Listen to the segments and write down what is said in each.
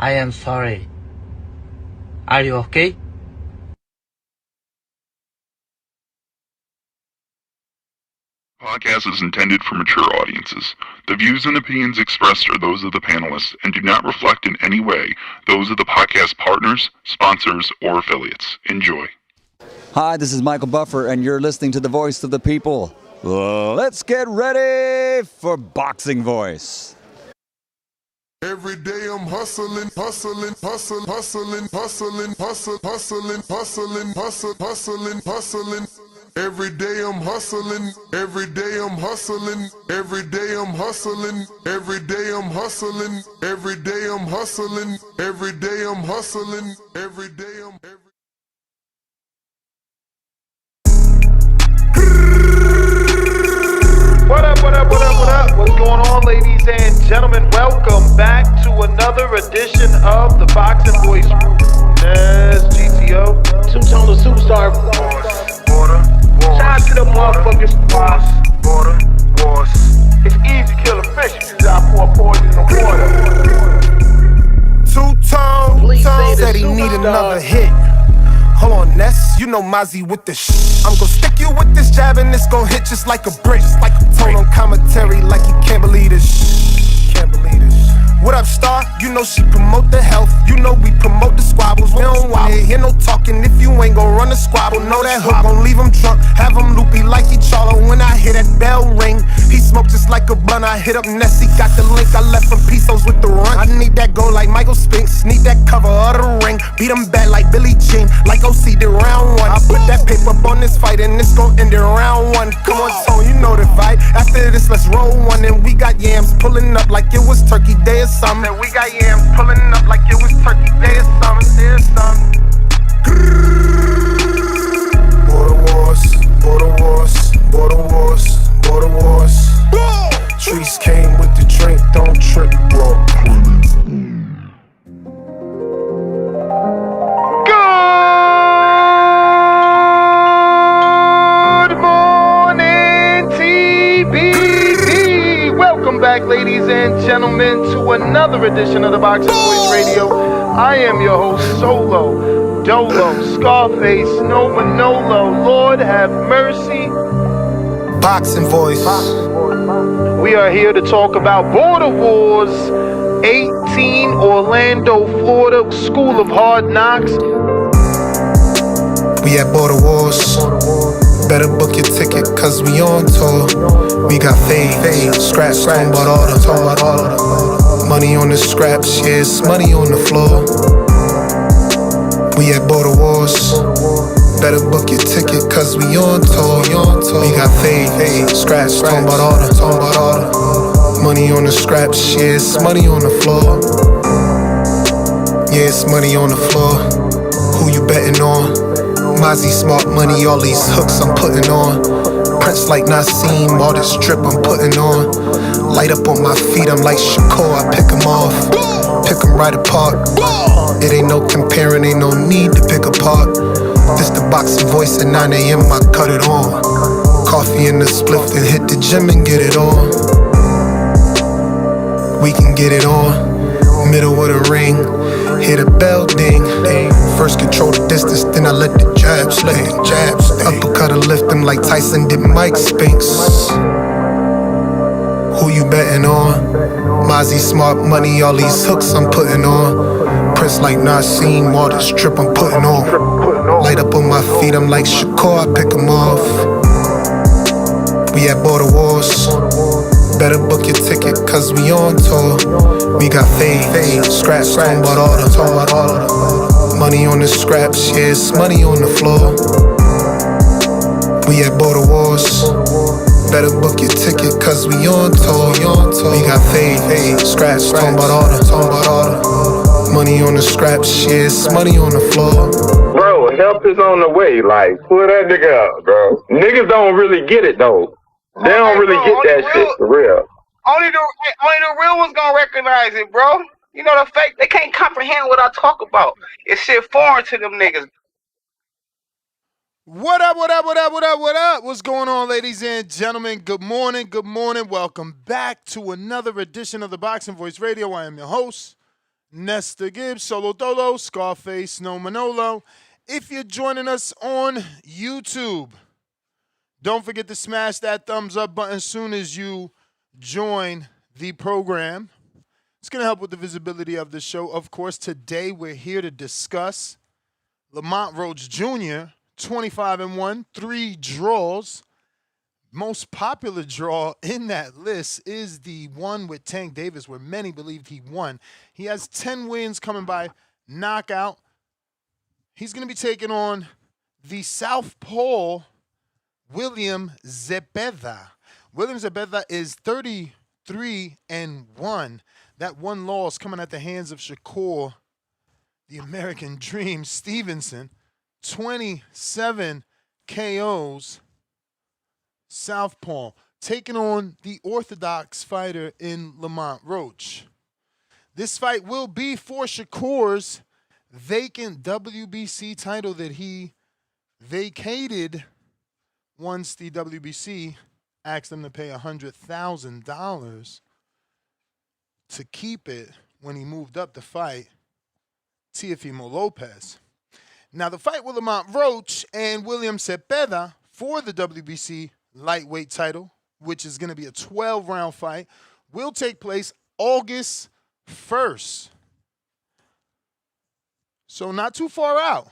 I am sorry. Are you okay? Podcast is intended for mature audiences. The views and opinions expressed are those of the panelists and do not reflect in any way those of the podcast partners, sponsors, or affiliates. Enjoy. Hi, this is Michael Buffer, and you're listening to the Voice of the People. Let's get ready for Boxing Voice. Every day I'm hustling, hustling, hustling, hustling, hustling, hustling, hustling, hustling, hustling, hustling, hustling. Every day I'm hustling, every day I'm hustling, every day I'm hustling, every day I'm hustling, every day I'm hustling, every day I'm hustling, every day I'm What up, what up, what up, what up? What's going on, ladies and gentlemen? Welcome back to another edition of the Boxing Voice. Yes, GTO. Two-tone the superstar. Border. Shout out to the motherfuckers. Border. It's easy to kill a fish. You just gotta pour poison in the water. Two-tone said he need another hit. Hold on, Ness, you know Mozzie with the I'm gon' stick you with this jab and it's gon' hit just like a brick. Like a tone on commentary like you can't believe this. Can't believe this. What up, Star? You know she promote the health. You know we promote the squabbles. We don't wanna hear no talking if you ain't gon' run the squabble. Know that hook gon' leave him drunk, have him loopy like he Charlo. When I hear that bell ring, he smoke just like a blunt. I hit up Nessie, got the link. I left from Pesos with the run. I need that goal like Michael Spinks. Need that cover of the ring. Beat him bad like Billie Jean, like OC did round one. I put that paper up on this fight and it's gon' end in round one. Come on, Tone, you know the fight. After this, let's roll one. And we got yams pulling up like it was Turkey Day or something. We got yams pulling up like it was Turkey Day or something. There's something. Border wars, border wars, border wars, border wars. Trees came with the drink, don't trip, bro. Good morning, TBD. Welcome back, ladies and gentlemen, to another edition of the Boxing Voice Radio. I am your host, Solo, Dolo, Scarface, No Manolo. Lord have mercy. Boxing Voice. We are here to talk about Border Wars 18, Orlando, Florida, School of Hard Knocks. We at Border Wars. Better book your ticket, cause we on tour. We got fades, scraps, talking about all the money on the scraps, yeah, it's money on the floor. We at Border Wars. Better book your ticket, cause we on tour. We got fades, scraps, talking about all the money on the scraps, yeah, it's money on the floor. Yeah, it's money on the floor. Who you betting on? Mozzie smart money, all these hooks I'm putting on. Prince like Nassim, all this drip I'm putting on. Light up on my feet, I'm like Shakur, I pick them off. Pick them right apart. It ain't no comparing, ain't no need to pick apart. This the Boxing Voice at 9 a.m, I cut it on. Coffee in the spliff, then hit the gym and get it on. We can get it on. Middle of the ring, hear the bell ding. First control the distance, then I let the jabs sling. Uppercut or lift them like Tyson did Mike Spinks. Who you betting on? Mozzie smart money, all these hooks I'm putting on. Prince like Nassim, all this drip I'm putting on. Light up on my feet, I'm like Shakur, I pick them off. We at Border Wars. Better book your ticket, cause we on tour. We got fades, scraps, talking about all the money on the scraps, yeah, it's money on the floor. We at Border Wars. Better book your ticket, cause we on tour. We got fades, scraps, talking about all the money on the scraps, yeah, it's money on the floor. Bro, help is on the way, like, pull that nigga up, bro. Niggas don't really get it, though. They don't really get that shit, for real. Only the real ones gonna recognize it, bro. You know the fake, they can't comprehend what I talk about. It's shit foreign to them niggas. What up? What's going on, ladies and gentlemen? Good morning. Welcome back to another edition of the Boxing Voice Radio. I am your host, Nesta Gibbs, Solo Dolo, Scarface, No Manolo. If you're joining us on YouTube, don't forget to smash that thumbs up button as soon as you join the program. It's going to help with the visibility of the show. Of course, today we're here to discuss Lamont Roach Jr., 25-1, 3 draws. Most popular draw in that list is the one with Tank Davis, where many believed he won. He has 10 wins coming by knockout. He's going to be taking on the southpaw, William Zepeda. William Zepeda is 33-1. That one loss coming at the hands of Shakur, the American Dream, Stevenson. 27 KOs. Southpaw taking on the orthodox fighter in Lamont Roach. This fight will be for Shakur's vacant WBC title that he vacated once the WBC asked him to pay $100,000 to keep it when he moved up to fight Teofimo Lopez. Now, the fight with Lamont Roach and William Zepeda for the WBC lightweight title, which is going to be a 12-round fight, will take place August 1st. So not too far out.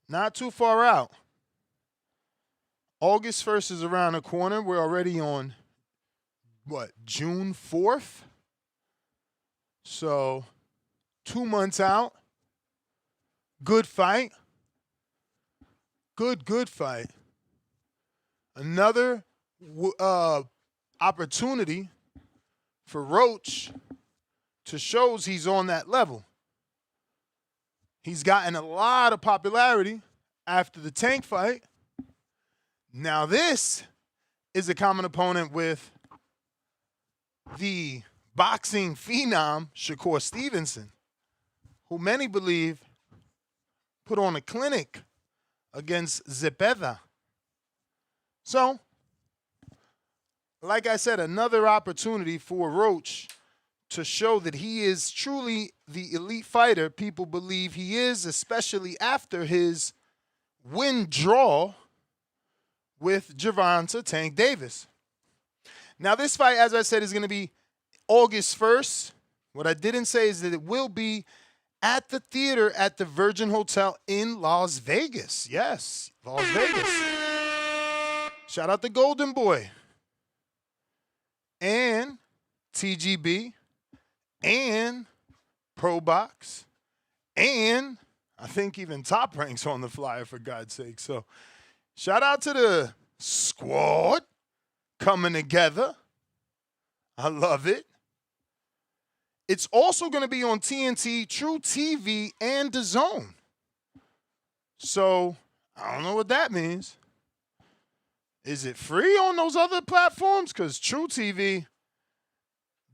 Not too far out. August 1st is around the corner. We're already on, June 4th? So 2 months out. Good fight. Good fight. Another opportunity for Roach to show he's on that level. He's gotten a lot of popularity after the Tank fight. Now this is a common opponent with the boxing phenom Shakur Stevenson, who many believe put on a clinic against Zepeda. So, like I said, another opportunity for Roach to show that he is truly the elite fighter people believe he is, especially after his win-draw with Gervonta Tank Davis. Now, this fight, as I said, is going to be August 1st. What I didn't say is that it will be at the theater at the Virgin Hotel in Las Vegas. Yes, Las Vegas. Shout out to Golden Boy and TGB and Pro Box and I think even Top Rank's on the flyer, for God's sake. So shout out to the squad coming together. I love it. It's also going to be on TNT, truTV, and DAZN. So I don't know what that means. Is it free on those other platforms? Because truTV,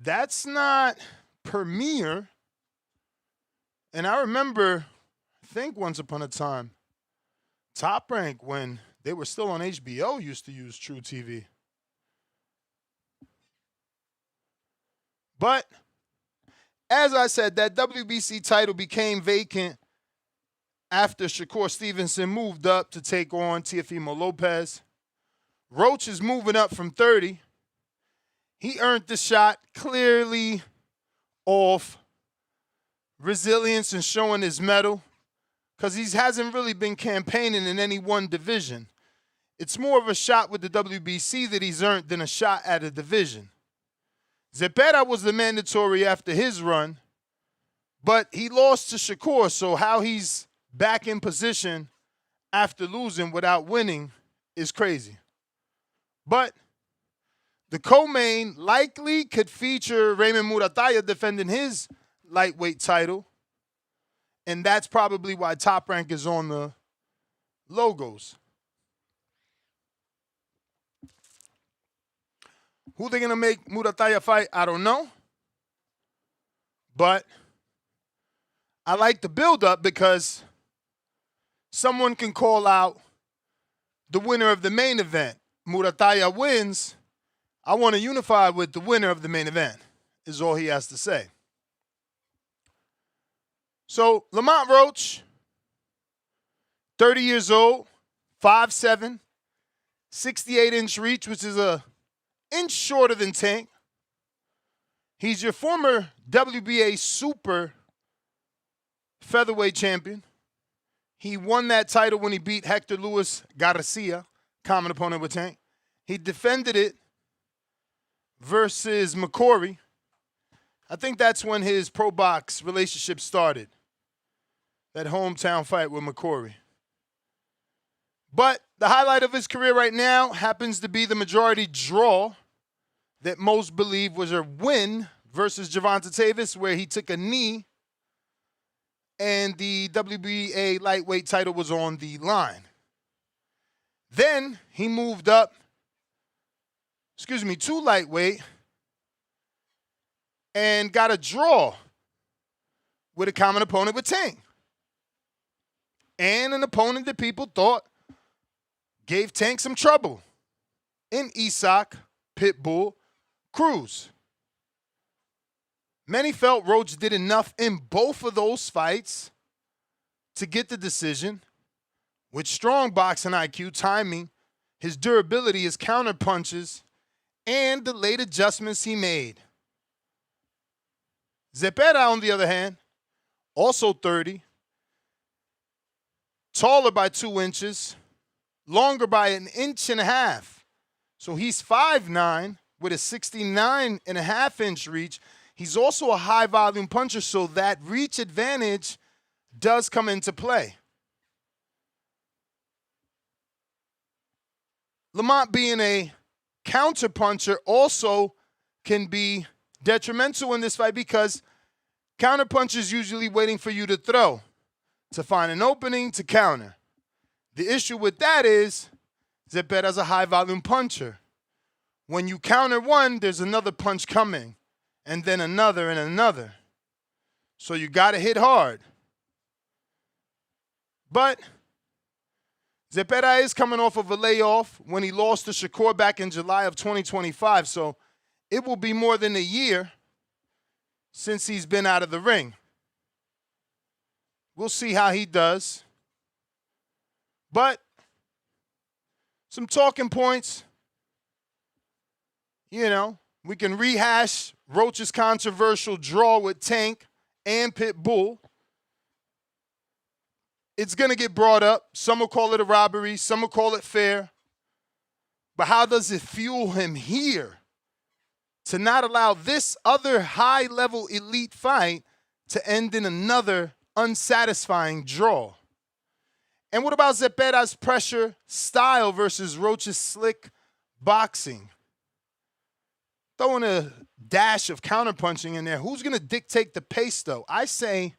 that's not premiere. And I remember, I think once upon a time, Top Rank, when they were still on HBO, used to use truTV. But as I said, that WBC title became vacant after Shakur Stevenson moved up to take on Teofimo Lopez. Roach is moving up from 30. He earned the shot clearly off resilience and showing his mettle, because he hasn't really been campaigning in any one division. It's more of a shot with the WBC that he's earned than a shot at a division. Zepeda was the mandatory after his run, but he lost to Shakur, so how he's back in position after losing without winning is crazy. But the co-main likely could feature Raymond Muratalla defending his lightweight title, and that's probably why Top Rank is on the logos. Who they're going to make Muratalla fight, I don't know. But I like the build-up because someone can call out the winner of the main event. Muratalla wins. I want to unify with the winner of the main event, is all he has to say. So Lamont Roach, 30 years old, 5'7", 68-inch reach, which is a inch shorter than Tank. He's your former WBA super featherweight champion. He won that title when he beat Hector Luis Garcia, common opponent with Tank. He defended it versus McCory. I think that's when his pro box relationship started. That hometown fight with McCory. But the highlight of his career right now happens to be the majority draw that most believe was a win versus Gervonta, where he took a knee and the WBA lightweight title was on the line. Then he moved up, to lightweight and got a draw with a common opponent with Tank. And an opponent that people thought gave Tank some trouble in Isak, Pitbull, Cruz. Many felt Roach did enough in both of those fights to get the decision. With strong boxing IQ, timing, his durability, his counter punches, and the late adjustments he made. Zepeda, on the other hand, also 30, taller by 2 inches, longer by 1.5 inches. So he's 5'9", with a 69.5-inch reach. He's also a high-volume puncher, so that reach advantage does come into play. Lamont being a counter-puncher also can be detrimental in this fight because counter-punchers usually waiting for you to throw, to find an opening, to counter. The issue with that is Zepeda's a high-volume puncher. When you counter one, there's another punch coming, and then another and another. So you got to hit hard. But Zepeda is coming off of a layoff when he lost to Shakur back in July of 2025. So it will be more than a year since he's been out of the ring. We'll see how he does. But some talking points. You know, we can rehash Roach's controversial draw with Tank and Pitbull. It's going to get brought up. Some will call it a robbery. Some will call it fair. But how does it fuel him here to not allow this other high-level elite fight to end in another unsatisfying draw? And what about Zepeda's pressure style versus Roach's slick boxing? Throwing a dash of counterpunching in there. Who's going to dictate the pace, though? I say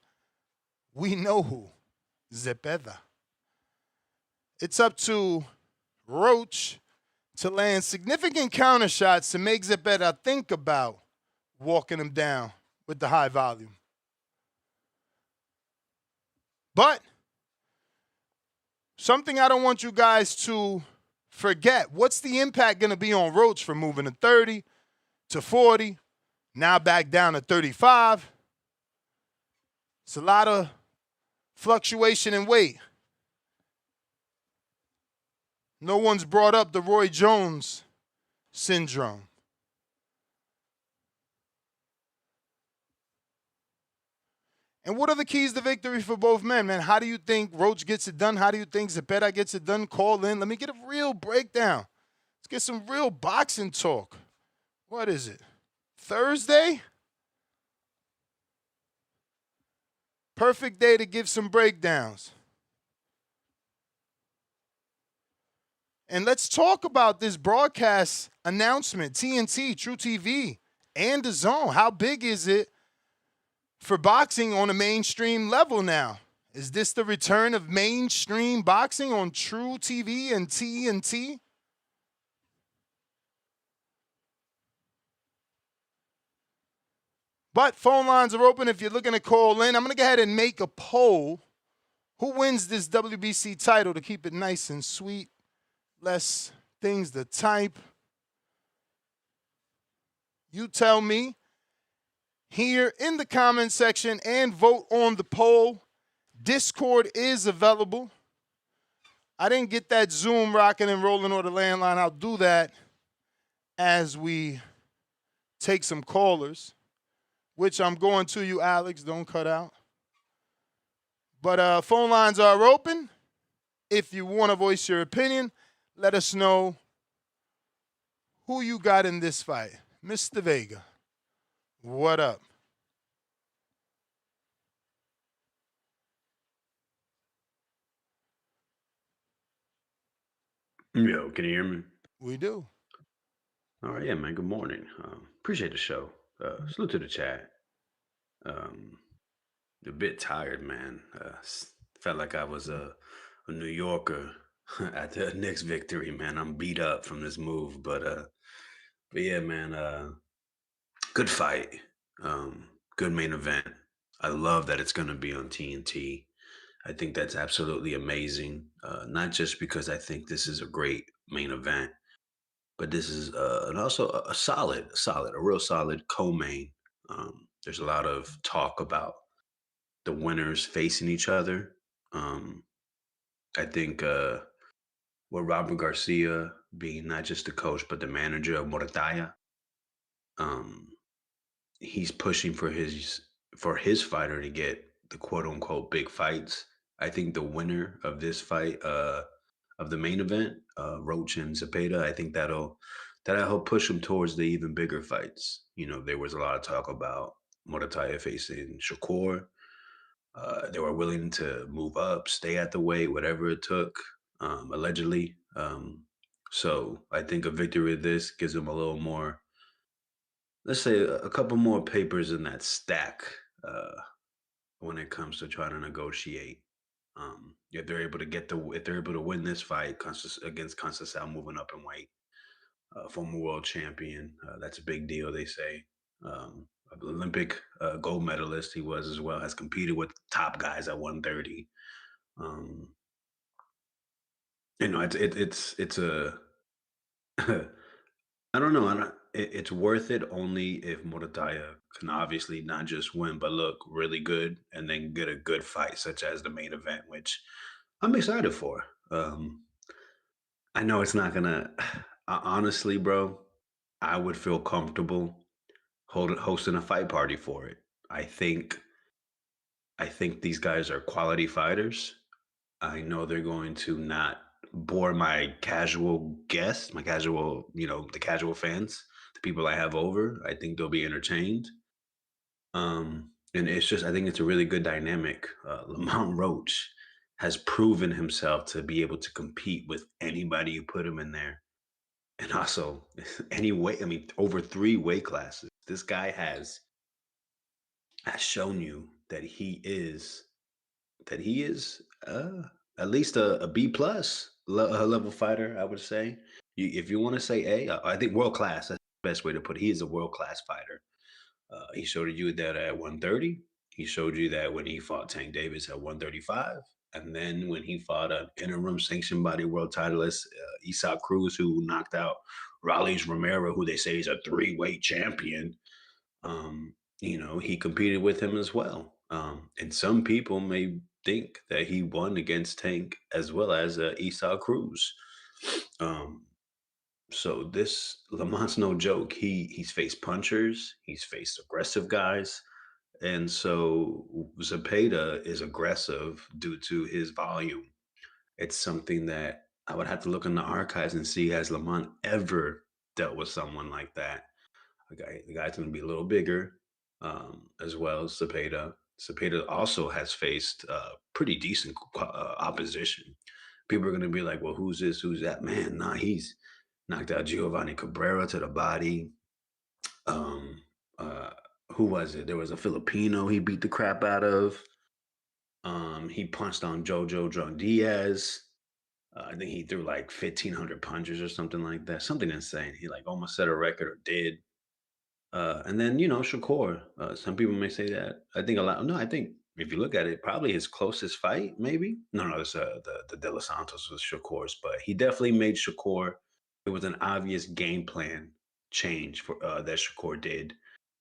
we know who. Zepeda. It's up to Roach to land significant counter shots to make Zepeda think about walking him down with the high volume. But something I don't want you guys to forget. What's the impact going to be on Roach from moving to 30 to 40, now back down to 35? It's a lot of fluctuation in weight. No one's brought up the Roy Jones syndrome. And what are the keys to victory for both men, man? How do you think Roach gets it done? How do you think Zepeda gets it done? Call in. Let me get a real breakdown. Let's get some real boxing talk. What is it? Thursday? Perfect day to give some breakdowns. And let's talk about this broadcast announcement, TNT, truTV, and DAZN. How big is it for boxing on a mainstream level now? Is this the return of mainstream boxing on truTV and TNT? But phone lines are open if you're looking to call in. I'm going to go ahead and make a poll. Who wins this WBC title to keep it nice and sweet? Less things to type. You tell me. here in the comment section and vote on the poll. Discord is available. I didn't get that Zoom rocking and rolling or the landline. I'll do that as we take some callers, which I'm going to you, Alex. Don't cut out. But phone lines are open. If you want to voice your opinion, let us know who you got in this fight. Mr. Vega, what up? Yo, can you hear me? We do. All right, yeah, man. Good morning. Appreciate the show. Salute to the chat. A bit tired, man. Felt like I was a New Yorker at the Knicks victory, man. I'm beat up from this move, but yeah, man. Good fight. Good main event. I love that it's gonna be on TNT. I think that's absolutely amazing. Not just because I think this is a great main event, but this is and also a real solid co-main. There's a lot of talk about the winners facing each other. I think with Robert Garcia being not just the coach but the manager of Morataya, um, he's pushing for his fighter to get the quote unquote big fights. I think the winner of this fight, of the main event, Roach and Zepeda, I think that'll help push him towards the even bigger fights. You know, there was a lot of talk about Morataya facing Shakur. They were willing to move up, stay at the weight, whatever it took, allegedly. So I think a victory of this gives him a little more, let's say, a couple more papers in that stack when it comes to trying to negotiate. If they're able to win this fight against Conceição, moving up in weight, former world champion, that's a big deal. They say. Olympic gold medalist he was as well, has competed with top guys at 130. You know, it's a I don't know. It's worth it only if Morataya can obviously not just win, but look really good and then get a good fight, such as the main event, which I'm excited for. I know it's not gonna. Honestly, bro, I would feel comfortable hosting a fight party for it. I think these guys are quality fighters. I know they're going to not bore my casual guests, my casual, the casual fans, the people I have over. I think they'll be entertained. And it's just, I think it's a really good dynamic. Lamont Roach has proven himself to be able to compete with anybody you put him in there. And also, over 3 weight classes. This guy has shown you that he is at least a B plus level fighter, I would say. If you want to say A, I think world class. That's the best way to put it. He is a world class fighter. He showed you that at 130. He showed you that when he fought Tank Davis at 135. And then when he fought an interim sanctioned body world titleist, Cruz, who knocked out Raleigh Romero, who they say is a 3-weight champion, he competed with him as well. And some people may think that he won against Tank as well as Cruz. So this Lamont's no joke. He's faced punchers, he's faced aggressive guys. And so Zepeda is aggressive due to his volume. It's something that I would have to look in the archives and see, has Lamont ever dealt with someone like that? The guy's going to be a little bigger, as well as Zepeda. Zepeda also has faced pretty decent opposition. People are going to be like, well, who's this? Who's that? Man, nah, he's knocked out Giovanni Cabrera to the body. Who was it? There was a Filipino he beat the crap out of. He punched on Jojo Drunk Diaz. I think he threw like 1,500 punches or something like that. Something insane. He like almost set a record, or did. And then, Shakur. Some people may say that. I think if you look at it, probably his closest fight, maybe. No, it's the De Los Santos was Shakur's, but he definitely made Shakur. It was an obvious game plan change for that Shakur did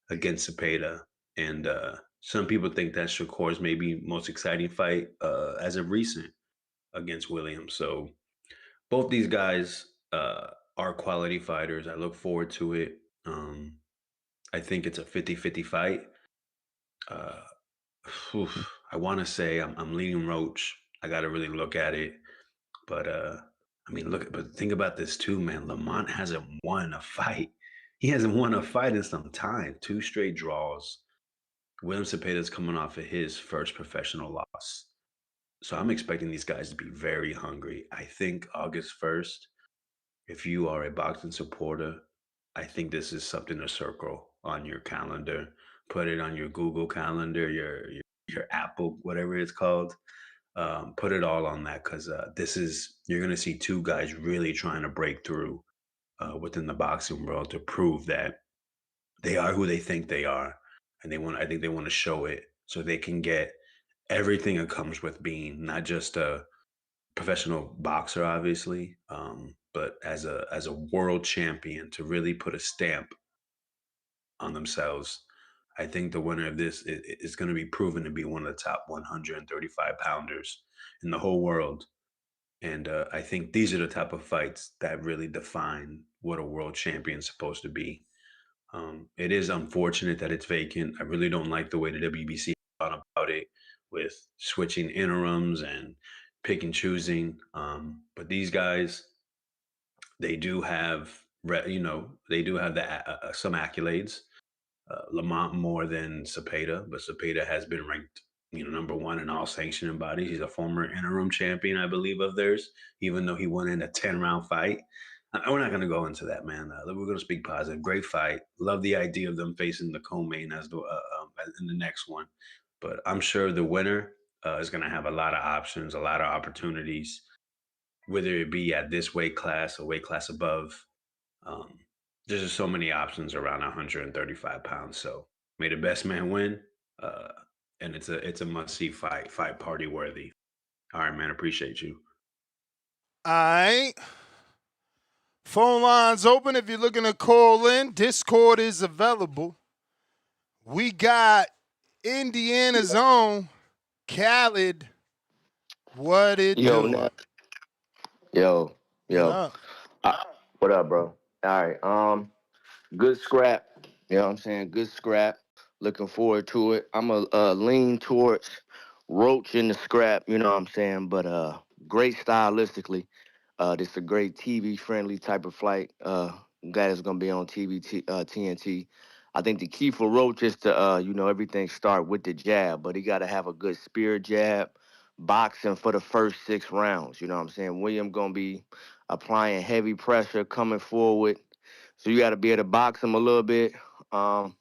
against Zepeda. And some people think that Shakur's maybe most exciting fight as of recent against William. So both these guys are quality fighters. I look forward to it. I think it's a 50-50 fight. Uh, I want to say I'm leaning Roach. I got to really look at it. But I mean, but think about this too, man. Lamont hasn't won a fight. He hasn't won a fight in some time. 2 straight draws. William Zepeda is coming off of his first professional loss. So I'm expecting these guys to be very hungry. I think August 1st, if you are a boxing supporter, I think this is something to circle on your calendar. Put it on your Google calendar, your Apple, whatever it's called. Put it all on that because you're going to see 2 guys really trying to break through within the boxing world to prove that they are who they think they are, and I think they want to show it so they can get everything that comes with being not just a professional boxer, obviously, but as a world champion to really put a stamp on themselves. I think the winner of this is going to be proven to be one of the top 135 pounders in the whole world. And I think these are the type of fights that really define what a world champion is supposed to be. It is unfortunate that it's vacant. I really don't like the way the WBC thought about it with switching interims and pick and choosing. But these guys, they do have, they do have some accolades. Lamont more than Zepeda, but Zepeda has been ranked, #1 in all sanctioning bodies. He's a former interim champion, I believe, of theirs, even though he won in a 10-round fight. We're not going to go into that, man. We're going to speak positive. Great fight. Love the idea of them facing the co-main as in the next one. But I'm sure the winner is going to have a lot of options, a lot of opportunities, whether it be at this weight class or weight class above. There's just so many options around 135 pounds. So may the best man win. And it's a must-see fight party worthy. All right, man. Appreciate you. All right. Phone lines open if you're looking to call in. Discord is available. We got Indiana's own Khaled. What it do? Yo. What up? What up, bro? All right. Good scrap. You know what I'm saying? Good scrap. Looking forward to it. I'm a lean towards Roach in the scrap. You know what I'm saying? But great stylistically. This is a great TV friendly type of flight. Glad it's gonna be on TNT. I think the key for Roach is to everything start with the jab, but he got to have a good spear jab, boxing for the first 6 rounds. You know what I'm saying? William gonna be applying heavy pressure coming forward, so you got to be able to box him a little bit. And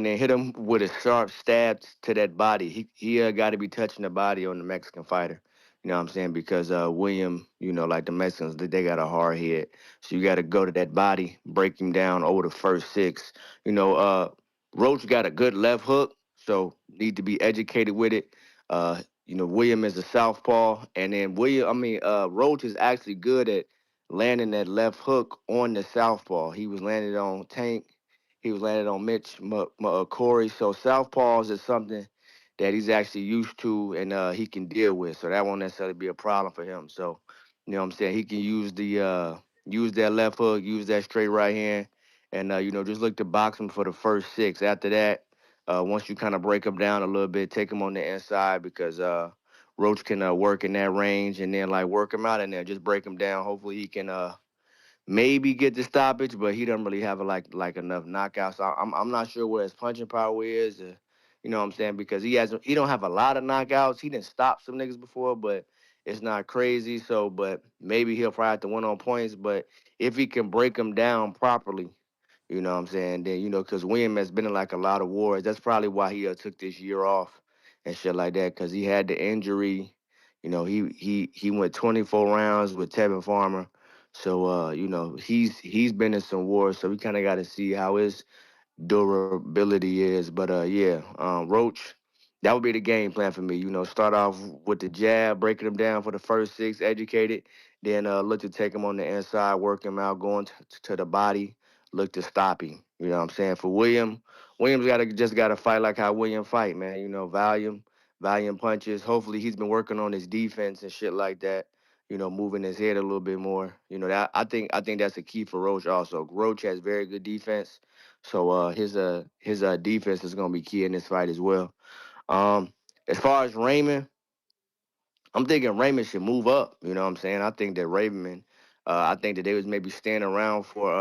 then hit him with a sharp stab to that body. He got to be touching the body on the Mexican fighter. You know what I'm saying? Because William, like the Mexicans, they got a hard head. So you got to go to that body, break him down over the first 6. Roach got a good left hook, so need to be educated with it. William is a southpaw, and then Roach is actually good at landing that left hook on the southpaw. He was landed on Tank. He was landed on Mitch Corey. So southpaws is something that he's actually used to and he can deal with. So that won't necessarily be a problem for him. So, you know what I'm saying? He can use use that left hook, use that straight right hand, and just look to box him for the first 6. After that, once you kind of break him down a little bit, take him on the inside because Roach can work in that range and then work him out and then just break him down. Hopefully he can maybe get the stoppage, but he doesn't really have like enough knockouts. I'm not sure where his punching power is. You know what I'm saying? Because he don't have a lot of knockouts. He didn't stop some niggas before, but it's not crazy. So, but maybe he'll probably have to win on points. But if he can break him down properly, you know what I'm saying? Then because William has been in a lot of wars. That's probably why he took this year off and shit like that. Because he had the injury. He went 24 rounds with Tevin Farmer. So he's been in some wars, so we kind of got to see how his durability is. But Roach, that would be the game plan for me. Start off with the jab, breaking him down for the first 6, educated, then look to take him on the inside, work him out, going to the body, look to stop him. You know what I'm saying? For Williams gotta fight like how William fight, man. You know, volume punches. Hopefully he's been working on his defense and shit like that. You know, moving his head a little bit more. You know, that I think that's a key for Roach also. Roach has very good defense. So his defense is gonna be key in this fight as well. As far as Raymond, I'm thinking Raymond should move up. You know what I'm saying? I think that I think that they was maybe staying around for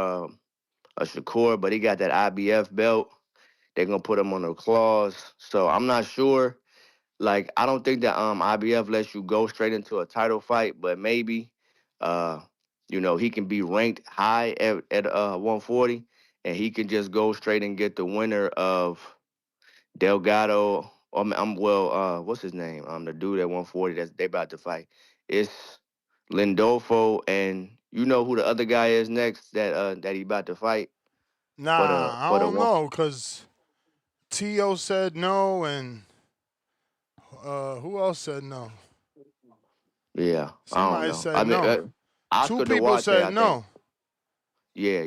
a Shakur, but he got that IBF belt. They're gonna put him on a clause. So I'm not sure. Like, I don't think that IBF lets you go straight into a title fight, but maybe he can be ranked high at 140, and he can just go straight and get the winner of Delgado. What's his name? The dude at 140 that's they about to fight. It's Lindolfo, and you know who the other guy is next that he about to fight for the Nah, I don't one. know, because T.O. said no, and who else said no? Yeah, I don't Somebody know. said I mean, no. Two Oscar people Duarte, said I think. no. Yeah,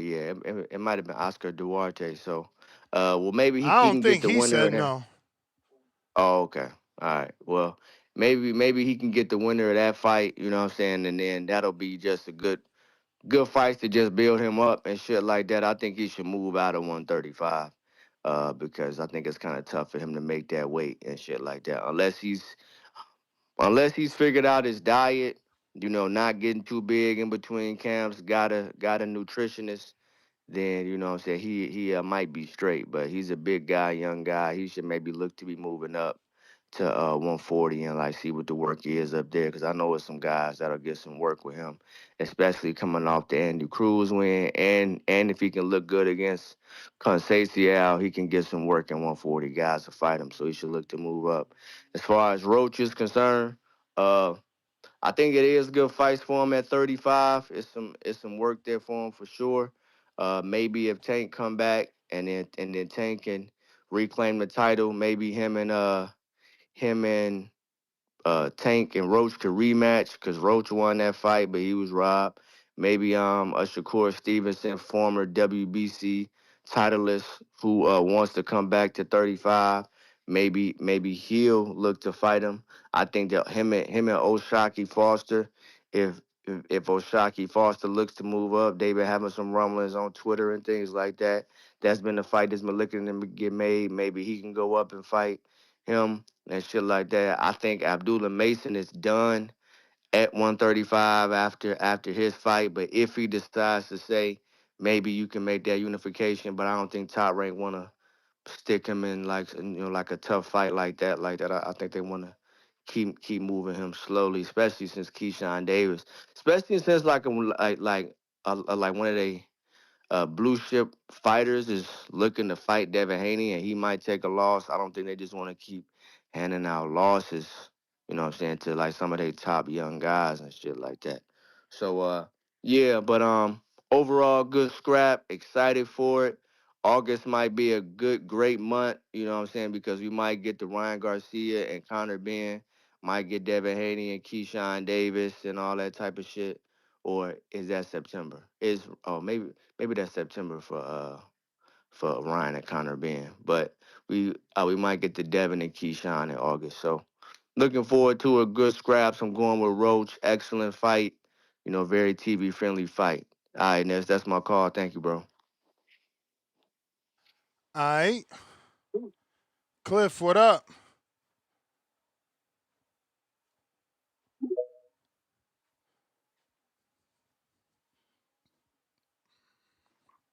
it might have been Oscar Duarte. So, well, maybe I he don't can get think the he winner said of that. no. Oh, okay. All right. Well, maybe he can get the winner of that fight. You know what I'm saying? And then that'll be just a good fight to just build him up and shit like that. I think he should move out of 135. Because I think it's kind of tough for him to make that weight and shit like that. Unless he's figured out his diet, not getting too big in between camps, got a nutritionist, then you know what I'm saying he might be straight. But he's a big guy, young guy. He should maybe look to be moving up to 140 and like see what the work is up there. Because I know it's some guys that'll get some work with him, especially coming off the Andy Cruz win, and if he can look good against Conceição, he can get some work in 140 guys to fight him. So he should look to move up. As far as Roach is concerned, uh, I think it is good fights for him at 35. It's some work there for him for sure. Maybe if Tank come back and then Tank can reclaim the title, maybe him and Tank and Roach to rematch because Roach won that fight, but he was robbed. Maybe a Shakur Stevenson, former WBC titleist, who wants to come back to 35. Maybe he'll look to fight him. I think that him and Oshaki Foster, if Oshaki Foster looks to move up, they've been having some rumblings on Twitter and things like that. That's been the fight that's been looking to get made. Maybe he can go up and fight him and shit like that. I think Abdullah Mason is done at 135 after his fight. But if he decides to say maybe you can make that unification, but I don't think Top Rank wanna stick him in like a tough fight like that. I think they wanna keep moving him slowly, especially since Keyshawn Davis, especially since like one of they blue chip fighters is looking to fight Devin Haney, and he might take a loss. I don't think they just want to keep handing out losses, you know what I'm saying, to like some of their top young guys and shit like that. So yeah, but overall good scrap, excited for it. August might be a great month, you know what I'm saying, because we might get the Ryan Garcia and Conor Ben, might get Devin Haney and Keyshawn Davis and all that type of shit. Or is that September? Maybe that's September for Ryan and Connor Ben. But we might get to Devin and Keyshawn in August. So looking forward to a good scraps. I'm going with Roach. Excellent fight. Very TV friendly fight. All right, Ness, that's my call. Thank you, bro. All right. Cliff, what up?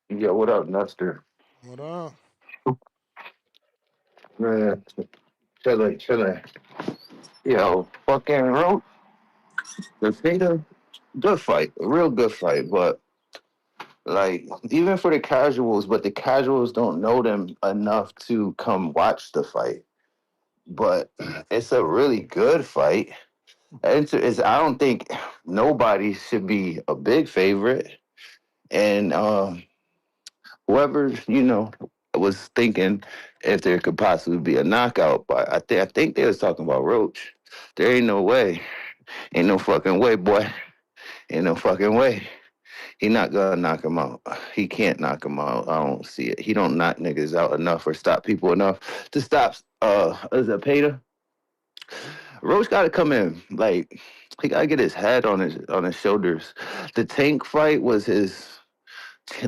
Yeah, what up, Nuster? What up? Man, chilling. Yo, fucking Roach, Zepeda, good fight, a real good fight, but like even for the casuals, but the casuals don't know them enough to come watch the fight. But it's a really good fight. I don't think nobody should be a big favorite. And whoever was thinking if there could possibly be a knockout, but I think they was talking about Roach. There ain't no way, ain't no fucking way, boy, ain't no fucking way. He not gonna knock him out. He can't knock him out. I don't see it. He don't knock niggas out enough or stop people enough to stop Zepeda. Roach got to come in. Like, he got to get his head on his shoulders. The Tank fight was his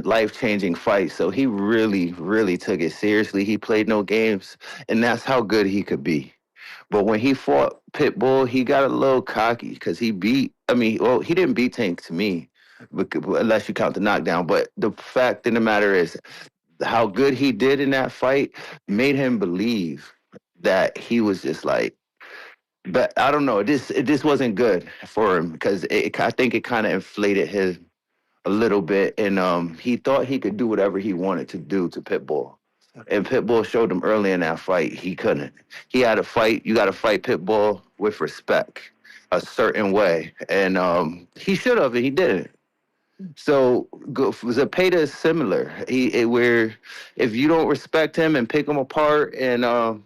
life-changing fight, so he really, really took it seriously. He played no games, and that's how good he could be. But when he fought Pitbull, he got a little cocky because he didn't beat Tank to me, unless you count the knockdown. But the fact of the matter is, how good he did in that fight made him believe that he was just like, but I don't know. This wasn't good for him because I think it kind of inflated him a little bit, and he thought he could do whatever he wanted to do to Pitbull. And Pitbull showed him early in that fight he couldn't. He had to fight. You got to fight Pitbull with respect, a certain way, and he should have, and he didn't. So Zepeda is similar. Where if you don't respect him and pick him apart, and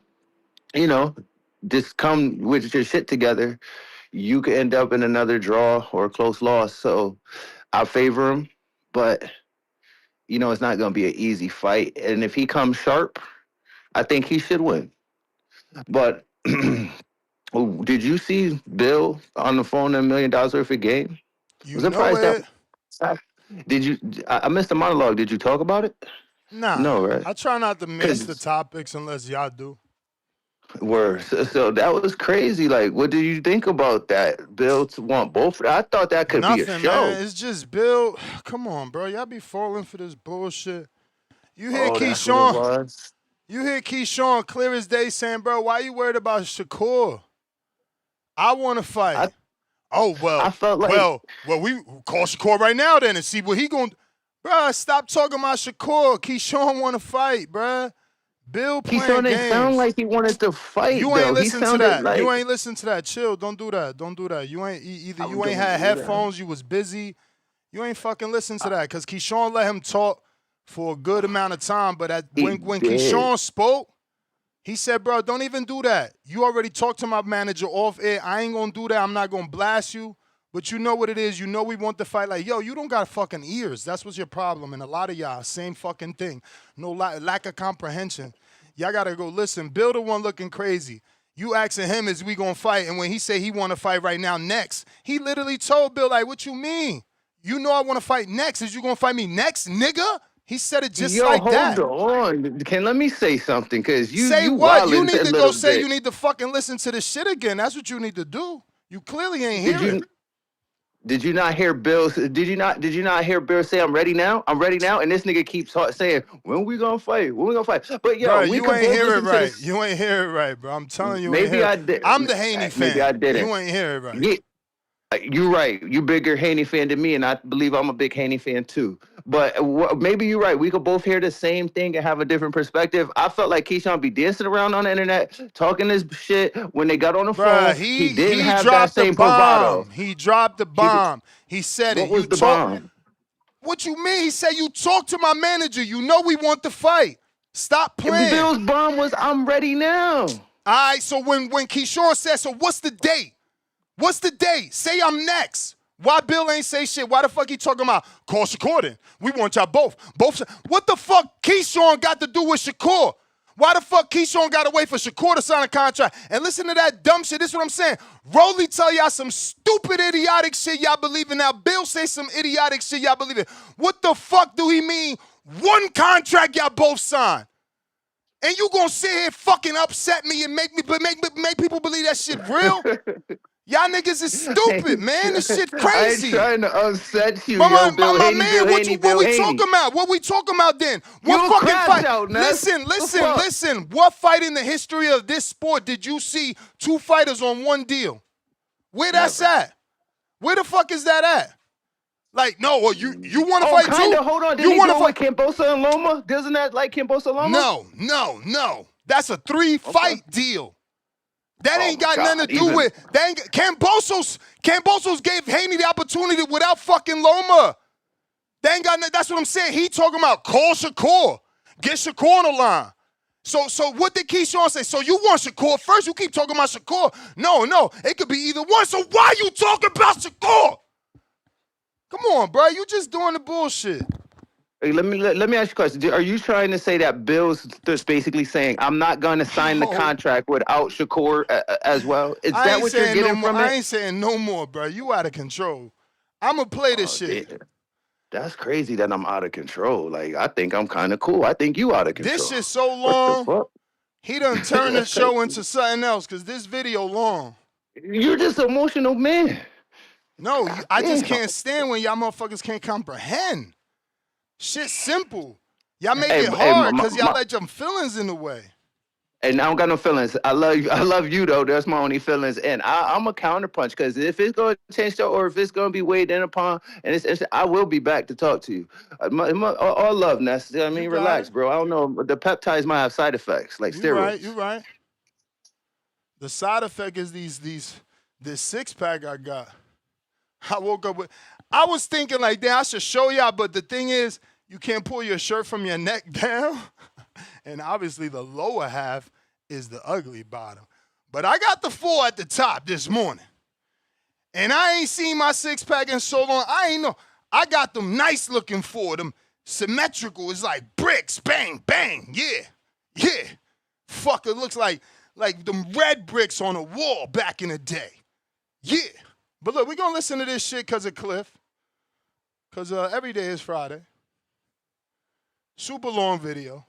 just come with your shit together, you could end up in another draw or a close loss. So I favor him, but it's not going to be an easy fight. And if he comes sharp, I think he should win. But did you see Bill on the phone $1 million worth of game? You know it. Did you? I missed the monologue. Did you talk about it? Nah. No, right? I try not to mix the topics unless y'all do. Word. So that was crazy. Like, what do you think about that? Bill to want both? I thought that could be a show. Man. It's just Bill. Come on, bro. Y'all be falling for this bullshit. You hear Keyshawn? You hear Keyshawn clear as day saying, bro, why you worried about Shakur? I want to fight. I felt like... Well, we call Shakur right now then and see what he going to... Bro, stop talking about Shakur. Keyshawn want to fight, bro. Bill playing games. Keyshawn didn't sound like he wanted to fight, You ain't listen to that. Like... You ain't listen to that. Chill. Don't do that. Don't do that. You ain't you ain't had headphones. You was busy. You ain't fucking listen to that because Keyshawn let him talk for a good amount of time. But when Keyshawn spoke, he said, bro, don't even do that. You already talked to my manager off air. I ain't going to do that. I'm not going to blast you. But you know what it is. You know we want to fight. Like, yo, you don't got fucking ears. That's what's your problem. And a lot of y'all, same fucking thing. No lack of comprehension. Y'all got to go listen. Bill the one looking crazy. You asking him, is we going to fight? And when he say he want to fight right now next, he literally told Bill, like, what you mean? You know I want to fight next. Is you going to fight me next, nigga? He said it just like that. Hold on. Let me say something, because you say what? You need to go say you need to fucking listen to this shit again. That's what you need to do. You clearly ain't hearing. Did you not hear Bill? Did you not hear Bill say, "I'm ready now"? I'm ready now, and this nigga keeps saying, "When we gonna fight? When we gonna fight?" But yo, bro, you ain't hear it right. You ain't hear it right, bro. I'm telling you. Maybe I did. I'm the Haney fan. Maybe I didn't. You ain't hear it right. Yeah. You're right. You bigger Haney fan than me, and I believe I'm a big Haney fan too. But maybe you're right. We could both hear the same thing and have a different perspective. I felt like Keyshawn be dancing around on the internet, talking this shit. When they got on the phone, he didn't have that same bravado. He dropped the bomb. He said it. What was the bomb? What you mean? He said, you talk to my manager. You know we want to fight. Stop playing. Bill's bomb was, I'm ready now. All right, so when Keyshawn said, so what's the date? What's the date? Say I'm next. Why Bill ain't say shit? Why the fuck he talking about? Call Shakur then. We want y'all both. What the fuck Keyshawn got to do with Shakur? Why the fuck Keyshawn got to wait for Shakur to sign a contract? And listen to that dumb shit. This is what I'm saying. Rolly tell y'all some stupid, idiotic shit y'all believe in. Now Bill say some idiotic shit y'all believe in. What the fuck do he mean? One contract y'all both sign. And you gonna sit here fucking upset me and make people believe that shit real? Y'all niggas is stupid, man. This shit crazy. I ain't trying to upset you, my man. What we talking about? What we talking about then? What fucking fight? Out, listen. What fight in the history of this sport did you see two fighters on one deal? Where that's at? Where the fuck is that at? Like, no, you want to fight too? Hold on. You want to fight Cambosa and Loma? Doesn't that like Cambosa and Loma? No. That's a 3-fight deal. That ain't got nothing to do with Cambosos gave Haney the opportunity without fucking Loma. They ain't got nothing. That's what I'm saying. He talking about call Shakur. Get Shakur on the line. So what did Keyshawn say? So you want Shakur first? You keep talking about Shakur. No. It could be either one. So why you talking about Shakur? Come on, bro. You just doing the bullshit. Hey, let me ask you a question. Are you trying to say that Bill's just basically saying I'm not going to sign the contract without Shakur as well? Is that what you're getting from it? I ain't saying no more, bro. You out of control. I'm gonna play this shit. Damn. That's crazy that I'm out of control. Like, I think I'm kind of cool. I think you out of control. This shit's so long. He done turned the show into something else because this video long. You're just an emotional man. No, I just can't stand when y'all motherfuckers can't comprehend. Shit's simple. Y'all make it hard because y'all let your feelings in the way. And I don't got no feelings. I love you though. That's my only feelings. And I'm a counterpunch because if it's going to change or if it's going to be weighed in upon, and I will be back to talk to you. All love, Ness. I mean, relax, bro. I don't know. The peptides might have side effects like steroids. You're right. The side effect is this 6-pack I got. I woke up with. I was thinking like, damn, I should show y'all, but the thing is, you can't pull your shirt from your neck down. And obviously the lower half is the ugly bottom. But I got the 4 at the top this morning. And I ain't seen my 6-pack in so long. I ain't know. I got them nice looking 4, them symmetrical. It's like bricks, bang, bang, yeah. Fuck, it looks like them red bricks on a wall back in the day. Yeah. But look, we're going to listen to this shit because of Cliff. Because every day is Friday. Super long video.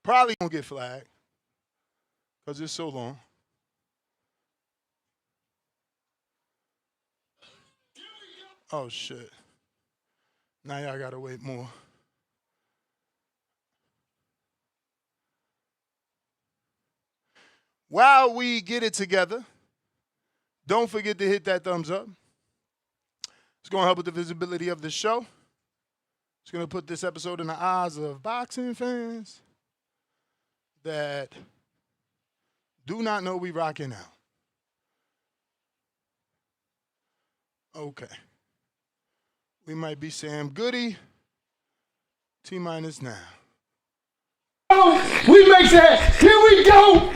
Probably going to get flagged because it's so long. Oh, shit. Now y'all got to wait more. While we get it together, don't forget to hit that thumbs up. It's going to help with the visibility of the show. It's going to put this episode in the eyes of boxing fans that do not know we rocking out. Okay. We might be Sam Goody. T-minus now. Oh, we make that. Here we go.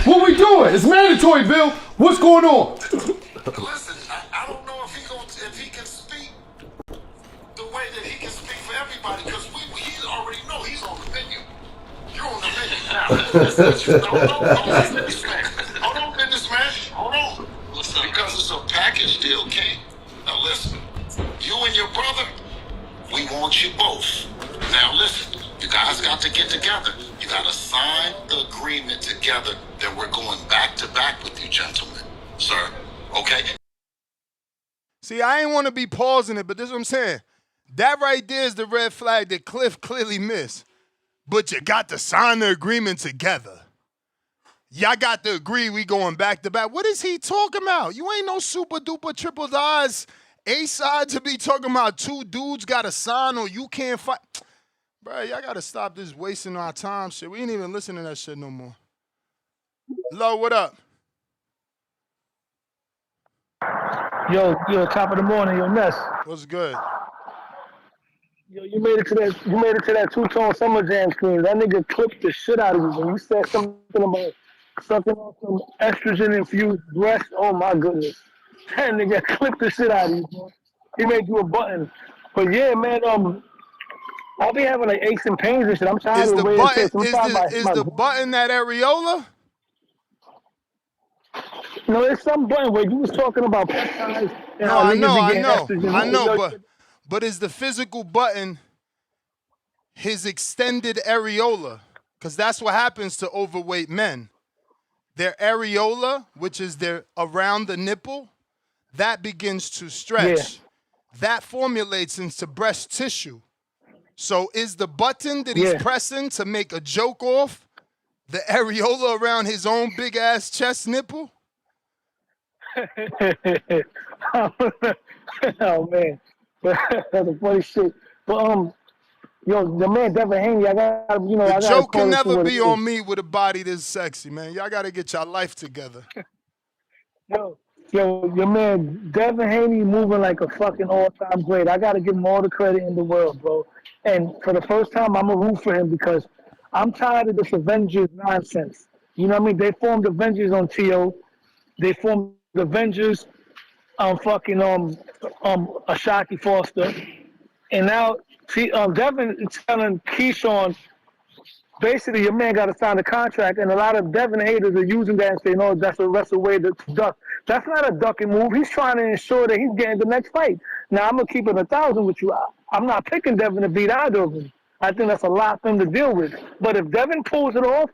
What we doing? It's mandatory, Bill. What's going on? Listen, I don't know if he can speak the way that he can speak for everybody because he already know he's on the menu. You're on the menu now. Hold on, businessman. Hold on. Listen, because it's a package deal, King. Now listen, you and your brother, we want you both. Now listen, you guys got to get together. You got to sign the agreement together that we're going back to back with you, gentlemen. Sir, okay? See, I ain't want to be pausing it, but this is what I'm saying. That right there is the red flag that Cliff clearly missed. But you got to sign the agreement together. Y'all got to agree we going back to back. What is he talking about? You ain't no super duper triple odds A-side to be talking about 2 dudes got to sign or you can't fight. Bro, y'all got to stop this wasting our time shit. We ain't even listening to that shit no more. Lo, what up? Yo, top of the morning, yo, Ness. What's good? Yo, you made it to that two-tone Summer Jam screen. That nigga clipped the shit out of you when you said something about sucking off some estrogen-infused breast. Oh my goodness, that nigga clipped the shit out of you, bro. He made you a button. But yeah, man, I'll be having like aches and pains and shit. I'm tired of waiting. Is the button that areola? No, it's some button where you was talking about peptides. No, I know, but is the physical button his extended areola? Because that's what happens to overweight men. Their areola, which is their around the nipple, that begins to stretch. Yeah. That formulates into breast tissue. So is the button that he's pressing to make a joke off the areola around his own big ass chest nipple? Oh man, that's a funny shit. But yo, the man Devin Haney, the joke can never be on me with a body this sexy, man. Y'all gotta get y'all life together. Yo, your man Devin Haney moving like a fucking all-time great. I gotta give him all the credit in the world, bro. And for the first time, I'm gonna root for him because I'm tired of this Avengers nonsense. You know what I mean? They formed Avengers on TO. They formed Avengers Ashaki Foster, and now Devin is telling Keyshawn, basically your man got to sign a contract, and a lot of Devin haters are using that and saying, "Oh, that's a way to duck." That's not a ducking move. He's trying to ensure that he's getting the next fight. Now I'm gonna keep it 1,000 with you. I'm not picking Devin to beat either of them. I think that's a lot for him to deal with. But if Devin pulls it off,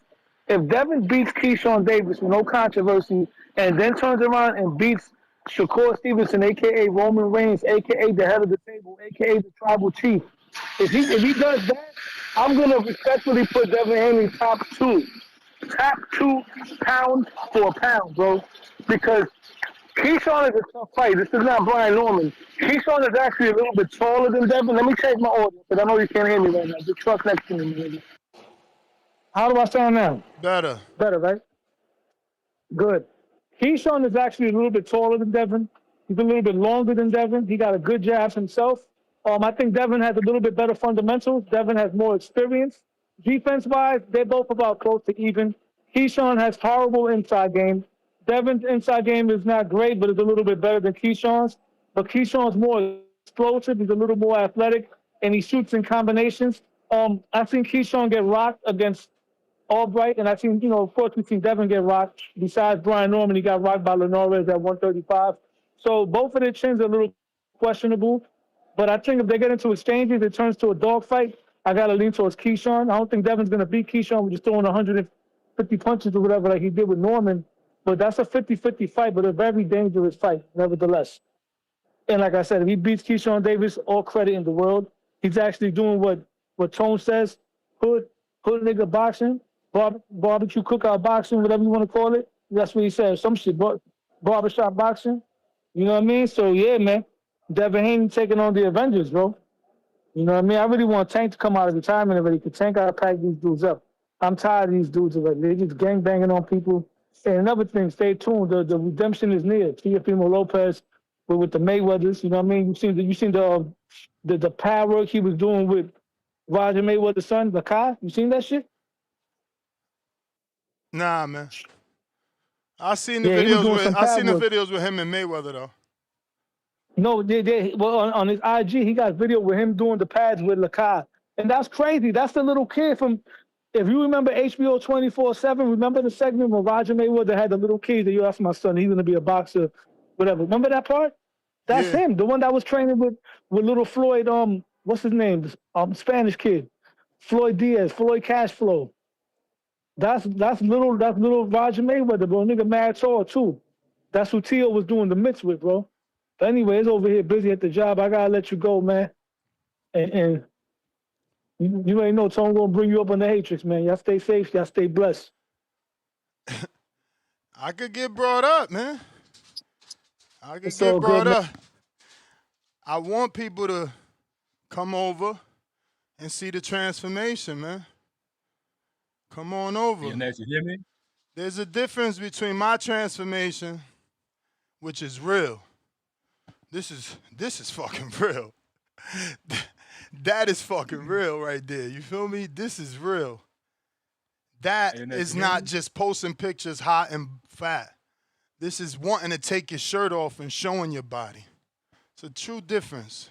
if Devin beats Keyshawn Davis with no controversy, and then turns around and beats Shakur Stevenson, a.k.a. Roman Reigns, a.k.a. the head of the table, a.k.a. the tribal chief, if he does that, I'm going to respectfully put Devin Haney top two pound for pound, bro. Because Keyshawn is a tough fight. This is not Brian Norman. Keyshawn is actually a little bit taller than Devin. Let me change my audio, because I know you can't hear me right now. The truck next to me, maybe. How do I sound now? Better. Better, right? Good. Keyshawn is actually a little bit taller than Devin. He's a little bit longer than Devin. He got a good jab himself. I think Devin has a little bit better fundamentals. Devin has more experience. Defense-wise, they're both about close to even. Keyshawn has horrible inside game. Devin's inside game is not great, but it's a little bit better than Keyshawn's. But Keyshawn's more explosive. He's a little more athletic, and he shoots in combinations. I think Keyshawn get rocked against Albright, and I think, of course, we've seen Devin get rocked. Besides Brian Norman, he got rocked by Linares at 135. So both of their chins are a little questionable. But I think if they get into exchanges, it turns to a dogfight. I got to lean towards Keyshawn. I don't think Devin's going to beat Keyshawn with just throwing 150 punches or whatever like he did with Norman. But that's a 50-50 fight, but a very dangerous fight, nevertheless. And like I said, if he beats Keyshawn Davis, all credit in the world. He's actually doing what Tone says, hood nigga boxing, barbecue cookout boxing, whatever you want to call it. That's what he says. Some shit, barbershop boxing. You know what I mean? So, yeah, man. Devin Haney taking on the Avengers, bro. You know what I mean? I really want Tank to come out of retirement already, because Tank got to pack these dudes up. I'm tired of these dudes already. They just gangbanging on people. And another thing, stay tuned. The redemption is near. Teofimo Lopez with the Mayweathers. You know what I mean? You seen the pad work he was doing with Roger Mayweather's son, Lakai? You seen that shit? Nah, man. I seen the videos with him and Mayweather though. No, on his IG, he got video with him doing the pads with Lakai. And that's crazy. That's the little kid from, if you remember HBO 24/7, remember the segment where Roger Mayweather had the little kid that you asked my son, he's going to be a boxer, whatever. Remember that part? That's him, the one that was training with little Floyd, what's his name? Spanish kid. Floyd Diaz, Floyd Cashflow. That's little Roger Mayweather, bro. Nigga mad tall, too. That's who Tio was doing the mitts with, bro. But anyway, it's over here busy at the job. I gotta let you go, man. And you ain't know Tone gonna bring you up on the Hatrix, man. Y'all stay safe, y'all stay blessed. I could get brought up, man. I could It's get all brought good, up. I want people to come over and see the transformation, man. Come on over. You hear me? There's a difference between my transformation, which is real. This is fucking real. That is fucking real right there. You feel me? This is real. That is not just posting pictures hot and fat. This is wanting to take your shirt off and showing your body. It's a true difference.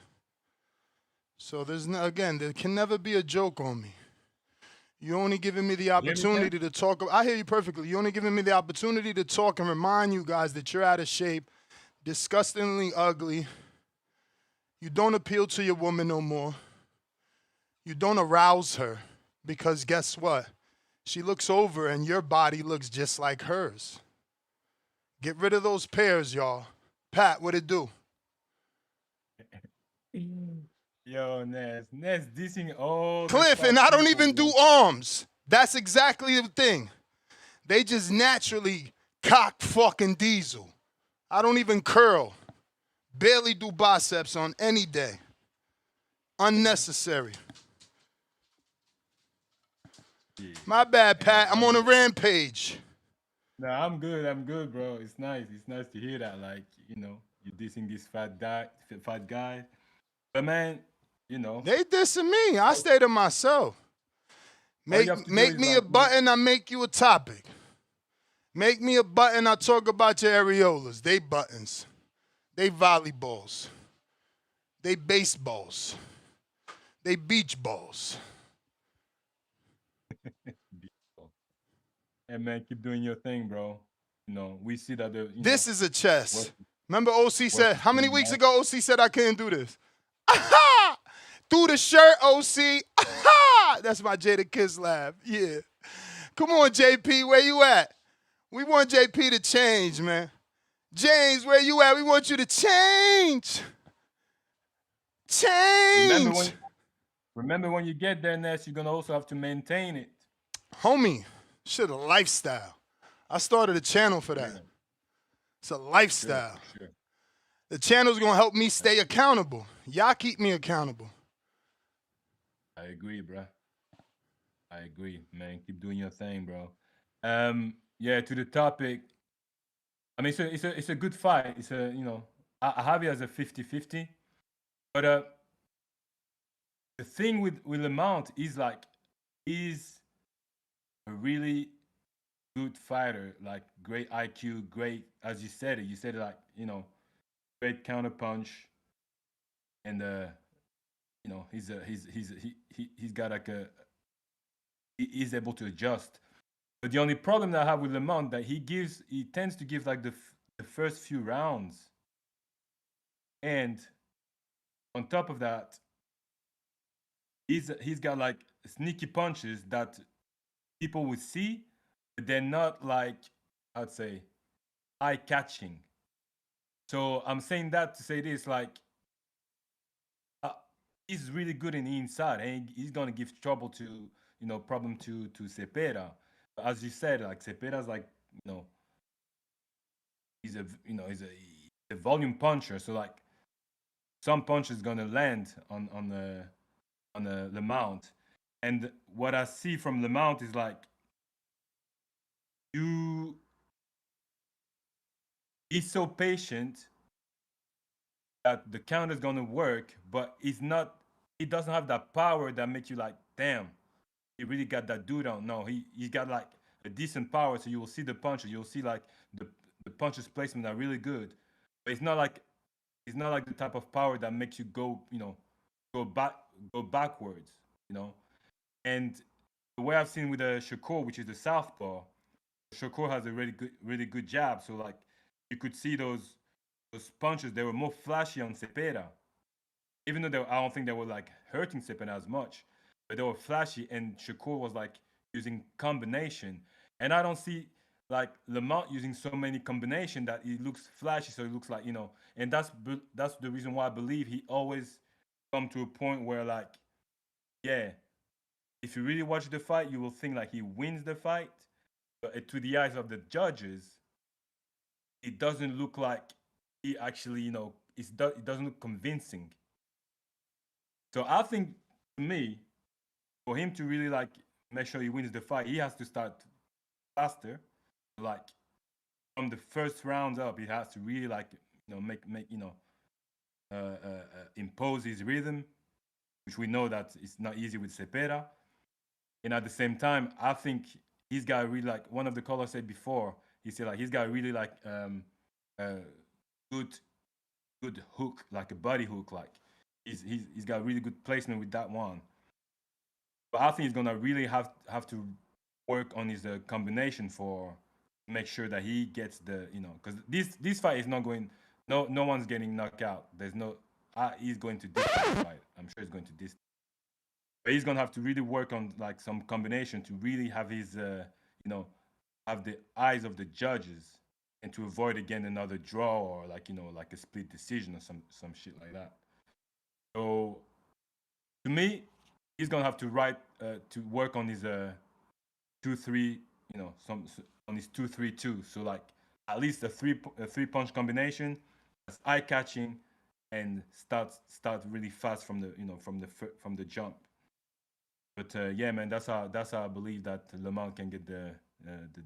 So there can never be a joke on me. You're only giving me the opportunity to talk. I hear you perfectly. You're only giving me the opportunity to talk and remind you guys that you're out of shape, disgustingly ugly. You don't appeal to your woman no more. You don't arouse her, because guess what? She looks over and your body looks just like hers. Get rid of those pairs, y'all. Pat, what it do? Yo, Ness dissing all Cliff, and I don't even do arms. That's exactly the thing. They just naturally cock fucking diesel. I don't even curl. Barely do biceps on any day. Unnecessary. Yeah. My bad, Pat. I'm on a rampage. No, I'm good, bro. It's nice to hear that. Like, you're dissing this fat guy. But man, They dissing me. I stay to myself. Make me a button, I make you a topic. Make me a button, I talk about your areolas. They buttons. They volleyballs. They baseballs. They beach balls. Hey man, keep doing your thing, bro. You know, we see that This is a chess. What- Remember OC said, how many weeks man. ago OC said I couldn't do this? Aha! Through the shirt, OC. Aha! That's my Jada Kiss laugh. Yeah. Come on, JP, where you at? We want JP to change, man. James, where you at? We want you to change. Change. Remember when you get there, Ness, you're gonna also have to maintain it. Homie, shit, a lifestyle. I started a channel for that. It's a lifestyle. Sure. The channel's gonna help me stay accountable. Y'all keep me accountable. I agree, bro. I agree, man. Keep doing your thing, bro. Yeah, to the topic. I mean, it's a good fight. It's a, you know, I have it as a 50-50. But the thing with Lamont is like, he's a really good fighter, like great IQ, great, as you said it. You said it like, you know, great counter punch, and you know, he's got like he's able to adjust. But the only problem that I have with Lamont that he tends to give like the first few rounds, and on top of that, he's got like sneaky punches that people would see, but they're not like, I'd say, eye catching. So I'm saying that to say this, like, he's really good in the inside, and he's gonna give trouble to, you know, problem to Zepeda. As you said, like Zepeda's like, you know, he's a volume puncher. So like, some punch is gonna land on the Lamont, and what I see from Lamont is like, he's so patient that the counter is gonna work, but he doesn't have that power that makes you like, damn, he really got that dude on. No, he's got like a decent power, so you will see the punches, you'll see like the punches placement are really good, but it's not like the type of power that makes you go, you know, go backwards, you know. And the way I've seen with the Shakur, which is the southpaw, Shakur has a really good jab. So like, you could see those punches, they were more flashy on Zepeda, even though I don't think they were like hurting Zepeda as much, but they were flashy, and Shakur was like using combination, and I don't see like Lamont using so many combination that it looks flashy, so it looks like, you know. And that's the reason why I believe he always come to a point where like, yeah, if you really watch the fight, you will think like he wins the fight, but to the eyes of the judges, it doesn't look like he actually, you know, it doesn't look convincing. So I think, to me, for him to really like make sure he wins the fight, he has to start faster. Like, from the first round up, he has to really like, you know, make you know, impose his rhythm, which we know that it's not easy with Zepeda. And at the same time, I think he's got really, like one of the callers said before, he said like he's got really like good hook, like a body hook, like he's got really good placement with that one. But I think he's gonna really have to work on his combination for make sure that he gets the, you know, because this fight is not going, no one's getting knocked out. There's no, he's going to this fight. I'm sure he's going to this. But he's gonna have to really work on like some combination to really have his, you know, have the eyes of the judges, and to avoid again another draw or like, you know, like a split decision or some shit like that. So to me, he's gonna have to to work on his 2-3, you know, on his 2-3-2. So like at least a three punch combination that's eye catching and start really fast from the, you know, from the jump. But yeah, man, that's how I believe that Lamont can get the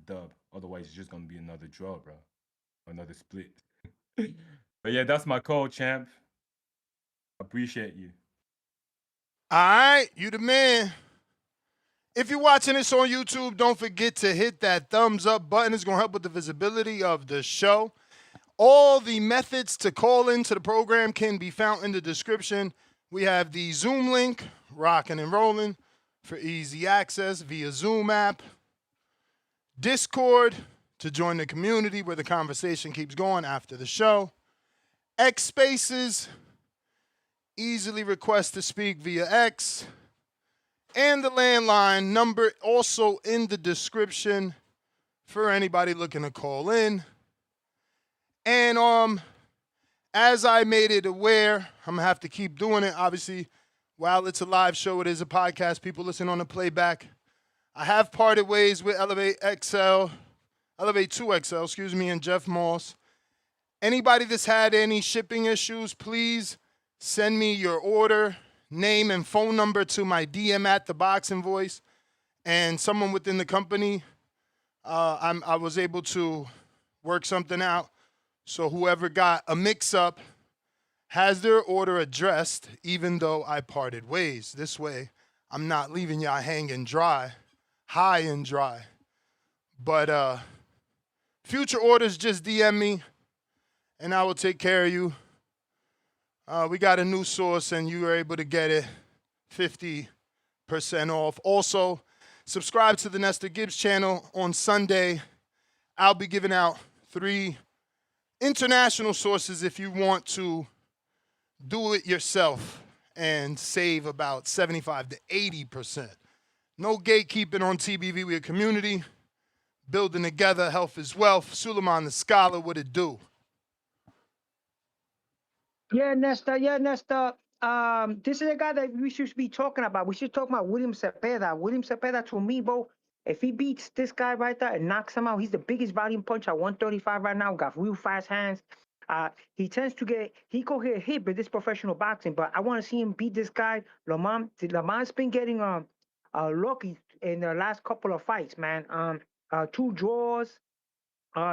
dub. Otherwise, it's just gonna be another draw, bro, another split. But yeah, that's my call, champ. Appreciate you. All right, you the man. If you're watching this on YouTube, don't forget to hit that thumbs up button. It's going to help with the visibility of the show. All the methods to call into the program can be found in the description. We have the Zoom link, rocking and rolling, for easy access via Zoom app. Discord to join the community where the conversation keeps going after the show. X Spaces, easily request to speak via X. And the landline number also in the description for anybody looking to call in. And as I made it aware, I'm going to have to keep doing it. Obviously, while it's a live show, it is a podcast. People listen on the playback. I have parted ways with Elevate 2XL, excuse me, and Jeff Moss. Anybody that's had any shipping issues, please send me your order, name, and phone number to my DM at the Boxing Voice. And someone within the company, I was able to work something out. So whoever got a mix-up has their order addressed, even though I parted ways. This way, I'm not leaving y'all hanging dry, high and dry. But future orders, just DM me, and I will take care of you. We got a new source, and you were able to get it 50% off. Also, subscribe to the Nestor Gibbs channel. On Sunday, I'll be giving out 3 international sources if you want to do it yourself and save about 75 to 80%. No gatekeeping on TBV. We're a community, building together. Health is wealth. Suleiman the Scholar, what it do? Yeah, Nestor. This is a guy that we should be talking about. We should talk about William Zepeda. William Zepeda, to me, bro, if he beats this guy right there and knocks him out, he's the biggest volume puncher at 135 right now. Got real fast hands. He tends to he could get hit with this professional boxing, but I want to see him beat this guy. Lamont's been getting lucky in the last couple of fights, man. 2 draws.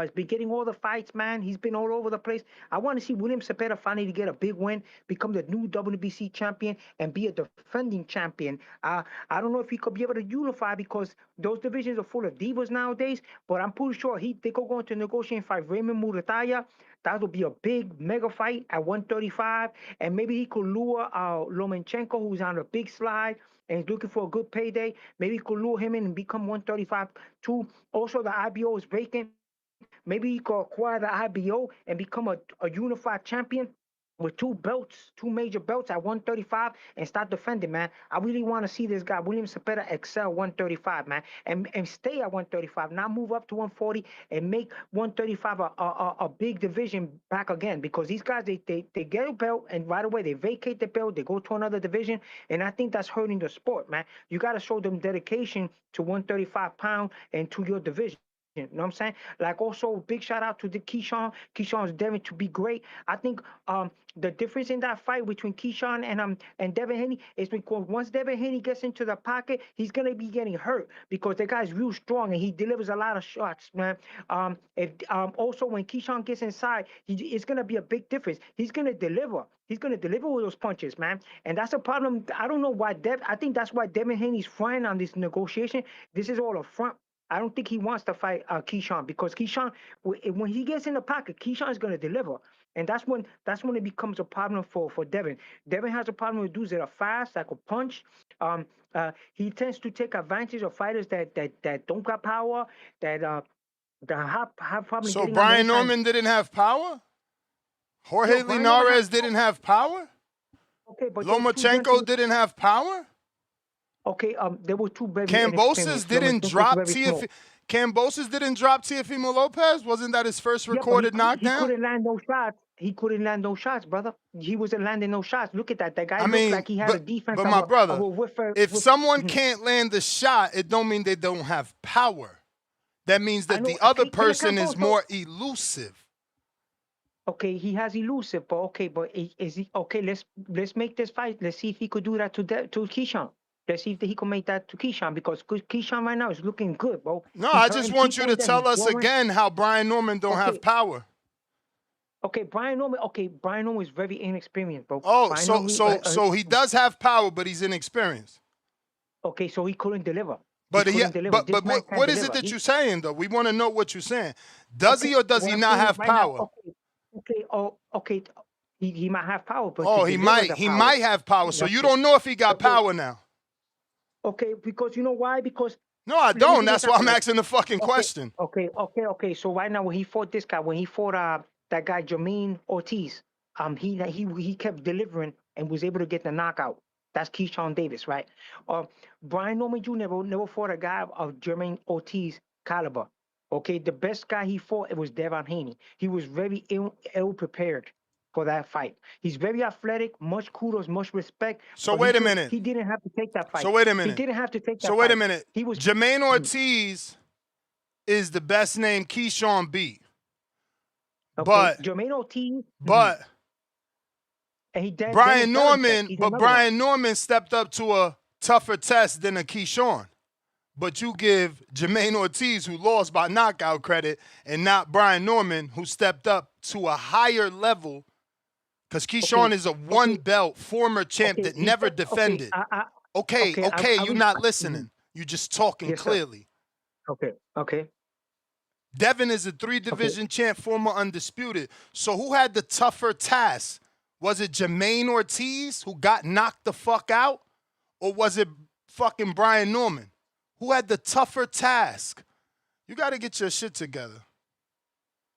He's been getting all the fights, man. He's been all over the place. I want to see William Zepeda finally get a big win, become the new WBC champion, and be a defending champion. I don't know if he could be able to unify because those divisions are full of divas nowadays, but I'm pretty sure they could go into negotiating fight Raymond Murataya. That would be a big mega fight at 135, and maybe he could lure Lomachenko, who's on a big slide and he's looking for a good payday. Maybe he could lure him in and become 135 too. Also, the IBO is vacant. Maybe he could acquire the IBO and become a unified champion with 2 belts, 2 major belts at 135 and start defending, man. I really want to see this guy, William Zepeda, excel 135, man, and stay at 135, not move up to 140 and make 135 a big division back again, because these guys, they get a belt and right away they vacate the belt, they go to another division, and I think that's hurting the sport, man. You got to show them dedication to 135 pound and to your division. You know what I'm saying? Like, also, big shout out to the Keyshawn. Keyshawn is Devin to be great. I think the difference in that fight between Keyshawn and Devin Haney is because once Devin Haney gets into the pocket, he's gonna be getting hurt because the guy's real strong and he delivers a lot of shots, man. Also when Keyshawn gets inside, it's gonna be a big difference. He's gonna deliver. He's gonna deliver with those punches, man. And that's a problem. I don't know why I think that's why Devin Haney's fronting on this negotiation. This is all a front. I don't think he wants to fight Keyshawn because Keyshawn, when he gets in the pocket, Keyshawn is going to deliver, and that's when it becomes a problem for Devin. Devin has a problem with dudes that are fast, that could punch. He tends to take advantage of fighters that don't got power, that have problems. So Brian Norman didn't have power. Jorge Linares didn't have power. Okay, but Lomachenko didn't have power. Okay, there were 2 very Cambosis didn't drop TFE. Cambosis didn't drop Teofimo Lopez. Wasn't that his first recorded knockdown? He couldn't land no shots. He couldn't land no shots, brother. He wasn't landing no shots. Look at that. That guy looked like he had a defense. But my brother, if someone can't land the shot, it don't mean they don't have power. That means that the other person is more elusive. Okay, he has elusive, but is he okay? Let's make this fight. Let's see if he could do that to Keyshawn. Let's see if he can make that to Keyshawn, because Keyshawn right now is looking good, bro. No, I just want you to tell us again how Brian Norman don't have power. Okay, Brian Norman is very inexperienced, bro. Oh, so he does have power, but he's inexperienced. Okay, so he couldn't deliver. But what is it that you're saying, though? We want to know what you're saying. Does he or does he not have power? okay. He might have power, but Oh, to he deliver might. the He power, might have power. So that's you it. don't know if he got Okay. power now. Okay, because you know why? Because No, I let me don't. give you That's why I'm something, like, asking the fucking question. Okay. So right now, when he fought this guy, when he fought that guy Jermaine Ortiz, he kept delivering and was able to get the knockout. That's Keyshawn Davis, right? Brian Norman Jr. never fought a guy of Jermaine Ortiz caliber. Okay, the best guy he fought, it was Devon Haney. He was very ill prepared for that fight. He's very athletic, much kudos, much respect. So but wait a minute. He didn't have to take that fight. So wait a He minute. didn't have to take that So fight. wait a minute. He was Jermaine Ortiz is the best name Keyshawn beat. okay. But Jermaine Ortiz, but and he Brian Norman, He's but another Brian Norman stepped up to a tougher test than a Keyshawn. But you give Jermaine Ortiz, who lost by knockout, credit, and not Brian Norman, who stepped up to a higher level. Because Keyshawn is a one-belt former champ that never defended. Okay, you're not listening. You're just talking clearly. Okay. Devin is a three-division champ, former undisputed. So who had the tougher task? Was it Jermaine Ortiz, who got knocked the fuck out? Or was it fucking Brian Norman? Who had the tougher task? You got to get your shit together.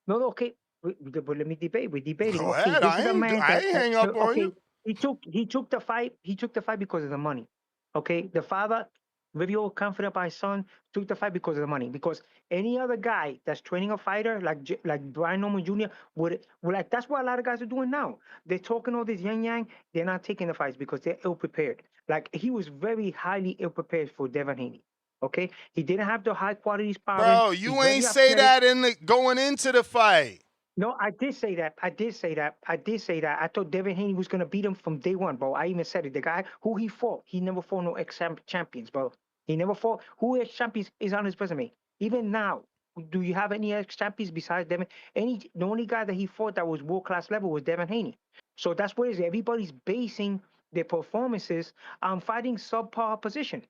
No, okay. But let me debate. We're debating. Go okay, ahead. this is a man I ain't hang up on you. He took the fight. He took the fight because of the money. Okay, the father, very confident by his son, took the fight because of the money. Because any other guy that's training a fighter like Brian Norman Jr. would like. That's what a lot of guys are doing now. They're talking all this yang. They're not taking the fights because they're ill prepared. Like he was very highly ill prepared for Devon Haney. Okay, he didn't have the high quality sparring. Bro, you ain't say that going into the fight. No, I did say that. I I thought Devin Haney was gonna beat him from day one, bro. I even said it. The guy who he fought, he never fought no ex-champions, bro. He never fought. Who ex-champions is on his resume? Even now, do you have any ex-champions besides Devin? The only guy that he fought that was world-class level was Devin Haney. So that's what it is. Everybody's basing their performances on fighting subpar position. You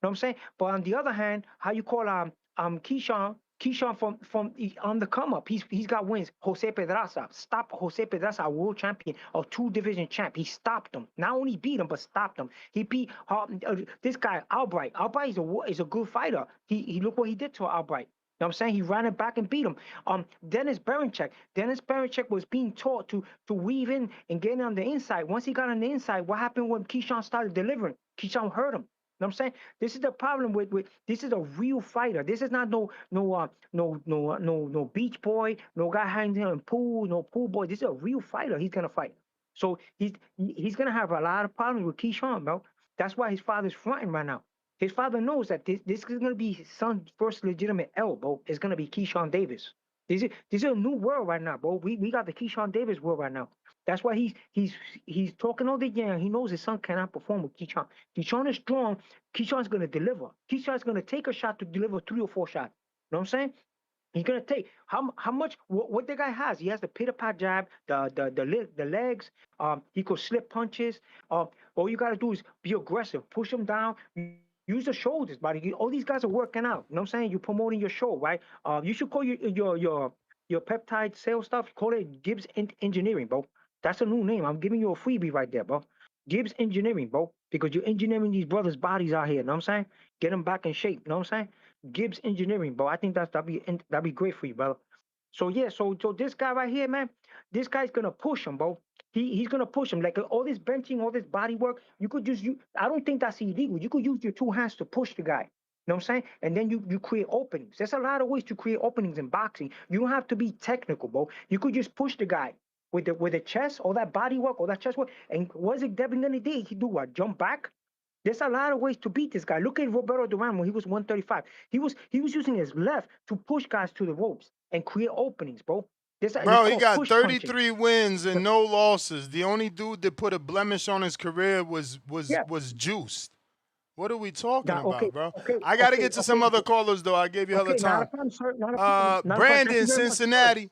know what I'm saying? But on the other hand, how you call Keyshawn from on the come up. He's got wins. Jose Pedraza stopped Jose Pedraza, a world champion, a 2-division champ. He stopped him. Not only beat him, but stopped him. He beat this guy Albright. Albright is a good fighter. He look what he did to Albright. You know what I'm saying? He ran it back and beat him. Dennis Berinchek. Dennis Berinchek was being taught to weave in and get on the inside. Once he got on the inside, what happened when Keyshawn started delivering? Keyshawn hurt him. You know what I'm saying? This is the problem with this is a real fighter. This is not no beach boy, no guy hanging in pool, no pool boy. This is a real fighter. He's gonna fight. So he's gonna have a lot of problems with Keyshawn, bro. That's why his father's fronting right now. His father knows that this is gonna be his son's first legitimate L, bro. It's gonna be Keyshawn Davis. This is a new world right now, bro. We got the Keyshawn Davis world right now. That's why he's talking all the game. He knows his son cannot perform with Keyshawn. Keyshawn is strong. Keyshawn's gonna deliver. Keyshawn's gonna take a shot to deliver 3 or 4 shots. You know what I'm saying? He's gonna take how much what the guy has. He has the pit pat jab, the legs. He could slip punches. All you gotta do is be aggressive, push him down. Use the shoulders, buddy. All these guys are working out. You know what I'm saying? You're promoting your show, right? You should call your peptide sales stuff. Call it Gibbs Engineering, bro. That's a new name. I'm giving you a freebie right there, bro. Gibbs Engineering, bro. Because you're engineering these brothers' bodies out here. You know what I'm saying? Get them back in shape. You know what I'm saying? Gibbs Engineering, bro. I think that'd be great for you, brother. So yeah, so this guy right here, man, this guy's gonna push him, bro. He's gonna push him. Like all this benching, all this body work, you could just I don't think that's illegal. You could use your 2 hands to push the guy. You know what I'm saying? And then you create openings. There's a lot of ways to create openings in boxing. You don't have to be technical, bro. You could just push the guy with the chest, all that body work, all that chest work. And what is it Devin gonna do? He do what? Jump back? There's a lot of ways to beat this guy. Look at Roberto Duran when he was 135. He was using his left to push guys to the ropes and create openings, bro. Bro, he got 33 wins and no losses. The only dude that put a blemish on his career was Juiced. What are we talking about, bro? I got to get to some other callers, though. I gave you hella time. Brandon, Cincinnati.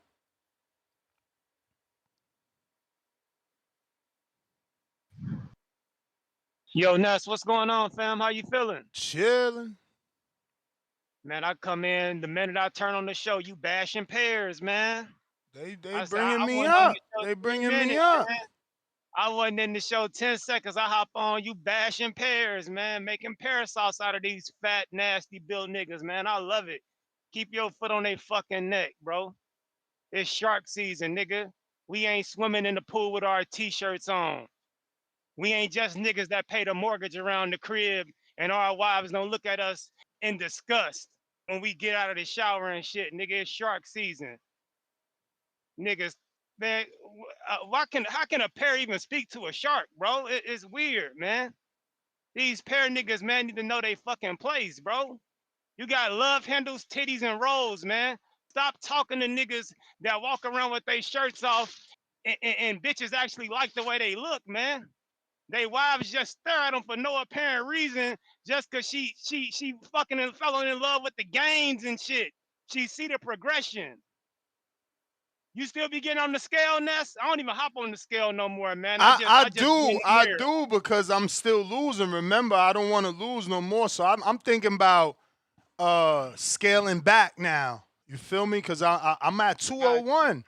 Yo, Ness, what's going on, fam? How you feeling? Chilling. Man, I come in, the minute I turn on the show, you bashing pairs, man. They I said, bringing I me wasn't on up. the show They 3 bringing me minutes, up. man. I wasn't in the show 10 seconds. I hop on you bashing pears, man, making pear sauce out of these fat, nasty built niggas, man. I love it. Keep your foot on their fucking neck, bro. It's shark season, nigga. We ain't swimming in the pool with our t-shirts on. We ain't just niggas that pay the mortgage around the crib and our wives don't look at us in disgust when we get out of the shower and shit. Nigga, it's shark season. Niggas, man, how can a pear even speak to a shark, bro? It's weird, man. These pear niggas, man, need to know they fucking place, bro. You got love handles, titties, and rolls, man. Stop talking to niggas that walk around with their shirts off and bitches actually like the way they look, man. They wives just stare at them for no apparent reason, just cause she fucking and fell in love with the gains and shit. She see the progression. You still be getting on the scale, Ness? I don't even hop on the scale no more, man. I just be in the I mirror. do because I'm still losing. Remember, I don't want to lose no more. So I'm thinking about scaling back now. You feel me? Because I'm at 201.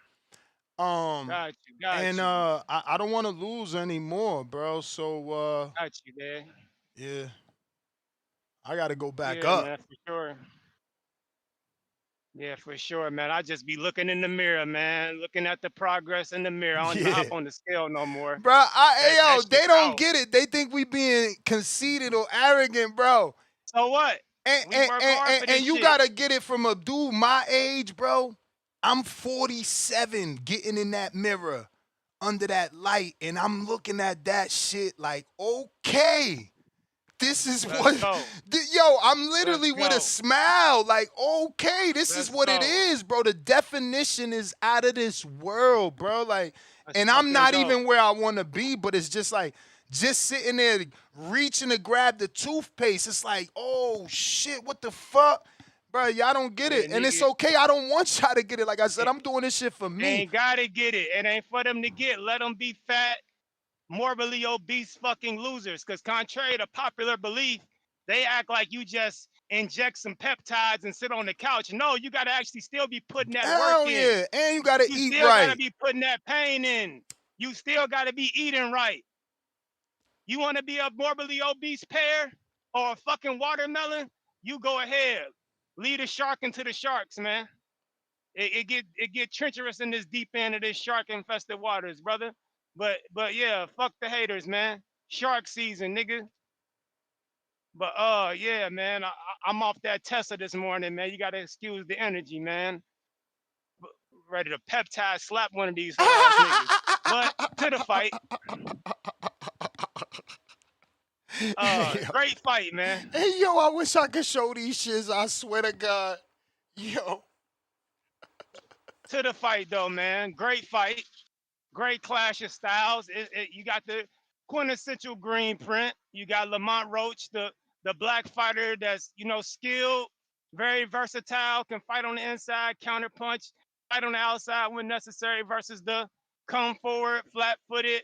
Got And you. I don't want to lose anymore, bro. So Got you, man. yeah, I got to go back Yeah, up. man, for sure. Yeah, for sure, man. I just be looking in the mirror, man, looking at the progress in the mirror. I don't even hop Yeah. on the scale no more. Bro, That yo, shit they don't out. get it. They think we being conceited or arrogant, bro. So what? And We work hard for this you shit. gotta get it from a dude my age, bro. I'm 47, getting in that mirror under that light, and I'm looking at that shit like, okay, this is Let's what. go. Yo, I'm literally Let's with a go. smile, like, okay, this is Let's what it go. is, bro. The definition is out of this world, bro. Like, Let's and I'm fucking not go. even where I want to be, but it's just like, just sitting there reaching to grab the toothpaste. It's like, oh shit, what the fuck? Bro, y'all don't get it. Yeah, And it's nigga. okay. I don't want y'all to get it. Like I said, I'm doing this shit for They me. ain't gotta get it. It ain't for them to get. Let them be fat, morbidly obese fucking losers. Because contrary to popular belief, they act like you just inject some peptides and sit on the couch. No, you gotta actually still be putting that work Hell in. yeah. And you gotta You eat still gotta right. be putting that pain in. You still gotta be eating right. You wanna be a morbidly obese pear or a fucking watermelon? You go ahead. Lead a shark into the sharks, man. It get treacherous in this deep end of this shark infested waters, brother. But yeah, fuck the haters, man. Shark season, nigga. But yeah, man, I'm off that Tesla this morning, man. You gotta excuse the energy, man. Ready to peptide slap one of these whole ass niggas. But to the fight. Great fight, man. Hey, yo, I wish I could show these shits. I swear to God. Yo. To the fight, though, man. Great fight. Great clash of styles. You got the quintessential green print. You got Lamont Roach, the black fighter that's, skilled, very versatile, can fight on the inside, counter punch, fight on the outside when necessary, versus the come forward, flat-footed,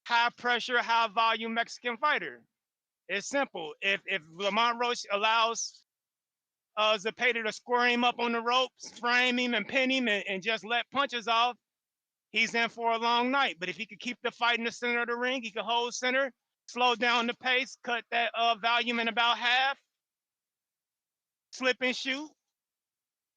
high pressure, high volume Mexican fighter. It's simple. If Lamont Roach allows Zepeda to square him up on the ropes, frame him and pin him and just let punches off, he's in for a long night. But if he could keep the fight in the center of the ring, he could hold center, slow down the pace, cut that volume in about half, slip and shoot,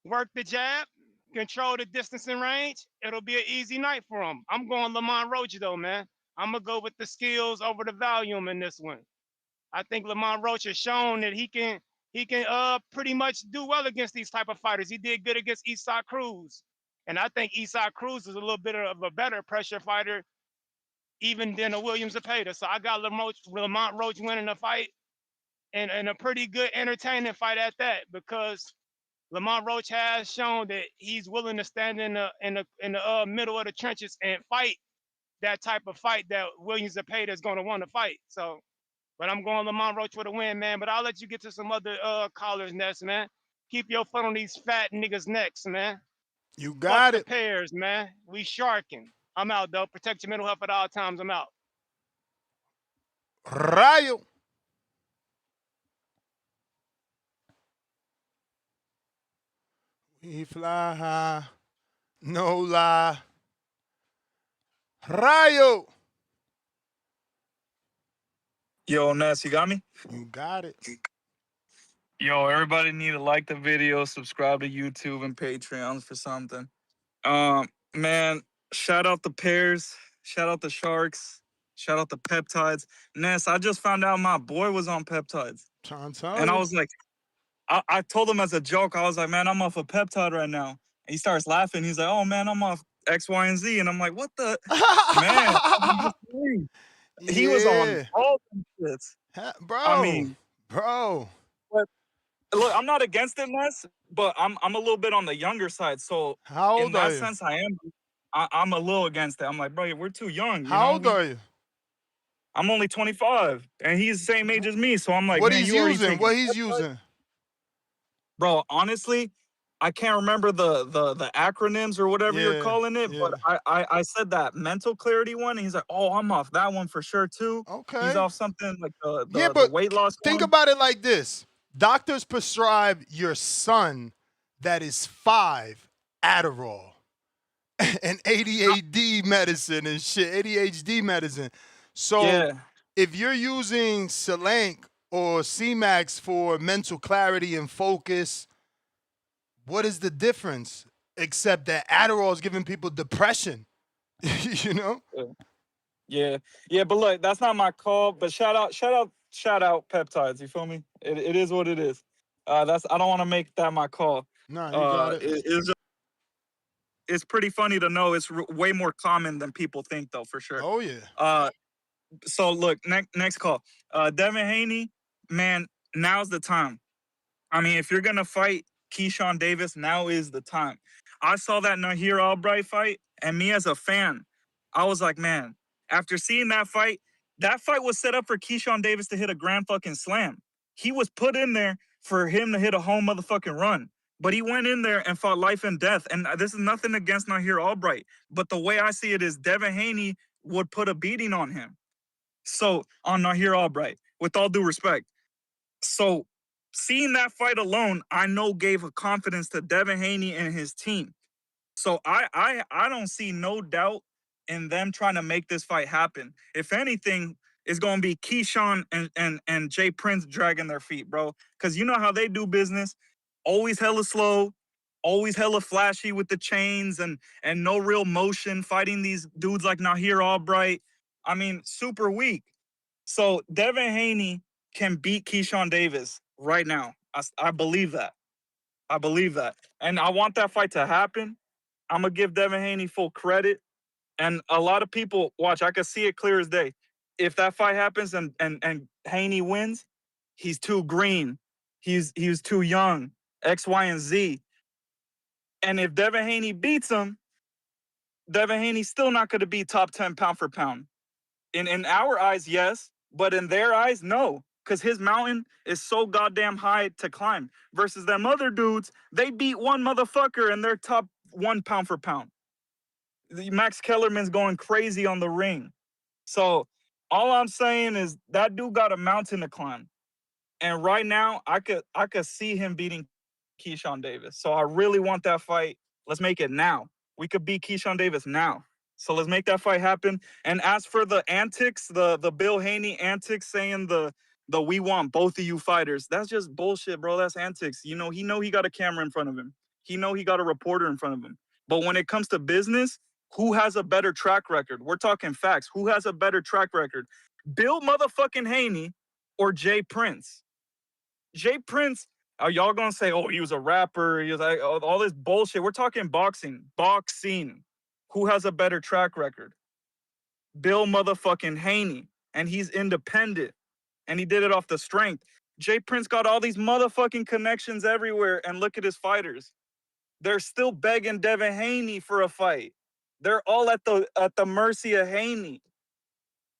work the jab, control the distance and range, it'll be an easy night for him. I'm going Lamont Roach, though, man. I'm going to go with the skills over the volume in this one. I think Lamont Roach has shown that he can pretty much do well against these type of fighters. He did good against Cruz. And I think Cruz is a little bit of a better pressure fighter even than a William Zepeda. So I got Lamont Roach winning the fight and a pretty good entertaining fight at that, because Lamont Roach has shown that he's willing to stand in the middle of the trenches and fight that type of fight that William Zepeda is going to want to fight. So, but I'm going Lamont Roach for the win, man. But I'll let you get to some other callers, Ness, man. Keep your foot on these fat niggas' necks, man. You got Fuck it. the pears, man. We sharking. I'm out, though. Protect your mental health at all times. I'm out. Rayo. We fly high. No lie. Rayo. Yo, Ness, you got me? You got it. Yo, everybody need to like the video, subscribe to YouTube and Patreons for something. Man, shout out the Pears, shout out the Sharks, shout out the Peptides. Ness, I just found out my boy was on Peptides. And I was like, I told him as a joke, I was like, man, I'm off a peptide right now. And he starts laughing. He's like, oh, man, I'm off X, Y, and Z. And I'm like, what the? Man, he was on all them shits. Bro. I mean, bro. But look, I'm not against it, Ness, but I'm a little bit on the younger side. So how old in that are you? sense, I'm a little against it. I'm like, bro, we're too young. How old are you? I'm only 25, and he's the same age as me. So I'm like, what man, he's you already using? taking What he's peptides? using? Bro, honestly, I can't remember the acronyms or whatever you're calling it, but I said that mental clarity one, and he's like, oh, I'm off that one for sure too. Okay. He's off something like the but weight loss think one. about it like this. Doctors prescribe your son that is 5 Adderall and ADHD medicine and shit, ADHD medicine. So if you're using Selank or C-Max for mental clarity and focus, what is the difference? Except that Adderall is giving people depression, you know? Yeah, but look, that's not my call. But shout out Peptides. You feel me? It is what it is. I don't want to make that my call. No, you got it. It's pretty funny to know it's way more common than people think, though, for sure. Oh yeah. So look, next call. Devin Haney, man, now's the time. I mean, if you're gonna fight Keyshawn Davis, now is the time. I saw that Nahir Albright fight, and me as a fan, I was like, man, after seeing that fight was set up for Keyshawn Davis to hit a grand fucking slam. He was put in there for him to hit a home motherfucking run. But he went in there and fought life and death. And this is nothing against Nahir Albright. But the way I see it is Devin Haney would put a beating on him. So, on Nahir Albright, with all due respect. So, seeing that fight alone, I know gave a confidence to Devin Haney and his team. So I don't see no doubt in them trying to make this fight happen. If anything, it's gonna be Keyshawn and Jay Prince dragging their feet, bro. Cause you know how they do business. Always hella slow, always hella flashy with the chains and no real motion, fighting these dudes like Nahir Albright. I mean, super weak. So Devin Haney can beat Keyshawn Davis right now. I believe that. I believe that. And I want that fight to happen. I'm going to give Devin Haney full credit. And a lot of people, watch, I can see it clear as day. If that fight happens and Haney wins, he's too green. He's too young. X, Y, and Z. And if Devin Haney beats him, Devin Haney's still not going to be top 10 pound for pound. In our eyes, yes. But in their eyes, no. Because his mountain is so goddamn high to climb. Versus them other dudes, they beat one motherfucker and they're top 1 pound for pound. Max Kellerman's going crazy on the ring. So all I'm saying is that dude got a mountain to climb. And right now, I could see him beating Keyshawn Davis. So I really want that fight. Let's make it now. We could beat Keyshawn Davis now. So let's make that fight happen. And as for the antics, the Bill Haney antics saying the we want both of you fighters, that's just bullshit, bro. That's antics. You know he got a camera in front of him. He got a reporter in front of him. But when it comes to business, who has a better track record? We're talking facts. Who has a better track record? Bill motherfucking Haney or Jay Prince? Jay Prince, are y'all gonna say, oh, he was a rapper, he was like all this bullshit? We're talking boxing. Boxing. Who has a better track record? Bill motherfucking Haney. And he's independent. And he did it off the strength. Jay Prince got all these motherfucking connections everywhere. And look at his fighters. They're still begging Devin Haney for a fight. They're all at the mercy of Haney.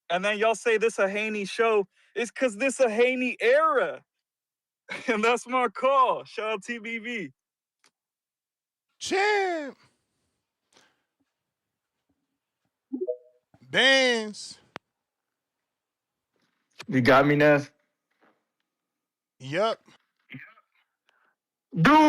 And then y'all say this a Haney show. It's because this a Haney era. And that's my call. Shout out TBV. Champ. Bands. You got me, Nev? Yep. Doula.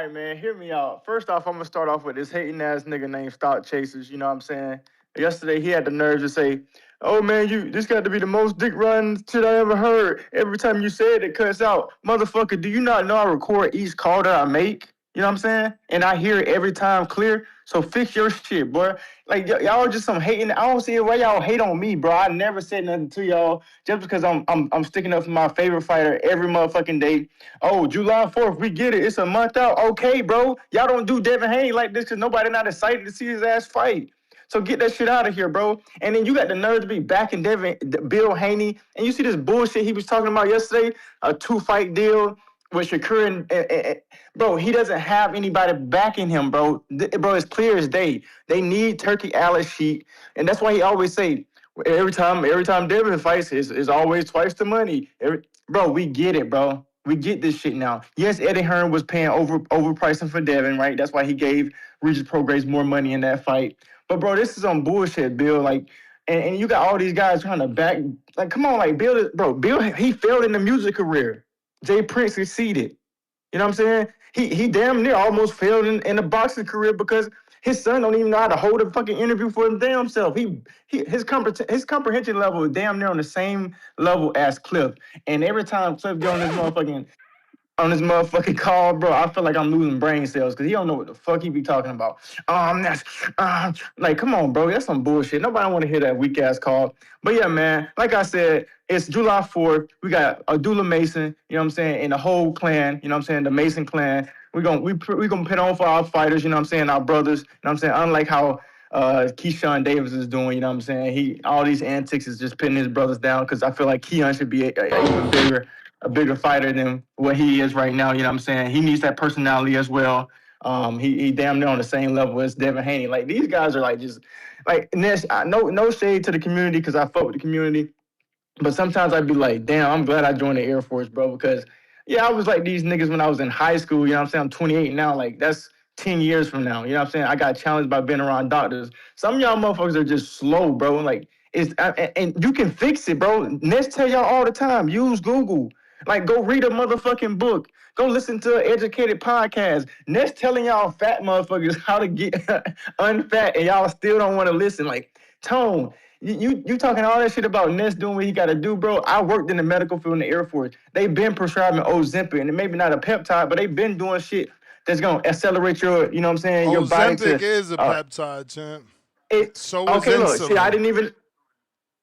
right, man, hear me out. First off, I'm gonna start off with this hating ass nigga named Stock Chasers. You know what I'm saying? Yesterday, he had the nerve to say, "Oh man, this got to be the most dick riding shit I ever heard. Every time you say it cuts out, motherfucker. Do you not know I record each call that I make? You know what I'm saying? And I hear it every time clear. So fix your shit, boy. Like y'all just some hating. I don't see why y'all hate on me, bro. I never said nothing to y'all just because I'm sticking up for my favorite fighter every motherfucking day. Oh, July 4th, we get it. It's a month out. Okay, bro. Y'all don't do Devin Haney like this because nobody not excited to see his ass fight. So get that shit out of here, bro. And then you got the nerve to be backing Bill Haney. And you see this bullshit he was talking about yesterday, a 2-fight deal with Shakur and bro, he doesn't have anybody backing him, bro. Bro, it's clear as day. They need Turkey Al-Sheikh, and that's why he always say every time Devin fights is always twice the money. Bro, we get it, bro. We get this shit now. Yes, Eddie Hearn was paying overpricing for Devin, right? That's why he gave Regis Prograis more money in that fight. But bro, this is on bullshit, Bill. Like, and you got all these guys trying to back. Like, come on, like Bill, Bill, he failed in the music career. Jay Prince succeeded. You know what I'm saying? He damn near almost failed in the boxing career because his son don't even know how to hold a fucking interview for his damn self. His comprehension level is damn near on the same level as Cliff. And every time Cliff get on this motherfucking call, bro, I feel like I'm losing brain cells because he don't know what the fuck he be talking about. Like, come on, bro, that's some bullshit. Nobody want to hear that weak ass call. But yeah, man, like I said, it's July 4th. We got Abdullah Mason, you know what I'm saying, and the whole clan, you know what I'm saying, the Mason clan. We gonna put on for our fighters, you know what I'm saying, our brothers, you know what I'm saying, unlike how Keyshawn Davis is doing, you know what I'm saying. All these antics is just pitting his brothers down because I feel like Keon should be a bigger fighter than what he is right now. You know what I'm saying? He needs that personality as well. He damn near on the same level as Devin Haney. Like these guys are like just like Ness. No shade to the community because I fuck with the community, but sometimes I'd be like, damn, I'm glad I joined the Air Force, bro. Because yeah, I was like these niggas when I was in high school. You know what I'm saying? I'm 28 now. Like that's 10 years from now. You know what I'm saying? I got challenged by being around doctors. Some of y'all motherfuckers are just slow, bro. Like and you can fix it, bro. Ness tell y'all all the time. Use Google. Like, go read a motherfucking book. Go listen to an educated podcast. Ness telling y'all fat motherfuckers how to get unfat, and y'all still don't want to listen. Like, Tone, you talking all that shit about Ness doing what he got to do, bro. I worked in the medical field in the Air Force. They've been prescribing Ozempic, and maybe not a peptide, but they've been doing shit that's going to accelerate your, you know what I'm saying, your body to... Ozempic is a peptide, champ. So is okay, look, insulin. see, I didn't even...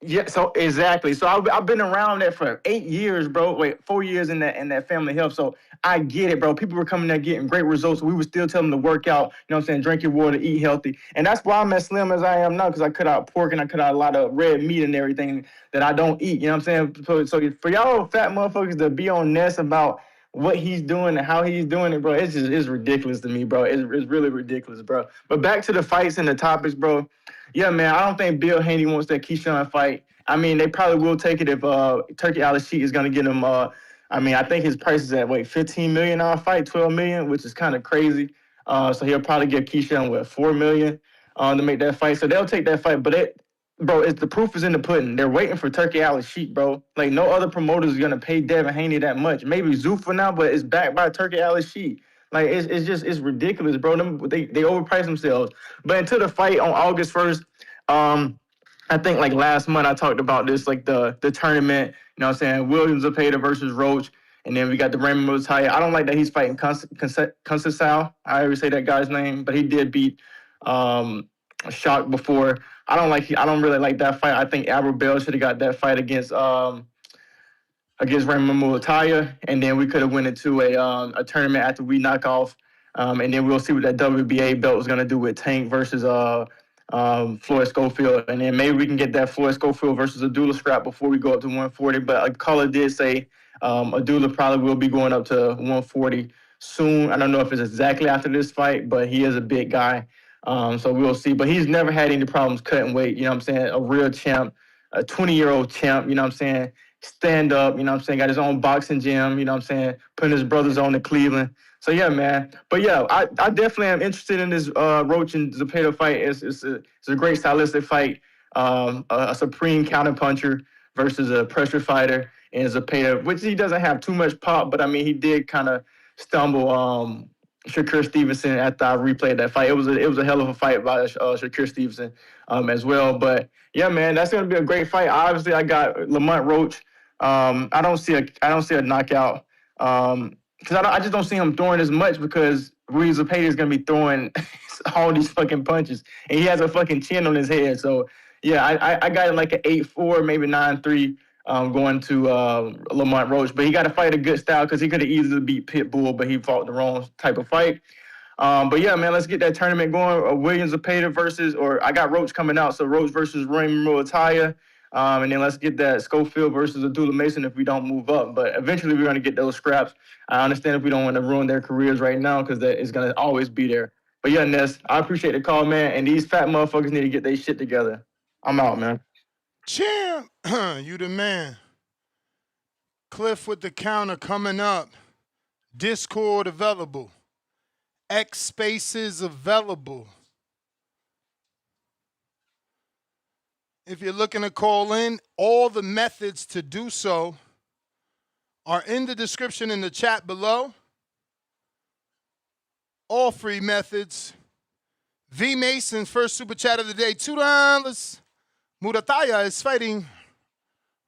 Yeah, so exactly. So I've been around that for 8 years, bro. 4 years in that family health. So I get it, bro. People were coming there getting great results. We would still tell them to work out, you know what I'm saying, drink your water, eat healthy. And that's why I'm as slim as I am now, because I cut out pork and I cut out a lot of red meat and everything that I don't eat. You know what I'm saying? So for y'all fat motherfuckers to be on Ness about what he's doing and how he's doing it, bro, it's ridiculous to me, bro. It's really ridiculous, bro. But back to the fights and the topics, bro. Yeah, man, I don't think Bill Haney wants that Keyshawn fight. I mean, they probably will take it if Turkey Al-Sheikh is going to get him. I mean, I think his price is at, $15 million fight, $12 million, which is kind of crazy. So he'll probably get Keyshawn, $4 million to make that fight. So they'll take that fight. But, the proof is in the pudding. They're waiting for Turkey Al-Sheikh, bro. Like, no other promoter is going to pay Devin Haney that much. Maybe Zoo for now, but it's backed by Turkey Al-Sheikh. Like, it's ridiculous, bro. They overprice themselves. But until the fight on August 1st, I think like last month I talked about this, like the tournament, you know what I'm saying, William Zepeda versus Roach, and then we got the Raymond Mutaya. I don't like that he's fighting Conceição. I always say that guy's name, but he did beat Shock before. I don't really like that fight. I think Albert Bell should have got that fight against Raymond Mutaya, and then we could have went into a tournament after we knock off, and then we'll see what that WBA belt is gonna do with Tank versus Floyd Schofield, and then maybe we can get that Floyd Schofield versus Abdullah scrap before we go up to 140. But a caller did say Abdullah probably will be going up to 140 soon. I don't know if it's exactly after this fight, but he is a big guy, so we'll see. But he's never had any problems cutting weight. You know what I'm saying? A real champ, a 20-year-old champ. You know what I'm saying? Stand up. You know what I'm saying? Got his own boxing gym. You know what I'm saying? Putting his brothers on in Cleveland. So yeah, man. But yeah, I definitely am interested in this Roach and Zepeda fight. It's a great stylistic fight. A supreme counterpuncher versus a pressure fighter in Zepeda, which he doesn't have too much pop, but I mean he did kind of stumble Shakur Stevenson after I replayed that fight. It was a hell of a fight by Shakur Stevenson as well. But yeah, man, that's gonna be a great fight. Obviously, I got Lamont Roach. I don't see a knockout because I just don't see him throwing as much because William Zepeda is gonna be throwing all these fucking punches, and he has a fucking chin on his head. So yeah, I got it like an 8-4, maybe 9-3. Going to Lamont Roach, but he got to fight a good style because he could have easily beat Pitbull, but he fought the wrong type of fight. But yeah, man, let's get that tournament going. William Zepeda I got Roach coming out, so Roach versus Raymond Muataya. And then let's get that Schofield versus Abdullah Mason if we don't move up. But eventually we're going to get those scraps. I understand if we don't want to ruin their careers right now because that is going to always be there. But yeah, Ness, I appreciate the call, man. And these fat motherfuckers need to get their shit together. I'm out, man. Champ, you the man. Cliff with the counter coming up. Discord available. X spaces available. If you're looking to call in, all the methods to do so are in the description in the chat below. All free methods. V Mason, first super chat of the day, $2. Murataya is fighting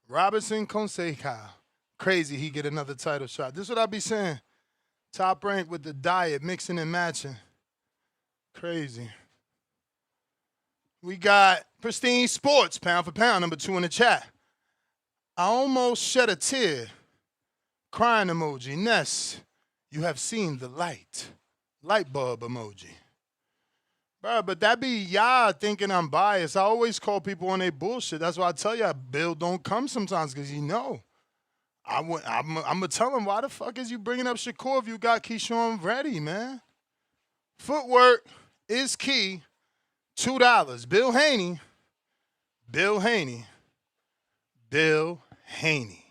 Robinson Fonseca. Crazy he get another title shot. This is what I be saying. Top rank with the diet, mixing and matching. Crazy. We got Pristine Sports, pound for pound, number 2 in the chat. I almost shed a tear. Crying emoji. Ness, you have seen the light. Light bulb emoji. Bro, but that be y'all thinking I'm biased. I always call people on their bullshit. That's why I tell y'all, Bill don't come sometimes because you know. I'm going to tell him, why the fuck is you bringing up Shakur if you got Keyshawn ready, man? Footwork is key. $2. Bill Haney. Bill Haney. Bill Haney.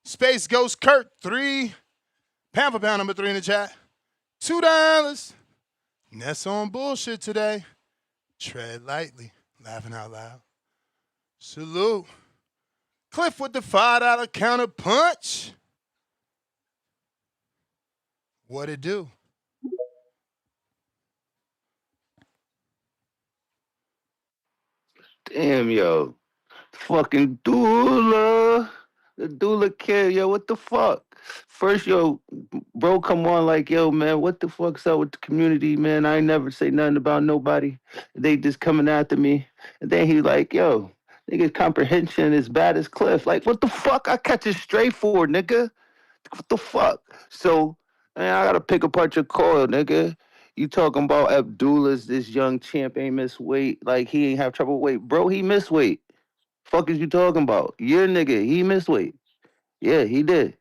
Space Ghost Kurt, 3. Pound for pound, number 3 in the chat. $2. Ness on bullshit today. Tread lightly. Laughing out loud. Salute. Cliff with the $5 counter punch. What it do? Damn, yo. Fucking doula. The doula kid, yo, what the fuck? First, yo, bro, come on, like, yo, man, what the fuck's up with the community, man? I ain't never say nothing about nobody. They just coming after me. And then he like, yo, nigga, comprehension is bad as Cliff. Like, what the fuck? I catch it straight for, nigga. What the fuck? So, man, I gotta pick apart your coil, nigga. You talking about Abdullah's this young champ ain't miss weight, like he ain't have trouble weight. Bro, he missed weight. Fuck is you talking about? Your nigga, he missed weight. Yeah, he did.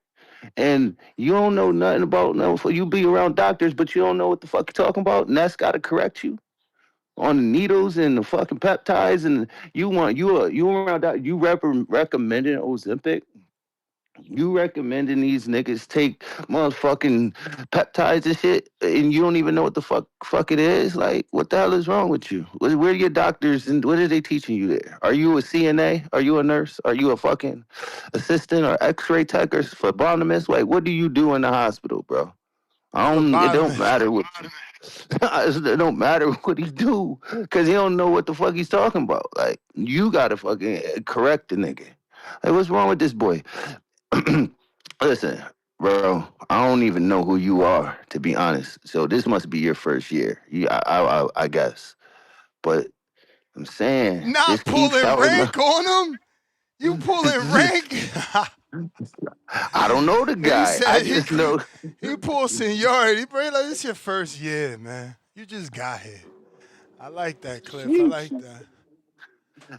And you don't know nothing about you be around doctors, but you don't know what the fuck you're talking about, and that's gotta correct you on the needles and the fucking peptides, and you around that you recommending Ozempic. You recommending these niggas take motherfucking peptides and shit, and you don't even know what the fuck it is? Like, what the hell is wrong with you? Where are your doctors, and what are they teaching you there? Are you a CNA? Are you a nurse? Are you a fucking assistant or x-ray tech or phlebotomist? Like, what do you do in the hospital, bro? It don't matter what it don't matter what he do, because he don't know what the fuck he's talking about. Like, you gotta fucking correct the nigga. Like, what's wrong with this boy? Listen, bro, I don't even know who you are, to be honest. So this must be your first year. I guess. But I'm saying, not just pulling keep shouting. rank on him. You pulling rank? I don't know the guy. I just know he pulled seniority. Bro, like, this your first year, man. You just got here. I like that, Cliff. I like that.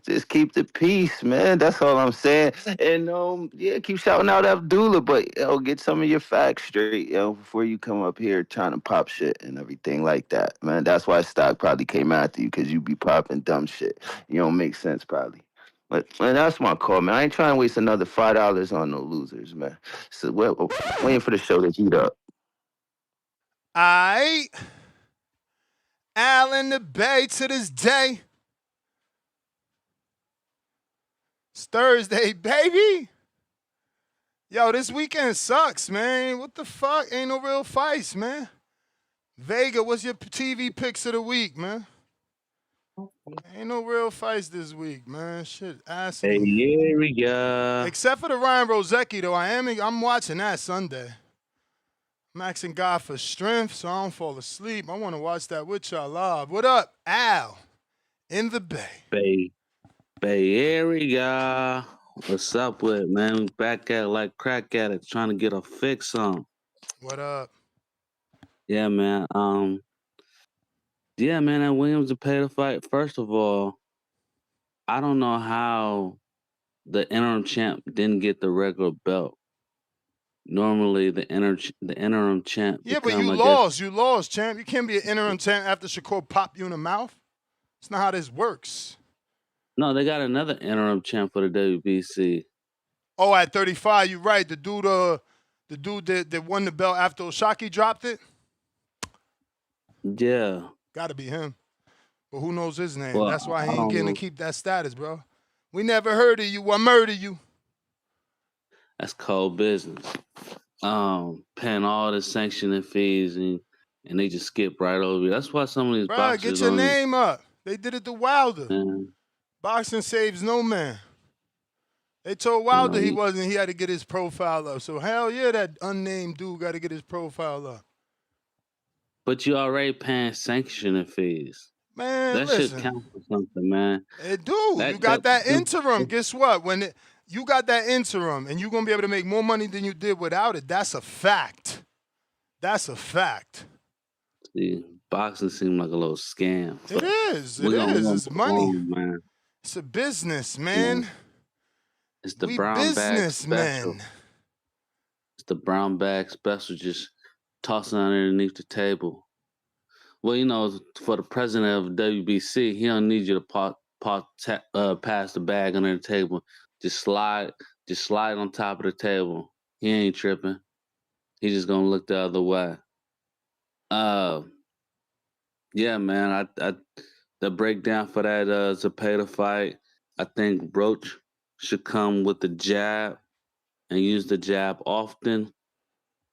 Just keep the peace, man. That's all I'm saying. And yeah, keep shouting out Abdullah, but get some of your facts straight, before you come up here trying to pop shit and everything like that, man. That's why stock probably came after you, because you be popping dumb shit. You don't make sense, probably. But man, that's my call, man. I ain't trying to waste another $5 on no losers, man. So we're waiting for the show to heat up. All right. Al in the Bay to this day. It's Thursday, baby. Yo, this weekend sucks, man. What the fuck? Ain't no real fights, man. Vega, what's your TV picks of the week, man? Ain't no real fights this week, man. Shit, Hey, asking. here we go. Except for the Ryan Rozecki, though. I'm watching that Sunday. I'm asking God for strength so I don't fall asleep. I want to watch that with y'all live. What up, Al? In the Bay. Bay Area. What's up with it, man? We back at it like crack addicts trying to get a fix on. What up? Yeah, man. Yeah, man, that William Zepeda fight. First of all, I don't know how the interim champ didn't get the regular belt. Normally, the interim champ. Yeah, but you lost. You lost, champ. You can't be an interim champ after Shakur pop you in the mouth. It's not how this works. No, they got another interim champ for the WBC. Oh, at 35, you're right. The dude that won the belt after Oshaki dropped it. Yeah. Got to be him. But who knows his name? Well, That's why he ain't getting to keep that status, bro. We never heard of you. I murder you. That's cold business. Paying all the sanctioning fees and they just skip right over you. That's why some of these Bro, boxers get your name up. They did it to Wilder. Man. Boxing saves no man. They told Wilder he had to get his profile up. So hell yeah, that unnamed dude got to get his profile up. But you already paying sanctioning fees. Man, that listen. should count for something, man. It do. You got that interim. Guess what? You got that interim and you're going to be able to make more money than you did without it. That's a fact. That's a fact. See, boxing seems like a little scam. It is. It is. It's money. Man. It's a business, man. Yeah. It's the brown bag special. It's the brown bag special, just tossing underneath the table. Well, you know, for the president of WBC, he don't need you to pass the bag under the table. Just slide on top of the table. He ain't tripping. He's just gonna look the other way. Yeah, man. The breakdown for that Zepeda fight, I think Roach should come with the jab and use the jab often.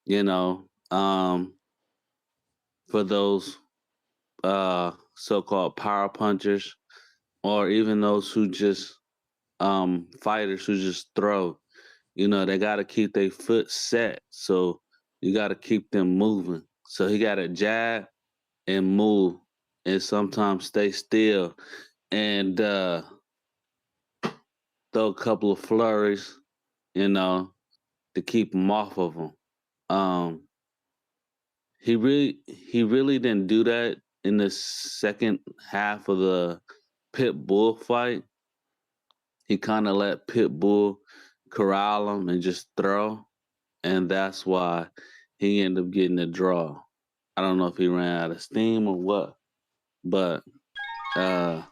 You know, for those so-called power punchers, or even those who just fighters who just throw. You know, they got to keep their foot set, so you got to keep them moving. So he got to jab and move, and sometimes stay still, and throw a couple of flurries, you know, to keep him off of him. He really didn't do that in the second half of the Pitbull fight. He kind of let Pitbull corral him and just throw, and that's why he ended up getting the draw. I don't know if he ran out of steam or what, but yeah,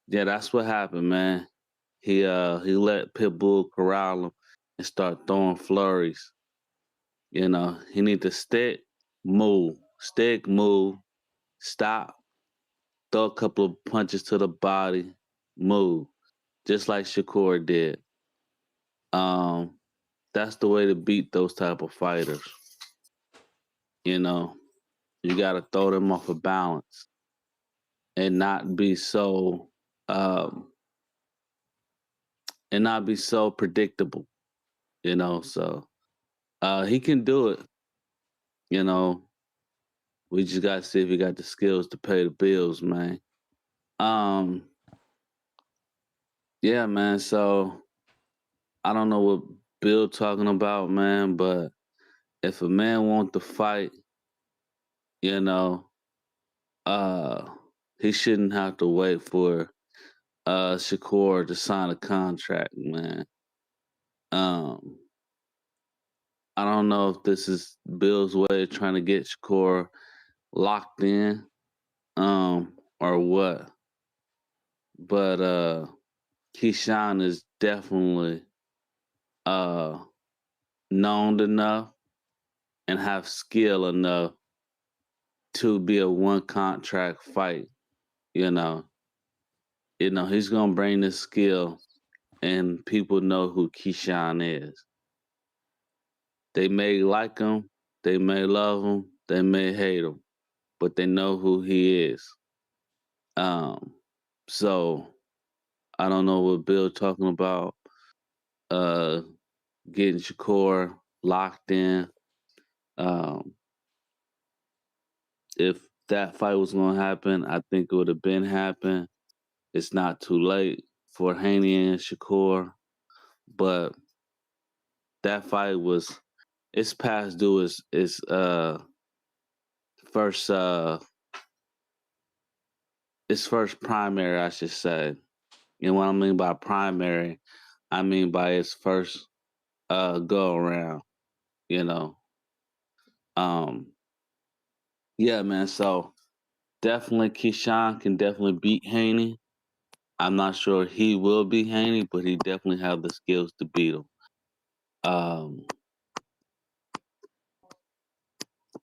that's what happened, man. He let Pitbull corral him and start throwing flurries. You know, he need to stick, move, stop, throw a couple of punches to the body, move, just like Shakur did. That's the way to beat those type of fighters. You know, you got to throw them off of balance and not be so predictable. You know, so he can do it. You know, we just got to see if he got the skills to pay the bills, man. Yeah, man. So I don't know what Bill talking about, man, but if a man wants to fight, you know, he shouldn't have to wait for Shakur to sign a contract, man. I don't know if this is Bill's way of trying to get Shakur locked in, or what. But Keyshawn is definitely known enough and have skill enough to be a one contract fight. You know, he's gonna bring this skill, and people know who Keyshawn is. They may like him, they may love him, they may hate him, but they know who he is. So I don't know what Bill talking about. Getting Shakur locked in. If that fight was gonna happen, I think it would have been happen. It's not too late for Haney and Shakur, but that fight was it's past due. Is first its first primary, I should say. And what I mean by primary, I mean by its first go around. You know, yeah, man. So definitely, Keyshawn can definitely beat Haney. I'm not sure he will beat Haney, but he definitely have the skills to beat him.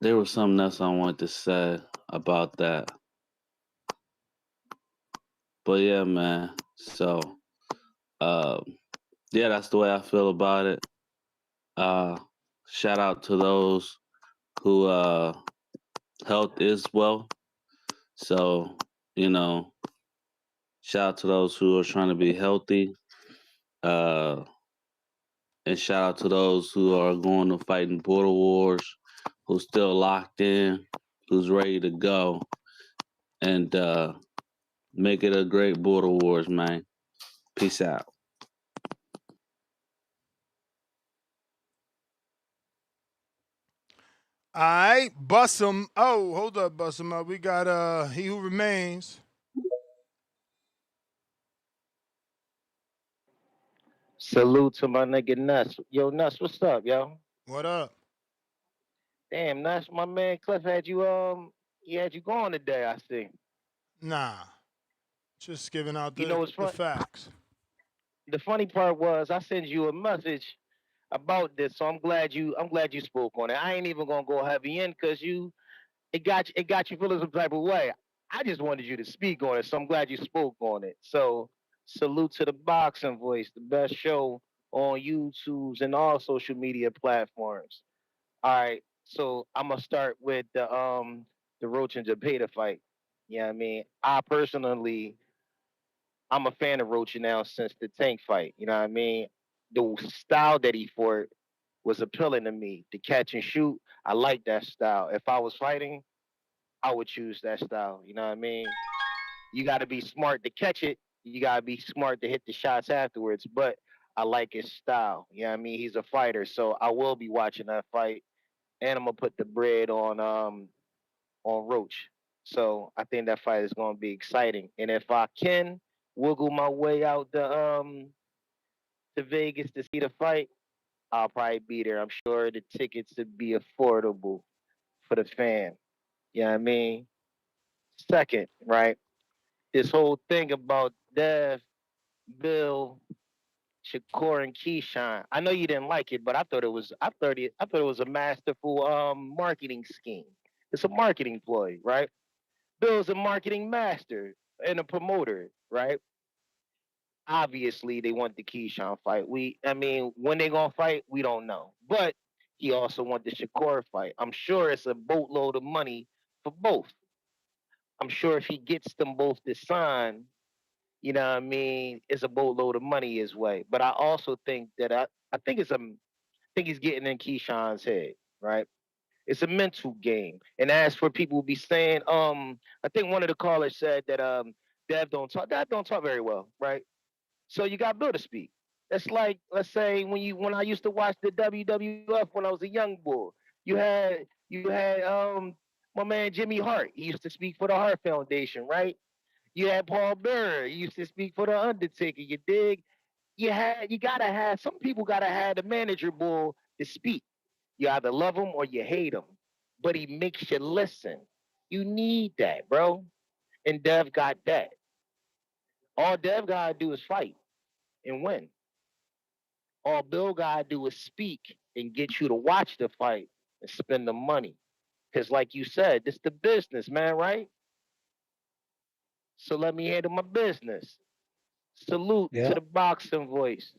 There was something else I wanted to say about that. But yeah, man. So, yeah, that's the way I feel about it. Shout out to those who health is wealth. So, you know, shout out to those who are trying to be healthy. And shout out to those who are going to fight in border wars, who's still locked in, who's ready to go. And make it a great border wars, man. Peace out. All right, bust him. Oh, hold up, bust him up. We got He Who Remains. Salute to my nigga Nuss. Yo, Nuss, what's up, yo? What up? Damn, Nuss, my man Cliff he had you going today, I see. Nah, just giving out You know what's the fun? facts. The funny part was I sent you a message about this, so I'm glad you spoke on it. I ain't even gonna go heavy in because it got you feeling some type of way. I just wanted you to speak on it, so I'm glad you spoke on it. So salute to the Boxing Voice, the best show on YouTube's and all social media platforms. All right, so I'm gonna start with the Roach and Zepeda fight. Yeah, I mean, I personally, I'm a fan of Roach now since the Tank fight. You know what I mean? The style that he fought was appealing to me. The catch and shoot, I like that style. If I was fighting, I would choose that style. You know what I mean? You got to be smart to catch it. You got to be smart to hit the shots afterwards. But I like his style. You know what I mean? He's a fighter, so I will be watching that fight, and I'm gonna put the bread on Roach. So I think that fight is gonna be exciting. And if I can wiggle my way out to Vegas to see the fight, I'll probably be there. I'm sure the tickets would be affordable for the fan. You know what I mean? Second, right? This whole thing about Dev, Bill, Shakur, and Keyshawn. I know you didn't like it, but I thought it was a masterful marketing scheme. It's a marketing ploy, right? Bill's a marketing master and a promoter, right? Obviously, they want the Keyshawn fight. I mean, when they gonna fight, we don't know. But he also want the Shakur fight. I'm sure it's a boatload of money for both. I'm sure if he gets them both to sign, you know what I mean, it's a boatload of money his way. But I also think that I think he's getting in Keyshawn's head, right? It's a mental game. And as for people who be saying, I think one of the callers said that Dev don't talk very well, right? So you got Bill to speak. That's like, let's say when I used to watch the WWF when I was a young boy, you had my man Jimmy Hart. He used to speak for the Hart Foundation, right? You had Paul Bearer. He used to speak for the Undertaker. You dig? Some people gotta have the manager bull to speak. You either love him or you hate him, but he makes you listen. You need that, bro. And Dev got that. All Dev gotta do is fight and win. All Bill gotta do is speak and get you to watch the fight and spend the money. Cause like you said, this the business, man, right? So let me handle my business. Salute to the Boxing Voice.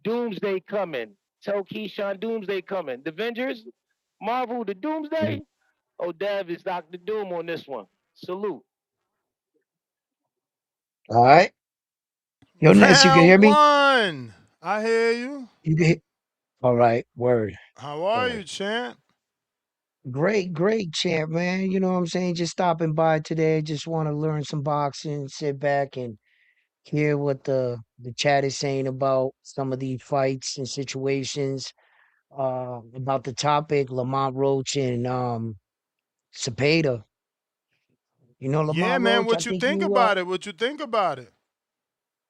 Doomsday coming. Tell Keyshawn Doomsday coming. The Avengers, Marvel, the Doomsday. Oh, Dev is Dr. Doom on this one. Salute. All right. Yo, Ness, you can hear Round me? one. I hear you. You can hear? All right. Word. How are you, Word. champ? Great, champ, man. You know what I'm saying? Just stopping by today. Just want to learn some boxing, sit back and hear what the chat is saying about some of these fights and situations. About the topic, Lamont Roach and Zepeda. You know Yeah, Lamont man. Roach. What you think about it? What you think about it?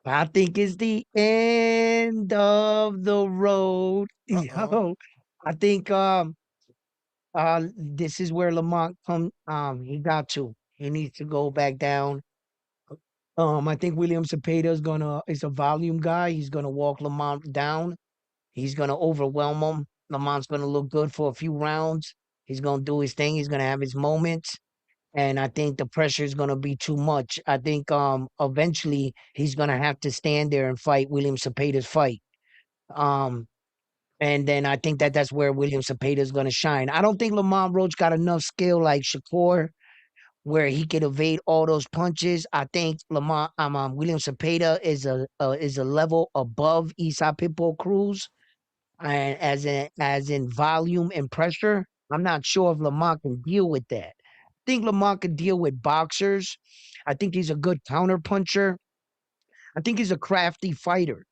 I think it's the end of the road. Yo, I think this is where Lamont he got to. He needs to go back down. I think William Zepeda is a volume guy. He's gonna walk Lamont down. He's gonna overwhelm him. Lamont's gonna look good for a few rounds. He's gonna do his thing. He's gonna have his moments. And I think the pressure is gonna be too much. I think eventually he's gonna have to stand there and fight William Zepeda's fight. Um and then I think that's where William Zepeda is gonna shine. I don't think Lamont Roach got enough skill like Shakur where he could evade all those punches. I think William Zepeda is a level above Isa Pitbull Cruz, and as in volume and pressure. I'm not sure if Lamont can deal with that. I think Lamont can deal with boxers. I think he's a good counter puncher. I think he's a crafty fighter.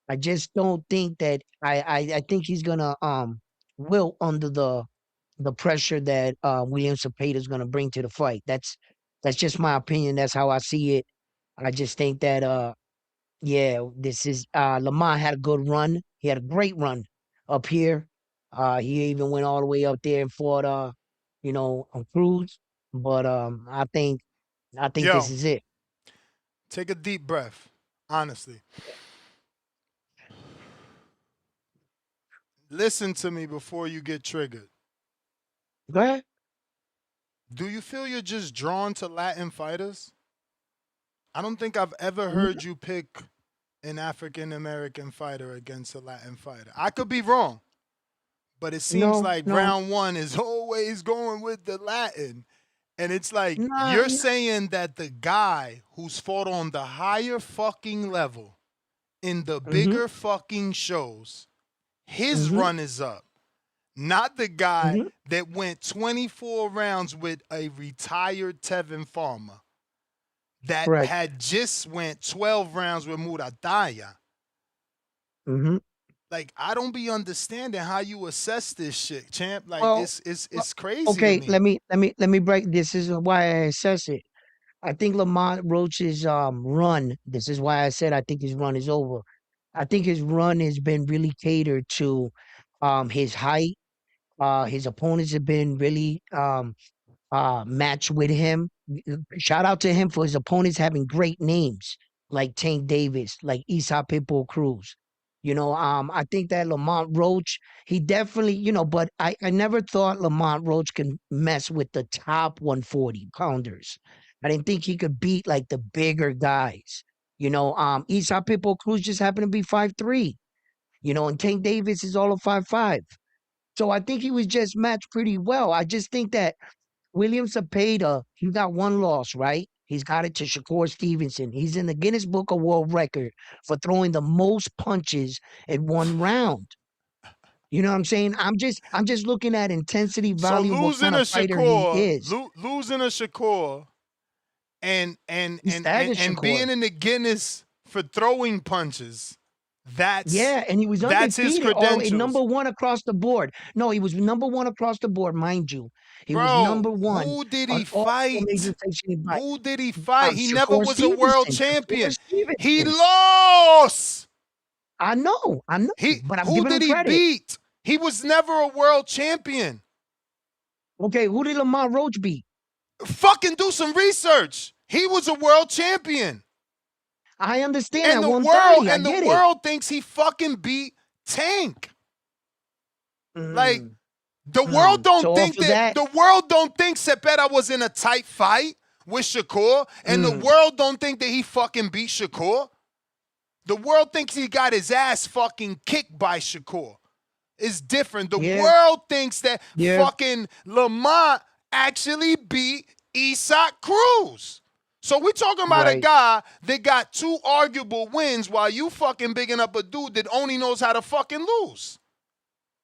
I just don't think that I think he's gonna wilt under the pressure that William Zepeda is gonna bring to the fight. That's just my opinion. That's how I see it. I just think that yeah, this is Lamont had a good run. He had a great run up here. He even went all the way up there and fought on Cruz. But I think this Yo, is it. take a deep breath. Honestly, listen to me before you get triggered. Go ahead. Do you feel you're just drawn to Latin fighters? I don't think I've ever heard you pick an African American fighter against a Latin fighter. I could be wrong, but it seems No, like no. round one is always going with the Latin. And it's like Nah, you're saying that the guy who's fought on the higher fucking level in the mm-hmm, bigger fucking shows, his mm-hmm, run is up. Not the guy mm-hmm. that went 24 rounds with a retired Tevin Farmer that Correct. had just went 12 rounds with Murataya. Mm-hmm. Like, I don't be understanding how you assess this shit, champ. Like, Well, it's crazy to okay. me. Let me break. This is why I assess it. I think Lamont Roach's run. This is why I said I think his run is over. I think his run has been really catered to his height. His opponents have been really matched with him. Shout out to him for his opponents having great names like Tank Davis, like Isa Pitbull Cruz. I think that Lamont Roach, he definitely, but I never thought Lamont Roach can mess with the top 140 pounders. I didn't think he could beat like the bigger guys. Isa Pitbull Cruz just happened to be 5'3", and Tank Davis is all of 5'5". So I think he was just matched pretty well. I just think that William Zepeda, he got one loss, right? He's got it to Shakur Stevenson. He's in the Guinness Book of World Record for throwing the most punches in one round. You know what I'm saying? I'm just looking at intensity, So volume, what kind of fighter he is. losing a Shakur and and He and and, staggered and Shakur. being in the Guinness for throwing punches, that's Yeah, and he was his undefeated. Number credentials. one across the board. No, he was number one across the board, mind you. He was Bro, number one who did on he all four major fight? sanctioning fights. Who did he fight? He never Shakur was a world Stevenson. Shakur champion. He Stevenson. lost. I know, but I'm Who giving him did he credit. beat? He was never a world champion. Okay, who did Lamont Roach beat? Fucking do some research. He was a world champion. I understand And at the 130. world I and get the it. world thinks he fucking beat Tank. Like the world don't So think off of that, the world don't think Zepeda was in a tight fight with Shakur, and the world don't think that he fucking beat Shakur. The world thinks he got his ass fucking kicked by Shakur. It's different. The world thinks that fucking Lamont actually beat Isaac Cruz. So we talking about a guy that got 2 arguable wins while you fucking bigging up a dude that only knows how to fucking lose.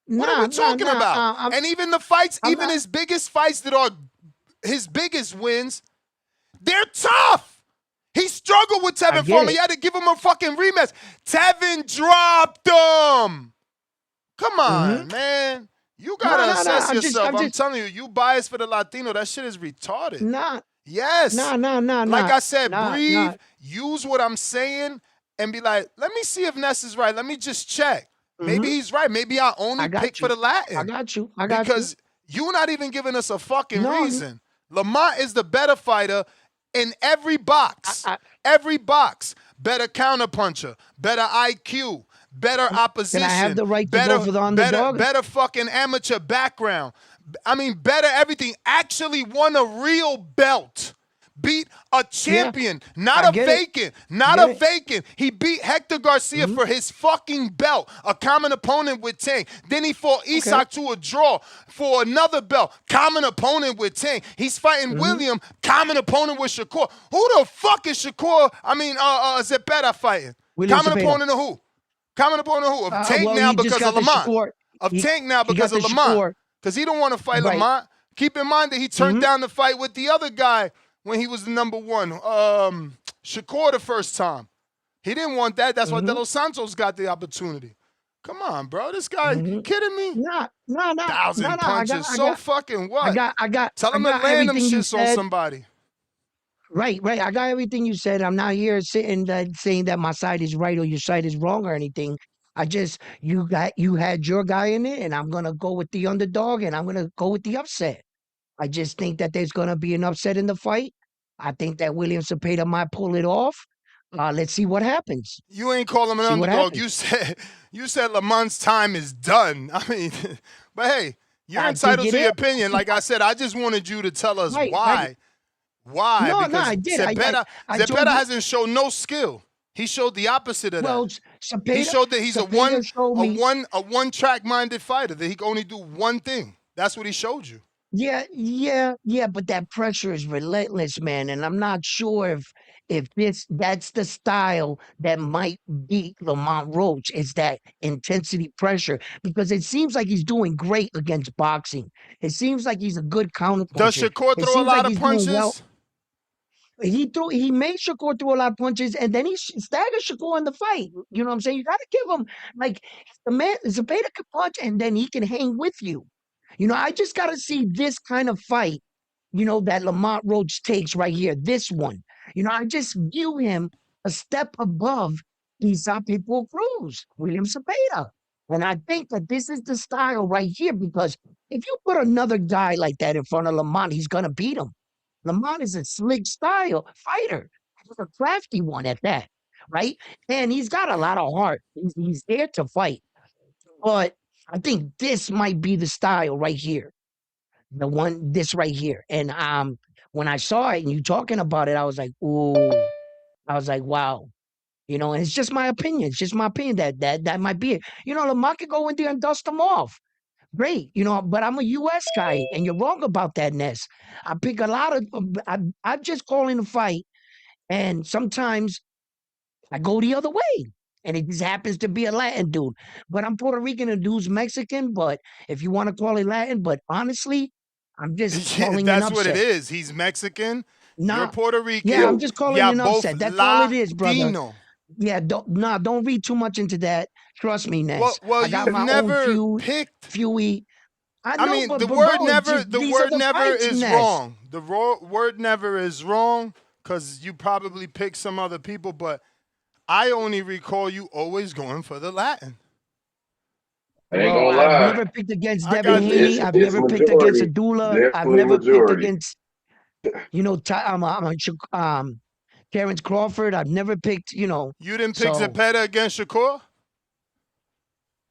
What are we talking about? And even the fights, even his biggest fights that are his biggest wins, they're tough. He struggled with Tevin Farmer. You had to give him a fucking rematch. Tevin dropped him. Come on, man. You gotta assess yourself. I'm telling you, you biased for the Latino. That shit is retarded. Yes. Like I said, breathe, use what I'm saying, and be like, let me see if Ness is right. Let me just check. Maybe he's right. Maybe I only pick for the Latin. I got you. Because you're not even giving us a fucking reason. Lamont is the better fighter in every box. Every box. Better counterpuncher. Better IQ. Better opposition. Can I have the right to go for the underdog? Better fucking amateur background. I mean, better everything. Actually won a real belt. Beat a champion, not a vacant. Not a vacant. He beat Hector Garcia for his fucking belt, a common opponent with Tank. Then he fought Isak to a draw for another belt, common opponent with Tank. He's fighting William, common opponent with Shakur. Who the fuck is Shakur? Zepeda fighting. William Common Zepeda. opponent of who? Common opponent of who? Of Tank now because of Lamont. Tank now because of Lamont. Because he don't want to fight Lamont. Keep in mind that he turned down the fight with the other guy when he was the number 1, Shakur the first time. He didn't want that. That's why De Los Santos got the opportunity. Come on, bro. This guy, you kidding me? No. 1,000 punches. Fucking what? I got. Tell him to land them shits on somebody. Right. I got everything you said. I'm not here sitting saying that my side is right or your side is wrong or anything. You had your guy in it, and I'm gonna go with the underdog, and I'm gonna go with the upset. I just think that there's gonna be an upset in the fight. I think that William Zepeda might pull it off. Let's see what happens. You ain't call him an underdog. You said Lamont's time is done. I mean, but hey, you're entitled to your opinion. Like I said, I just wanted you to tell us why. Why? No, because I did. Zepeda hasn't shown no skill. He showed the opposite of that. He showed that he's a one-track minded fighter, that he can only do one thing. That's what he showed you. Yeah, but that pressure is relentless, man, and I'm not sure if that's the style that might beat Lamont Roach, is that intensity pressure, because it seems like he's doing great against boxing. It seems like he's a good counterpuncher. Does Shakur throw a lot of punches? He made Shakur throw a lot of punches, and then he staggered Shakur in the fight. You know what I'm saying? You got to give him, like, the man, Zepeda can punch, and then he can hang with you. You know, I just got to see this kind of fight, that Lamont Roach takes right here, this one. I just view him a step above Isaac Cruz, William Zepeda. And I think that this is the style right here, because if you put another guy like that in front of Lamont, he's going to beat him. Lamont is a slick style fighter. He's a crafty one at that, right? And he's got a lot of heart. He's there to fight. But I think this might be the style right here. This right here. And when I saw it and you talking about it, I was like, ooh. I was like, wow. And it's just my opinion. It's just my opinion that might be it. Lamont could go in there and dust them off. Great, but I'm a U.S. guy, and you're wrong about that, Ness. I pick a lot of, I'm just calling a fight, and sometimes I go the other way, and it just happens to be a Latin dude. But I'm Puerto Rican, and dude's Mexican, but if you want to call it Latin, but honestly, I'm just calling an upset. That's what it is. He's Mexican, you're Puerto Rican. Yeah, I'm just calling an upset. That's all it is, brother. Yeah, don't read too much into that. Trust me, Ness. Well, I got my own feud. The word never is wrong. The word never is wrong, because you probably picked some other people, but I only recall you always going for the Latin. I ain't gonna lie. I've never picked against Devin Haney. I've never picked against Adula. I've never picked against, Terrence Crawford. I've never picked, You didn't pick Zepeda against Shakur?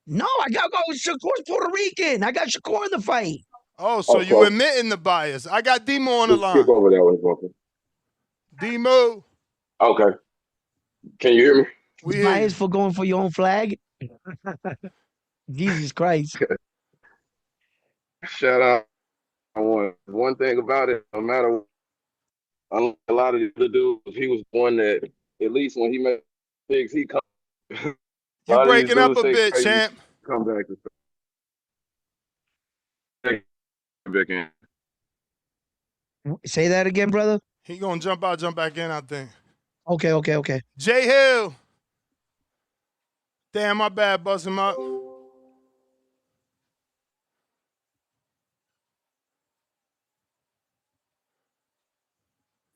No, I got to go with Shakur's Puerto Rican. I got Shakur in the fight. Oh, so you admitting the bias. I got Demo on the line. Skip over that one, Booker. Demo. Okay. Can you hear me? Bias for going for your own flag? Jesus Christ. Shout out One thing about it, no matter unlike a lot of the other dudes, he was one that at least when he made picks, he come. A You lot of these breaking up dudes a say bit, crazy champ. shit, come back and back in. Say that again, brother. He gonna jump out, jump back in, I think. Okay. Jay Hill. Damn, my bad, bust him up.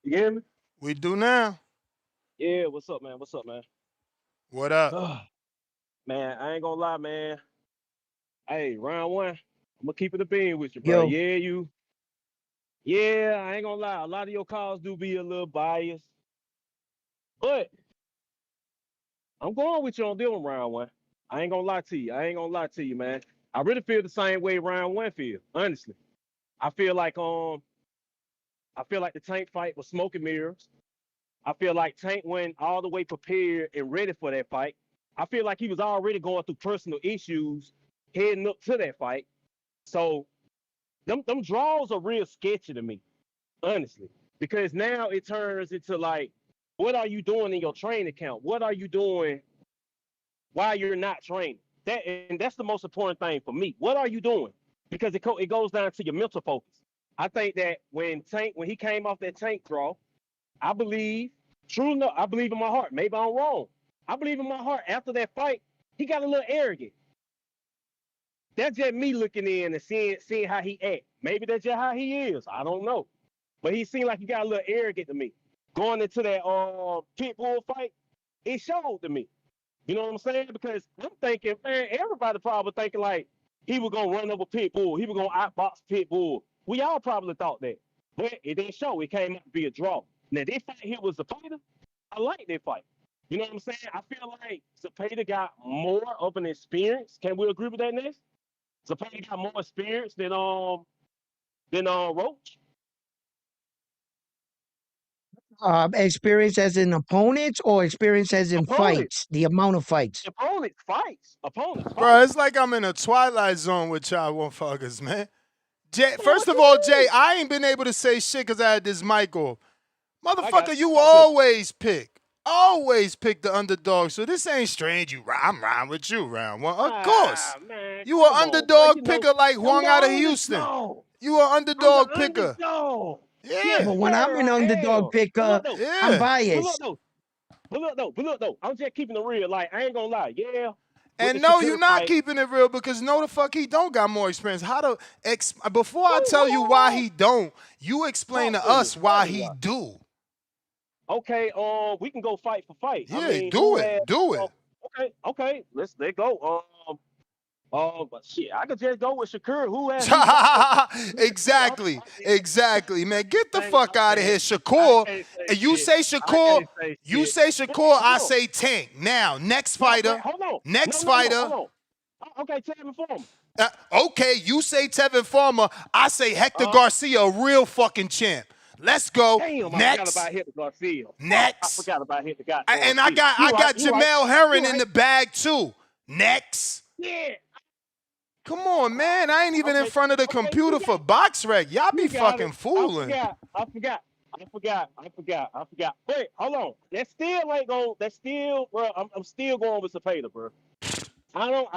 You hear me? We do now. Yeah, what's up, man? What's up, man? What up? Man, I ain't gonna lie, man. Hey, round one, I'm gonna keep it a bean with you, bro. Yo. Yeah, I ain't gonna lie. A lot of your calls do be a little biased. But I'm going with you on this one, round one. I ain't gonna lie to you, man. I really feel the same way round one feel, honestly. I feel like the Tank fight was smoke and mirrors. I feel like Tank went all the way prepared and ready for that fight. I feel like he was already going through personal issues heading up to that fight. So them draws are real sketchy to me, honestly. Because now it turns into like, what are you doing in your training camp? What are you doing while you're not training? That's the most important thing for me. What are you doing? Because it goes down to your mental focus. I think that when he came off that Tank draw, I believe in my heart. Maybe I'm wrong. I believe in my heart after that fight, he got a little arrogant. That's just me looking in and seeing how he act. Maybe that's just how he is. I don't know. But he seemed like he got a little arrogant to me. Going into that Pitbull fight, it showed to me. You know what I'm saying? Because I'm thinking, man, everybody probably thinking like he was gonna run over Pitbull. He was gonna outbox Pitbull. We all probably thought that. But it didn't show. It came out to be a draw. Now, this fight here was Zepeda. I like that fight. You know what I'm saying? I feel like Zepeda got more of an experience. Can we agree with that, Ness? Zepeda got more experience than Roach. Experience as in opponents or experience as in fights? The amount of fights. Opponents fights. Bro, it's like I'm in a Twilight Zone with y'all motherfuckers, man. Jay, first of all, Jay, I ain't been able to say shit because I had this mic off. Motherfucker, you always pick the underdog. So this ain't strange. I'm riding with you, round one. Of course. Man, you an underdog picker like Juan out of Houston. You an underdog picker. Yeah, but when I'm an underdog picker, I'm biased. But look though, I'm just keeping it real. Like, I ain't gonna lie, yeah. And no, you're not keeping it real because no, the fuck he don't got more experience. Before I tell you why he don't, you explain to us why he do. Okay, we can go fight for fight. Yeah, I mean, do it. Okay, let's go. But shit, I could just go with Shakur. Who has exactly, man. Get the fuck out of here, Shakur. And you say Shakur, I say Tank. Now, next fighter. Hold on. Next fighter. Hold on. Okay, Tevin Farmer. Okay, you say Tevin Farmer. I say Hector Garcia, a real fucking champ. Let's go. Damn, next. I forgot about Hector Garcia. Next. I forgot about Hector Garcia. And I got Jamel Herring in the bag too. Next. Yeah. Come on, man. I ain't even in front of the computer for BoxRec. Y'all be fucking fooling. I forgot. Wait, hold on. That still, bro. I'm still going with Zepeda, bro. Bro,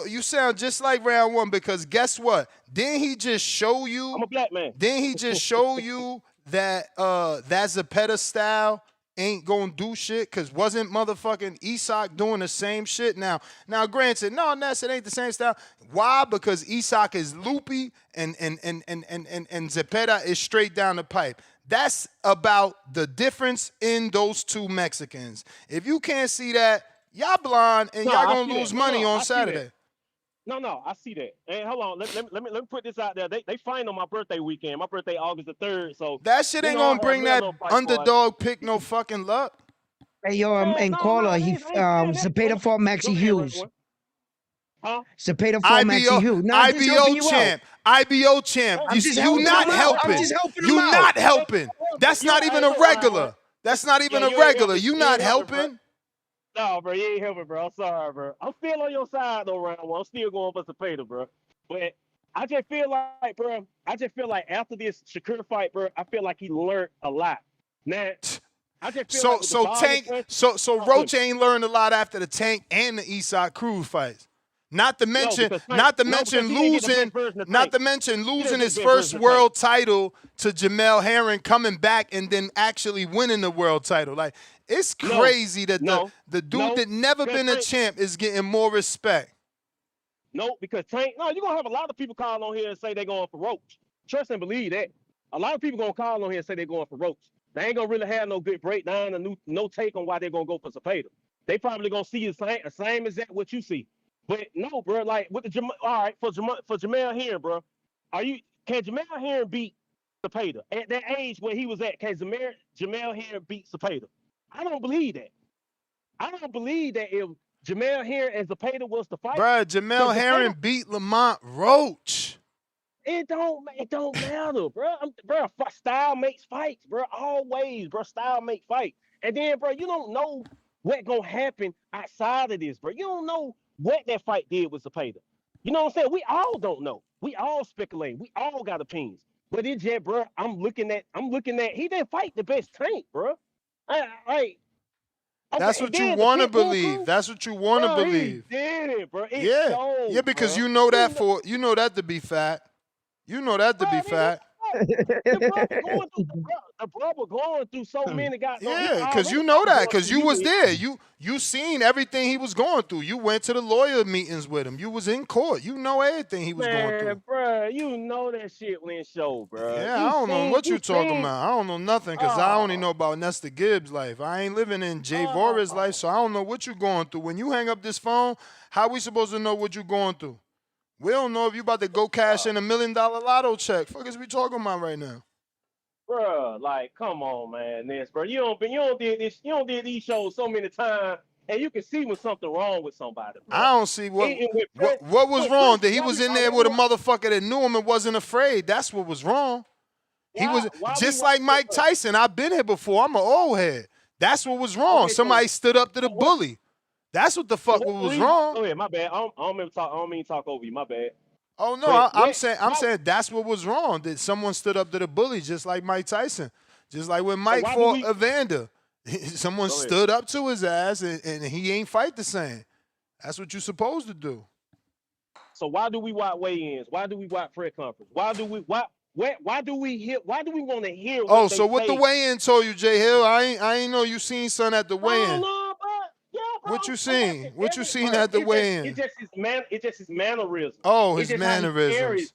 you sound just like round one because guess what? Didn't he just show you? I'm a black man. Didn't he just show you that that Zepeda style ain't gonna do shit? Cause wasn't motherfucking Isak doing the same shit? Now granted, no, Ness, it ain't the same style. Why? Because Isak is loopy and Zepeda is straight down the pipe. That's about the difference in those two Mexicans. If you can't see that, y'all blind and y'all gonna lose money on Saturday. No, I see that. And hold on, let me put this out there. They fight on my birthday weekend. My birthday August the 3rd. So that shit ain't gonna bring that underdog pick no fucking luck. Hey yo, and caller, Zepeda fought Maxie Hughes. Huh? Zepeda fought Maxie Hughes. IBO champ. You not helping. You not helping. That's not even a regular. That's not even a regular. You not helping. No, bro, you ain't helping, bro. I'm sorry, bro. I'm still on your side though, round one. I'm still going for Zepeda, bro. But I just feel like, bro. I just feel like after this Shakur fight, bro, I feel like he learned a lot. Now, I just feel like with the volume punch, So Roach ain't learned a lot after the Tank and the Eastside Cruz fights. Not to mention losing his first world title to Jamel Herring, coming back and then actually winning the world title. Like, it's crazy that the dude that never been a champ is getting more respect. No, because Tank, you're going to have a lot of people call on here and say they're going for Roach. Trust and believe that. A lot of people going to call on here and say they're going for Roach. They ain't going to really have no good breakdown or no take on why they're going to go for Zepeda. They probably going to see the same exact what you see. But no, bro, like with the all right, for Jamel Herring, bro, can Jamel Herring beat Zepeda at that age where he was at? Can Jamel Herring beat Zepeda? I don't believe that. I don't believe that if Jamel Herring and Zepeda was to fight. Bro, Jamel Herring beat Lamont Roach. It don't matter, bro. Style makes fights, bro. Always, bro. Style makes fights. And then, bro, you don't know what's gonna happen outside of this, bro. You don't know what that fight did with Zepeda. You know what I'm saying? We all don't know. We all speculate. We all got opinions. But it just, bro, I'm looking at he didn't fight the best Tank, bro. That's what you want to believe. That's what you want to believe. He did it, bro. Yeah, because you know that to be fat. You know that to be fat. The brother going through so many guys. Yeah, because you know that, because you was there. You seen everything he was going through. You went to the lawyer meetings with him. You was in court. You know everything he was going through. Bro, you know that shit when show, bro. Yeah, I don't know what you talking about. I don't know nothing, because I only know about Nesta Gibbs' life. I ain't living in Jay Vora's life, so I don't know what you going through. When you hang up this phone, how we supposed to know what you going through? We don't know if you about to go cash in $1 million lotto check. Fuck is we talking about right now? Bro, like, come on, man, bro. You don't did these shows so many times, and you can see when something wrong with somebody, bro. I don't see what was wrong. That he was in there with a motherfucker that knew him and wasn't afraid. That's what was wrong. He was just like Mike Tyson. I've been here before. I'm an old head. That's what was wrong. Okay, somebody stood up to the bully. That's what the fuck was wrong. Oh yeah, my bad. I don't mean to talk over you. My bad. Oh no, I'm saying that's what was wrong. That someone stood up to the bully, just like Mike Tyson, just like when Mike fought Evander. Someone stood up to his ass, and he ain't fight the same. That's what you're supposed to do. So why do we watch weigh-ins? Why do we watch press conference? Why do we want to hear? What so what the weigh-in told you, Jay Hill? I ain't know you seen son at the weigh-in. What you seen? What you seen at the weigh-in? It's just his mannerism. Oh, his mannerisms.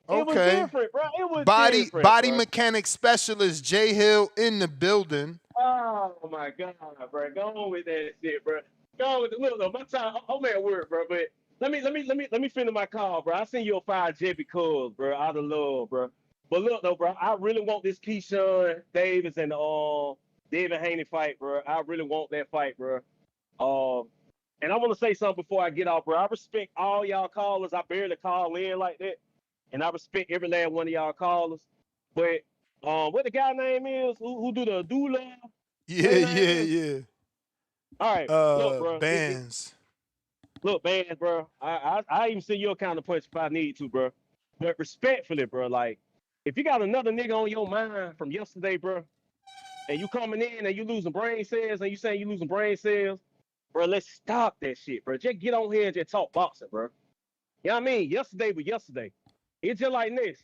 Okay. It was different, bro. It was body mechanic specialist Jay Hill in the building. Oh my God, bro. Go on with that shit, bro. Go on with it. Look, my time. I'm at work, bro. But let me finish my call, bro. I send you a 5 jet because, bro, out of love, bro. But look though, bro, I really want this Keyshawn Davis and David Haney fight, bro. I really want that fight, bro. And I want to say something before I get off, bro. I respect all y'all callers. I barely call in like that, and I respect every last one of y'all callers. But what the guy name is who do the doula? Yeah. All right, look, bro. Bands. Look, Bands, bro. I even send you a counter punch if I need to, bro. But respectfully, bro, like if you got another nigga on your mind from yesterday, bro, and you coming in and you losing brain cells, and you saying you losing brain cells. Bro, let's stop that shit, bro. Just get on here and just talk boxing, bro. You know what I mean? Yesterday was yesterday. It's just like this.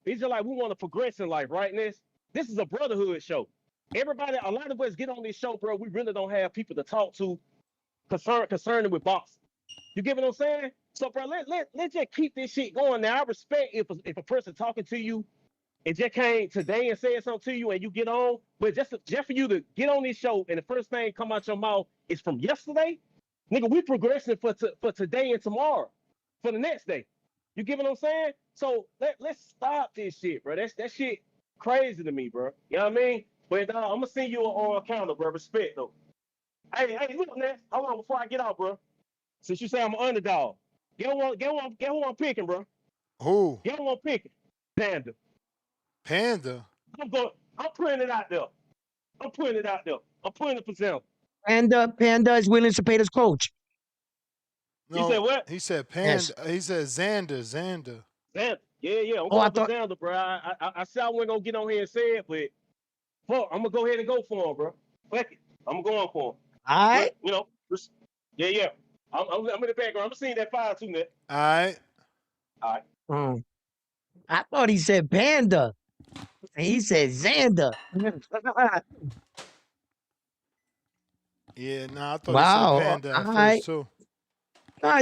It's just like we want to progress in life, right, Ness? This is a brotherhood show. Everybody, a lot of us get on this show, bro. We really don't have people to talk to concerning with boxing. You get what I'm saying? So, bro, let's just keep this shit going. Now, I respect if a person talking to you and just came today and said something to you and you get on, but just for you to get on this show and the first thing come out your mouth is from yesterday, nigga, we progressing for today and tomorrow, for the next day. You get what I'm saying? So let's stop this shit, bro. That shit crazy to me, bro. You know what I mean? But I'm gonna send you on counter, bro. Respect though. Hey, look, man. Hold on before I get out, bro. Since you say I'm an underdog, get who I'm picking, bro. Who? Get who I'm picking. Panda. I'm putting it out there. I'm putting it for sale. Panda is William Zepeda's coach. No, he said what? He said Panda. Yes. He said Xander. Xander. Yeah. I'm Oh, I going for thought. Xander, bro. I said I wasn't gonna get on here and say it, but fuck, I'm gonna go ahead and go for him, bro. Fuck it. I'm going for him. All right. But, you know, yeah. I'm in the background. I'm seeing that fire too, Nick. All right. All right. I thought he said Panda. And he said Xander. Yeah, nah, I thought he said Wow. Panda All at right. first too.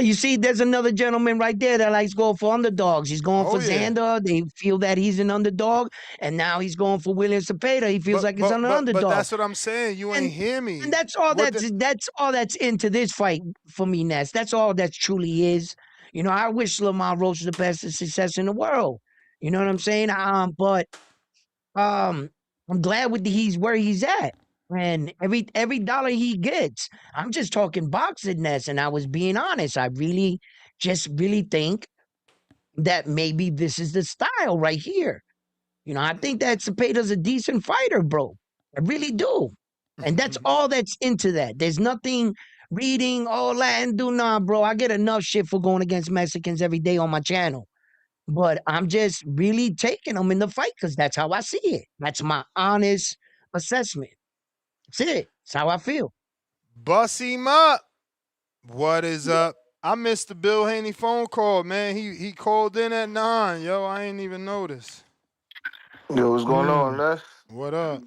You see, there's another gentleman right there that likes going for underdogs. He's going for yeah. Xander. They feel that he's an underdog, and now he's going for William Zepeda. He feels like he's an underdog. But that's what I'm saying. You ain't hear me. And that's all that's all that's into this fight for me, Ness. That's all that truly is. You know, I wish Lamont Roach the best of success in the world. You know what I'm saying? But I'm glad with he's where he's at. And every dollar he gets, I'm just talking boxing, Ness, and I was being honest. I really think that maybe this is the style right here. You know, I think that Cepeda's a decent fighter, bro. I really do. And that's all that's into that. There's nothing reading, Latin do nah, bro. I get enough shit for going against Mexicans every day on my channel. But I'm just really taking them in the fight because that's how I see it. That's my honest assessment. That's it. That's how I feel. Bust him up. What is up? I missed the Bill Haney phone call, man. He called in at 9. Yo, I ain't even noticed. Yo, what's going on, Les? What up?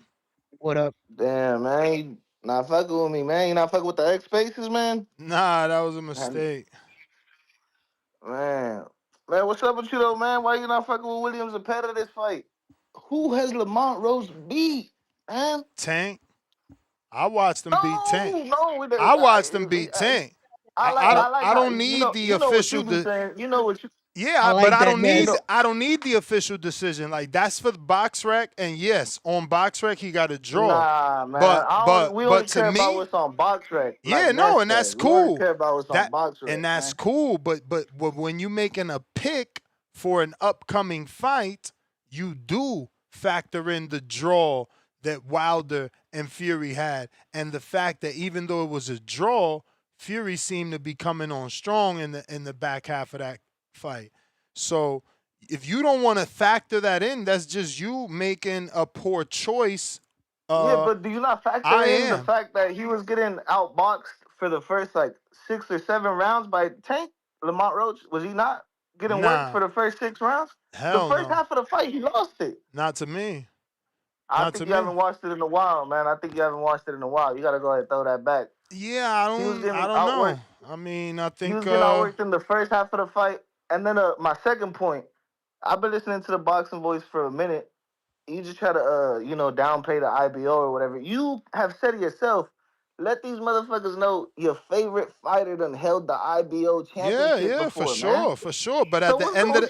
What up? Damn, man. You not fucking with me, man. You not fucking with the X Spaces, man? Nah, that was a mistake. Man, what's up with you, though, man? Why you not fucking with William Zepeda this fight? Who has Lamont Roach beat, man? Tank. I watched him beat Tank. No, I watched him beat Tank. I don't need the official. You know what you. Yeah, but I don't need the official decision. Like that's for the BoxRec, and yes, on BoxRec he got a draw. Nah, man. We only care about what's on BoxRec. Yeah, no, and that's cool. We only care about what's on BoxRec, and that's cool. But when you making a pick for an upcoming fight, you do factor in the draw that Wilder and Fury had, and the fact that even though it was a draw, Fury seemed to be coming on strong in the back half of that fight. So if you don't want to factor that in, that's just you making a poor choice. Yeah, but do you not factor in the fact that he was getting outboxed for the first 6 or 7 rounds by Tank? Lamont Roach, was he not getting work for the first 6 rounds? Hell the first half of the fight, he lost it. Not to me. I think you haven't watched it in a while, man. I think you haven't watched it in a while. You got to go ahead and throw that back. Yeah, I don't know. I mean, I think he was getting outworked in the first half of the fight. And then my second point, I've been listening to the Boxing Voice for a minute. You just try to, downplay the IBO or whatever. You have said it yourself. Let these motherfuckers know your favorite fighter done held the IBO championship before, for sure. But at the end of the,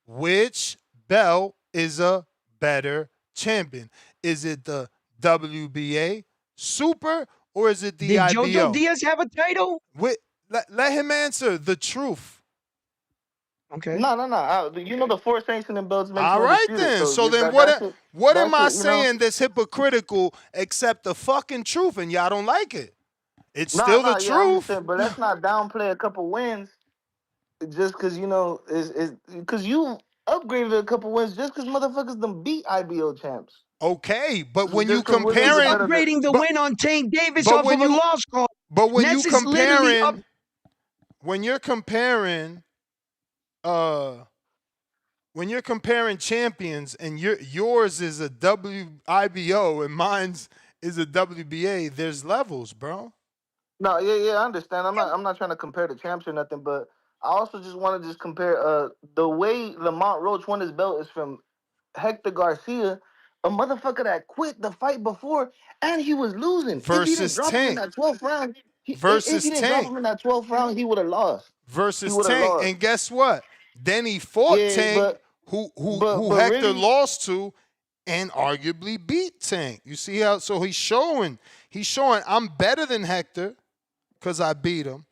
which belt is a better champion? Is it the WBA Super or is it the IBO? Did Jojo Diaz have a title? Let him answer the truth. Okay. No. You know the 4 sanctioning belts. All right then. So then what am I saying that's hypocritical except the fucking truth, and y'all don't like it? It's still the truth. But let's not downplay a couple wins just because is because you upgraded a couple wins just because motherfuckers them beat IBO champs. Okay, but when you comparing upgrading the win on Tank Davis off of a loss call. But when you comparing, when you're comparing champions and yours is a WIBO and mine's is a WBA, there's levels, bro. No, I understand. I'm not trying to compare the champs or nothing, but I also just want to compare the way Lamont Roach won his belt is from Hector Garcia, a motherfucker that quit the fight before and he was losing. Versus Tank. Him in that 12th round, if he didn't drop him in that 12th round, he would have lost. Versus Tank. And guess what? Then he fought Tank, who Hector lost to, and arguably beat Tank. You see how? So he's showing I'm better than Hector because I beat him,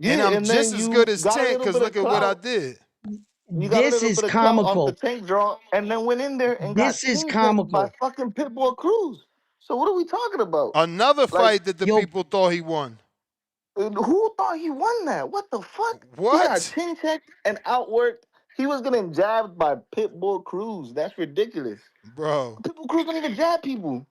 and I'm just as good as Tank because look at what I did. This is comical. The Tank draw, and then went in there and got comical by fucking Pitbull Cruz. So what are we talking about? Another fight that the people thought he won. Who thought he won that? What the fuck? He got What? chin checked and outworked. He was getting jabbed by Pitbull Cruz. That's ridiculous. Bro. Pitbull Cruz don't even jab people.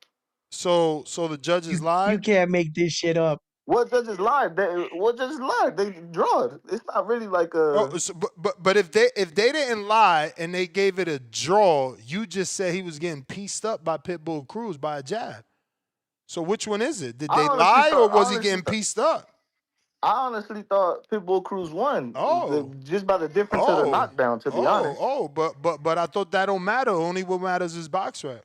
So the judges You lied? can't make this shit up. What judges lied? What judges lied? They drawed. It's not really like a. Oh, so, but if they didn't lie and they gave it a draw, you just said he was getting pieced up by Pitbull Cruz by a jab. So which one is it? Did they lie or was he getting pieced up? I honestly thought Pitbull Cruz won. Oh. Just by the difference of the knockdown, to be honest. But I thought that don't matter. Only what matters is box rec.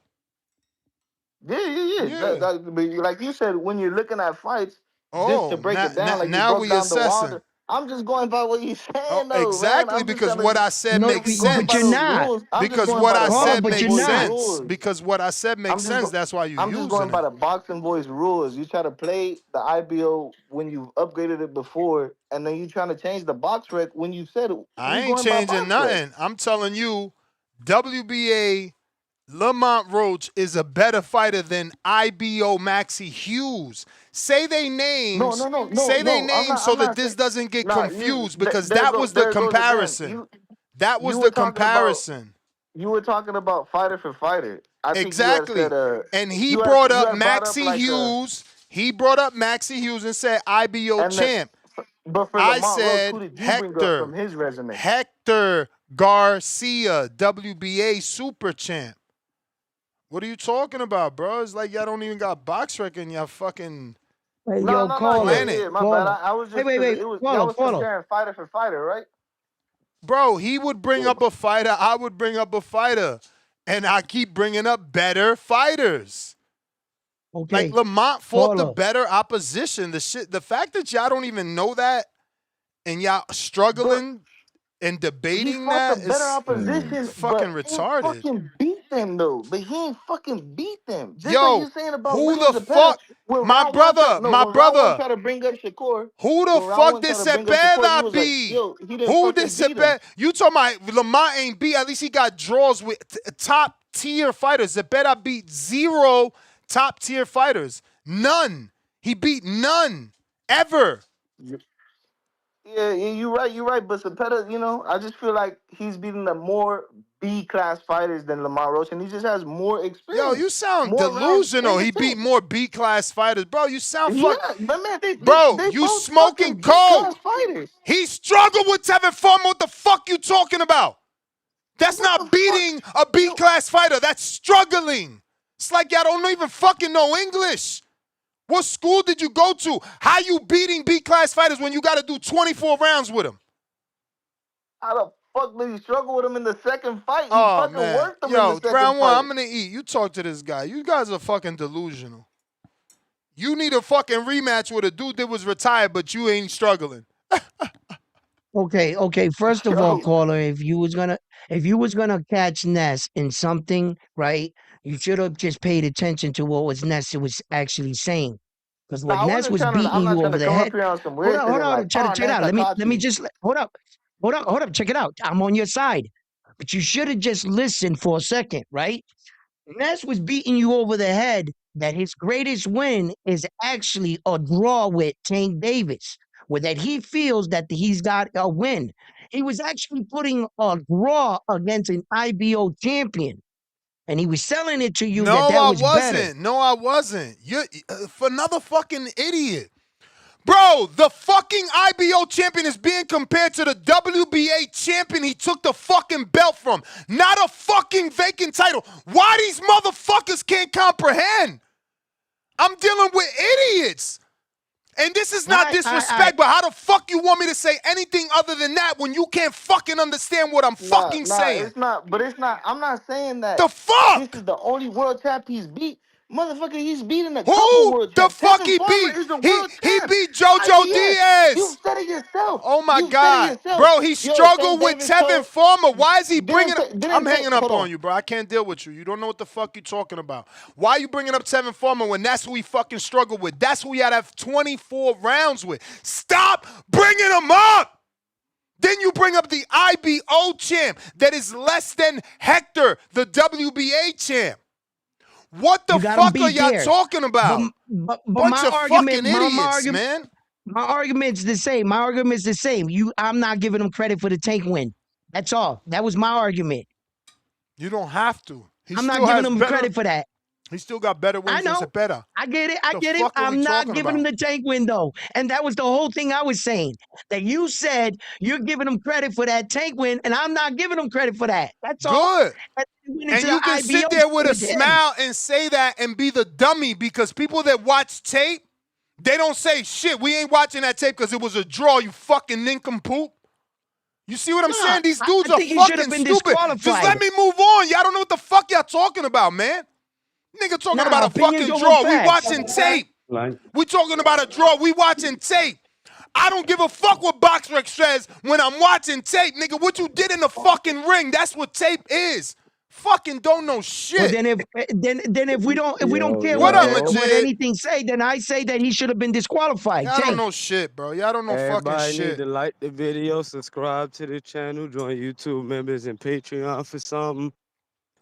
Yeah. But like you said, when you're looking at fights, just to break it down, like now you broke we down assessing. the Wilder. I'm just going by what you're saying, though. Exactly, man. because what I said makes sense. But you're not. Because what I said makes sense. Rules. Because what I said makes sense. That's why you I'm using just going by it. the boxing boys rules. You try to play the IBO when you've upgraded it before, and then you trying to change the box rec when you said it. I ain't changing nothing. I'm telling you, WBA Lamont Roach is a better fighter than IBO Maxie Hughes. Say they names. Say they names so that this doesn't get confused because that was the comparison. That was the comparison. You were talking about fighter for fighter. I think exactly. You had said, and he brought up Maxie Hughes. He brought up Maxie Hughes and said IBO champ. But for I Lamont said Roach, who did you bring up from his resume? Hector Garcia, WBA super champ. What are you talking about, bro? It's like y'all don't even got box rec in y'all fucking planet. Yeah, my bad. I was just wait. Y'all was comparing fighter for fighter, right? Bro, he would bring up a fighter. I would bring up a fighter. And I keep bringing up better fighters. Okay. Like Lamont fought the better opposition. The fact that y'all don't even know that and y'all struggling and debating that is fucking retarded. He fucking beat them though, but he ain't fucking beat them. Just Yo, like you're saying about who William the Zepeda. fuck? When My Round brother, one, no, my when brother. Round one tried to bring up Shakur. Who the fuck did Zepeda beat? Who did Zepeda? You talking about Lamont ain't beat? At least he got draws with top tier fighters. Zepeda beat 0 top tier fighters. None. He beat none ever. Yeah, you're right. But Zepeda, I just feel like he's beating the more B-class fighters than Lamont Roach, and he just has more experience. Yo, you sound delusional. He beat more B-class fighters. Bro, you sound you smoking coke. He struggled with Tevin Farmer. What the fuck you talking about? That's not beating a B-class fighter. That's struggling. It's like y'all don't even fucking know English. What school did you go to? How you beating B-class fighters when you got to do 24 rounds with them? How the fuck did he struggle with him in the second fight? He fucking worked him in the second round one, fight. I'm going to eat. You talk to this guy. You guys are fucking delusional. You need a fucking rematch with a dude that was retired, but you ain't struggling. Okay. First of all, caller, if you was gonna catch Ness in something, right, you should have just paid attention to what Ness was actually saying. Because what Ness was beating you over the head. Hold on, check it out. Let me just hold up. Check it out. I'm on your side. But you should have just listened for a second, right? Ness was beating you over the head that his greatest win is actually a draw with Tank Davis, where that he feels that he's got a win. He was actually putting a draw against an IBO champion, and he was selling it to you that was better. No, I wasn't. You're another fucking idiot. Bro, the fucking IBO champion is being compared to the WBA champion he took the fucking belt from. Not a fucking vacant title. Why these motherfuckers can't comprehend? I'm dealing with idiots. And this is not disrespect, but how the fuck you want me to say anything other than that when you can't fucking understand what I'm fucking saying? It's not. I'm not saying that. The fuck? This is the only world champ he's beat. Motherfucker, he's beating a couple world champs. The fuck he beat? He beat JoJo Diaz. You said it yourself. Oh my God. Bro, he struggled with Tevin Farmer. Why is he bringing up? I'm hanging up on you, bro. I can't deal with you. You don't know what the fuck you're talking about. Why are you bringing up Tevin Farmer when that's who he fucking struggled with? That's who he had to have 24 rounds with. Stop bringing him up. Then you bring up the IBO champ that is less than Hector, the WBA champ. What the fuck are y'all talking about? But Bunch of fucking idiots, man. My argument's the same. My argument's the same. I'm not giving him credit for the Tank win. That's all. That was my argument. You don't have to. I'm not giving him credit for that. He still got better wins than Zepeda. I get it. I The get it. fuck are we I'm not talking giving him about? the Tank win, though. And that was the whole thing I was saying. That you said you're giving him credit for that Tank win, and I'm not giving him credit for that. That's all. Good. And you can sit there with a smile and say that and be the dummy, because people that watch tape, they don't say, shit, we ain't watching that tape because it was a draw, you fucking nincompoop. You see what I'm saying? These dudes are fucking stupid. Just let me move on. Y'all don't know what the fuck y'all talking about, man. Nigga talking about a fucking draw. We watching tape. We talking about a draw. We watching tape. I don't give a fuck what BoxRec says when I'm watching tape, nigga. What you did in the fucking ring, that's what tape is. Fucking don't know shit. Well, then if we don't care what what anything say, then I say that he should have been disqualified. Y'all don't know shit, bro. Y'all don't know Everybody fucking shit. need to like the video, subscribe to the channel, join YouTube members and Patreon for something.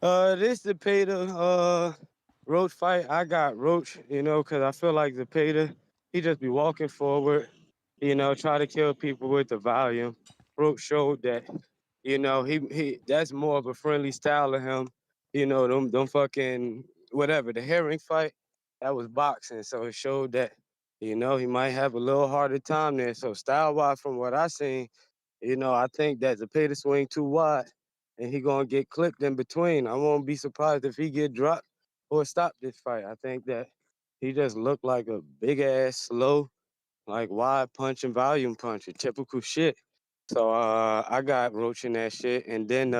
This Zepeda Roach fight, I got Roach, you know, because I feel like Zepeda, he just be walking forward, you know, try to kill people with the volume. Roach showed that, you know, he that's more of a friendly style of him. You know, them fucking whatever. The herring fight, that was boxing, so it showed that, you know, he might have a little harder time there. So style-wise, from what I seen, you know, I think that Zepeda swing too wide, and he gonna get clipped in between. I won't be surprised if he get dropped or stop this fight. I think that he just looked like a big ass, slow, like wide punch and volume puncher, typical shit. So I got Roach in that shit. And then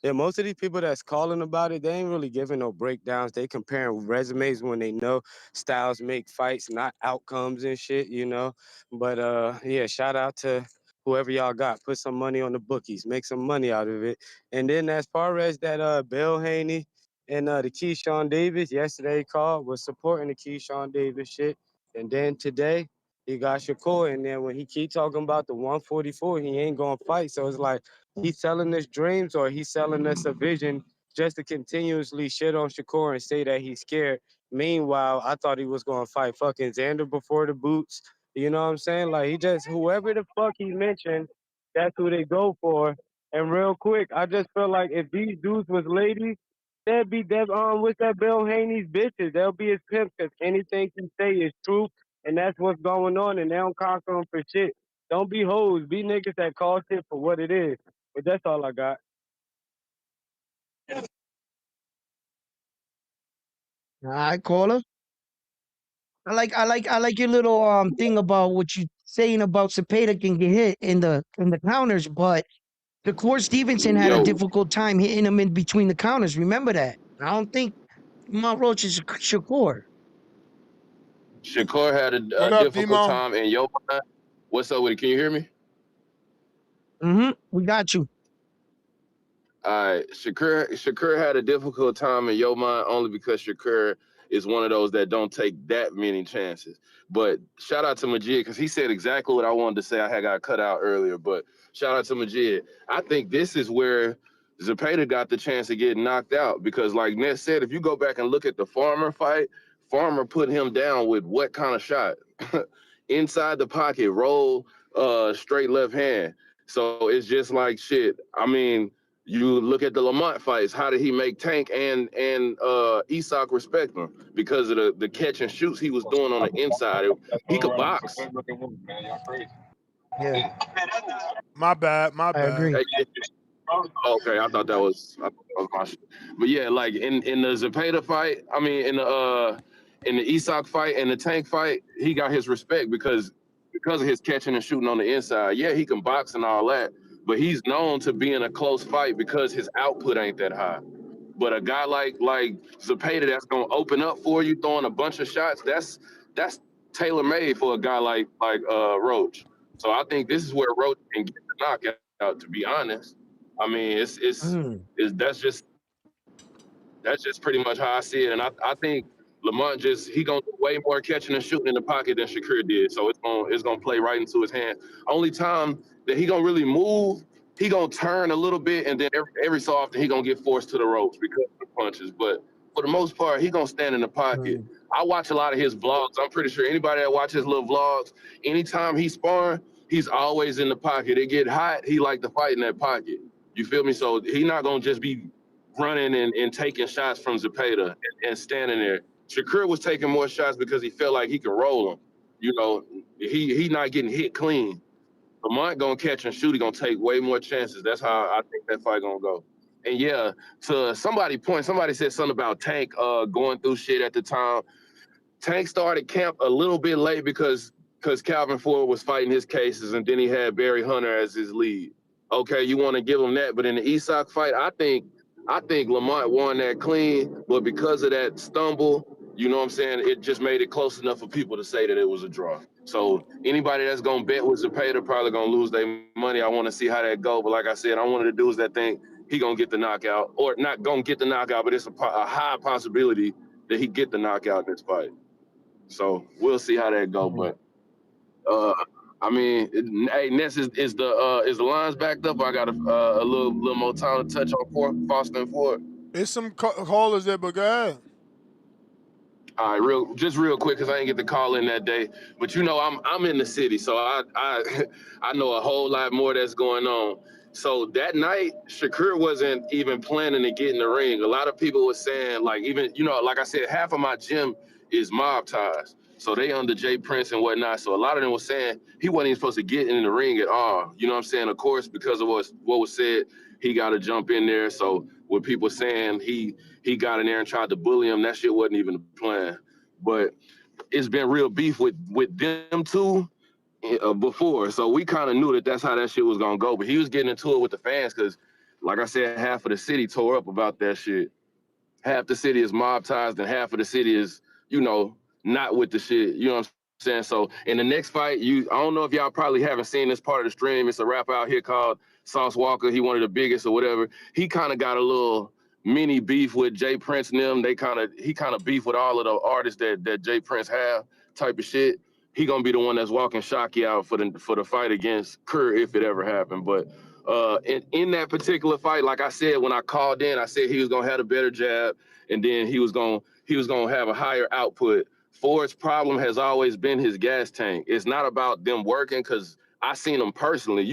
yeah, most of these people that's calling about it, they ain't really giving no breakdowns. They comparing resumes when they know styles make fights, not outcomes and shit, you know. But yeah, shout out to whoever y'all got. Put some money on the bookies, make some money out of it. And then as far as that Bill Haney and the Keyshawn Davis, yesterday called was supporting the Keyshawn Davis shit. And then today, he got Shakur, and then when he keep talking about the 144, he ain't gonna fight. So it's like he's selling us dreams or he's selling us a vision just to continuously shit on Shakur and say that he's scared. Meanwhile, I thought he was gonna fight fucking Xander before the boots. You know what I'm saying? Like he just whoever the fuck he mentioned, that's who they go for. And real quick, I just feel like if these dudes was ladies, they'd be with that Bill Haney's bitches. They'll be his pimps because anything he say is true. And that's what's going on, and they don't conquer them for shit. Don't be hoes. Be niggas that call shit for what it is. But that's all I got. All right, caller. I like your little thing about what you saying about Zepeda can get hit in the counters, but Shakur Stevenson had a difficult time hitting him in between the counters. Remember that. I don't think Lamont Roach is Shakur. Shakur had a difficult time in your mind. What's up with it? Can you hear me? We got you. All right, Shakur had a difficult time in your mind only because Shakur is one of those that don't take that many chances. But shout out to Majid because he said exactly what I wanted to say. I had got cut out earlier, but shout out to Majid. I think this is where Zepeda got the chance of getting knocked out because, like Ness said, if you go back and look at the Farmer fight, Farmer put him down with what kind of shot? Inside the pocket, roll, straight left hand. So it's just like shit. I mean, you look at the Lamont fights. How did he make Tank and Isak respect him? Because of the catch and shoots he was doing on the inside. He could box. Yeah. My bad. I agree. Okay, I thought that was my shit. But yeah, like in the Zepeda fight, I mean in the Isak fight and the Tank fight, he got his respect because of his catching and shooting on the inside. Yeah, he can box and all that, but he's known to be in a close fight because his output ain't that high. But a guy like Zepeda that's gonna open up for you, throwing a bunch of shots, that's tailor made for a guy like Roach. So I think this is where Roach can get the knockout. To be honest, I mean that's just pretty much how I see it, and I think Lamont he gonna do way more catching and shooting in the pocket than Shakur did. So it's gonna play right into his hand. Only time that he gonna really move, he gonna turn a little bit, and then every so often he gonna get forced to the ropes because of the punches. But for the most part, he gonna stand in the pocket. Right. I watch a lot of his vlogs. I'm pretty sure anybody that watches little vlogs, anytime he's sparring, he's always in the pocket. It get hot, he like to fight in that pocket. You feel me? So he not gonna just be running and taking shots from Zepeda and standing there. Shakur was taking more shots because he felt like he could roll them. You know, he not getting hit clean. Lamont gonna catch and shoot. He gonna take way more chances. That's how I think that fight gonna go. And yeah, to somebody said something about Tank going through shit at the time. Tank started camp a little bit late because Calvin Ford was fighting his cases, and then he had Barry Hunter as his lead. Okay, you want to give him that, but in the Isak fight, I think Lamont won that clean, but because of that stumble, you know what I'm saying, it just made it close enough for people to say that it was a draw. So anybody that's gonna bet with Zepeda probably gonna lose their money. I want to see how that go, but like I said, I'm one of the dudes that think he gonna get the knockout, or not gonna get the knockout, but it's a high possibility that he get the knockout in this fight. So we'll see how that go. But I mean, hey, Ness, is the lines backed up? Or I got a little more time to touch on Foster and Ford. There's some callers there, but go ahead. All right, real quick, because I didn't get the call in that day. But you know, I'm in the city, so I I know a whole lot more that's going on. So that night, Shakur wasn't even planning to get in the ring. A lot of people were saying, like, even, you know, like I said, half of my gym is mob ties. So they under Jay Prince and whatnot. So a lot of them were saying he wasn't even supposed to get in the ring at all. You know what I'm saying? Of course, because of what was said, he got to jump in there. So with people saying he got in there and tried to bully him, that shit wasn't even the plan. But it's been real beef with them two before, so we kind of knew that that's how that shit was gonna go. But he was getting into it with the fans because, like I said, half of the city tore up about that shit. Half the city is mob ties, and half of the city is, you know, not with the shit. You know what I'm saying? So in the next fight, I don't know if y'all probably haven't seen this part of the stream. It's a rapper out here called Sauce Walker. He one of the biggest or whatever. He kind of got a little mini beef with Jay Prince and them. He kind of beef with all of the artists that Jay Prince have, type of shit. He gonna be the one that's walking Shockey out for the fight against Kerr if it ever happened. But in that particular fight, like I said, when I called in, I said he was gonna have a better jab, and then he was gonna have a higher output. Ford's problem has always been his gas tank. It's not about them working, because I seen them personally.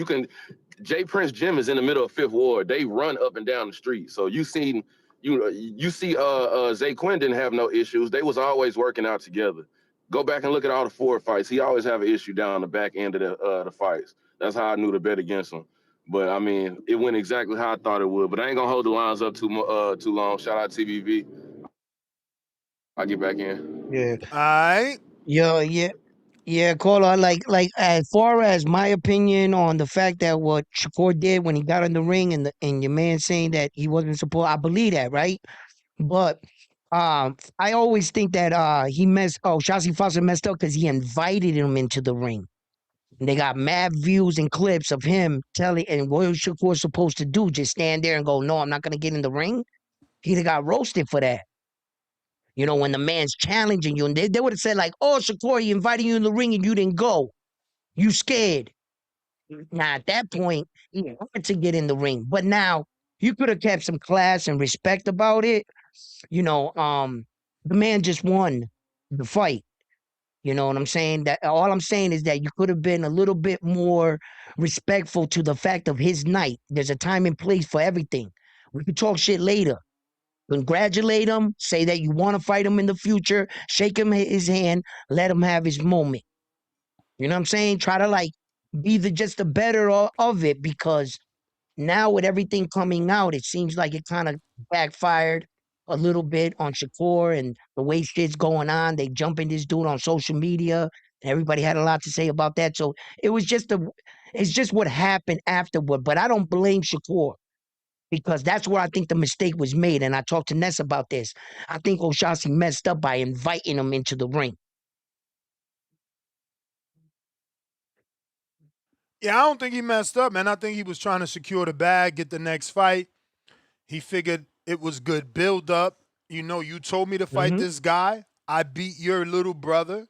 Jay Prince gym is in the middle of Fifth Ward. They run up and down the street. So you see Zay Quinn didn't have no issues. They was always working out together. Go back and look at all the Ford fights. He always have an issue down the back end of the fights. That's how I knew to bet against him. But I mean, it went exactly how I thought it would. But I ain't gonna hold the lines up too long. Shout out TVV. I'll get back in. Yeah. All right. Yeah, caller. Like as far as my opinion on the fact that what Shakur did when he got in the ring, and your man saying that he wasn't supposed, I believe that, right? But I always think that Shasi Foster messed up because he invited him into the ring. And they got mad views and clips of him telling, and what was Shakur supposed to do? Just stand there and go, no, I'm not gonna get in the ring. He'd have got roasted for that. You know, when the man's challenging you, and they would have said, like, oh, Shakur, he invited you in the ring and you didn't go. You scared. Now, at that point, he wanted to get in the ring. But now, you could have kept some class and respect about it. You know, the man just won the fight. You know what I'm saying? That all I'm saying is that you could have been a little bit more respectful to the fact of his night. There's a time and place for everything. We could talk shit later. Congratulate him, say that you want to fight him in the future, shake him his hand, let him have his moment. You know what I'm saying? Try to like be just the better of it, because now with everything coming out, it seems like it kind of backfired a little bit on Shakur and the way shit's going on. They jumping this dude on social media, and everybody had a lot to say about that. So it's just what happened afterward. But I don't blame Shakur, because that's where I think the mistake was made. And I talked to Ness about this. I think O'Shaughnessy messed up by inviting him into the ring. Yeah, I don't think he messed up, man. I think he was trying to secure the bag, get the next fight. He figured it was good build up. You know, you told me to fight this guy. I beat your little brother.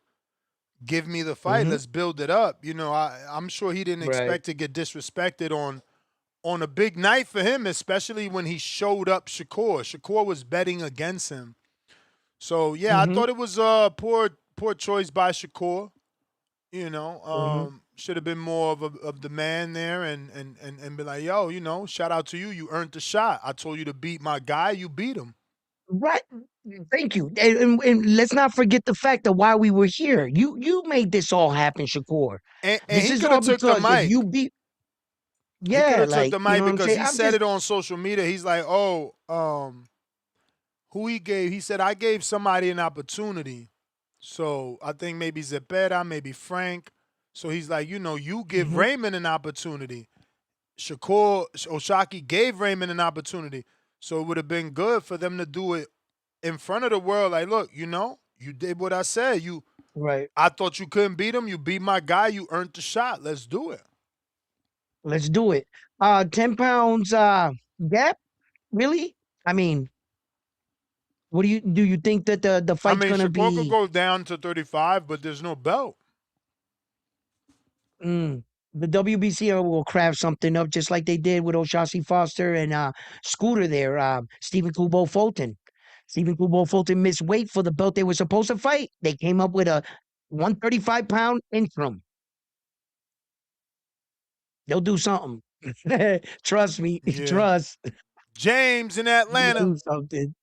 Give me the fight. Let's build it up. You know, I'm sure he didn't expect to get disrespected on a big night for him, especially when he showed up Shakur. Shakur was betting against him. So yeah, I thought it was a poor choice by Shakur. You know, should have been more of the man there and be like, yo, you know, shout out to you. You earned the shot. I told you to beat my guy. You beat him. Right. Thank you. And let's not forget the fact that while we were here, you made this all happen, Shakur. And This he is could all have took the because if mic. you beat, He could yeah, have took like, the you mic know what I'm because saying? he I'm said just, it on social media. He's like, oh, who he gave? He said, I gave somebody an opportunity. So I think maybe Zepeda, maybe Frank. So he's like, you know, you give Raymond an opportunity. Shakur Oshaki gave Raymond an opportunity. So it would have been good for them to do it in front of the world. Like, look, you know, you did what I said. right. I thought you couldn't beat him. You beat my guy. You earned the shot. Let's do it. Let's do it. 10 pounds gap? Really? I mean, what do you think that the I fight's mean, gonna Shakur could be go down to 35, but there's no belt. the WBC will craft something up just like they did with O'Shaughnessy Foster and Scooter there, Stephen Kubo Fulton. Stephen Kubo Fulton missed weight for the belt they were supposed to fight. They came up with a 135-pound interim. They'll do something. Trust me. Yeah. Trust. James in They'll Atlanta. do something.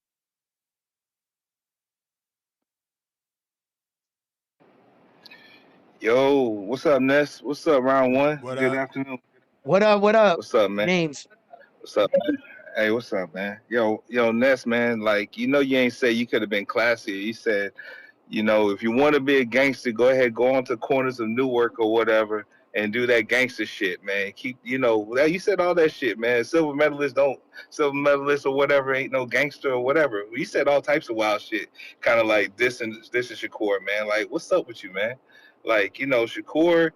Yo, what's up, Ness? What's up, round one? What Good up? afternoon. What up? What up? What's up, man? Names. What's up, man? Hey, what's up, man? Yo, Ness, man. Like, you know, you ain't say you could have been classier. You said, you know, if you want to be a gangster, go ahead, go onto corners of Newark or whatever and do that gangster shit, man. Keep, you know, you said all that shit, man. Silver medalists or whatever ain't no gangster or whatever. You said all types of wild shit, kind of like this is Shakur, man. Like, what's up with you, man? Like, you know, Shakur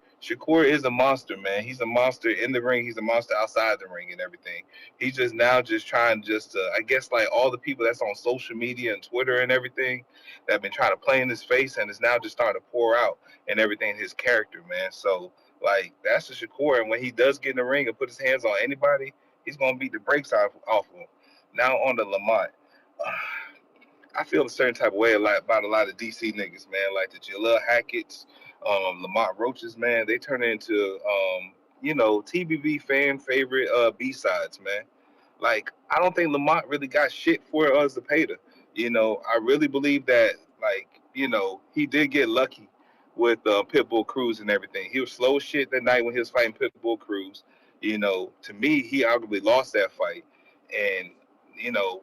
is a monster, man. He's a monster in the ring. He's a monster outside the ring and everything. He's just now just trying just to, I guess, like all the people that's on social media and Twitter and everything that have been trying to play in his face and is now just starting to pour out and everything his character, man. So like that's the Shakur, and when he does get in the ring and put his hands on anybody, he's gonna beat the brakes off of him. Now on the Lamont. I feel a certain type of way about a lot of DC niggas, man. Like the Jaleel Hackett's, Lamont Roaches, man. They turn into, you know, TBV fan favorite B-sides, man. Like, I don't think Lamont really got shit for us Zepeda. You know, I really believe that, like, you know, he did get lucky with Pitbull Cruz and everything. He was slow as shit that night when he was fighting Pitbull Cruz. You know, to me, he arguably lost that fight. And, you know,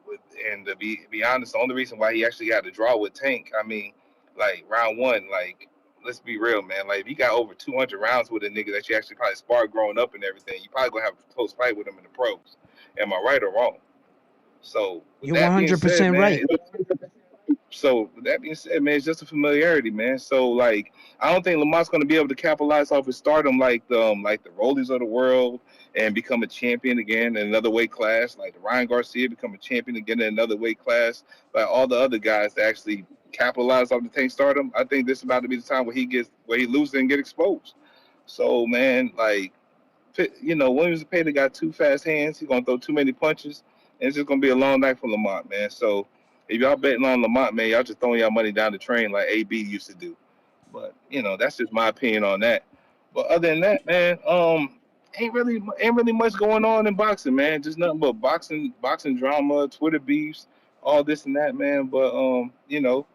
and to be honest, the only reason why he actually got a draw with Tank, I mean, like, round one, like, let's be real, man. Like, if you got over 200 rounds with a nigga that you actually probably sparred growing up and everything, you probably gonna have a close fight with him in the pros. Am I right or wrong? So with You're that being said, 100% right. man, it's just a familiarity, man. So like, I don't think Lamont's going to be able to capitalize off his stardom like the Rollies of the world and become a champion again in another weight class, like the Ryan Garcia become a champion again in another weight class, like all the other guys that actually capitalize off the Tank stardom. I think this is about to be the time where he loses and get exposed. So man, like, you know, William Zepeda got too fast hands. He's gonna throw too many punches, and it's just gonna be a long night for Lamont, man. So if y'all betting on Lamont, man, y'all just throwing y'all money down the train like AB used to do. But you know, that's just my opinion on that. But other than that, man, ain't really much going on in boxing, man. Just nothing but boxing drama, Twitter beefs, all this and that, man. But you know,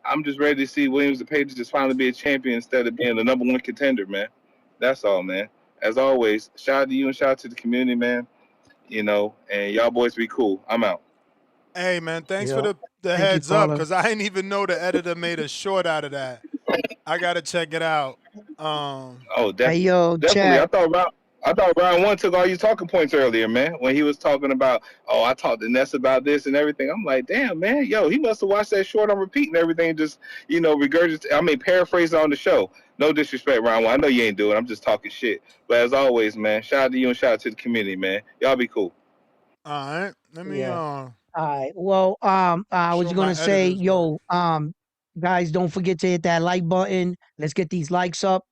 I'm just ready to see Williams Zepeda just finally be a champion instead of being the number one contender, man. That's all, man. As always, shout out to you and shout out to the community, man. You know, and y'all boys be cool. I'm out. Hey, man, thanks for Yeah. the Thank you, heads up, caller. because I didn't even know the editor made a short out of that. I got to check it out. Oh, Hey, yo, definitely. chat. I thought round one took all your talking points earlier, man. When he was talking about, oh, I talked to Ness about this and everything. I'm like, damn, man, yo, he must have watched that short on repeat and everything. Just, you know, paraphrase on the show. No disrespect, round one. I know you ain't doing it. I'm just talking shit. But as always, man, shout out to you and shout out to the community, man. Y'all be cool. All right. Let me Yeah. All right. Well, I was show my gonna say, editors work. yo, guys, don't forget to hit that like button. Let's get these likes up.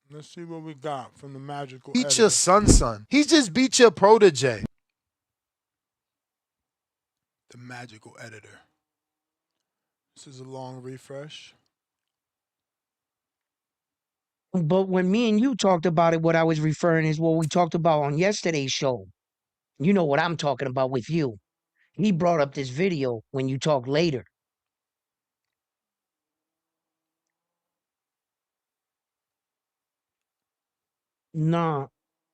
Let's see what we got from the magical Beat editor. your son. He just beat your protege. the magical editor. This is a long refresh. But when me and you talked about it, what I was referring is what we talked about on yesterday's show. You know what I'm talking about with you. He brought up this video when you talk later. Nah.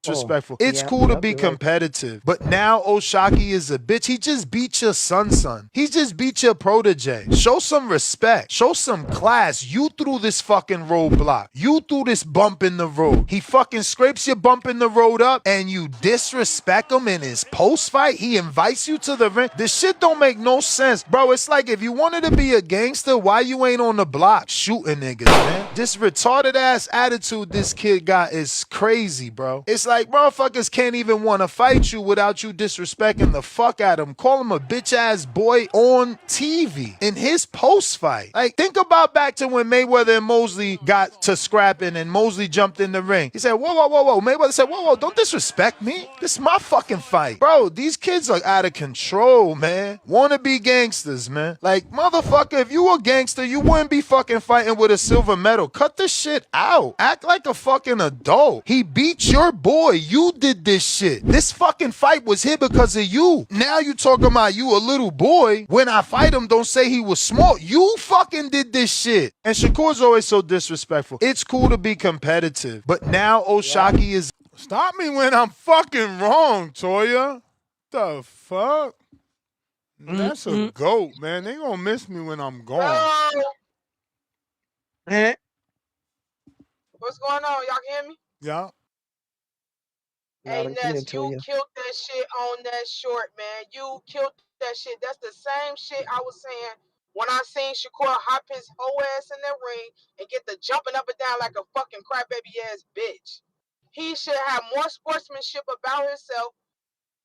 Disrespectful. It's cool to be competitive, but now Oshaki is a bitch. He just beat your son. He just beat your protege. Show some respect. Show some class. You threw this fucking roadblock. You threw this bump in the road. He fucking scrapes your bump in the road up and you disrespect him in his post fight. He invites you to the ring. This shit don't make no sense. Bro, it's like if you wanted to be a gangster, why you ain't on the block shooting niggas, man? This retarded ass attitude this kid got is crazy, bro. It's like motherfuckers can't even want to fight you without you disrespecting the fuck out of him. Call him a bitch ass boy on TV in his post fight. Like, think about back to when Mayweather and Mosley got to scrapping and Mosley jumped in the ring. He said, whoa, whoa, whoa, whoa. Mayweather said, whoa, whoa, don't disrespect me. This is my fucking fight. Bro, these kids are out of control, man. Wanna be gangsters, man. Like, motherfucker, if you were a gangster, you wouldn't be fucking fighting with a silver medal. Cut this shit out. Act like a fucking adult. He beat your boy. You did this shit. This fucking fight was here because of you. Now you talking about you a little boy. When I fight him, don't say he was small. You fucking did this shit. And Shakur's always so disrespectful. It's cool to be competitive, but now Oshaki is... Stop me when I'm fucking wrong, Toya. The fuck? That's a goat, man. They gonna miss me when I'm gone. What's going on? Y'all can hear me? Yeah. Hey, Ness, you killed that shit on that short, man. You killed that shit. That's the same shit I was saying when I seen Shakur hop his whole ass in that ring and get the jumping up and down like a fucking crybaby ass bitch. He should have more sportsmanship about himself.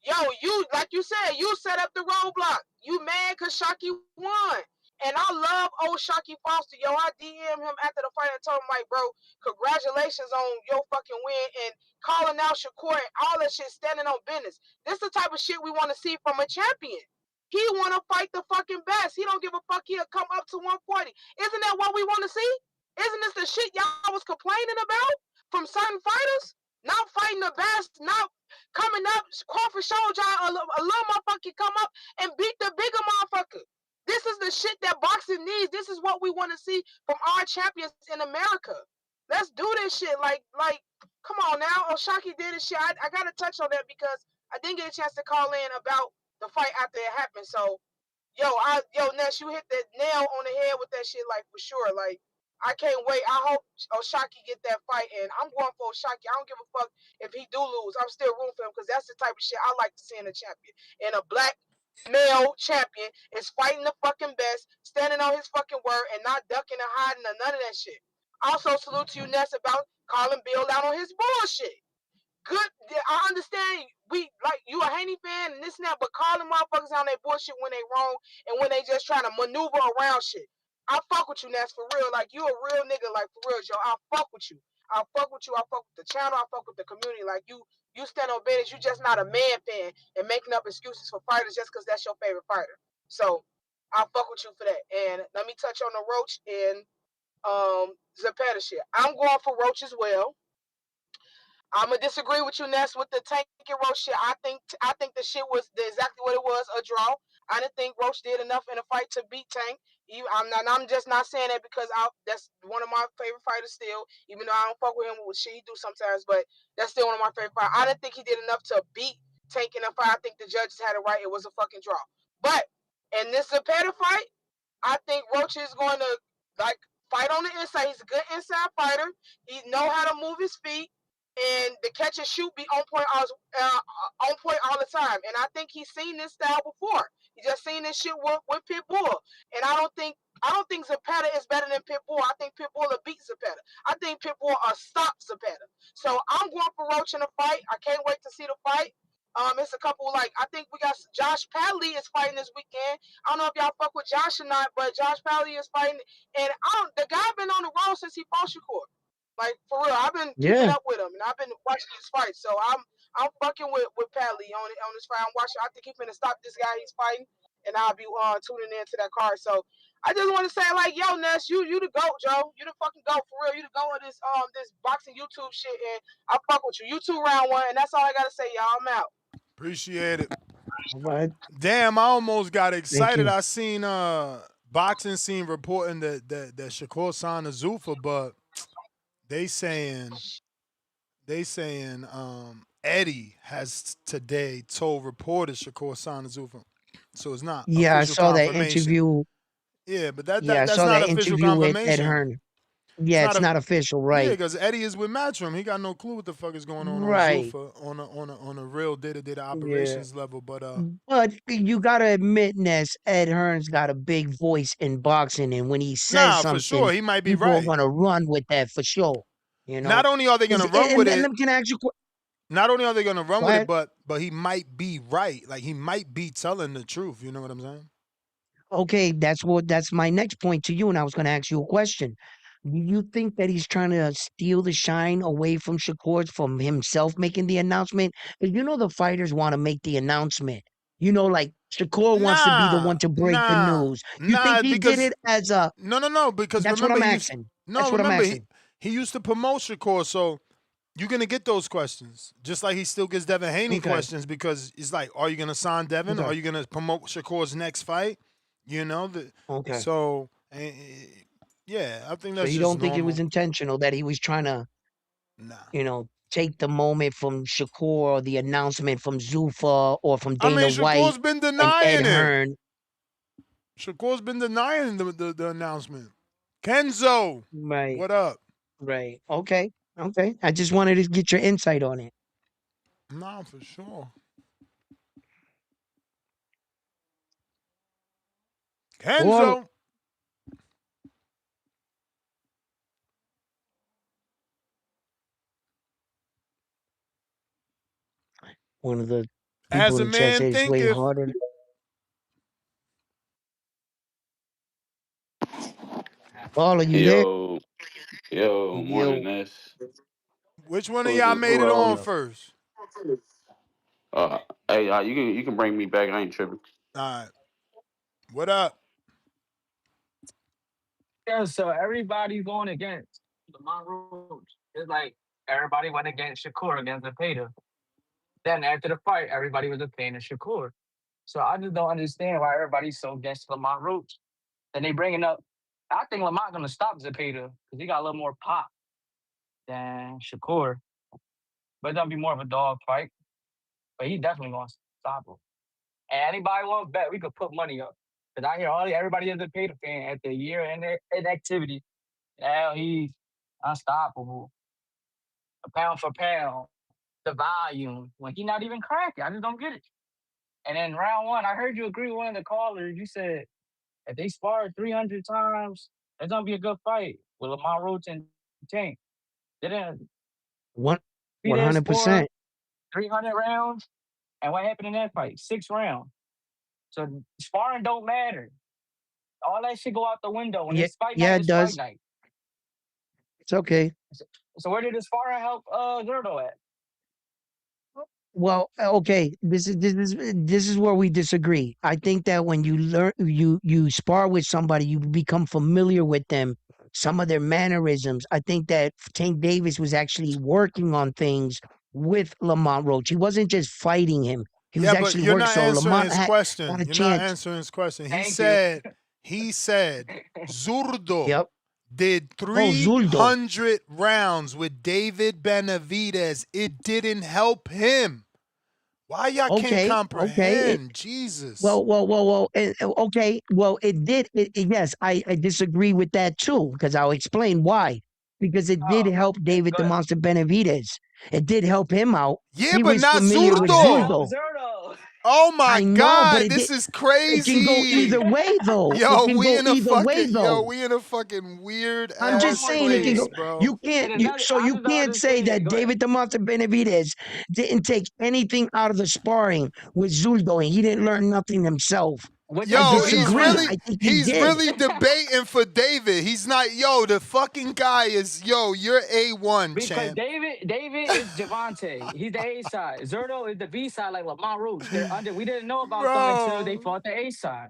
Yo, you, like you said, you set up the roadblock. You mad because Shockey won. And I love old Shockey Foster. Yo, I DM him after the fight and told him, like, bro, congratulations on your fucking win and calling out Shakur and all that shit, standing on business. This the type of shit we want to see from a champion. He want to fight the fucking best. He don't give a fuck. He'll come up to 140. Isn't that what we want to see? Isn't this the shit y'all was complaining about from certain fighters? Not fighting the best, not coming up. Crawford showed y'all a little motherfucker come up and beat the bigger motherfucker. This is the shit that boxing needs. This is what we want to see from our champions in America. Let's do this shit. Like, come on now. Oshaki did this shit. I gotta touch on that because I didn't get a chance to call in about the fight after it happened. So, yo, Ness, you hit the nail on the head with that shit, like, for sure. Like, I can't wait. I hope Oshaki get that fight, and I'm going for Oshaki. I don't give a fuck if he do lose. I'm still rooting for him because that's the type of shit I like to see in a champion. And a black male champion is fighting the fucking best, standing on his fucking word, and not ducking and hiding or none of that shit. Also, salute to you, Ness, about calling Bill out on his bullshit. Good. I understand you a Haney fan and this and that, but calling motherfuckers on their bullshit when they wrong and when they just trying to maneuver around shit. I fuck with you, Ness, for real. Like, you a real nigga, like, for real, yo. I fuck with you. I fuck with you. I fuck with the channel. I fuck with the community. Like, you stand on business. You just not a man fan and making up excuses for fighters just because that's your favorite fighter. So, I fuck with you for that. And let me touch on the Roach and Zepeda shit. I'm going for Roach as well. I'm gonna disagree with you, Ness, with the Tank and Roach shit. I think the shit was exactly what it was, a draw. I didn't think Roach did enough in a fight to beat Tank. I'm just not saying that because that's one of my favorite fighters still, even though I don't fuck with him with shit he do sometimes, but that's still one of my favorite fighters. I didn't think he did enough to beat Tank in a fight. I think the judges had it right. It was a fucking draw. But in this Zepeda fight, I think Roach is going to fight on the inside. He's a good inside fighter. He know how to move his feet. And the catch and shoot be on point all the time. And I think he's seen this style before. He just seen this shit with Pitbull. And I don't think Zepeda is better than Pitbull. I think Pitbull will beat Zepeda. I think Pitbull will stop Zepeda. So I'm going for Roach in the fight. I can't wait to see the fight. It's a couple I think we got Josh Padley is fighting this weekend. I don't know if y'all fuck with Josh or not, but Josh Padley is fighting. And the guy been on the road since he fought Shakur. Like, for real, I've been keeping up with him, and I've been watching his fights. So I'm fucking with Padley on this fight. I'm watching. I think he's gonna stop this guy he's fighting, and I'll be tuning into that card. So I just want to say, like, yo, Ness, you the GOAT, Joe. You the fucking GOAT for real. You the GOAT of this boxing YouTube shit, and I fuck with you. You 2 round 1, and that's all I gotta say, y'all. I'm out. Appreciate it. What? Damn, I almost got Thank excited. you. I seen boxing scene reporting that Shakur signed to Zuffa, but they saying Eddie has today told reporters Shakur signed to Zuffa. So it's not Yeah, I official saw that confirmation. interview. Yeah, but Yeah, I that's saw not that official interview with Ed confirmation. Hearn. It's Yeah, it's not official, Yeah, right? because Eddie is with Matchroom. He got no clue what the fuck is going on Right. Zuffa on a real day-to-day Yeah. operations level. But But you gotta admit, Ness, Ed Hearn's got a big voice in boxing, and when he says nah, for something, sure, he might be people are right. gonna run with that for sure. You Not know. only are they gonna run with it, Can I ask you? not only are they gonna run Go with it, ahead. but he might be right. Like he might be telling the truth. You know what I'm saying? Okay, that's my next point to you, and I was gonna ask you a question. Do you think that he's trying to steal the shine away from Shakur from himself making the announcement? Because you know the fighters want to make the announcement. You know, like Shakur wants to be the one to break the news. You think he did Because it as a? no, because That's what remember I'm he used asking. no That's what I'm remember asking. he used to promote Shakur, so you're gonna get those questions, just like he still gets Devin Haney Okay. questions because it's like, are you gonna sign Devin? Okay. Are you gonna promote Shakur's next fight? You know Okay. so yeah, I think So that's you just don't think it was normal. intentional that he was trying to, Nah. take the moment from Shakur or the announcement from Zuffa or from I Dana mean, White Shakur's been and Ed denying it. Hearn? Shakur's been denying the announcement. Kenzo, Right. what up? Right. Okay. Okay. I just wanted to get your insight on it. Nah, for sure. Well, Kenzo. one of the people As in a the chat man said it's way thinketh. harder. Paul, are you there? Yo, morning, Yo. Ness. Which one of Who is y'all it? made Who it on Yo. first? Hey, you can bring me back. I ain't tripping. All right. What up? Yeah, so everybody's going against Lamont Roach. It's like everybody went against Shakur against Zepeda. Then after the fight, everybody was a fan of Shakur. So I just don't understand why everybody's so against Lamont Roach. Then they bringing up, I think Lamont gonna stop Zepeda because he got a little more pop than Shakur. But it's gonna be more of a dog fight. But he definitely gonna stop him. And anybody want to bet, we could put money up. Because I hear everybody is a Zepeda fan at the year and activity. Now he's unstoppable. Pound for pound, the volume, when he not even cracking. I just don't get it. And then round 1, I heard you agree with one of the callers. You said if they spar 300 times, it's gonna be a good fight with Lamont Roach and Tank. Didn't One he didn't spar 100%. 300 rounds? And what happened in that fight? 6 rounds. So sparring don't matter. All that shit go out the window. When Yeah, it's fight yeah, night, it it's fight does. night. It's okay. So where did the sparring help Zerto at? Well, okay, this is where we disagree. I think that when you learn you spar with somebody, you become familiar with them, some of their mannerisms. I think that Tank Davis was actually working on things with Lamont Roach. He wasn't just fighting him. He was Yeah, but actually you're working. not So answering Lamont his had question. a You're not chance. answering his question. Thank you. He said Zurdo Yep. did Oh, Zuldo. 300 rounds with David Benavidez. It didn't help him. Why y'all can't Okay. comprehend? Jesus. Well. Okay. Well, it did. Yes, I disagree with that too, because I'll explain why. Because it did help David the Good. Monster Benavidez. It did help him out. Yeah, He but was not familiar with Zurdo. Zuldo. Oh my I know, but God, this is it can go either crazy. way, though. It Yo, can we go in a either way, fucking though. weird I'm ass just saying it can place, go. bro. You can't. And another, I You just don't can't say understand. that Go ahead. David the Monster Benavidez didn't take anything out of the sparring with Zuldo, and he didn't learn nothing himself. With the I Yo, disagree. storyline. I think he he's did. really debating for David. He's not, yo, the fucking guy is, yo, you're A1, Because champ. David is Gervonta. He's the A side. Zerto is the B side, like Lamont Roach. They're under. We didn't know about them until they Bro. fought the A side.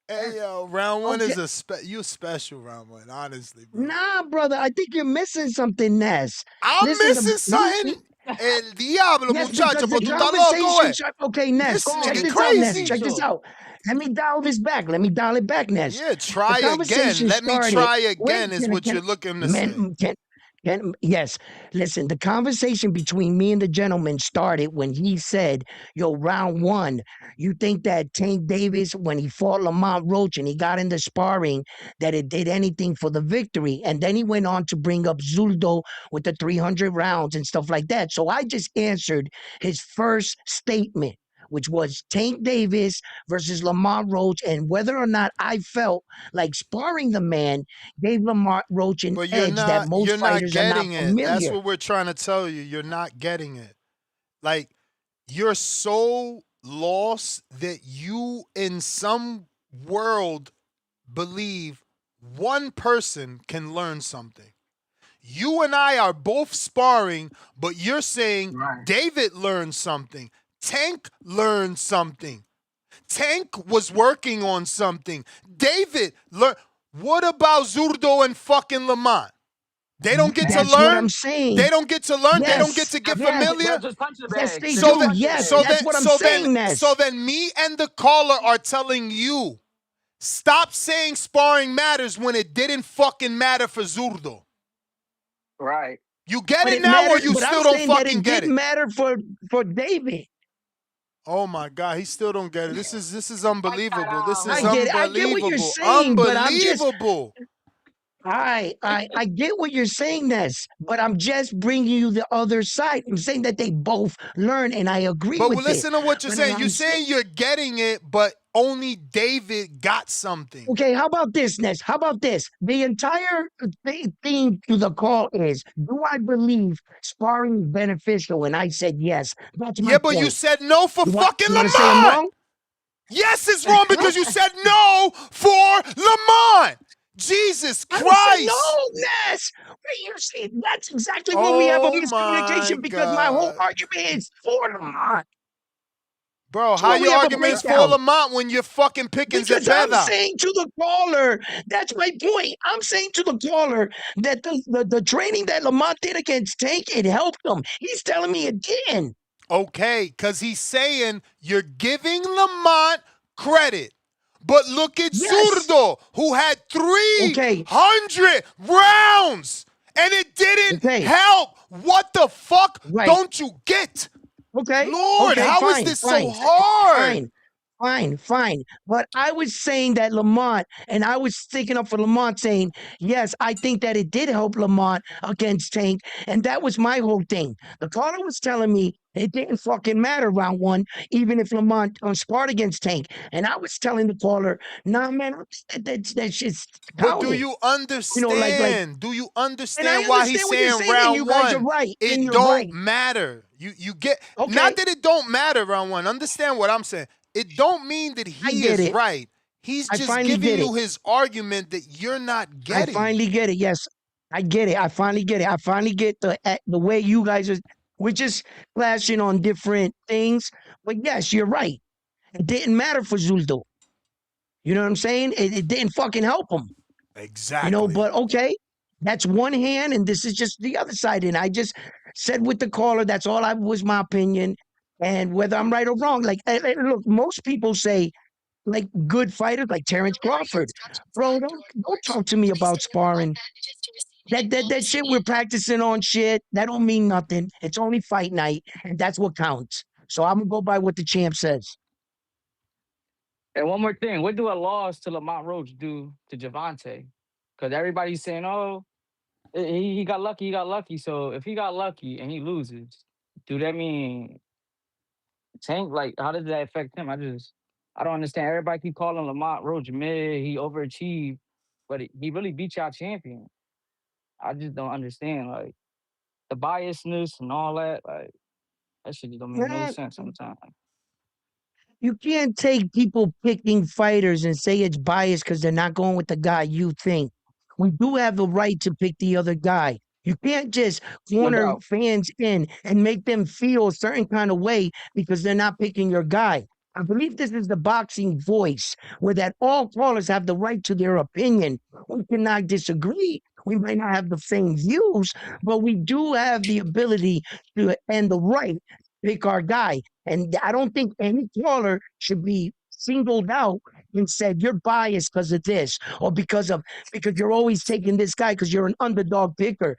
Hey, yo, round one Okay. is you special round one, honestly, bro. Nah, brother, I think you're missing something, Ness. I'm Listen, missing something. El diablo, yes, muchacho, because the pero tú estás loco, conversation. Okay, Ness, This check nigga this out, Ness. crazy. Check this out. Let me dial this back. Let me dial it back, Ness. Yeah, The try again. conversation Let me started. try Wait, again is what you're looking to say. Yes, listen, the conversation between me and the gentleman started when he said, yo, round one, you think that Tank Davis, when he fought Lamont Roach and he got into sparring, that it did anything for the victory. And then he went on to bring up Zuldo with the 300 rounds and stuff like that. So I just answered his first statement, which was Tank Davis versus Lamont Roach, and whether or not I felt like sparring the man gave Lamont Roach an But edge that most you're not fighters are not getting it. That's familiar. what we're trying to tell you. You're not getting it. Like, you're so lost that you in some world believe one person can learn something. You and I are both sparring, but you're saying David learned something. Tank learned something. Tank was working on something. David learned. What about Zurdo and fucking Lamont? They don't get to That's what I'm learn. saying. They don't get to learn. They don't get Yes, to get yes, familiar. yes, they do. Yes, that's what I'm saying, Ness. So then, me and the caller are telling you, stop saying sparring matters when it didn't fucking matter for Zurdo. Right. You get But it it now, or mattered, you but I'm still don't saying that fucking it get did it? matter for David. Oh my God, he still don't get it. This is unbelievable. This is I get what you're unbelievable. saying, but I'm just Unbelievable. I get what you're saying, Ness, but I'm just bringing you the other side. I'm saying that they both learn, and I agree But with listen it. to what you're But saying. You're I'm saying you're getting it, but only David got something. okay, how about this, Ness? How about this? The entire theme to the call is, do I believe sparring is beneficial? And I said yes. That's my But you point. said no for fucking You want to say I'm Lamont. wrong? Yes, it's wrong because you said no for Lamont. Jesus I didn't say Christ. no, Ness. You see, that's exactly where we have a Oh my miscommunication because my whole God. argument is for Lamont. Bro, That's how where we your have a arguments for breakdown. Lamont when you're fucking picking Because I'm Zepeda? saying to the caller, that's my point. I'm saying to the caller that the training that Lamont did against Tank, it helped him. He's telling me it didn't. Okay, because he's saying you're giving Lamont credit. But look at Zurdo, who had 300 rounds, and it didn't help. What the fuck don't you get? Okay. Lord, okay, how is fine, this fine, so hard? Fine. But I was saying that Lamont, and I was sticking up for Lamont, saying, yes, I think that it did help Lamont against Tank. And that was my whole thing. The caller was telling me it didn't fucking matter round one, even if Lamont sparred against Tank. And I was telling the caller, nah, man, that's just But do cowardly. you understand? Do you understand why he's what you're saying saying, and you round guys are one? right. It don't matter. You get not that it don't matter round one. Understand what I'm saying. It don't mean that he is right. He's just giving you his argument that you're not getting. I finally get it. Yes, I get it. I finally get it. I finally get the way you guys are. We're just clashing on different things. But yes, you're right. It didn't matter for Zuldo. You know what I'm saying? It didn't fucking help him. Exactly. But okay, that's one hand, and this is just the other side. And I just said with the caller, that's all I was my opinion. And whether I'm right or wrong, like look, most people say like good fighters like Terrence Crawford. Bro, don't talk to me about sparring. That shit we're practicing on shit, that don't mean nothing. It's only fight night, and that's what counts. So I'm gonna go by what the champ says. And one more thing, what do a loss to Lamont Roach do to Gervonta? Because everybody's saying, oh, he got lucky. So if he got lucky and he loses, do that mean Tank? Like, how does that affect him? I don't understand. Everybody keep calling Lamont Roach mid. He overachieved, but he really beat y'all champion. I just don't understand, like, the biasness and all that. Like, that shit just don't make no sense sometimes. You can't take people picking fighters and say it's biased because they're not going with the guy you think. We do have the right to pick the other guy. You can't just No corner doubt. fans in and make them feel a certain kind of way because they're not picking your guy. I believe this is the boxing voice, where that all callers have the right to their opinion. We cannot disagree. We might not have the same views, but we do have the ability to and the right to pick our guy. And I don't think any caller should be singled out and said you're biased because of this or because you're always taking this guy because you're an underdog picker.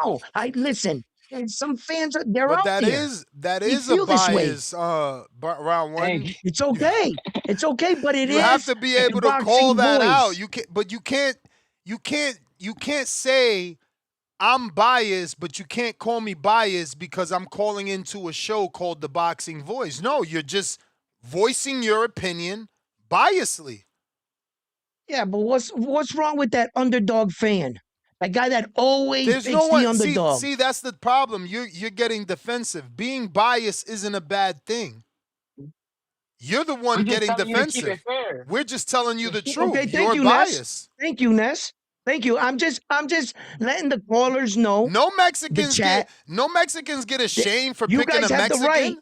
Oh, I listen. And some fans they're But out there. that They is a feel this way. bias. Round one. Hey, It's okay. It's okay, but it You have is to be the able to call boxing that out. voice. You can't say I'm biased, but you can't call me biased because I'm calling into a show called The Boxing Voice. No, you're just voicing your opinion biasly. Yeah, but what's wrong with that underdog fan? That guy that always There's no picks the one. underdog. See, that's the problem. You're getting defensive. Being biased isn't a bad thing. You're the one we're just getting telling you to keep it defensive. fair. We're just telling you the truth. Okay, thank You're you, Ness. biased. Thank you, Ness. Thank you. I'm just letting the callers know. No The Mexicans chat. get ashamed for You picking guys a have the right.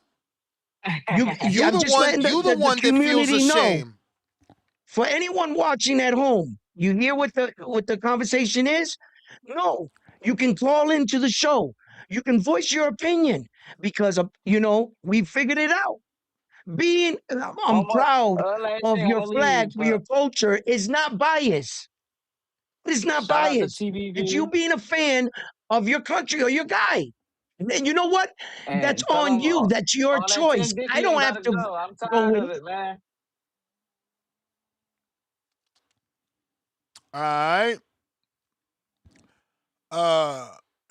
Mexican. I'm just letting the one that feels community know. ashamed. For anyone watching at home, you hear what the conversation is? No, you can call into the show. You can voice your opinion because we figured it out. I'm proud of your flag for your culture is not bias. It's not Shout out to bias. It's you TVV being a fan of your country or your guy. And you know what? That's and tell on them you. That's your all that choice. 10 I Dickies don't have gotta to go. I'm go tired with of it. it, man. All right.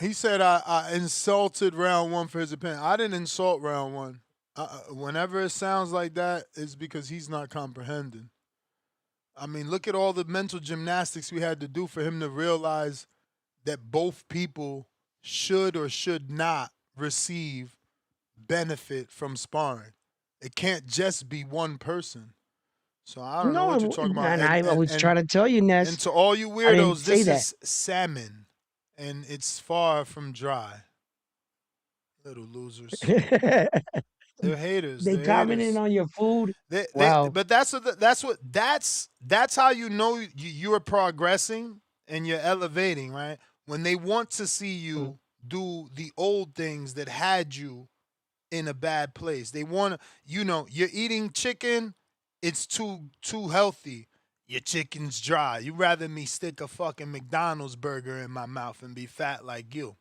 He said I insulted round one for his opinion. I didn't insult round one. Whenever it sounds like that, it's because he's not comprehending. I mean, look at all the mental gymnastics we had to do for him to realize that both people should or should not receive benefit from sparring. It can't just be one person. So I don't know what you're No, talking about. and I was trying to tell you, Ness. And to all you I didn't weirdos, say this that. is salmon, and it's far from dry. Little losers. They're haters. They They're commenting haters. on your food. Wow. But that's how you know you're progressing and you're elevating, right? When they want to see you do the old things that had you in a bad place. They want to, you're eating chicken, it's too healthy. Your chicken's dry. You'd rather me stick a fucking McDonald's burger in my mouth and be fat like you.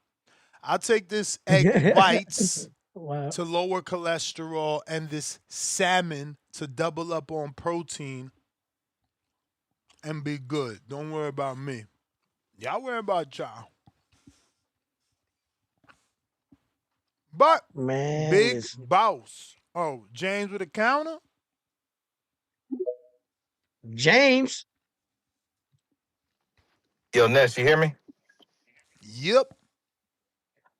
I'll take this egg whites Wow. to lower cholesterol and this salmon to double up on protein and be good. Don't worry about me. Y'all worry about y'all. But Man, big listen. boss. Oh, James with a counter? James. Yo, Ness, you hear me? Yep.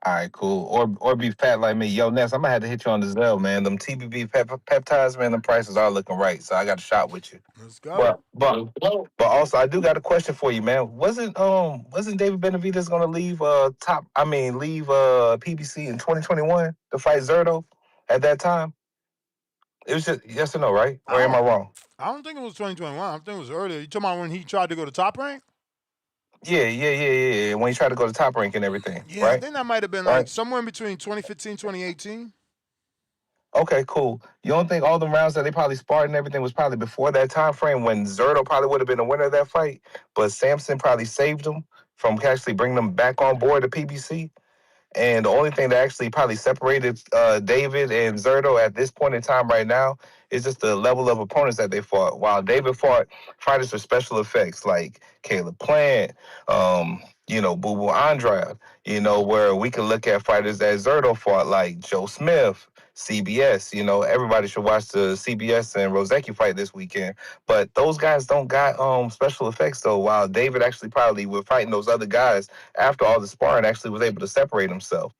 All right, cool. Or be fat like me. Yo, Ness, I'm gonna have to hit you on the Zell, man. Them TBB peptides, man, the prices are looking right. So I got a shot with you. Let's go. But also I do got a question for you, man. Wasn't David Benavidez gonna leave PBC in 2021 to fight Zerto at that time? It was just yes or no, right? Or am I wrong? I don't think it was 2021. I think it was earlier. You talking about when he tried to go to Top Rank? Yeah. When he tried to go to Top Rank and everything, Yeah, right? I think that might have been like somewhere in between 2015, 2018. Okay, cool. You don't think all the rounds that they probably sparred and everything was probably before that time frame when Zerto probably would have been the winner of that fight, but Samson probably saved him from actually bringing them back on board to PBC? And the only thing that actually probably separated David and Zerto at this point in time right now is just the level of opponents that they fought. While David fought fighters with special effects like Caleb Plant, Boo Boo Andrade, where we can look at fighters that Zerto fought like Joe Smith, CBS. Everybody should watch the CBS and Rozeki fight this weekend. But those guys don't got special effects though. While David actually probably with fighting those other guys after all the sparring actually was able to separate himself.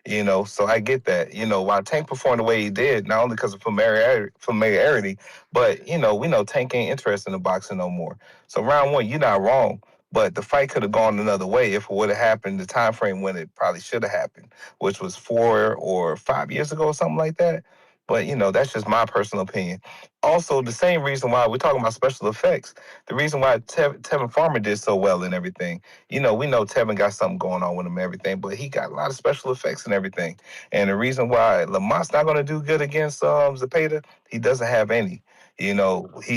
So I get that. Why Tank performed the way he did, not only because of familiarity, but we know Tank ain't interested in boxing no more. So round one, you're not wrong. But the fight could have gone another way if it would have happened the time frame when it probably should have happened, which was 4 or 5 years ago or something like that. But that's just my personal opinion. Also, the same reason why we're talking about special effects, the reason why Tevin Farmer did so well and everything. We know Tevin got something going on with him and everything, but he got a lot of special effects and everything. And the reason why Lamont's not going to do good against Zepeda, he doesn't have any. He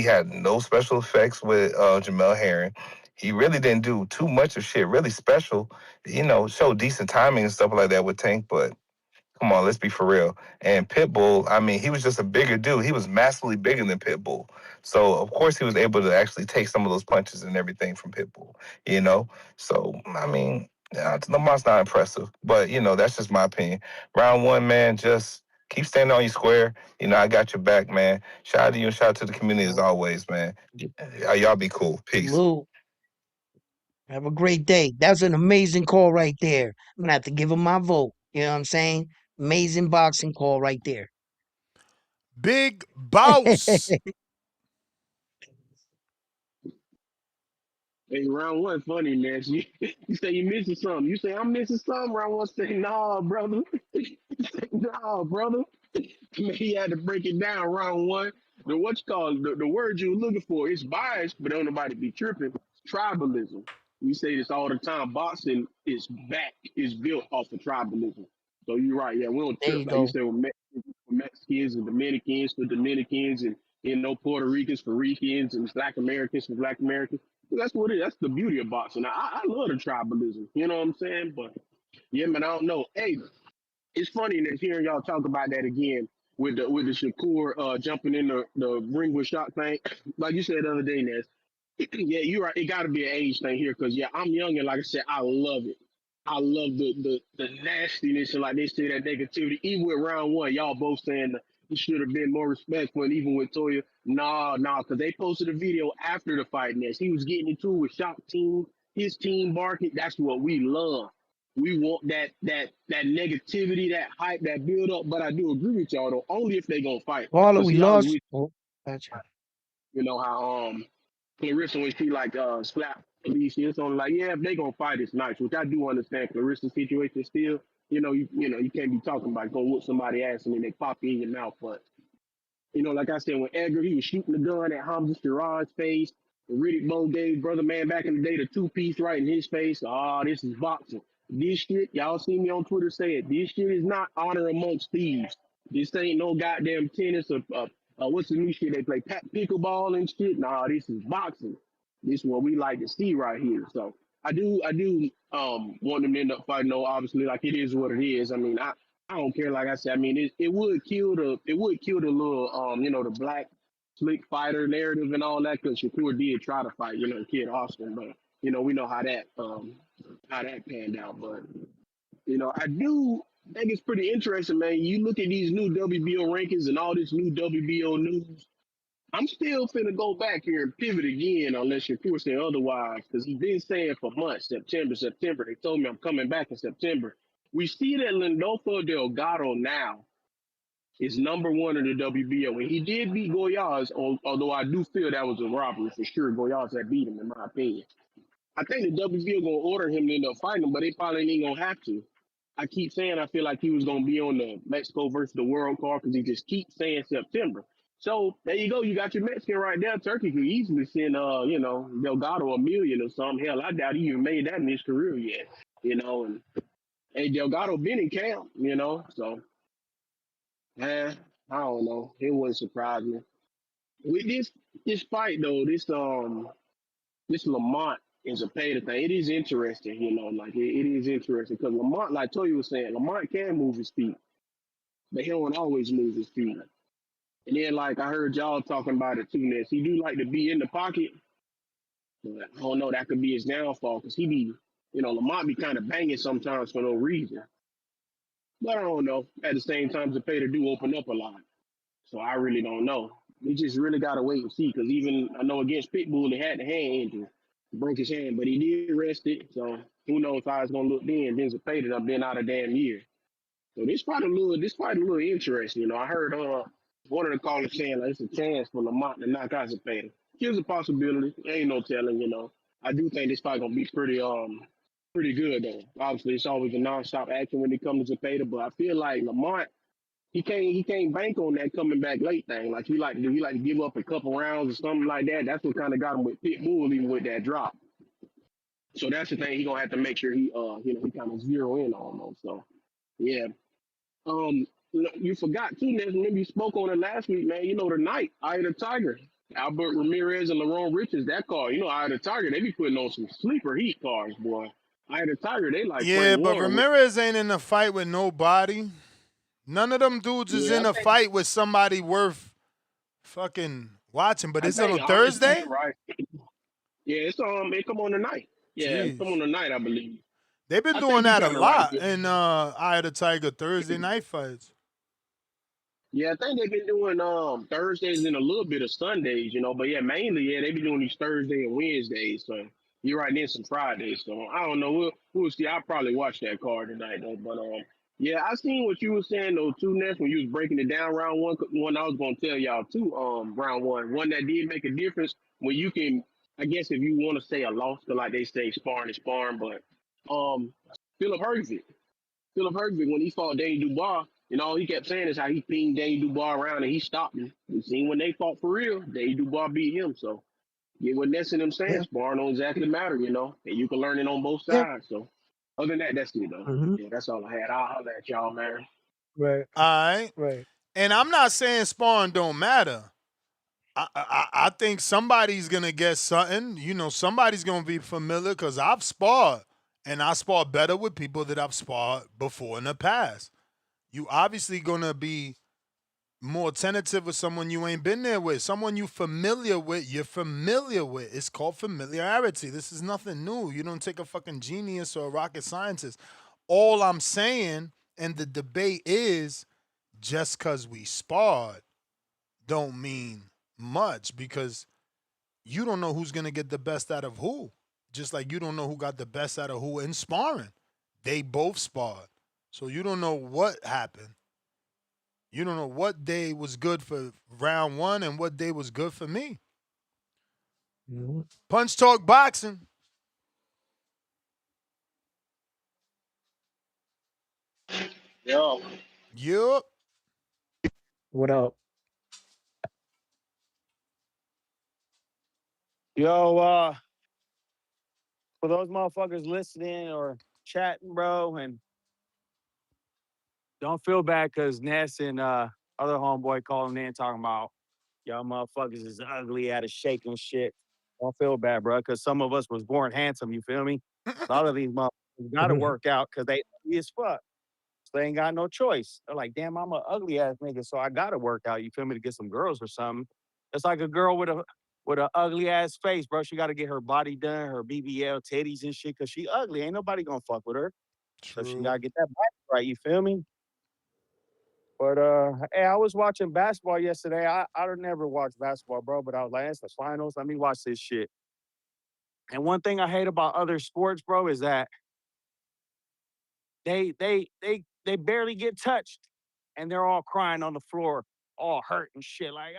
had no special effects with Jamel Herring. He really didn't do too much of shit really special. Showed decent timing and stuff like that with Tank, but come on, let's be for real. And Pitbull, I mean, he was just a bigger dude. He was massively bigger than Pitbull. So, of course, he was able to actually take some of those punches and everything from Pitbull. So, I mean, Lamont's not impressive. But, that's just my opinion. Round one, man, just keep standing on your square. I got your back, man. Shout out to you and shout out to the community as always, man. Y'all be cool. Peace. Salute. Have a great day. That's an amazing call right there. I'm gonna have to give him my vote. You know what I'm saying? Amazing boxing call right there. Big Boss. Hey, round one funny, man. You say you missing something. You say I'm missing something. Round one say, nah, brother. Say, nah, brother. Man, he had to break it down round one. The word you were looking for, it's biased, but don't nobody be tripping. Tribalism. We say this all the time. Boxing is built off of tribalism. So you're right. Yeah, we don't There trip you like you go. said with Mexicans and Dominicans for Dominicans and Puerto Ricans for Ricans and Black Americans for Black Americans. That's what it is. That's the beauty of boxing. I love the tribalism. You know what I'm saying? But yeah, man, I don't know. Hey, it's funny that hearing y'all talk about that again with the Shakur jumping in the ring with shot thing. Like you said the other day, Ness. Yeah, you're right. It got to be an age thing here because yeah, I'm young and like I said, I love it. I love the nastiness and like they say that negativity. Even with round one, y'all both saying that he should have been more respectful. And even with Toya, nah, because they posted a video after the fight. Ness, he was getting into it with Shock Team, his team barking. That's what we love. We want that negativity, that hype, that build up. But I do agree with y'all though, only if they gonna fight. Carlo, Cause we see, I was lost. with Oh, gotcha. how Clarissa when she like slap Alicia, it's only like yeah if they gonna fight it's nice, which I do understand Clarissa's situation still. You can't be talking about go whoop somebody ass and then they pop you in your mouth, but like I said, when Edgar, he was shooting the gun at Hamza Shiraz's face. Riddick Bowe gave Brother Man back in the day the two-piece right in his face. Oh, this is boxing. This shit, y'all see me on Twitter say it. This shit is not honor amongst thieves. This ain't no goddamn tennis or what's the new shit they play? Pickleball and shit. Nah, this is boxing. This is what we like to see right here. So I do want them to end up fighting. No, obviously, like it is what it is. I mean, I don't care. Like I said, I mean, it would kill the little the black slick fighter narrative and all that because Shakur did try to fight Kid Austin, but we know how that panned out. But I do think it's pretty interesting, man. You look at these new WBO rankings and all this new WBO news. I'm still finna go back here and pivot again unless Shakur say otherwise, because he's been saying for months, September. They told me I'm coming back in September. We see that Lindolfo Delgado now is number one in the WBO. And he did beat Goyaz, although I do feel that was a robbery for sure. Goyaz had beat him, in my opinion. I think the WBO gonna order him to end up fighting him, but they probably ain't gonna have to. I keep saying I feel like he was gonna be on the Mexico versus the world card because he just keeps saying September. So there you go. You got your Mexican right there. Turkey could easily send Delgado $1 million or something. Hell, I doubt he even made that in his career yet. And hey, Delgado been in camp. So I don't know. It wouldn't surprise me. With this fight though, this Lamont is a Zepeda thing. It is interesting, like it is interesting because Lamont, like Toya was saying, Lamont can move his feet, but he don't always move his feet. And then, like I heard y'all talking about it too, Ness. He do like to be in the pocket, but I don't know. That could be his downfall because he be, Lamont be kind of banging sometimes for no reason. But I don't know. At the same time, Zepeda do open up a lot. So I really don't know. We just really gotta wait and see because even I know against Pitbull he had the hand injury, broke his hand, but he did rest it. So who knows how it's gonna look then? Then Zepeda done been out a damn year. So this quite a little interesting. You know, I heard one of the callers saying like, it's a chance for Lamont to knock out Zepeda. Here's a possibility. Ain't no telling. You know, I do think this fight gonna be pretty good though. Obviously, it's always a nonstop action when it comes to Zepeda, but I feel like Lamont. He can't bank on that coming back late thing. Like he like to do. He like to give up a couple rounds or something like that. That's what kind of got him with Pitbull, even with that drop. So that's the thing. He gonna have to make sure he kind of zero in on those. So yeah. You forgot too, Ness. Remember you spoke on it last week, man. You know tonight, Eye of the Tiger, Albert Ramirez and Lerone Richards. That card, you know, Eye of the Tiger. They be putting on some sleeper heat cards, boy. Eye of the Tiger, they like Yeah, Frank but Warren. Ramirez ain't in a fight with nobody. None of them dudes is Yeah, in I a think fight with somebody worth fucking watching. But I it's on think honestly, Thursday? you're right. Yeah, it come on tonight. Yeah, it come Jeez. on tonight, I believe. They've been I doing think you that a kind of right. lot in Eye of the Tiger Thursday night fights. Yeah, I think they've been doing Thursdays and a little bit of Sundays, you know, but yeah, mainly they've been doing these Thursday and Wednesdays. So you're right, then some Fridays. So I don't know. We'll see. I'll probably watch that card tonight though. But yeah, I seen what you were saying though too, Ness, when you was breaking it down round one. One I was gonna tell y'all too. Round one that did make a difference when you can. I guess if you want to say a loss, cause like they say, sparring is sparring, but Philip Hersey. Philip Hersey, when he fought Dane Dubois, and all he kept saying is how he pinged Dane Dubois around and he stopped him. We seen when they fought for real, Dane Dubois beat him. So get what Ness and them saying, Yeah, sparring don't exactly matter, you know, and you can learn it on both yeah. sides. So other than that, that's it though. Mm-hmm. Yeah, that's all I had. I'll holler at y'all, man. Right, All right. right. And I'm not saying sparring don't matter. I think somebody's gonna get something. You know, somebody's gonna be familiar because I've sparred and I spar better with people that I've sparred before in the past. You obviously gonna be more tentative with someone you ain't been there with, someone you familiar with. You're familiar with. It's called familiarity. This is nothing new. You don't take a fucking genius or a rocket scientist. All I'm saying, and the debate is, just because we sparred don't mean much because you don't know who's going to get the best out of who. Just like you don't know who got the best out of who in sparring. They both sparred. So you don't know what happened. You don't know what day was good for round one and what day was good for me. Mm-hmm. Punch Talk Boxing. Yo, Yup. What up? Yo, for those motherfuckers listening or chatting, bro, and don't feel bad because Ness and other homeboy calling in talking about y'all motherfuckers is ugly out of shape and shit. Don't feel bad, bro, because some of us was born handsome, you feel me? A lot of these motherfuckers gotta work out because they ugly as fuck. So they ain't got no choice. They're like, damn, I'm an ugly ass nigga, so I gotta work out, you feel me, to get some girls or something. It's like a girl with an ugly ass face, bro. She gotta get her body done, her BBL titties and shit, cause she ugly. Ain't nobody gonna fuck with her. So she True. gotta get that body right, you feel me? But hey, I was watching basketball yesterday. I don't never watch basketball, bro, but I was like, it's the finals. Let me watch this shit. And one thing I hate about other sports, bro, is that they barely get touched and they're all crying on the floor, all hurt and shit. Like,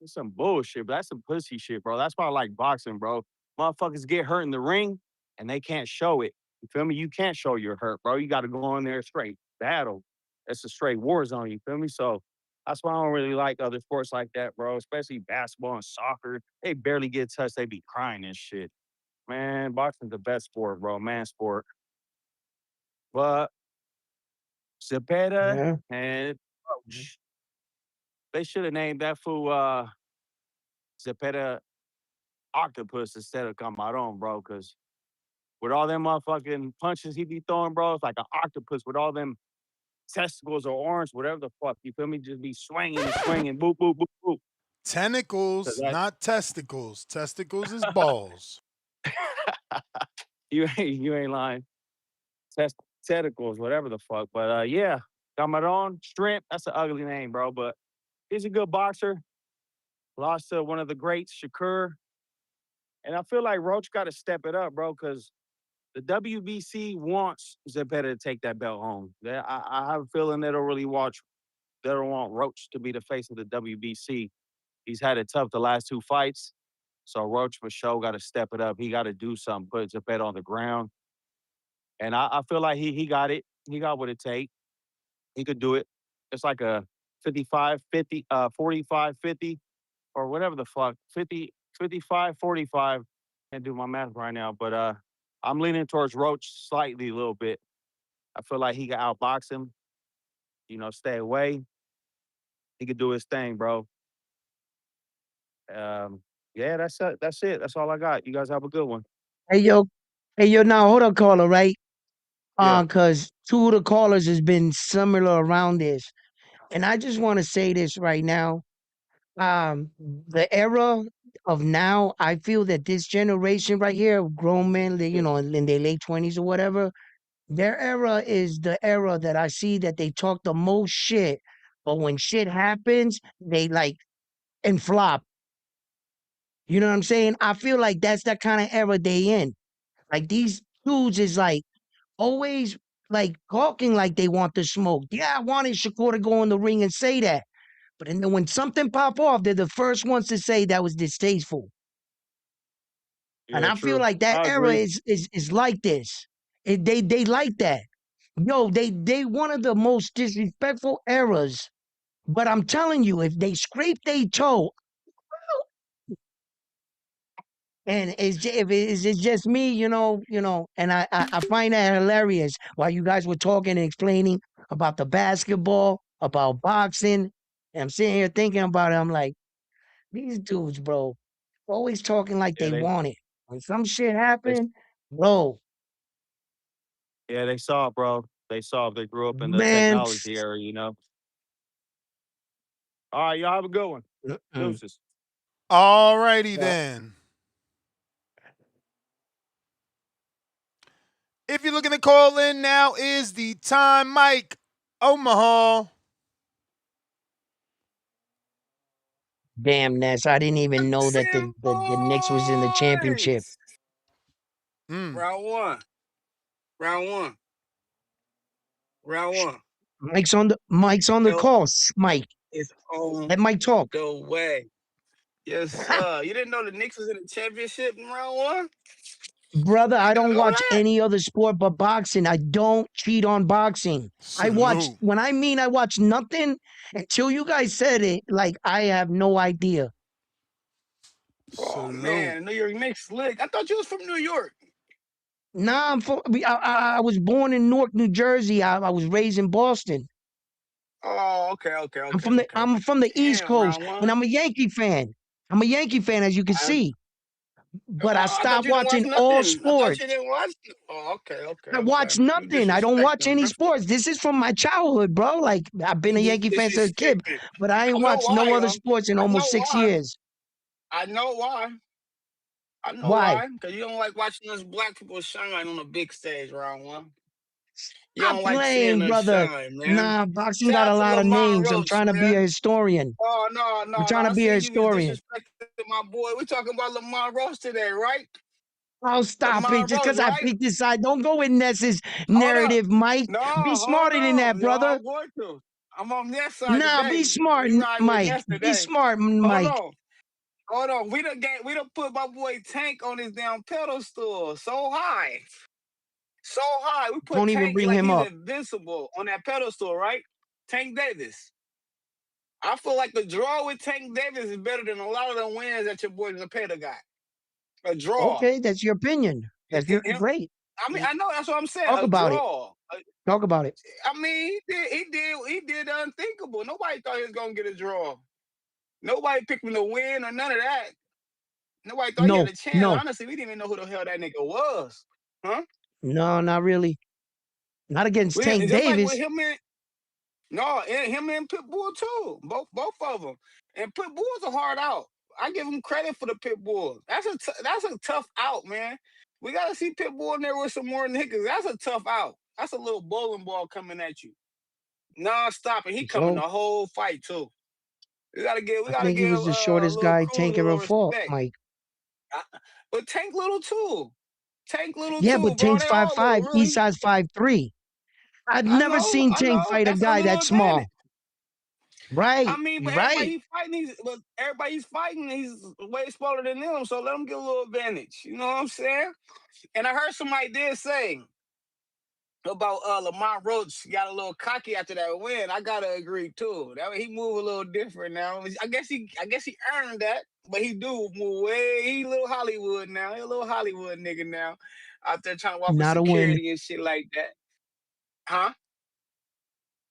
it's some bullshit, but that's some pussy shit, bro. That's why I like boxing, bro. Motherfuckers get hurt in the ring and they can't show it. You feel me? You can't show you're hurt, bro. You got to go in there straight battle. It's a straight war zone. You feel me? So that's why I don't really like other sports like that, bro. Especially basketball and soccer. They barely get touched. They be crying and shit. Man, boxing's the best sport, bro. Man sport. But Zepeda Yeah. and Roach, they should have named that fool Zepeda Octopus instead of Camarón, bro. Because with all them motherfucking punches he be throwing, bro, it's like an octopus with all them testicles or orange, whatever the fuck. You feel me? Just be swinging and swinging, boop, boop, boop, boop. Tentacles, not testicles. Testicles is balls. You ain't lying. Tentacles, whatever the fuck. But yeah, Camarón, Shrimp, that's an ugly name, bro. But he's a good boxer. Lost to one of the greats, Shakur. And I feel like Roach got to step it up, bro, because The WBC wants Zepeda to take that belt home. I have a feeling they don't really want Roach to be the face of the WBC. He's had it tough the last 2 fights. So Roach for sure got to step it up. He got to do something, put Zepeda on the ground. And I feel like he got it. He got what it takes. He could do it. It's like a 55-50, 45-50, or whatever the fuck. 55-45. Can't do my math right now, but I'm leaning towards Roach slightly a little bit. I feel like he can outbox him. Stay away. He could do his thing, bro. Yeah, that's it. That's it. That's all I got. You guys have a good one. Hey yo, now hold up, caller, right? Yeah. Cause 2 of the callers has been similar around this, and I just want to say this right now. The era of now, I feel that this generation right here, grown men, in their late 20s or whatever, their era is the era that I see that they talk the most shit, but when shit happens, they like and flop. You know what I'm saying? I feel like that's that kind of era they in. Like these dudes is like always like talking like they want the smoke. Yeah, I wanted Shakur to go in the ring and say that. But then when something pop off, they're the first ones to say that was distasteful. And Yeah, I feel true. like that I era agree. is like this. They like that. Yo, they one of the most disrespectful eras. But I'm telling you, if they scrape their toe, and it's just me, and I find that hilarious while you guys were talking and explaining about the basketball, about boxing, and I'm sitting here thinking about it. I'm like, these dudes, bro, always talking like Yeah, they want it. When some shit happen, bro, they saw it, bro. They saw it. They grew up in the man. technology era. All right, y'all have a good one. Deuces. All righty then. If you're looking to call in, now is the time. Mike, Omaha. Damn, Ness, I didn't even know that the Knicks was in the championship. Round one. Round one. Round one. Mike's on the call. Mike, It's on let Mike talk. the way. Yes, sir. You didn't know the Knicks was in the championship in round one? Brother, I don't know watch that? any other sport but boxing. I don't cheat on boxing. I watch nothing until you guys said it. Like, I have no idea. Oh, man. New York Knicks slick. I thought you was from New York. Nah, I was born in Newark, New Jersey. I was raised in Boston. Oh, okay. I'm from the East Damn, Coast, round one. and I'm a Yankee fan. I'm a Yankee fan, as you can see. But I I thought stopped you didn't watch watching all nothing. I thought sports. you didn't watch. Oh, okay. I watch You nothing. I don't watch disrespecting, any bro. sports. This is from my childhood, bro. Like, I've been a You Yankee fan since a kid, disrespecting. but I ain't I know watched no why, other yo. sports in I know almost 6 why. years. I know why. I know Why? why. Because you don't like watching us black people shine on the big stage, round one. You Stop don't like seeing playing, us brother. shine, man. Nah, boxing Shout got a out to lot of Lamont names. I'm Roach, trying to be man. a historian. Oh, I'm no. trying to I be a seen you was historian. disrespecting my boy. We talking about Lamont Roach today, right? Oh, stop it. Lamont Just Roach, because I right? picked this side, don't go with Ness's Hold up. narrative, Mike. No, Be hold smarter than that, on. Yo, brother. I'm going to. I'm on that side Nah, be today. smart, We riding with Mike. Ness Be today. smart, Hold Mike. on. We done put my boy Tank on his damn pedestal so high. So high. We put Don't even Tank bring like him he's up. invincible on that pedestal, right? Tank Davis. I feel like the draw with Tank Davis is better than a lot of the wins that your boy Zepeda got. A draw. Okay, that's your opinion. That's great. I mean, I know that's what I'm saying. Talk A about it. draw. Talk about it. I mean, he did the unthinkable. Nobody thought he was gonna get a draw. Nobody picked him to win or none of that. Nobody thought he had a chance. No. Honestly, we didn't even know who the hell that nigga was. Huh? No, not really. Not against We Tank didn't, just like with Davis. him and him and Pitbull too. Both of them. And Pitbull's a hard out. I give him credit for the Pitbull. That's a tough out, man. We gotta see Pitbull in there with some more niggas. That's a tough out. That's a little bowling ball coming at you. Non-stop, and he coming the whole fight too. We gotta give I think he was the shortest little guy Cruz Tank a little ever fought, respect. Mike. But Tank little too. Tank little Yeah, too, but bro. Tank's They all 5'5", little, really. Esau's 5'3". I've never seen I Tank know. fight a That's a guy little that small. advantage. I Right, mean, you're but everybody right. he's fighting, he's way smaller than them, so let him get a little advantage. You know what I'm saying? And I heard somebody did say about Lamont Roach got a little cocky after that win. I gotta agree too. That way he move a little different now. I guess he earned that, but he do move way. He a little Hollywood now. He a little Hollywood nigga now, out there trying to walk with Not a win, security and shit like that. Huh?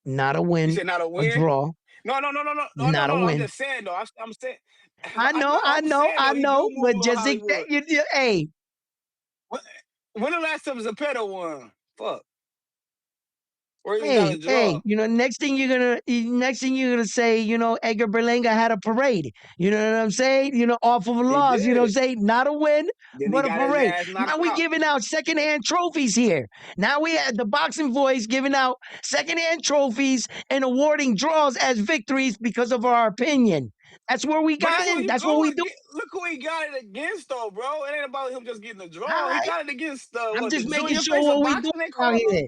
not a You win, said not a a win? draw, not a No. I'm win. just saying though. I'm saying. I I know, know. I I'm know, saying I though. He know, do move a but little just Hollywood. hey, When the last time Zepeda won? Fuck. Or he got a hey, draw. next thing you're gonna say, Edgar Berlanga had a parade. You know what I'm saying? Off of a He loss, did. say not a win, Then he but a got his parade. ass Now knocked we out. giving out secondhand trophies here. Now we had the boxing voice giving out secondhand trophies and awarding draws as victories because of our opinion. That's where we But got in. That's what we do. look who he got it against though, bro. It ain't about him just getting a All draw. He right. got it against I'm what, the just making junior sure face of what we boxing do they out call him? here.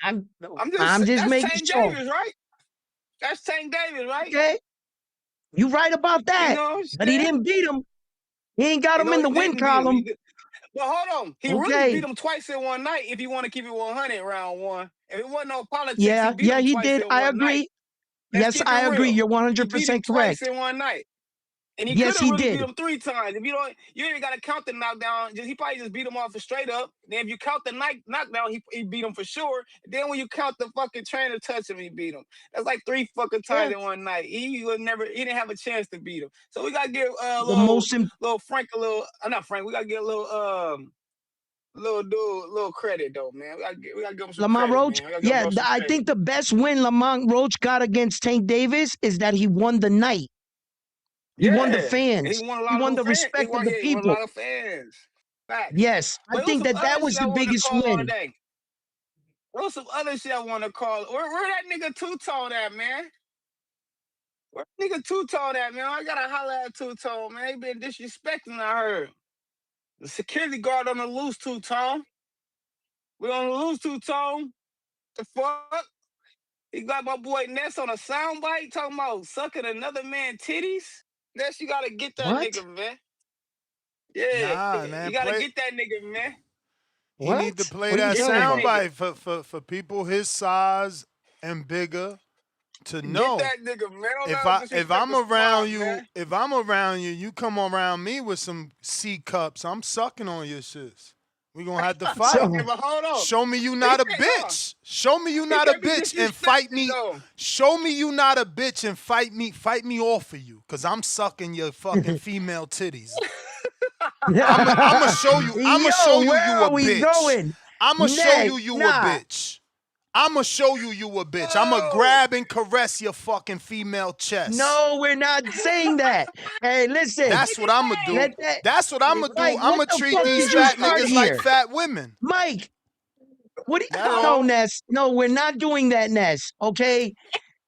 I'm just That's making Tank sure. Davis, right? That's Tank Davis, right? Okay. You right about You that. know what I'm But he saying? didn't beat him. He ain't got You him know in the he win didn't beat him. column. But hold on. He really beat Okay. him twice in one night if you want to keep it 100 round one. If it wasn't no politics, he Yeah, beat yeah, him he twice did. in I one night. agree. Let's Yes, keep it I agree. real. You're He beat him 100% twice correct. in one night. And he could Yes, have he really beat did. him 3 times. If you ain't got to count the knockdown. He probably just beat him off straight up. Then if you count the knockdown, he beat him for sure. Then when you count the fucking trainer touch him, he beat him. That's like 3 fucking times Yeah. in one night. He didn't have a chance to beat him. So we gotta give The most little Frank a little not Frank. We gotta get a little dude a little credit though, man. We gotta give him some Lamont credit, Roach. man. We gotta give him Yeah, some I credit. think the best win Lamont Roach got against Tank Davis is that he won the night. He won the Yeah, and he fans. won a He lot of won them the fans. He respect of won, the yeah, he won a people. lot of fans. Facts. Yes, I But it was think some that other was shit I the want to biggest call on win. today. There was some other shit I want to call. Where that nigga Two-Tone at, man? Where nigga Two-Tone at, man? I gotta holler at Two-Tone, man. He been disrespecting, I heard. The security guard on the loose, Two-Tone. We on the loose, Two-Tone. The fuck? He got my boy Ness on a soundbite talking about sucking another man's titties. Ness, you gotta get that What? nigga, man. Yeah, Nah, you man. gotta get that nigga, man. He need to What? play What are you that Get talking that about? nigga. soundbite for people his size and bigger to Get know. that nigga, man. Don't If let him if disrespect I'm the squad, around you, man. you come around me with some C cups. I'm sucking on your shits. We gonna have to fight. Okay, So, but hold on. Show me you But he not a can't no. bitch. Show me you He not a can't be bitch and fight disrespected me. though. Show me you not a bitch and fight me. Fight me off of you, cause I'm sucking your fucking female titties. I'ma show you. I'ma show yo, you where you a are we bitch. going? I'ma show Next, you a nah. bitch. I'ma show you a bitch. I'ma Oh, grab and caress your fucking female chest. No, we're not saying that. Hey, listen. That's what I'ma do. Let that That's what I'ma do. Mike, what I'ma the treat fuck these did you fat start niggas like here? fat women. Mike, what That no, all. Ness. No, we're not doing that, Ness. Okay?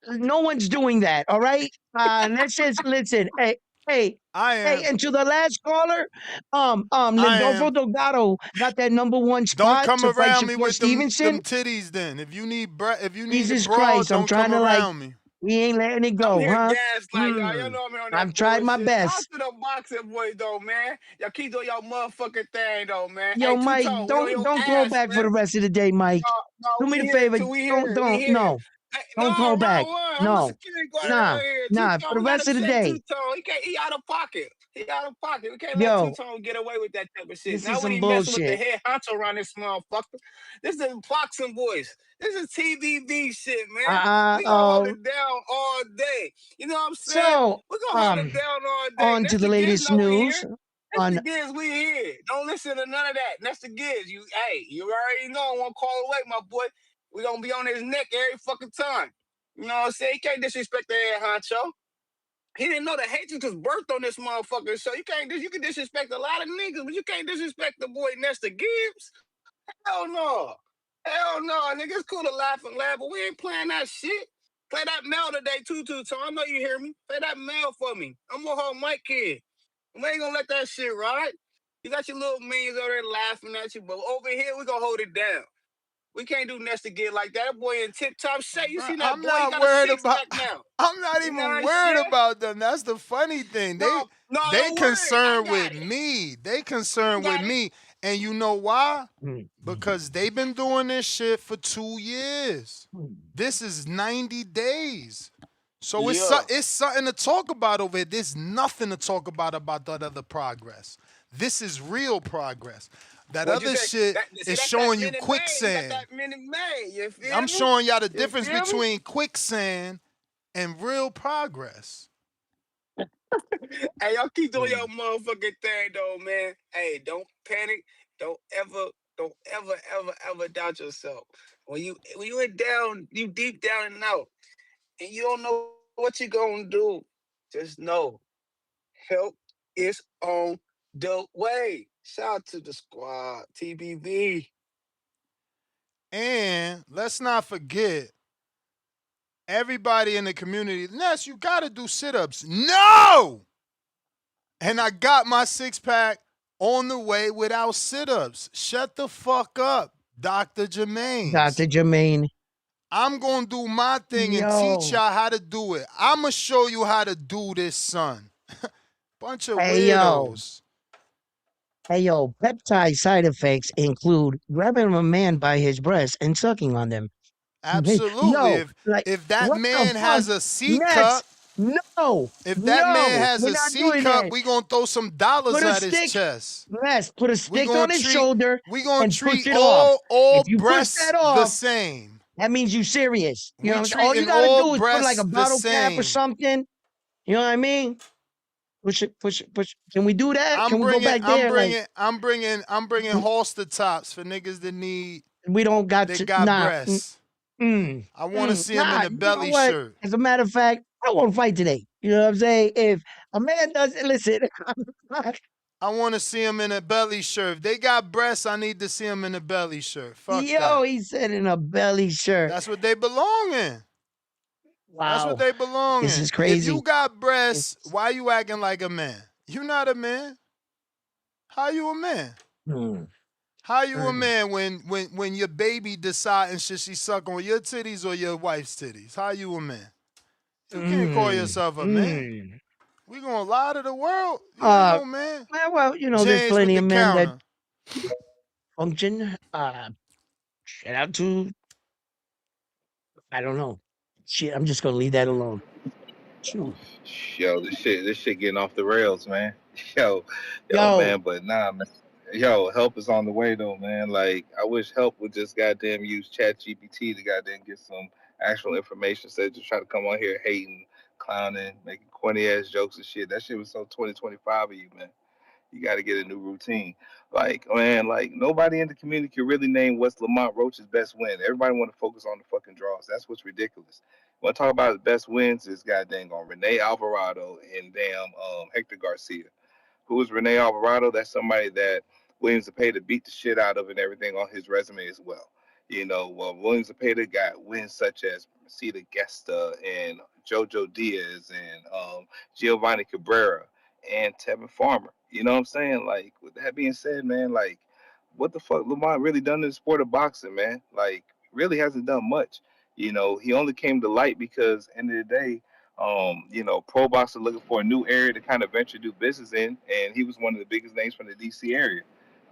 No one's doing that, all right? Let's just listen. Hey, I am. and to the last caller, I Lindolfo am. Delgado got that #1 Don't spot come to fight around me Shakur with them Stevenson. titties then. If you need Jesus broad, Christ, I'm don't come trying to like, around me. we ain't letting it I'm go, here huh? gaslight y'all. Y'all know I'm here on I've that tried my bullshit. Shout out best. to the boxing boys though, man. Y'all keep doing y'all motherfucking thing though, man. Hey, Yo, Mike, Two-Tone, we on don't your don't call ass, back for man. the rest of the day, Mike. No, Do we me the here favor. till we Don't here. We don't here. no. Hey, Don't no, call back. round one. I'm a No. security guard Nah. around here. Nah. For Two-Tone, the we rest gotta of the check day. Two-Tone. He out of pocket. He out of pocket. We can't let Yo, Two-Tone get away with that type of shit. this Now is when some he messing with the bullshit. head honcho around this motherfucker, this is boxing boys. This is TVV shit, man. We gonna hold uh it down all day. You know what I'm saying? so We gonna hold it down all day. on to That's the the kids latest know we news here. That's the on gigs we here. Don't listen to none of that. That's the gigs. You already know I won't call away, my boy. We gonna be on his neck every fucking time. You know what I'm saying? You can't disrespect the head honcho. He didn't know the hatred was birthed on this motherfucker. So you can disrespect a lot of niggas, but you can't disrespect the boy Nestor Gibbs. Hell no. Hell no. Nigga, it's cool to laugh, but we ain't playing that shit. Play that mail today, too, so I know you hear me. Play that mail for me. I'm gonna hold Mike kid. We ain't gonna let that shit ride. You got your little minions over there laughing at you, but over here we gonna hold it down. We can't do next again like that. That boy in tip top shape. You Bro, seen that I'm boy? He not got a worried six about. pack now. I'm not You even know that worried shit? about them. That's the funny thing. No, They don't worry. I concerned got with it. me. They I concerned with got it. me. And you know why? Mm, Because they've been doing this shit for 2 years. This is 90 days. So Yeah. it's something to talk about over here. There's nothing to talk about that other progress. This is real progress. That What'd you other say? shit That see, is that's that showing you Minute Maid. He got quicksand. that Minute Maid. You I'm feel me? showing y'all the You difference feel me? between quicksand and real progress. Hey, y'all keep doing Mm. your motherfucking thing though, man. Hey, don't panic. Don't ever doubt yourself. When you in down, you deep down and out, and you don't know what you're gonna do, just know help is on the way. Shout out to the squad, TBV. And let's not forget, everybody in the community, Ness, you gotta do sit-ups. No! And I got my six-pack on the way without sit-ups. Shut the fuck up, Dr. Jermaine's. Dr. Jermaine. I'm gonna do my thing and teach Yo. y'all how to do it. I'm gonna show you how to do this, son. Bunch of Hey, yo. weirdos. Hey, yo. Peptide side effects include grabbing a man by his breast and sucking on them. Absolutely. Yo, like, If that what the man fuck? has a C Nets? cup, No. if that man No. has We're a not C doing cup, that. we gonna throw some dollars Put a at his stick. chest. Yes, put a We stick gonna on his treat shoulder we gonna and push treat it off. all If you push breasts that the off, same. that means you serious. You know We what I'm saying? All you treating gotta all do is put like breasts a the bottle cap or same. something. You know what I mean? Push it, push it, push it. Can we do that? I'm Can we go bringing back I'm there? Like, bringing I'm bringing I'm bringing holster tops for niggas that need we don't got that to, got nah. breasts. I want to see them in Nah, a you know belly what? shirt. As a matter of fact, I won't fight today. You know what I'm saying? If a man doesn't listen, I want to see them in a belly shirt. If they got breasts, I need to see them in a belly shirt. Fuck yo, that. he said in a belly shirt. That's what they belong in. That's what Wow, they belong this in. is If you crazy. got breasts, why you acting like a man? You not a man. How you a man? Mm, How you a mm, man when your baby deciding should she suck on your titties or your wife's titties? How you a man? You can't call mm, yourself a man. mm. We gonna lie to the world. You ain't no man. Well, you know, there's James with plenty the of men that counter. function. Shout out to, I don't know. Shit, I'm just gonna leave that alone. Shoot. Yo, this shit getting off the rails, man. Yo, Yo, man, but nah, man. Yo, help is on the way though, man. Like, I wish help would just goddamn use Chat GPT to goddamn get some actual information instead of just try to come on here hating, clowning, making corny ass jokes and shit. That shit was so 2025 of you, man. You got to get a new routine. Like, man, like nobody in the community can really name what's Lamont Roach's best win. Everybody want to focus on the fucking draws. That's what's ridiculous. Want to talk about his best wins is goddamn on Rene Alvarado and damn Hector Garcia. Who is Rene Alvarado? That's somebody that William Zepeda beat the shit out of and everything on his resume as well. Well, William Zepeda got wins such as Mercedes Gesta and Jojo Diaz and Giovanni Cabrera and Tevin Farmer. You know what I'm saying? Like, with that being said, man, like, what the fuck Lamont really done in the sport of boxing, man? Like, really hasn't done much. He only came to light because, end of the day, pro boxers looking for a new area to kind of venture do business in, and he was one of the biggest names from the DC area.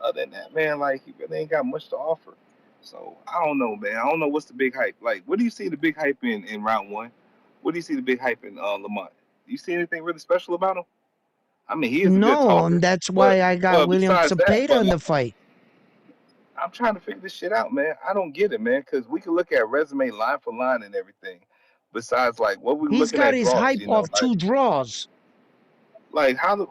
Other than that, man, like he really ain't got much to offer. So I don't know, man. I don't know what's the big hype. Like, what do you see the big hype in round one? What do you see the big hype in Lamont? Do you see anything really special about him? I mean, he is a good no, talker, that's but why I got William besides that, Zepeda in the fight. I'm trying to figure this shit out, man. I don't get it, man, because we can look at resume line for line and everything. Besides, like, what we He's looking got at his draws, hype off like 2 draws. how the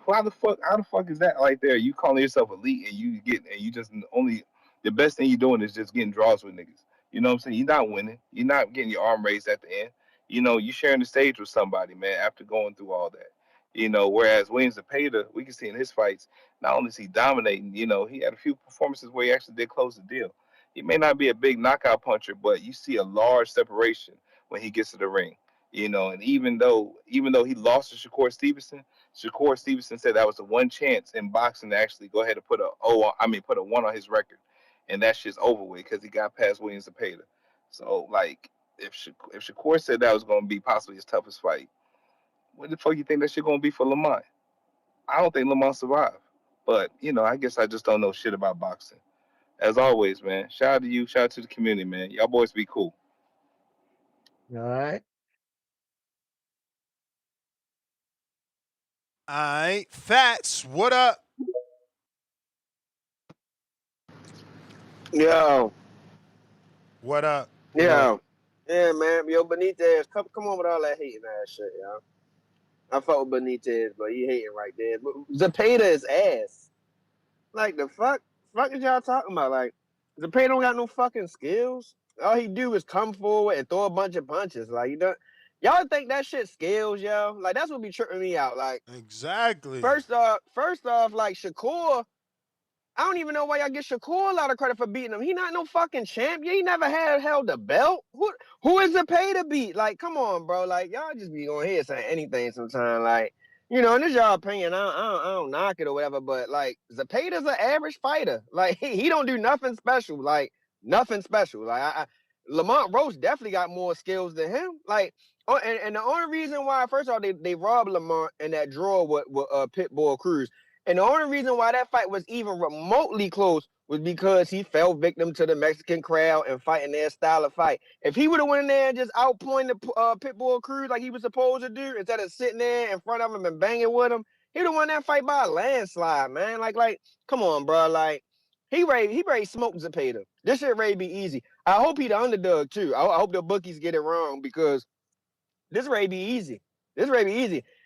fuck is that like there? You calling yourself elite and you just only the best thing you're doing is just getting draws with niggas. You know what I'm saying? You're not winning. You're not getting your arm raised at the end. You sharing the stage with somebody, man, after going through all that. Whereas Williams Zepeda, we can see in his fights, not only is he dominating, he had a few performances where he actually did close the deal. He may not be a big knockout puncher, but you see a large separation when he gets to the ring. And even though he lost to Shakur Stevenson, Shakur Stevenson said that was the one chance in boxing to actually go ahead and put a 1 on his record, and that shit's over with because he got past William Zepeda. So like, if Shakur said that was going to be possibly his toughest fight, what the fuck you think that shit going to be for Lamont? I don't think Lamont survived, but I guess I just don't know shit about boxing. As always, man. Shout out to you. Shout out to the community, man. Y'all boys be cool. All right. All right. Fats, what up? Yo, What up? yeah, yeah, man. Yo, Benitez, come on with all that hating ass shit, yo. I fuck with Benitez, but he hating right there. But Zepeda is ass. Like the fuck is y'all talking about? Like Zepeda don't got no fucking skills. All he do is come forward and throw a bunch of punches. Like y'all think that shit skills, yo? Like that's what be tripping me out. Like exactly. First off, like Shakur. I don't even know why y'all get Shakur a lot of credit for beating him. He not no fucking champion. He never held a belt. Who is Zepeda to beat? Like, come on, bro. Like, y'all just be on here saying anything sometimes. Like, and this y'all opinion. I don't knock it or whatever, but like Zepeda's an average fighter. Like, he don't do nothing special. Like, nothing special. Like, Lamont Roach definitely got more skills than him. Like, and the only reason why, first of all, they robbed Lamont in that draw with Pitbull Cruz. And the only reason why that fight was even remotely close was because he fell victim to the Mexican crowd and fighting their style of fight. If he would have went in there and just outpointed Pitbull Cruz like he was supposed to do, instead of sitting there in front of him and banging with him, he'd have won that fight by a landslide, man. Like, come on, bro. Like, he ready to smoke Zepeda. This shit ready to be easy. I hope he the underdog, too. I hope the bookies get it wrong because this ready to be easy.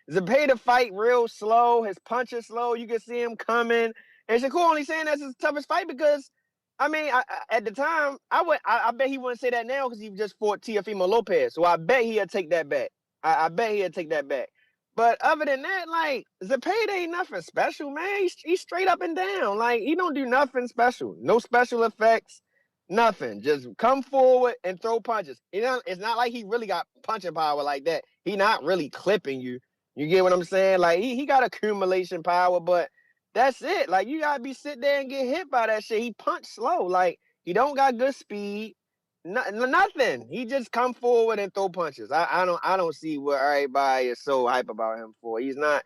Zepeda fight real slow. His punches slow. You can see him coming. And Shakur only saying that's his toughest fight because, I mean, at the time, I bet he wouldn't say that now because he just fought Teofimo Lopez. So I bet he'll take that back. I bet he'll take that back. But other than that, like, Zepeda ain't nothing special, man. He's straight up and down. Like, he don't do nothing special. No special effects. Nothing. Just come forward and throw punches. It's not like he really got punching power like that. He not really clipping you. You get what I'm saying? Like, he got accumulation power, but that's it. Like, you gotta be sit there and get hit by that shit. He punch slow. Like, he don't got good speed. Nothing. He just come forward and throw punches. I don't see what everybody is so hype about him for. He's not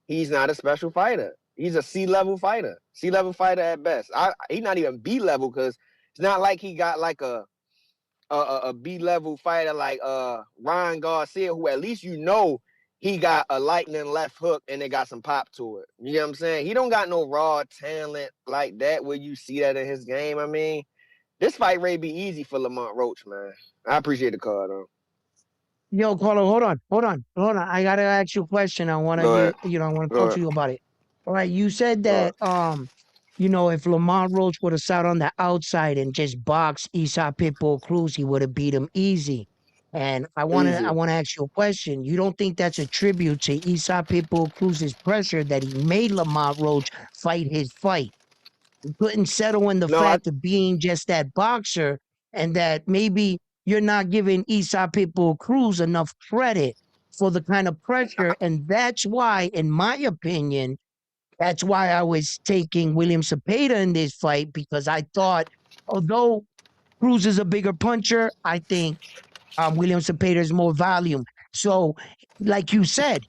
a special fighter. He's a C-level fighter. C-level fighter at best. He's not even B-level because it's not like he got like a B-level fighter like Ryan Garcia, who at least he got a lightning left hook and it got some pop to it. You know what I'm saying? He don't got no raw talent like that where you see that in his game. I mean, this fight may be easy for Lamont Roach, man. I appreciate the call, though. Yo, Carlo, hold on. I gotta ask you a question. I wanna Go ahead. I wanna Go talk ahead. to you about it. All right, you said Go ahead. that if Lamont Roach would have sat on the outside and just boxed Isaac Pitbull Cruz, he would have beat him easy. And I Easy. wanna ask you a question. You don't think that's a tribute to Isaac Pitbull Cruz's pressure that he made Lamont Roach fight his fight? He couldn't settle in the No, fact of being just that boxer, and that maybe you're not giving Isaac Pitbull Cruz enough credit for the kind of pressure. And that's why, in my opinion, that's why I was taking William Zepeda in this fight, because I thought, although Cruz is a bigger puncher, I think William Zepeda is more volume. So, like you said,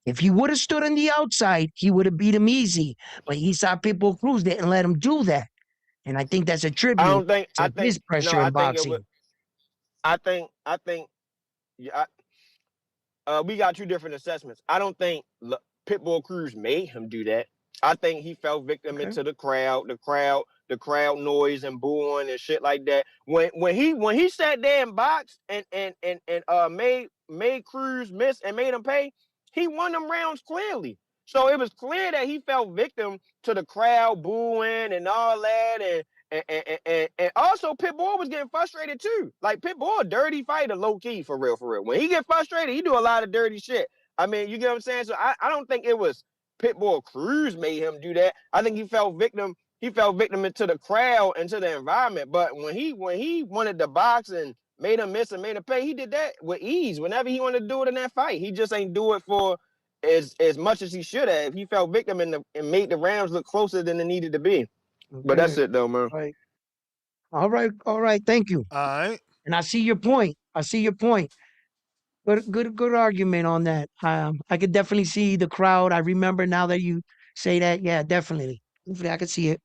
if he would have stood on the outside, he would have beat him easy. But Isaac Pitbull Cruz didn't let him do that. And I think that's a I tribute don't think. to his No, pressure I in think it would. boxing. I think. Yeah, we got two different assessments. I don't think Pitbull Cruz made him do that. I think he fell victim into the crowd noise and booing and shit like that. When he sat there and boxed and made Cruz miss and made him pay, he won them rounds clearly. So it was clear that he fell victim to the crowd booing and all that, and also Pitbull was getting frustrated too. Like Pitbull, a dirty fighter, low key, for real. When he get frustrated, he do a lot of dirty shit. I mean, you get what I'm saying? So I don't think it was Pitbull Cruz made him do that. I think he fell victim into the crowd, into the environment. But when he wanted to box and made him miss and made him pay, he did that with ease whenever he wanted to do it in that fight. He just ain't do it for as much as he should have. He fell victim and made the rounds look closer than it needed to be. But that's Okay. it though, man. Right. All right. Thank you. All right. And I see your point. I see your point. Good argument on that. I could definitely see the crowd. I remember now that you say that. Yeah, definitely. Definitely, I could see it.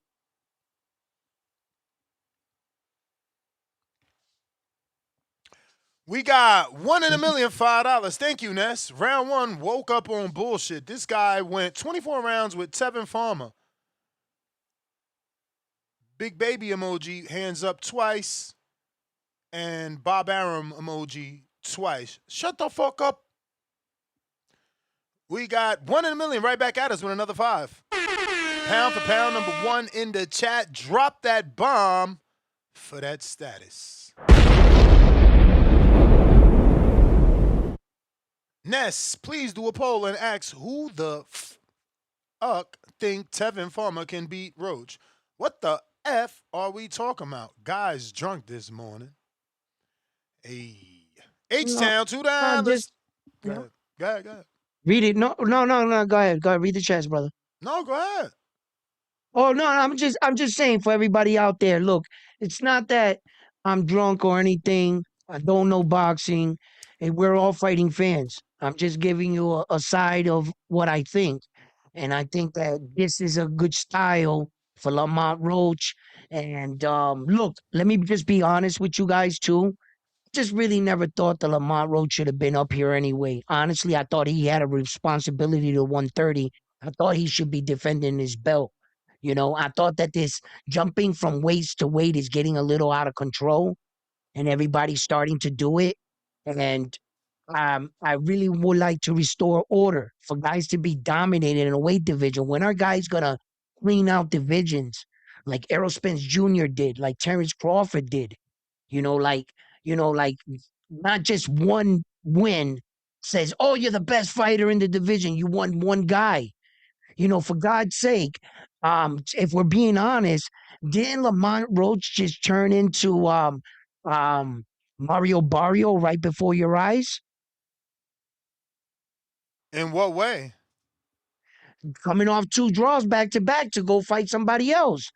We got $1 in a million, $5. Thank you, Ness. Round one, woke up on bullshit. This guy went 24 rounds with Tevin Farmer. Big baby emoji, hands up twice. And Bob Arum emoji twice. Shut the fuck up. We got $1 in a million right back at us with another 5. Pound for pound, number 1 in the chat. Drop that bomb for that status. Ness, please do a poll and ask who the fuck think Tevin Farmer can beat Roach. What the F are we talking about? Guys drunk this morning. Hey. H-Town, $2. Just Go ahead. Go ahead. read it. No. Go ahead. Go ahead. Read the chats, brother. No, go ahead. Oh no, I'm just saying for everybody out there. Look, it's not that I'm drunk or anything. I don't know boxing, and we're all fighting fans. I'm just giving you a side of what I think, and I think that this is a good style for Lamont Roach. And look, let me just be honest with you guys too. Just really never thought that Lamont Roach should have been up here anyway. Honestly, I thought he had a responsibility to 130. I thought he should be defending his belt. You know, I thought that this jumping from weight to weight is getting a little out of control and everybody's starting to do it. And I really would like to restore order for guys to be dominated in a weight division. When are guys going to clean out divisions like Errol Spence Jr. did, like Terrence Crawford did? You know, like not just one win says, oh, you're the best fighter in the division. You won one guy. You know, for God's sake, if we're being honest, didn't Lamont Roach just turn into Mario Barrio right before your eyes? In what way? Coming off 2 draws back to back to go fight somebody else.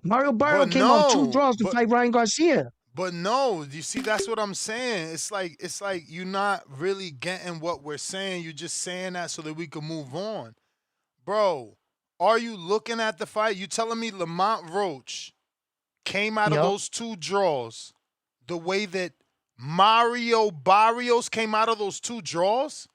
Mario Barrio came off 2 draws to fight Ryan Garcia. But no, you see, that's what I'm saying. It's like you're not really getting what we're saying. You're just saying that so that we can move on. Bro, are you looking at the fight? You telling me Lamont Roach came out of those 2 draws the way that Mario Barrios came out of those 2 draws?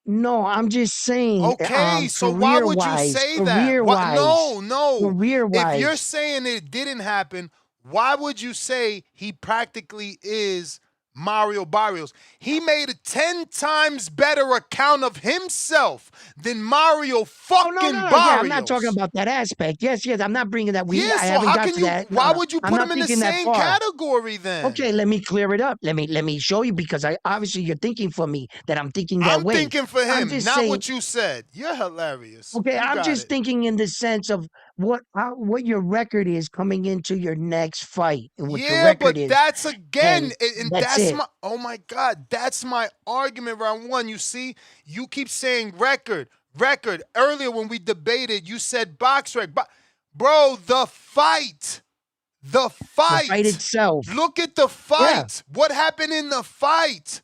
No, I'm just saying. Okay, so why would you say that? No. Career-wise. If you're saying it didn't happen, why would you say he practically is Mario Barrios? He made a 10 times better account of himself than Mario fucking Barrios. Yeah, I'm not talking about that aspect. Yes, I'm not bringing that. Yeah, so how can you? Why would you put him in the same category then? Okay, let me clear it up. Let me show you because obviously you're thinking for me that I'm thinking that way. I'm thinking for him, not what you said. You're hilarious. Okay, I'm just thinking in the sense of what your record is coming into your next fight and what your record is. That's again, and that's it. my. Oh my God, that's my argument. Round one. You see, you keep saying record. Earlier when we debated, you said box rec. Bro, the fight itself. Look at the fight. Yeah. What happened in the fight?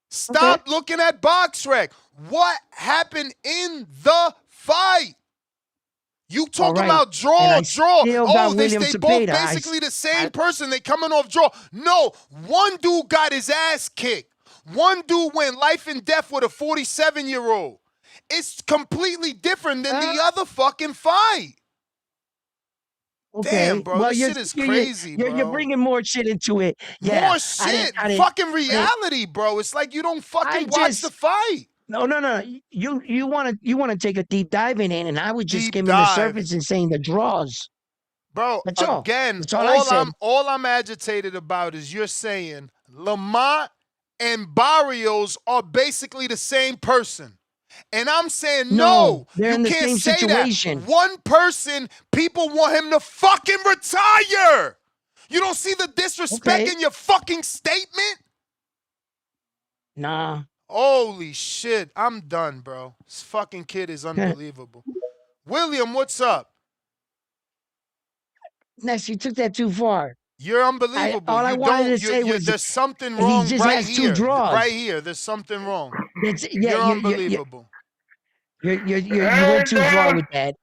Stop looking at box rec. What happened in the fight? You talk about draw. Oh, they both basically the same person. They coming off draw. No, one dude got his ass kicked. One dude went life and death with a 47-year-old. It's completely different than the other fucking fight. Okay. Damn, bro, this shit is crazy, bro. You're bringing more shit into it. Yeah, more shit. Fucking reality, bro. It's like you don't fucking watch the fight. No. You want to take a deep dive in it, and I was just skimming the surface and saying the draws. Bro, That's all. Again, That's all all I'm agitated about is you're saying Lamont and Barrios are basically the same person. And I'm saying, no, they're in the can't same say situation. That. One person, people want him to fucking retire. You don't see the disrespect in your fucking statement? Nah. Holy shit. I'm done, bro. This fucking kid is unbelievable. William, what's up? Ness, you took that too far. You're unbelievable. All I You wanted don't. to say was There's something he wrong just right has 2 here. Right draws. here. There's something wrong. That's yeah. You're unbelievable. You went too far with that.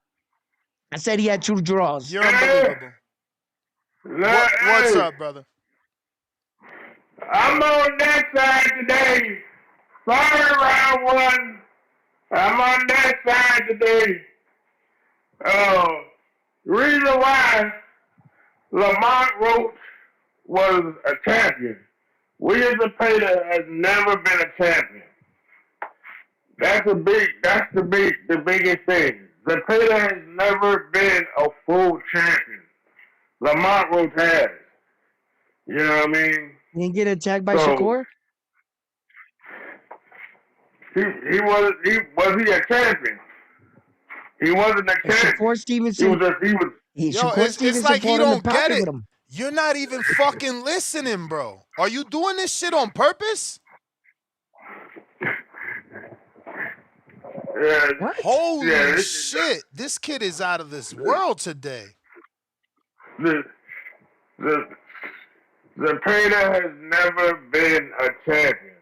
I said he had 2 draws. You're unbelievable. What's up, brother? I'm on that side today. Sorry, round 1. I'm on that side today. The reason why Lamont Roach was a champion. William Zepeda has never been a champion. That's the biggest thing. Zepeda has never been a full champion. Lamont Roach has. You know what I mean? He didn't get attacked by Shakur? Was he a champion? He wasn't a champion. Shakur Stevenson. It's like he don't get it. You're not even fucking listening, bro. Are you doing this shit on purpose? What? Holy shit. This kid is out of this world today. Zepeda has never been a champion.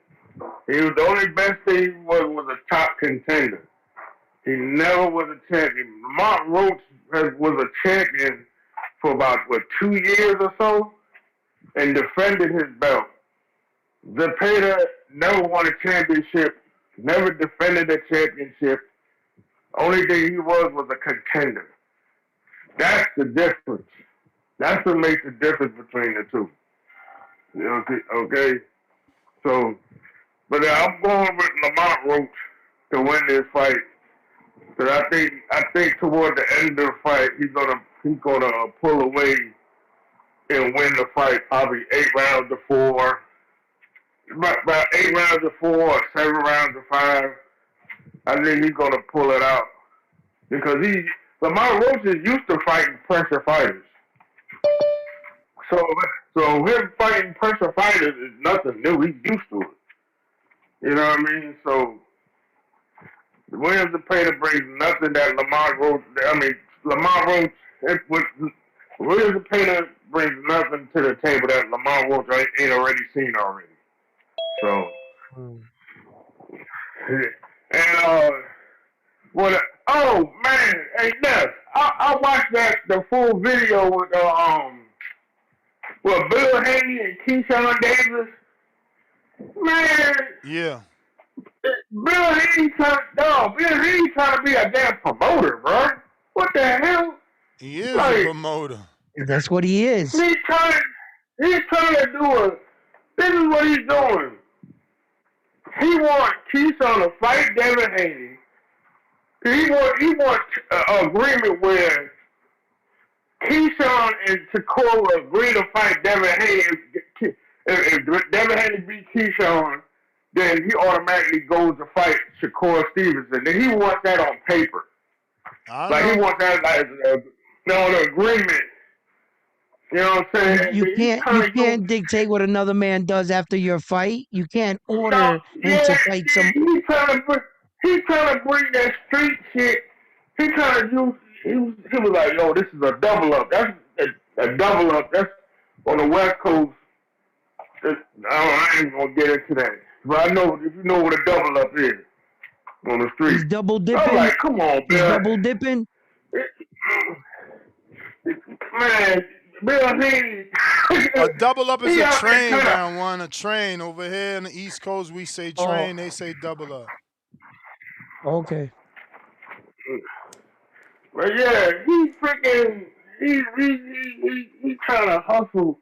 He was the only best thing he was a top contender. He never was a champion. Lamont Roach was a champion for about, 2 years or so and defended his belt. Zepeda never won a championship, never defended a championship. Only thing he was a contender. That's the difference. That's what makes the difference between the two. You know, okay? So, but I'm going with Lamont Roach to win this fight. But I think toward the end of the fight, he's gonna pull away and win the fight, probably 8 rounds to 4. About 8 rounds to 4 or 7 rounds to 5. I think he's gonna pull it out because Lamont Roach is used to fighting pressure fighters. So him fighting pressure fighters is nothing new. He's used to it. You know what I mean? So William Zepeda brings nothing that Lamont Roach. William Zepeda brings nothing to the table that Lamont Roach ain't already seen already. So, oh man, hey Neff, I watched the full video with Bill Haney and Keyshawn Davis. Man, yeah. Bill Haney trying to be a damn promoter, bro. What the hell? He is a promoter. That's what he is. He's trying to do this is what he's doing. He wants Keyshawn to fight Devin Haney. He wants an agreement where Keyshawn and Shakur agree to fight Devin Haney. If Devin Haney beats Keyshawn, then he automatically goes to fight Shakur Stevenson. Then he wants that on paper. He wants that as an agreement. You know what I'm saying? You can't dictate what another man does after your fight. You can't order him to fight some. He's trying to bring that street shit. He was like, yo, this is a double up. That's a double up. That's on the West Coast. I ain't gonna get into that. But I know if you know what a double up is on the street. He's double dipping. I'm like, come on, Bill. He's double dipping. Man, Bill Haney. A double up is a train round 1. A train over here on the East Coast, we say train. They say double up. Okay. But yeah, he's trying to hustle.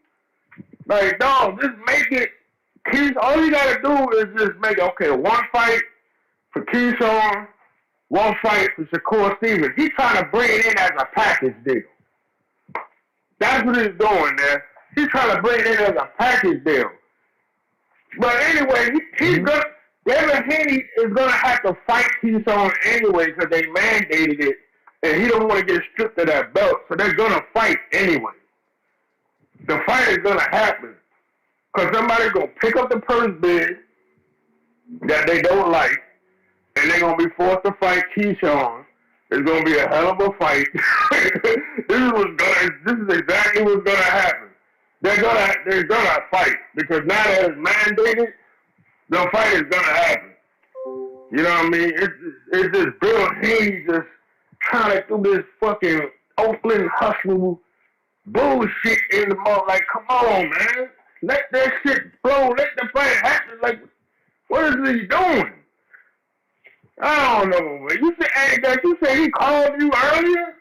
Like, dog, just make it. All you gotta do is just make it, one fight for Keyshawn, one fight for Shakur Stevenson. He's trying to bring it in as a package deal. That's what he's doing there. He's trying to bring it in as a package deal. But anyway, Devin Haney is gonna have to fight Keyshawn anyway because they mandated it, and he don't want to get stripped of that belt, so they're gonna fight anyway. The fight is gonna happen because somebody's gonna pick up the purse bid, that they don't like, and they're gonna be forced to fight Keyshawn. It's gonna be a hell of a fight. This is exactly what's gonna happen. They're gonna fight because now that it's mandated, the fight is gonna happen. You know what I mean? It's just Bill Haney just trying to do this fucking Oakland hustle bullshit in the mall. Like, come on, man. Let that shit flow. Let the fight happen. Like, what is he doing? I don't know, man. You say he called you earlier?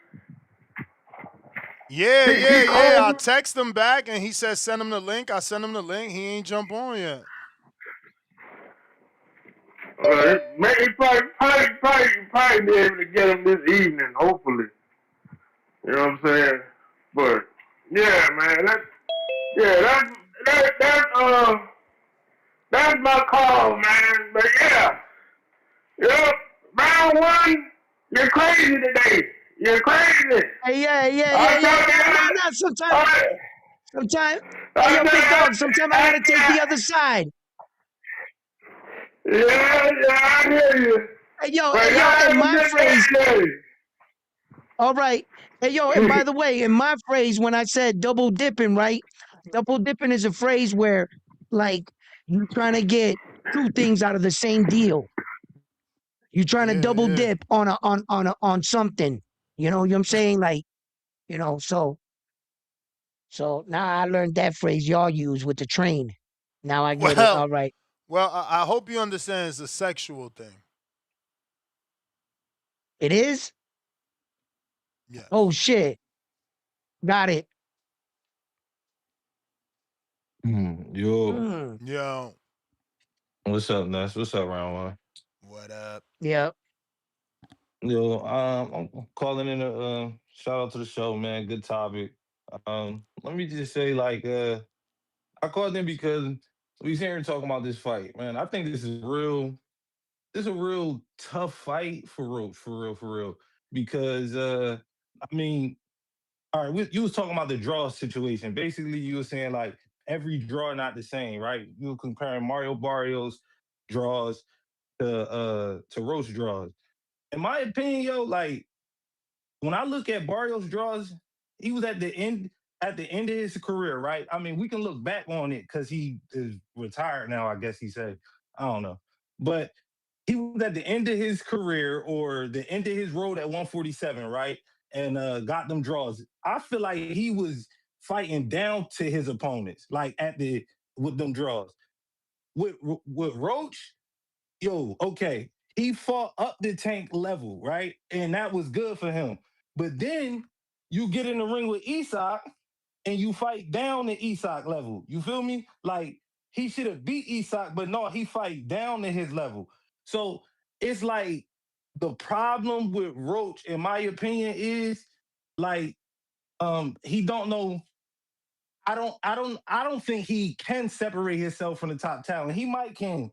Yeah. He called I you? text him back and he said send him the link. I sent him the link. He ain't jump on yet. He probably be able to get him this evening, hopefully. You know what I'm saying? But yeah, man, that's my call, man. But yeah, round one, you're crazy today. You're crazy. Yeah. No. Sometimes. Hey, yo, big dog. Sometimes I gotta take the other side. Yeah, I hear you. Hey, yo, in my phrase. All right. Hey, yo, and by the way, in my phrase, when I said double dipping, right? Double dipping is a phrase where, like, you're trying to get two things out of the same deal. You're trying to double dip on something. You know what I'm saying? Like, so now I learned that phrase y'all use with the train. Now I get it. All right. Well, I hope you understand it's a sexual thing. It is? Yes. Oh, shit. Got it. Yo. Yo. What's up, Ness? What's up, round one? What up? Yep. Yo, I'm calling in a shout out to the show, man. Good topic. Let me just say, like, I called in because we here talking about this fight, man. I think this is a real tough fight for Roach, for real. Because I mean, all right, you was talking about the draw situation. Basically, you were saying like every draw not the same, right? You were comparing Mario Barrios draws to Roach draws. In my opinion, yo, like when I look at Barrios draws, he was at the end of his career, right? I mean, we can look back on it because he is retired now, I guess he said. I don't know. But he was at the end of his career or the end of his road at 147, right? And got them draws. I feel like he was fighting down to his opponents, like with them draws. With Roach, yo, okay, he fought up the Tank level, right? And that was good for him. But then you get in the ring with Isak and you fight down to Isak level. You feel me? Like he should have beat Isak, but no, he fight down to his level. So it's like the problem with Roach, in my opinion, is like he don't know. I don't think he can separate himself from the top talent. He might can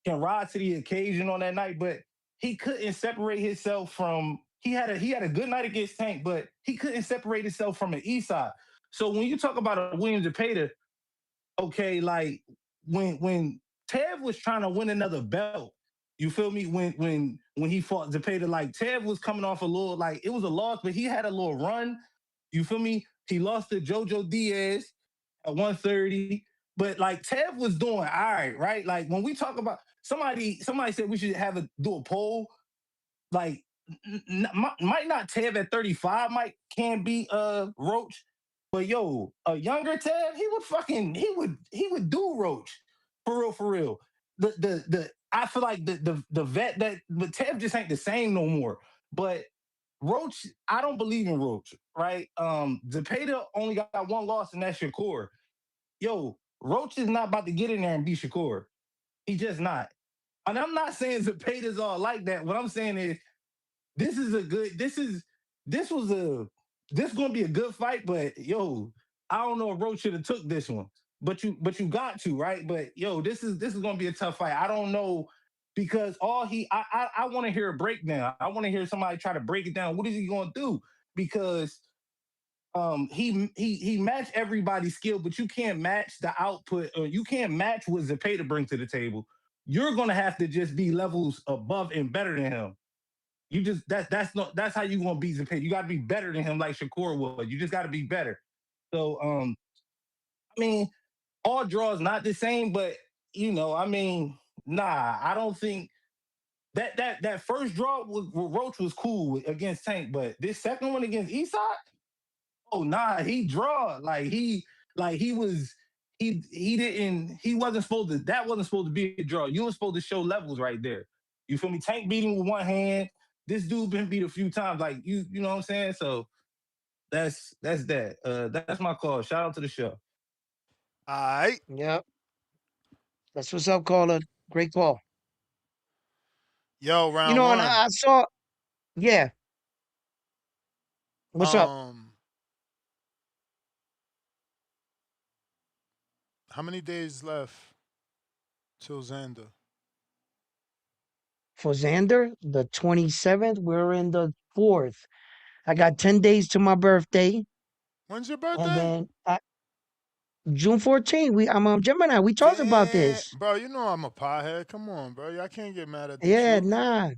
rise to the occasion on that night, but he couldn't separate himself from. He had a good night against Tank, but he couldn't separate himself from an Eastside. So when you talk about a William Zepeda, okay, like when Tev was trying to win another belt, you feel me? When he fought Zepeda, like Tev was coming off a little, like it was a loss, but he had a little run. You feel me? He lost to Jojo Diaz at 130. But like Tev was doing all right? Like when we talk about somebody said we should do a poll. Like might not Tev at 35 can be Roach, but yo, a younger Tev, he would do Roach for real. The I feel like the vet but Tev just ain't the same no more. But Roach, I don't believe in Roach, right? Zepeda only got one loss, and that's Shakur. Yo, Roach is not about to get in there and be Shakur. He just not. And I'm not saying Zepeda's all like that. What I'm saying is this gonna be a good fight, but yo, I don't know if Roach should have took this one. But you got to, right? But yo, this is gonna be a tough fight. I don't know because I want to hear a breakdown. I want to hear somebody try to break it down. What is he gonna do? Because he matched everybody's skill, but you can't match the output or you can't match what Zepeda brings to the table. you're gonna have to just be levels above and better than him. You just that's how you gonna beat Zepeda. You gotta be better than him like Shakur was. You just gotta be better. So I mean, all draws not the same, but I mean, nah, I don't think that first draw with Roach was cool against Tank, but this second one against Isak, oh nah, he draw he wasn't supposed to. That wasn't supposed to be a draw. You were supposed to show levels right there. You feel me? Tank beat him with one hand. This dude been beat a few times. Like you know what I'm saying? So that's that. That's my call. Shout out to the show. All right. Yep. That's what's up, caller. Great call. Yo, You round know, and one. I saw, yeah. What's up? How many days left till Xander? For Xander, the 27th, we're in the 4th. I got 10 days to my birthday. When's your And birthday? then June 14th, I'm on Gemini. We talked about Damn, this. bro, you know I'm a pothead. Come on, bro. I can't get mad at the Yeah, truth. nah.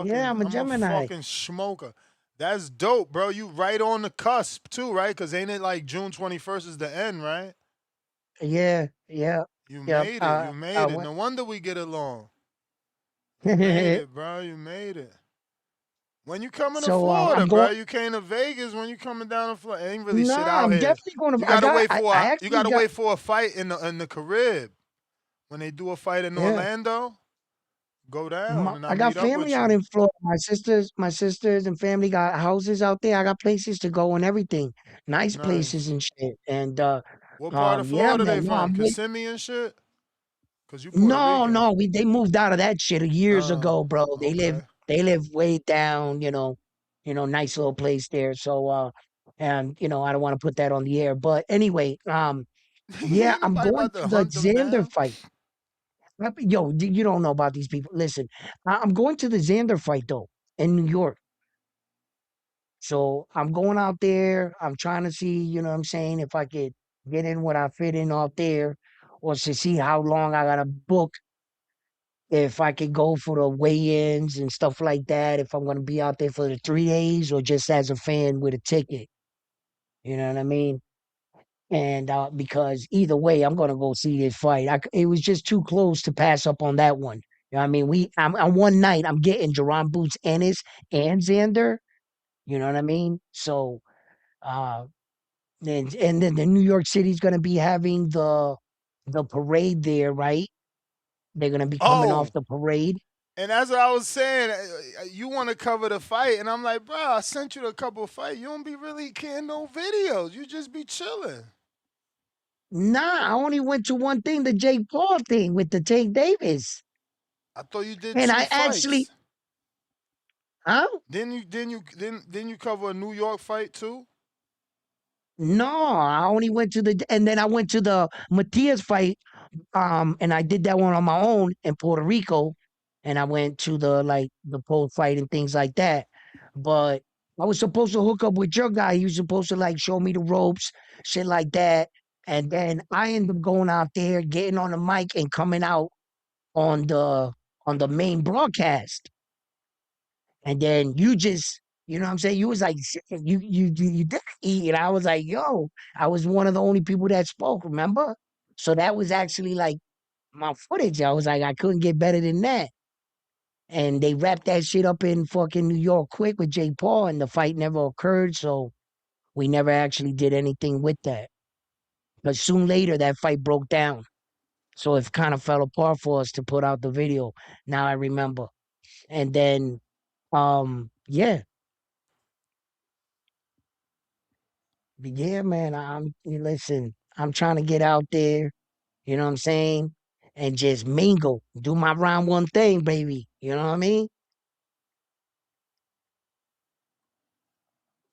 Yeah, I'm a I'm a Gemini. fucking smoker. That's dope, bro. You right on the cusp too, right? Because ain't it like June 21st is the end, right? Yeah. You Yep. made it. You I made it. went. No wonder we get along. You made it, bro. You made it. When you coming to So Florida, I'm bro? going. You came to Vegas. When you coming down to Florida, ain't really shit Nah, out I'm here. definitely going You to. gotta wait for I you actually gotta got. wait for a fight in the Carib. When they do a fight in Yeah. Orlando, go down and I I got meet up family with out you. in Florida. My sisters and family got houses out there. I got places to go and everything. Nice places Nice. and shit. And What part of yeah, Florida they man. No, from? I'm with. Kissimmee and shit? Cause you Puerto No, Rican. no, they moved out of that shit years Oh, ago, bro. okay. They live way down, nice little place there. So and I don't want to put that on the air. But anyway, yeah, Ain't I'm nobody going about to to the hunt them Xander down. fight. Yo, you don't know about these people. Listen, I'm going to the Xander fight though in New York. So I'm going out there. I'm trying to see, you know what I'm saying, if I could get in what I fit in out there, or to see how long I gotta book, if I could go for the weigh-ins and stuff like that, if I'm gonna be out there for the 3 days or just as a fan with a ticket. You know what I mean? And because either way, I'm gonna go see this fight. It was just too close to pass up on that one. You know what I mean? I'm on one night. I'm getting Jerron Boots Ennis and Xander. You know what I mean? So, uh, and then the New York City's gonna be having the parade there, right? They're gonna be coming off Oh, the parade. and that's what I was saying. You want to cover the fight, and I'm like, bro, I sent you a couple of fights. You don't be really getting no videos. You just be chilling. Nah, I only went to one thing, the Jake Paul thing with the Tank Davis. I thought you did And two I actually, fights. huh? Didn't you cover a New York fight too? No, I only went to and then I went to the Matias fight, and I did that one on my own in Puerto Rico, and I went to the pole fight and things like that. But I was supposed to hook up with your guy. He was supposed to show me the ropes, shit like that. And then I ended up going out there, getting on the mic and coming out on the main broadcast. And then you just, you know what I'm saying? You was like, you did eat. And I was like, yo, I was one of the only people that spoke, remember? So that was actually like my footage. I was like, I couldn't get better than that. And they wrapped that shit up in fucking New York quick with Jake Paul, and the fight never occurred. So we never actually did anything with that. But soon later, that fight broke down. So it kind of fell apart for us to put out the video. Now I remember. And then, yeah, yeah, man. Listen. I'm trying to get out there. You know what I'm saying? And just mingle, do my round one thing, baby. You know what I mean?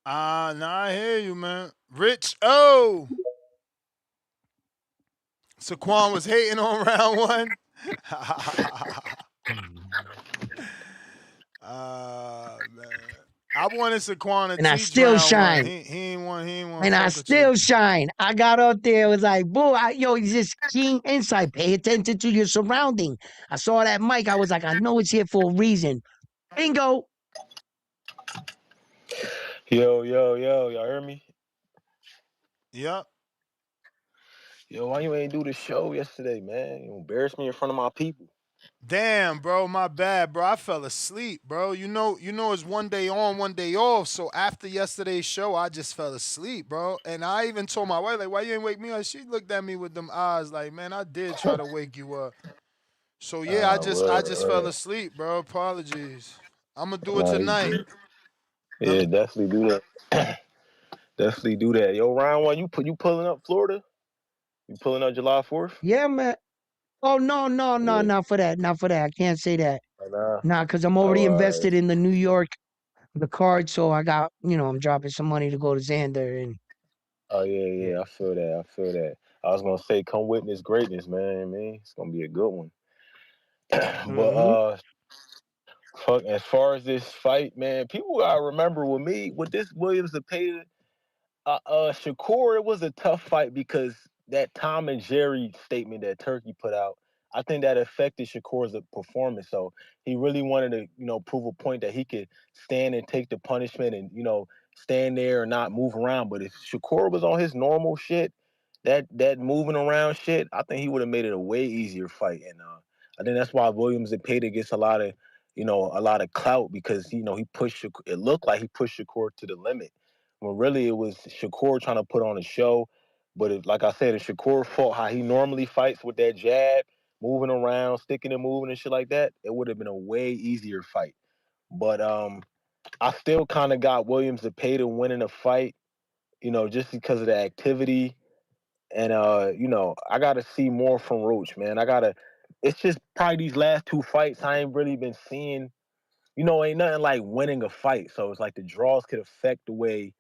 Nah, I hear you, man. Rich O. Saquon was hating on round one. Man. I wanted Saquon to and I teach still round one. shine. He ain't want to And I fuck with you. still shine. I got up there, it was like, boo, yo, it's just keen insight. Pay attention to your surrounding. I saw that mic. I was like, I know it's here for a reason. Bingo. Yo, y'all hear me? Yep. Yo, why you ain't do the show yesterday, man? You embarrassed me in front of my people. Damn, bro, my bad, bro. I fell asleep, bro. You know, it's one day on, one day off. So after yesterday's show, I just fell asleep, bro. And I even told my wife, like, why you ain't wake me up? She looked at me with them eyes, like, man, I did try to wake you up. So yeah, I just fell Word. asleep, bro. Apologies. I'm gonna do it Nah, you tonight. good. Yeah, definitely do that. Definitely do that. Yo, round one, you pulling up Florida? You pulling up July 4th? Yeah, man. Oh, no, Yeah. not for that. Not for that. I can't say that. Nah. Nah, because I'm Oh, already all right. invested in the New York, the card. So I got, I'm dropping some money to go to Xander. And Oh yeah, I feel that. I feel that. I was gonna say, come witness greatness, man. It's gonna be a good one. But mm-hmm. fuck. As far as this fight, man, people gotta remember with this Williams Zepeda, Shakur, it was a tough fight because that Tom and Jerry statement that Turkey put out, I think that affected Shakur's performance. So he really wanted to, prove a point that he could stand and take the punishment and, stand there and not move around. But if Shakur was on his normal shit, that moving around shit, I think he would have made it a way easier fight. And I think that's why Williams Zepeda gets a lot of clout because he pushed. It looked like he pushed Shakur to the limit. When really it was Shakur trying to put on a show. But like I said, if Shakur fought how he normally fights with that jab, moving around, sticking and moving and shit like that, it would have been a way easier fight. But I still kind of got Williams Zepeda winning the fight, just because of the activity. And I gotta see more from Roach, man. It's just probably these last two fights I ain't really been seeing. Ain't nothing like winning a fight. So it's like the draws could affect the way.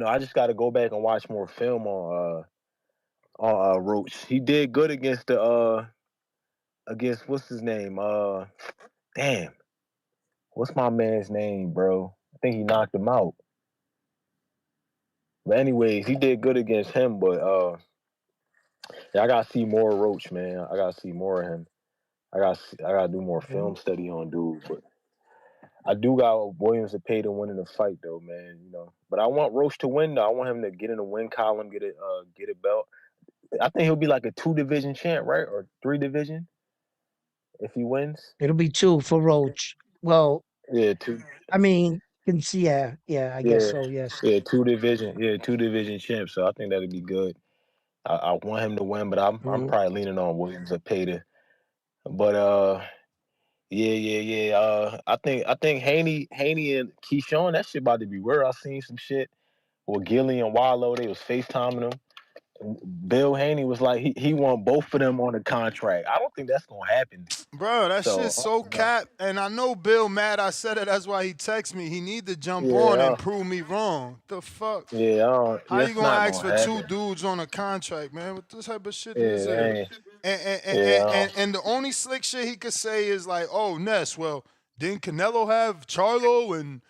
I just got to go back and watch more film on Roach. He did good against against what's his name? Damn, what's my man's name, bro? I think he knocked him out. But anyways, he did good against him. But yeah, I gotta see more Roach, man. I gotta see more of him. I gotta do more film study on dude. But I do got Williams to pay to win in the fight though, man. But I want Roach to win though. I want him to get in the win column, get a belt. I think he'll be like a 2-division champ, right? Or 3-division if he wins. It'll be 2 for Roach. Well, Yeah, 2. I mean, can see, yeah, I guess Yeah, so, yes. yeah, 2-division. Yeah, 2-division champ. So I think that'd be good. I want him to win, but I'm probably leaning on Williams or Payton. But yeah. I think Haney and Keyshawn, that shit about to be weird. I seen some shit with Gilly and Wallow. They was FaceTiming them. Bill Haney was like he want both of them on the contract. I don't think that's gonna happen. Bro, that So shit's so cap. And I know Bill mad I said it. That's why he texted me. He need to jump on yeah, and prove me wrong. The fuck? yeah, How you that's gonna not ask gonna for 2 happen. dudes on a contract, man? What this type of shit is Yeah, this? ain't, And, yeah, and the only slick shit he could say is like, oh, Ness, well, didn't Canelo have Charlo and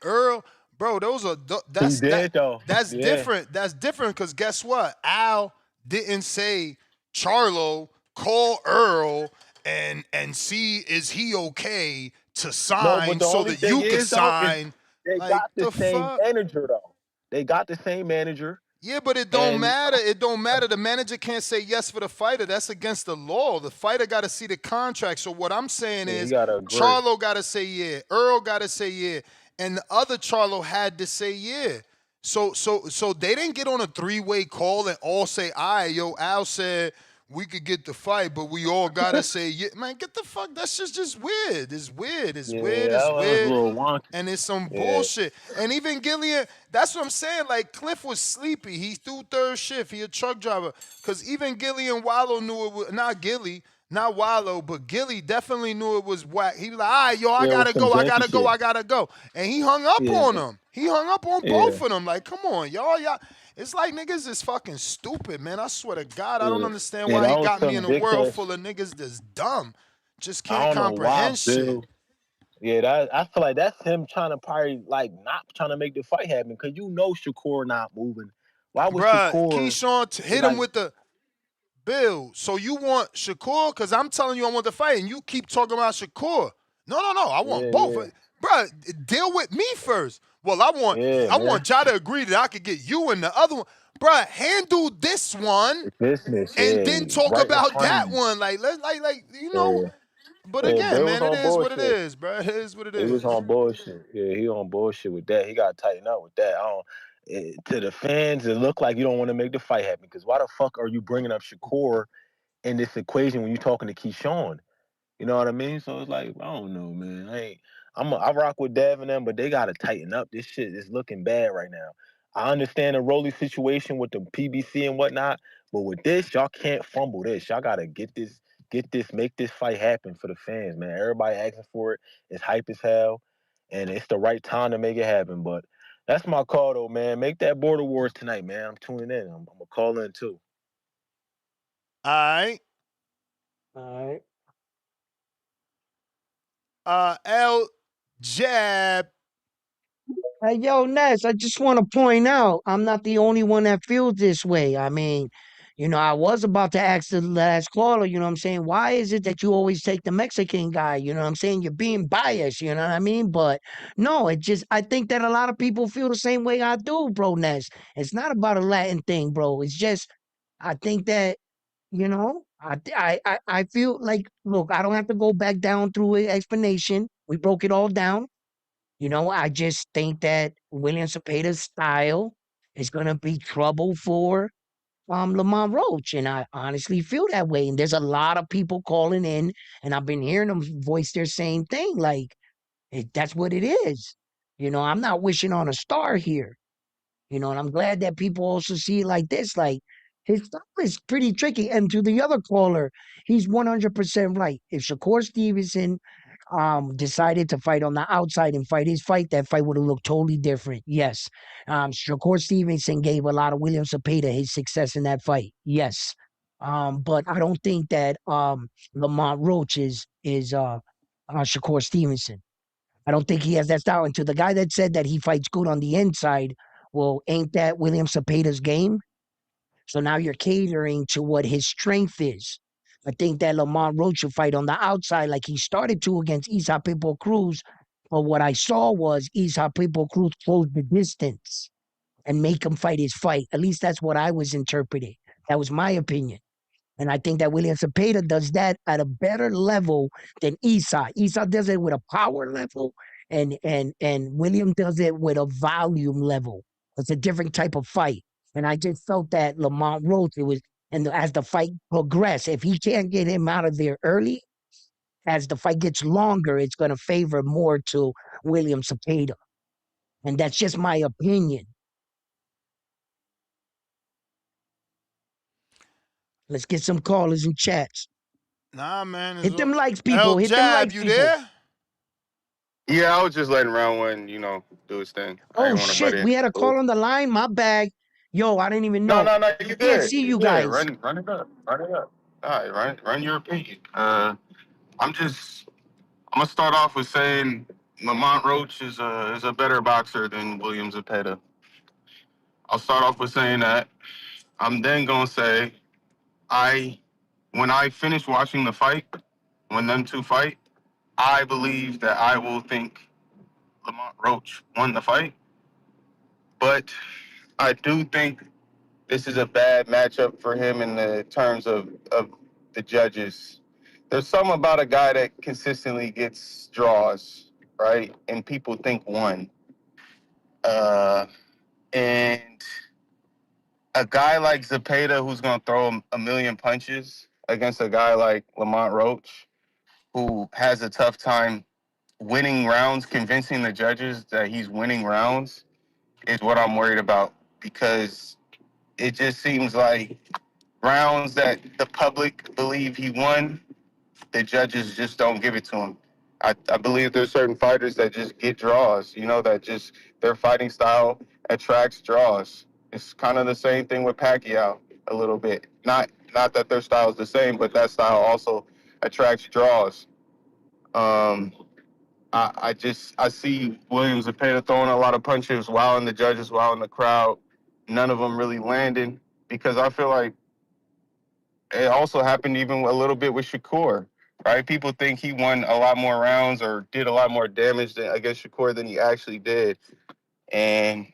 Earl? Bro, those are he did though. that's Yeah, different. That's different because guess what? Al didn't say Charlo, call Earl and see is he okay to no, but sign the so only that thing you could is though is sign. they Like got the the same fuck? manager though. They got the same manager, Yeah, but it don't and matter. It don't matter. The manager can't say yes for the fighter. That's against the law. The fighter got to see the contract. So what I'm saying yeah, you is gotta agree. Charlo got to say yeah. Earl got to say yeah. And the other Charlo had to say yeah. So they didn't get on a 3-way call and all say, all right, yo, Al said we could get the fight, but we all got to say yeah. Man, get the fuck. That's just weird. It's weird. It's Yeah, weird. It's that was a weird. little wonky. And it's some Yeah, bullshit. And even Gillian, that's what I'm saying. Like, Cliff was sleepy. He threw third shift. He a truck driver. Because even Gillian Wallow knew it was, not Gilly, not Wallow, but Gilly definitely knew it was whack. He was like, all right, yo, I yeah, it was gotta some go, I janky gotta go, shit. I gotta go. And he hung up Yeah, on them. He hung up on yeah, both of them. Like, come on, y'all. It's like niggas is fucking stupid, man. I swear to God, I don't yeah. understand Yeah, why that he was got me in some a world dickhead. full of niggas that's dumb. Just I can't don't know why comprehend shit. Bill. Yeah, I feel like that's him trying to probably like not trying to make the fight happen because Shakur not moving. Why would Bruh, Shakur Keyshawn hit him like? with the Bill. So you want Shakur? Because I'm telling you I want the fight, and you keep talking about Shakur. No. I want Yeah, both. yeah, Bruh, deal with me first. Well, yeah, I man. want y'all to agree that I could get you and the other one. Bruh, handle this one It's business. and Yeah, then talk right in about front of that you. one. Like, you know. Yeah, But yeah. again, Bill was man, it on is what it bullshit. is, bruh. It is what it He was is. on bullshit. Yeah, he on bullshit with that. He got to tighten up with that. To the fans, it looked like you don't want to make the fight happen because why the fuck are you bringing up Shakur in this equation when you're talking to Keyshawn? You know what I mean? So it's like, I don't know, man. I rock with Dev and them, but they gotta tighten up. This shit is looking bad right now. I understand the Rolly situation with the PBC and whatnot, but with this, y'all can't fumble this. Y'all gotta make this fight happen for the fans, man. Everybody asking for it. It's hype as hell, and it's the right time to make it happen. But that's my call, though, man. Make that Border Wars tonight, man. I'm tuning in. I'm gonna call in too. All right. All right. L Jab. Hey, yo, Ness, I just want to point out, I'm not the only one that feels this way. I mean, I was about to ask the last caller, you know what I'm saying? Why is it that you always take the Mexican guy? You know what I'm saying? You're being biased, you know what I mean? But no, I think that a lot of people feel the same way I do, bro, Ness. It's not about a Latin thing, bro. It's just, I think that, I feel like, look, I don't have to go back down through an explanation. We broke it all down. I just think that William Zepeda's style is gonna be trouble for Lamont Roach, and I honestly feel that way. And there's a lot of people calling in, and I've been hearing them voice their same thing. Like that's what it is. I'm not wishing on a star here. And I'm glad that people also see it like this. Like his stuff is pretty tricky. And to the other caller, he's 100% right. If Shakur Stevenson decided to fight on the outside and fight his fight, that fight would have looked totally different. Yes. Shakur Stevenson gave a lot of William Zepeda his success in that fight. Yes. But I don't think that Lamont Roach is Shakur Stevenson. I don't think he has that style. And to the guy that said that he fights good on the inside, well, ain't that William Zepeda's game? So now you're catering to what his strength is. I think that Lamont Roach should fight on the outside like he started to against Isa Pipo Cruz. But what I saw was Isa Pipo Cruz close the distance and make him fight his fight. At least that's what I was interpreting. That was my opinion. And I think that William Zepeda does that at a better level than Isa. Isa does it with a power level, and William does it with a volume level. It's a different type of fight. And I just felt that Lamont Roach, and as the fight progressed, if he can't get him out of there early, as the fight gets longer, it's going to favor more to William Zepeda. And that's just my opinion. Let's get some callers and chats. Nah, man. Hit them likes, L people. Hit them Jab, likes, you people. there? Yeah, I was just letting round one, do his thing. I Oh didn't want to butt shit, in. we had a call on the line. My bag. Yo, I didn't even No, know. no, no. You I can't good. see You you good. guys. Run it up. Run it up. All right, run your opinion. I'm gonna start off with saying Lamont Roach is a better boxer than William Zepeda. I'll start off with saying that. I'm then gonna say when I finish watching the fight, when them two fight, I believe that I will think Lamont Roach won the fight. But I do think this is a bad matchup for him in the terms of the judges. There's something about a guy that consistently gets draws, right? And people think won. And a guy like Zepeda who's going to throw a million punches against a guy like Lamont Roach who has a tough time winning rounds, convincing the judges that he's winning rounds is what I'm worried about because it just seems like rounds that the public believe he won, the judges just don't give it to him. I believe there's certain fighters that just get draws, that just their fighting style attracts draws. It's kind of the same thing with Pacquiao a little bit. Not that their style is the same, but that style also attracts draws. Um, I see William Zepeda throwing a lot of punches, wowing the judges, wowing the crowd. None of them really landing because I feel like it also happened even a little bit with Shakur, right? People think he won a lot more rounds or did a lot more damage against Shakur than he actually did. And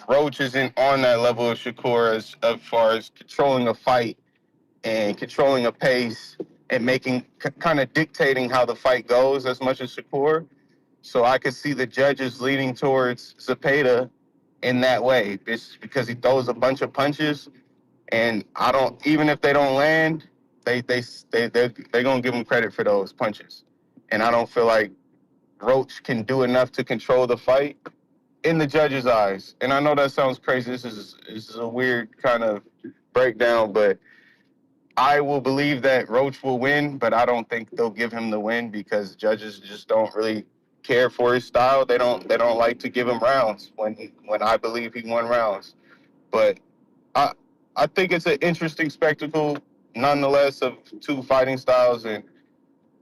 Roach isn't on that level of Shakur as far as controlling a fight and controlling a pace and making kind of dictating how the fight goes as much as Shakur. So I could see the judges leaning towards Zepeda in that way. It's because he throws a bunch of punches, and I don't even if they don't land, they're gonna give him credit for those punches. And I don't feel like Roach can do enough to control the fight in the judges' eyes. And I know that sounds crazy. This is a weird kind of breakdown, but I will believe that Roach will win, but I don't think they'll give him the win because judges just don't really care for his style. They don't like to give him rounds when I believe he won rounds. But I I think it's an interesting spectacle nonetheless of two fighting styles, and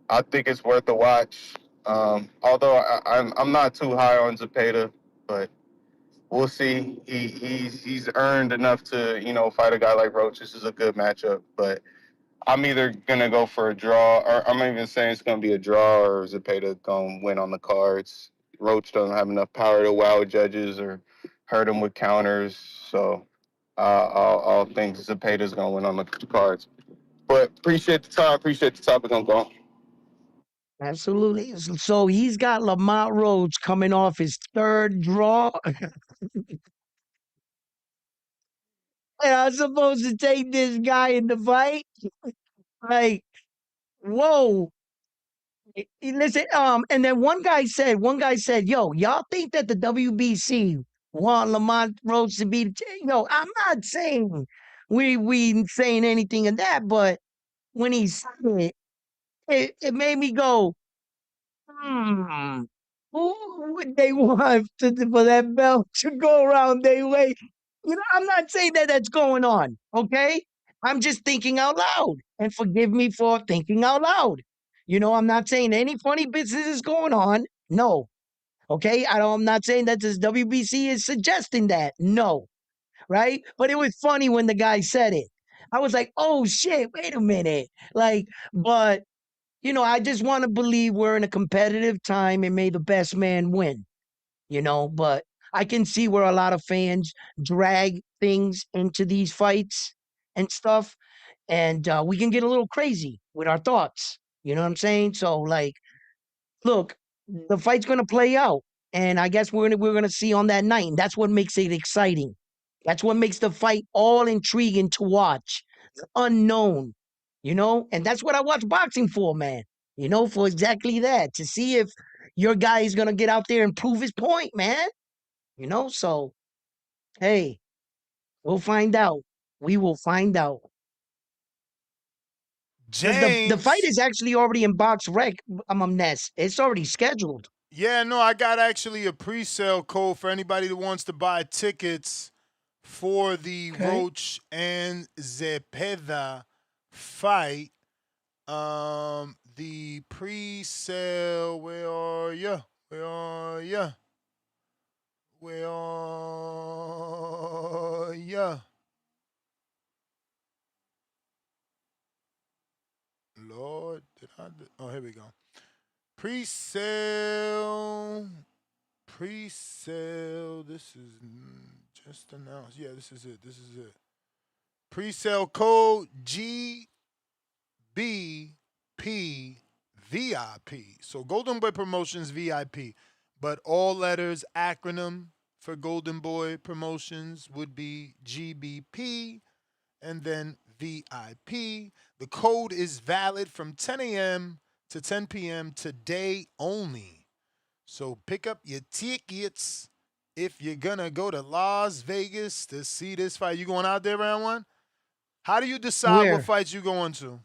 I think it's worth a watch. Although I'm not too high on Zepeda, but we'll see. He's earned enough to fight a guy like Roach. This is a good matchup, but I'm either gonna go for a draw, or I'm even saying it's gonna be a draw, or Zepeda gonna win on the cards. Roach doesn't have enough power to wow judges or hurt him with counters, so I'll think Zepeda's gonna win on the cards. But appreciate the time, appreciate the topic. I'm going. Absolutely. So he's got Lamont Roach coming off his third draw. And I'm supposed to take this guy in the fight? Like, whoa. Listen, and then one guy said, yo, y'all think that the WBC want Lamont Roach to be I'm not saying we saying anything of that, but when he said it made me go, hmm, who would they want for that belt to go around their way? I'm not saying that that's going on, okay? I'm just thinking out loud, and forgive me for thinking out loud. I'm not saying any funny business is going on. No, okay? I'm not saying that this WBC is suggesting that. No, right? But it was funny when the guy said it. I was like, oh shit, wait a minute. Like, but I just want to believe we're in a competitive time and may the best man win, but I can see where a lot of fans drag things into these fights and stuff. And we can get a little crazy with our thoughts. You know what I'm saying? So, like, look, the fight's going to play out. And I guess we're gonna see on that night. And that's what makes it exciting. That's what makes the fight all intriguing to watch. The unknown, and that's what I watch boxing for, man. For exactly that, to see if your guy is gonna get out there and prove his point, man. So hey, we'll find out. We will find out. Because the fight James. is actually already in Box Rec. Ness. It's already scheduled. Yeah, no, I got actually a pre-sale code for anybody that wants to buy tickets for the Okay. Roach and Zepeda fight. The pre-sale, where are ya? Where are ya? Where are ya? Lord, oh, here we go. Pre-sale. This is just announced. Yeah, this is it. Pre-sale code GBP VIP. So Golden Boy Promotions VIP. But all letters, acronym for Golden Boy Promotions would be GBP and then VIP. The code is valid from 10 a.m. to 10 p.m. today only. So pick up your tickets if you're going to go to Las Vegas to see this fight. You going out there, round one? How do you decide what Where? fights you going to?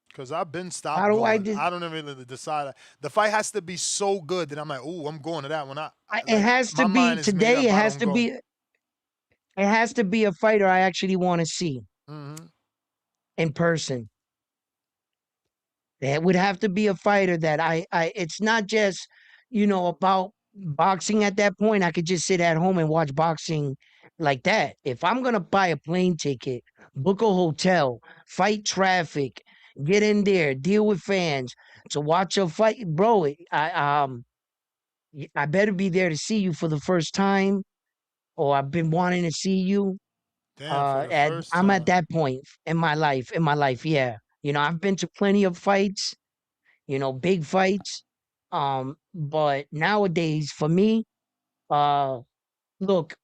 Because I've been stopped How do I going. I don't really decide. The fight has to be so good that I'm like, ooh, I'm going to that one. It has to My be mind is made today. up. It I has don't to go. be. It has to be a fighter I actually want to see Mm-hmm. in person. It would have to be a fighter that it's not just, about boxing at that point. I could just sit at home and watch boxing like that. If I'm going to buy a plane ticket, book a hotel, fight traffic, get in there, deal with fans to watch a fight, bro, I better be there to see you for the first time, or I've been wanting to see you. Damn, for the At first I'm at time. that point in my life. Yeah. I've been to plenty of fights, big fights. But nowadays for me, uh, look,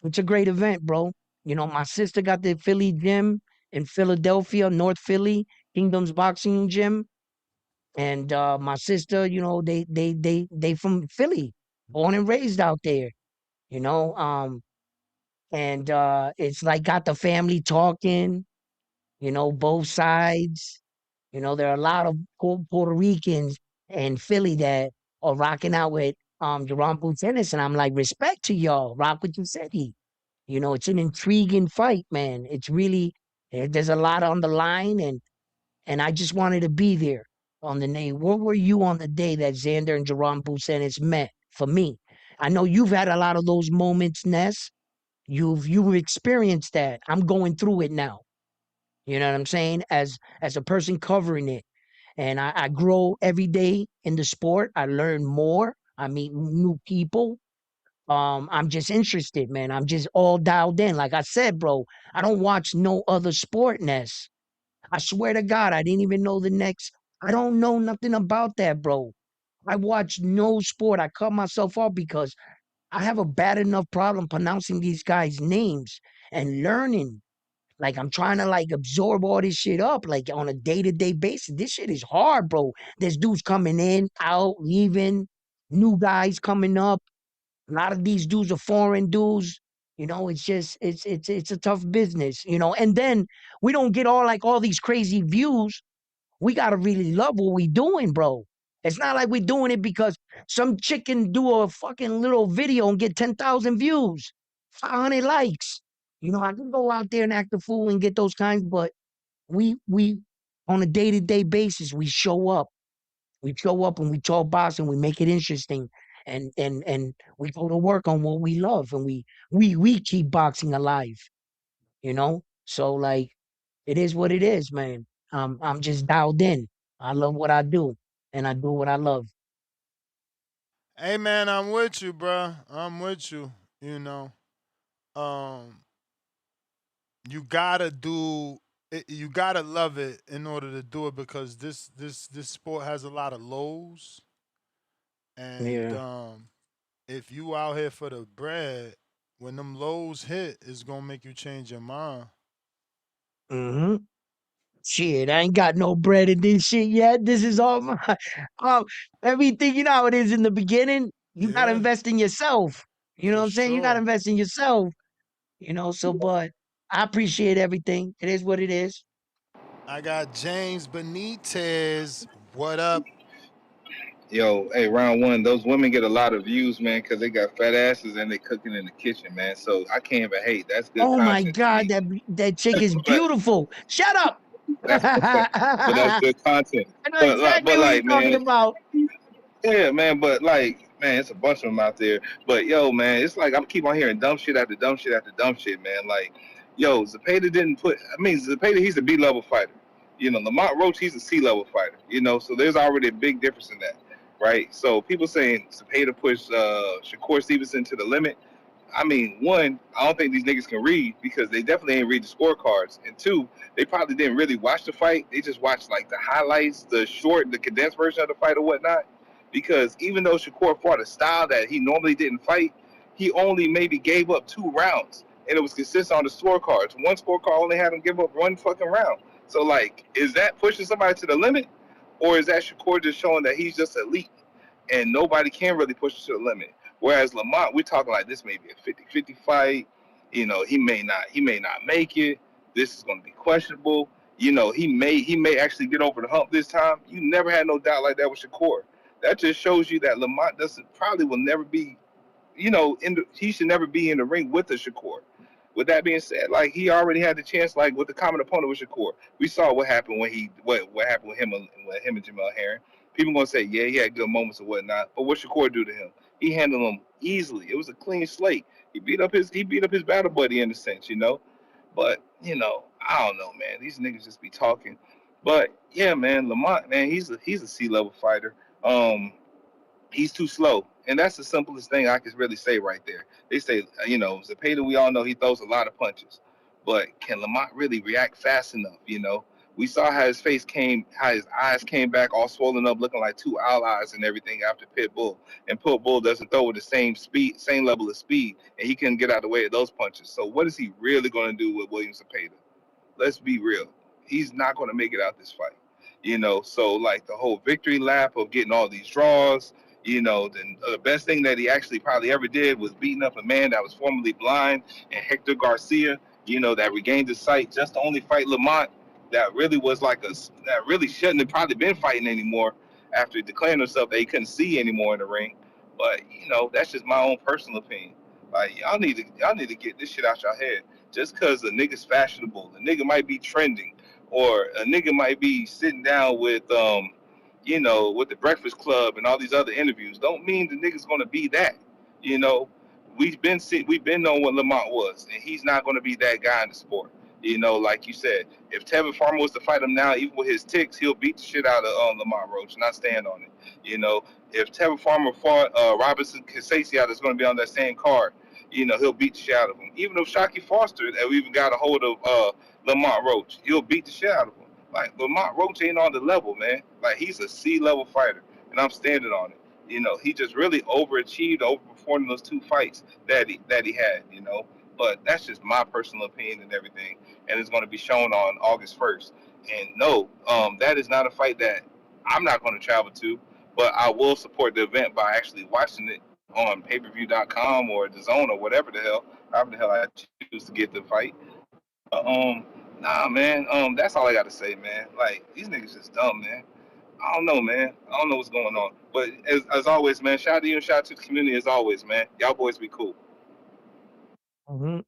it's a great event, bro. My sister got the Philly gym in Philadelphia, North Philly, Kingdom's Boxing Gym. And my sister, they from Philly, born and raised out there, you know. And it's like got the family talking, both sides. There are a lot of Puerto Ricans in Philly that are rocking out with Gervonta Tennis, and I'm like, respect to y'all, rock with Ucetti. It's an intriguing fight, man. It's really there's a lot on the line, and I just wanted to be there on the name. Where were you on the day that Xander and Gervonta Tennis met? For me, I know you've had a lot of those moments, Ness. You've experienced that. I'm going through it now. You know what I'm saying? As a person covering it. And I grow every day in the sport. I learn more. I meet new people. I'm just interested, man. I'm just all dialed in. Like I said, bro, I don't watch no other sport, Ness. I swear to God, I didn't even know the next. I don't know nothing about that, bro. I watch no sport. I cut myself off because I have a bad enough problem pronouncing these guys' names and learning. Like I'm trying to like absorb all this shit up like on a day-to-day basis. This shit is hard, bro. There's dudes coming in, out, leaving, new guys coming up. A lot of these dudes are foreign dudes. It's just it's a tough business, And then we don't get all these crazy views. We gotta really love what we doing, bro. It's not like we're doing it because some chick can do a fucking little video and get 10,000 views, 500 likes. I can go out there and act a fool and get those kinds, but we on a day-to-day basis, we show up. We show up and we talk boxing, we make it interesting. And we go to work on what we love and we keep boxing alive, So like it is what it is, man. I'm just dialed in. I love what I do, and I do what I love. Hey man, I'm with you, bro. I'm with you. You know, um, you gotta do it, you gotta love it in order to do it because this sport has a lot of lows, and Yeah. if you out here for the bread, when them lows hit, it's gonna make you change your mind. Mm-hmm. Shit, I ain't got no bread in this shit yet. This is all my um everything. You know how it is in the beginning. You gotta Yeah, invest in yourself. You know for what I'm saying? You gotta sure. invest in yourself. So but I appreciate everything. It is what it is. I got James Benitez. What up? Yo, hey, round one, those women get a lot of views, man, because they got fat asses and they cooking in the kitchen, man. So I can't even hate. That's good Oh my content to God, me. that chick is But beautiful. Shut up. but that's I good content. know But exactly but what you're like, talking man, about. yeah, man. But like, man, it's a bunch of them out there. But yo, man, it's like I'm keep on hearing dumb shit after dumb shit after dumb shit, man. Like, yo, Zepeda didn't put. I mean, Zepeda, he's a B level fighter. Lamont Roach, he's a C level fighter. So there's already a big difference in that, right? So people saying Zepeda pushed Shakur Stevenson to the limit. I mean, one, I don't think these niggas can read because they definitely ain't read the scorecards. And two, they probably didn't really watch the fight. They just watched like the highlights, the condensed version of the fight or whatnot. Because even though Shakur fought a style that he normally didn't fight, he only maybe gave up 2 rounds. And it was consistent on the scorecards. One scorecard only had him give up 1 fucking round. So like, is that pushing somebody to the limit? Or is that Shakur just showing that he's just elite and nobody can really push it to the limit? Whereas Lamont, we're talking like this may be a 50-50 fight. He may not make it. This is going to be questionable. He may actually get over the hump this time. You never had no doubt like that with Shakur. That just shows you that Lamont will never be, he should never be in the ring with the Shakur. With that being said, like he already had the chance, like with the common opponent with Shakur. We saw what happened when what happened with him and Jamel Herring. People gonna say, yeah, he had good moments and whatnot, but what Shakur do to him? He handled him easily. It was a clean slate. He beat up his battle buddy in a sense, you know. But I don't know, man. These niggas just be talking. But yeah, man, Lamont, man, he's a C-level fighter. He's too slow, and that's the simplest thing I can really say right there. They say, Zepeda, we all know he throws a lot of punches, but can Lamont really react fast enough? We saw how how his eyes came back all swollen up, looking like two owl eyes and everything after Pitbull. And Pitbull doesn't throw with the same speed, same level of speed, and he couldn't get out of the way of those punches. So what is he really going to do with William Zepeda? Let's be real. He's not going to make it out this fight. So like the whole victory lap of getting all these draws, then the best thing that he actually probably ever did was beating up a man that was formerly blind and Hector Garcia, that regained his sight just to only fight Lamont. That really was that really shouldn't have probably been fighting anymore after declaring himself that he couldn't see anymore in the ring. But that's just my own personal opinion. Like y'all need to get this shit out your head. Just because a nigga's fashionable, a nigga might be trending, or a nigga might be sitting down with the Breakfast Club and all these other interviews, don't mean the nigga's gonna be that. You know, we've been knowing what Lamont was, and he's not gonna be that guy in the sport. Like you said, if Tevin Farmer was to fight him now, even with his ticks, he'll beat the shit out of Lamont Roach, and I stand on it. If Tevin Farmer fought Robinson Casasio that's going to be on that same card, he'll beat the shit out of him. Even if Shockey Foster, that we even got a hold of Lamont Roach, he'll beat the shit out of him. Like, Lamont Roach ain't on the level, man. Like, he's a C-level fighter, and I'm standing on it. He just really overachieved, overperformed in those two fights that he had, But that's just my personal opinion and everything, and it's going to be shown on August 1st. And no, that is not a fight that I'm not going to travel to, but I will support the event by actually watching it on pay-per-view.com or DAZN or however the hell I choose to get the fight. Nah, man. That's all I got to say, man. Like, these niggas just dumb, man. I don't know, man. I don't know what's going on. But as always, man, shout out to you and shout out to the community as always, man. Y'all boys be cool. Mm-hmm.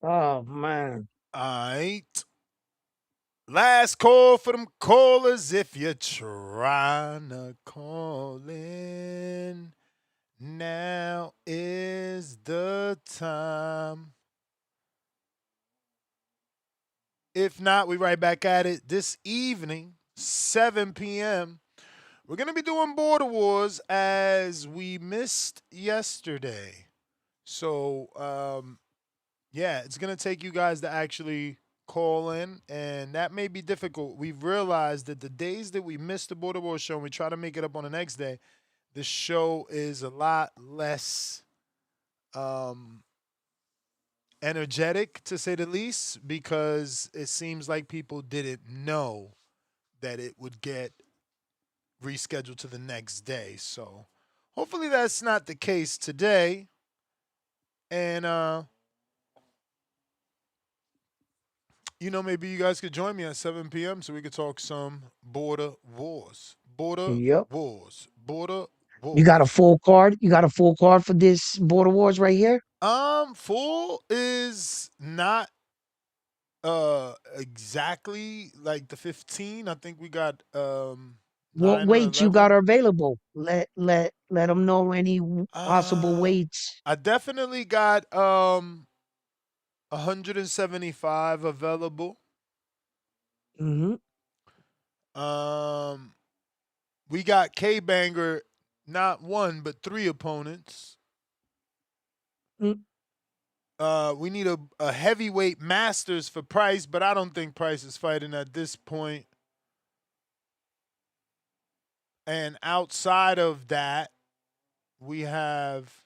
Oh man. All right. Last call for them callers. If you're trying to call in, now is the time. If not, we right back at it this evening, 7 p.m. We're going to be doing Border Wars as we missed yesterday. So, yeah, it's going to take you guys to actually call in, and that may be difficult. We've realized that the days that we miss the Border Wars show and we try to make it up on the next day, the show is a lot less energetic, to say the least, because it seems like people didn't know that it would get rescheduled to the next day. So hopefully that's not the case today. And maybe you guys could join me at 7 p.m. so we could talk some border wars. Border Yep. wars. Border You got a wars. full card? You got a full card for this Border Wars right here? Full is not exactly like the 15. I think we got What 9 or weights you got 11. available? Let them know any possible Uh weights. I definitely got 175 available. Mm-hmm. We got K Banger, not one but three opponents. Mm. We need a heavyweight Masters for Price, but I don't think Price is fighting at this point. And outside of that, we have,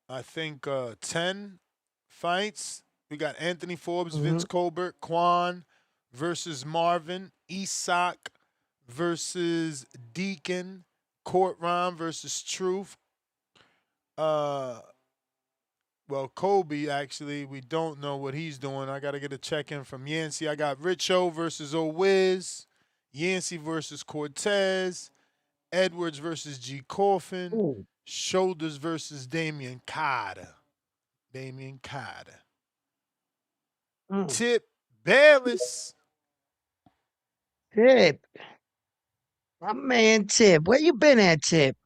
I think, 10 fights. We got Anthony Forbes, Mm-hmm. Vince Colbert, Quan versus Marvin, Isak versus Deacon, Court Ron versus Truth. Well, Kobe, actually, we don't know what he's doing. I got to get a check-in from Yancey. I got Richo versus Owiz, Yancey versus Cortez. Edwards versus G. Coffin. Ooh. Shoulders versus Damian Carter. Damian Carter. Mm. Tip Bayless. Tip. My man Tip. Where you been at, Tip?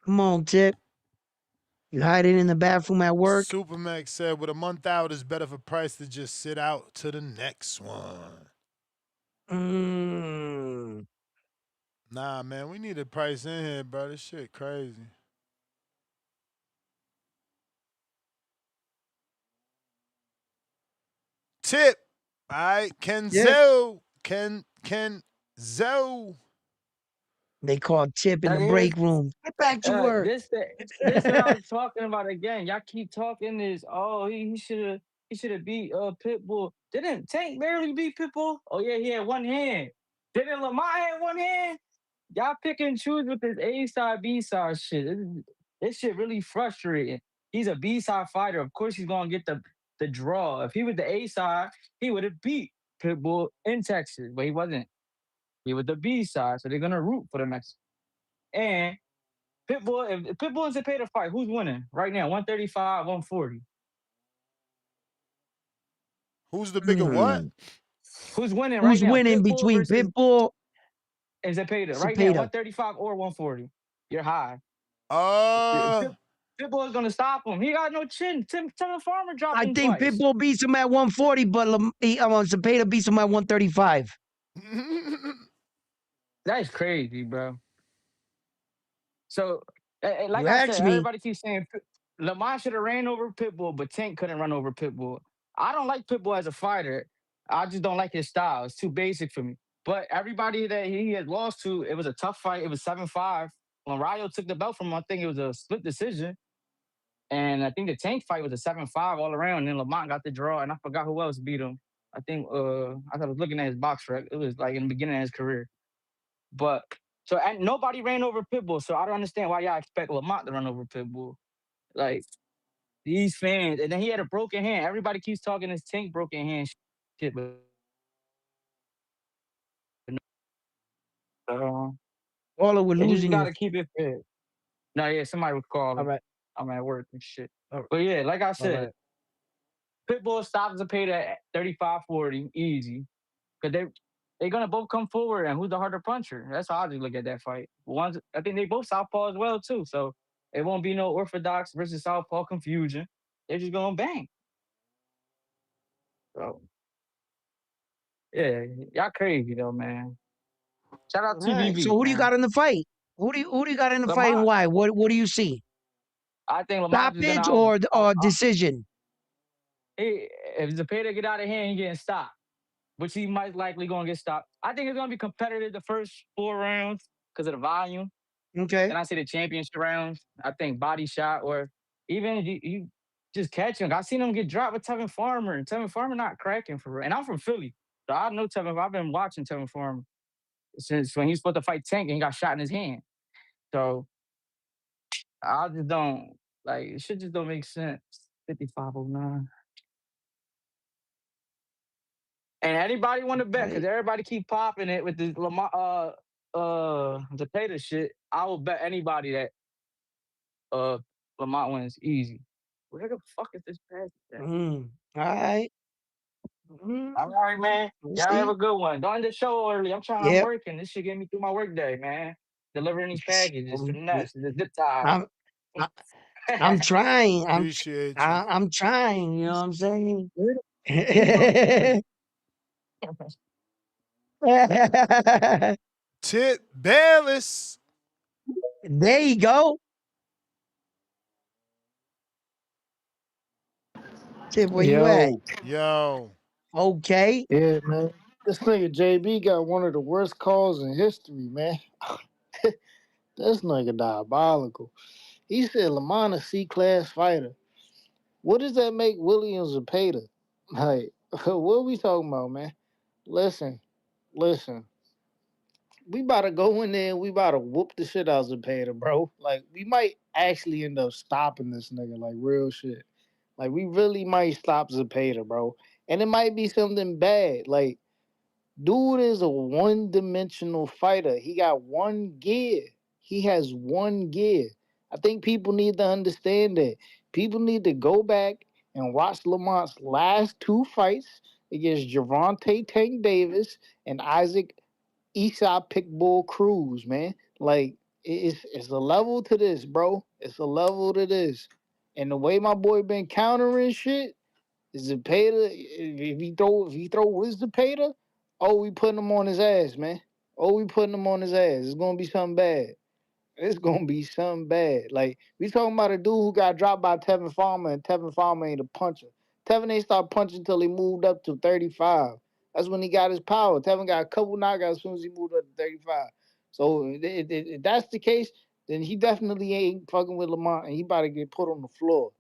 Come on, Tip. You hiding in the bathroom at work? Supermax said, with a month out, it's better for Price to just sit out to the next one. Nah, man, we need a Price in here, bro. This shit crazy. Tip. All right, Kenzo. Kenzo. They called Tip in the break room. Get back to work. This what I was talking about again. Y'all keep talking this. Oh, he should have beat Pitbull. Didn't Tank barely beat Pitbull? Oh yeah, he had one hand. Didn't Lamont have one hand? Y'all pick and choose with this A side, B side shit. This shit really frustrating. He's a B side fighter. Of course he's gonna get the draw. If he was the A side, he would have beat Pitbull in Texas, but he wasn't. He was the B side, so they're gonna root for the Mexican. And Pitbull, if Pitbull and Zepeda fight, who's winning right now? 135, 140. Who's the bigger what? Who's winning right Who's now? winning Pitbull between versus Pitbull and Zepeda. Right now, Zepeda? 135 or 140. You're high. Pitbull is gonna stop him. He got no chin. Tim Farmer dropped I him think twice. Pitbull beats him at 140, but Zepeda beats him at 135. That's crazy, bro. So, like You I asked said, me. everybody keeps saying Lamont should have ran over Pitbull, but Tank couldn't run over Pitbull. I don't like Pitbull as a fighter. I just don't like his style. It's too basic for me. But everybody that he had lost to, it was a tough fight. It was 7-5. When Rayo took the belt from him, I think it was a split decision. And I think the Tank fight was a 7-5 all around. And then Lamont got the draw, and I forgot who else beat him. I think I was looking at his box rec. It was like in the beginning of his career. But so and nobody ran over Pitbull. So I don't understand why y'all expect Lamont to run over Pitbull. Like these fans, and then he had a broken hand. Everybody keeps talking this Tank broken hand shit, but All we're they just losing you. gotta keep it fair. No, yeah, somebody was calling. All right. I'm at work and shit. All right. But yeah, like I said, right. Pitbull stops Zepeda at 35-40, easy. Because they're gonna both come forward, and who's the harder puncher? That's how I just look at that fight. I think they both southpaw as well too, so it won't be no orthodox versus southpaw confusion. They're just gonna bang. So yeah, y'all crazy though, man. Shout out All right. TBV, So who do you man. got in the fight? Who do you got in the fight and Lamont, why? What do you see? I think Lamont is gonna Stoppage or decision? if Zepeda get out of hand, he getting stopped, which he might likely gonna get stopped. I think it's gonna be competitive the first 4 rounds because of the volume. Okay. Then I say the championship rounds. I think body shot or even you just catch him. I seen him get dropped with Tevin Farmer, and Tevin Farmer not cracking for real. And I'm from Philly, so I know Tevin. I've been watching Tevin Farmer since when he was supposed to fight Tank and he got shot in his hand. So I just don't like it. Shit just don't make sense. 5509. And anybody want to bet because everybody keep popping it with this Lamar Zepeda shit. I will bet anybody that Lamont wins easy. Where the fuck is this president? All right. All right, man. Y'all have a good one. Don't end the show early. I'm working. This shit get me through my work day, man. Delivering these packages to the next. The zip tie. I'm trying. Appreciate you. I'm trying. You know what I'm saying? Tip Bayless. There you go. Tip, where you at? Yo. Okay. Yeah, man. This nigga JB got one of the worst calls in history, man. This nigga diabolical. He said Lamont a C-class fighter. What does that make William Zepeda? Like, what are we talking about, man? Listen. We about to go in there and we about to whoop the shit out of Zepeda, bro. Like, we might actually end up stopping this nigga, like, real shit. Like, we really might stop Zepeda, bro. And it might be something bad. Like, dude is a one-dimensional fighter. He got one gear. He has one gear. I think people need to understand that. People need to go back and watch Lamont's last two fights against Gervonta Tank Davis and Isaac Esau Pitbull Cruz, man. Like, it's a level to this, bro. It's a level to this. And the way my boy been countering shit, Zepeda, if he throw with Zepeda, oh, we putting him on his ass, man. Oh, we putting him on his ass. It's gonna be something bad. It's gonna be something bad. Like, we talking about a dude who got dropped by Tevin Farmer, and Tevin Farmer ain't a puncher. Tevin ain't start punching until he moved up to 35. That's when he got his power. Tevin got a couple knockouts as soon as he moved up to 35. So if that's the case, then he definitely ain't fucking with Lamont, and he about to get put on the floor.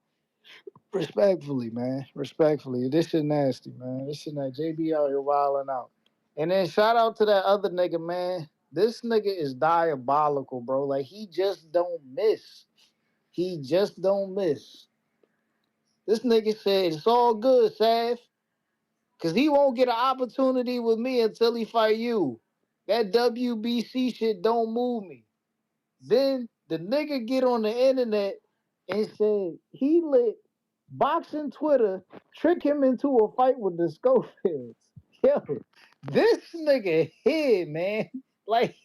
Respectfully, man. Respectfully. This shit nasty, man. This shit nasty. JB out here wilding out. And then shout out to that other nigga, man. This nigga is diabolical, bro. Like, he just don't miss. He just don't miss. This nigga said, it's all good, Saf. Because he won't get an opportunity with me until he fight you. That WBC shit don't move me. Then the nigga get on the internet and said he let boxing Twitter trick him into a fight with the Schofields. Yo, this nigga here, man. Like,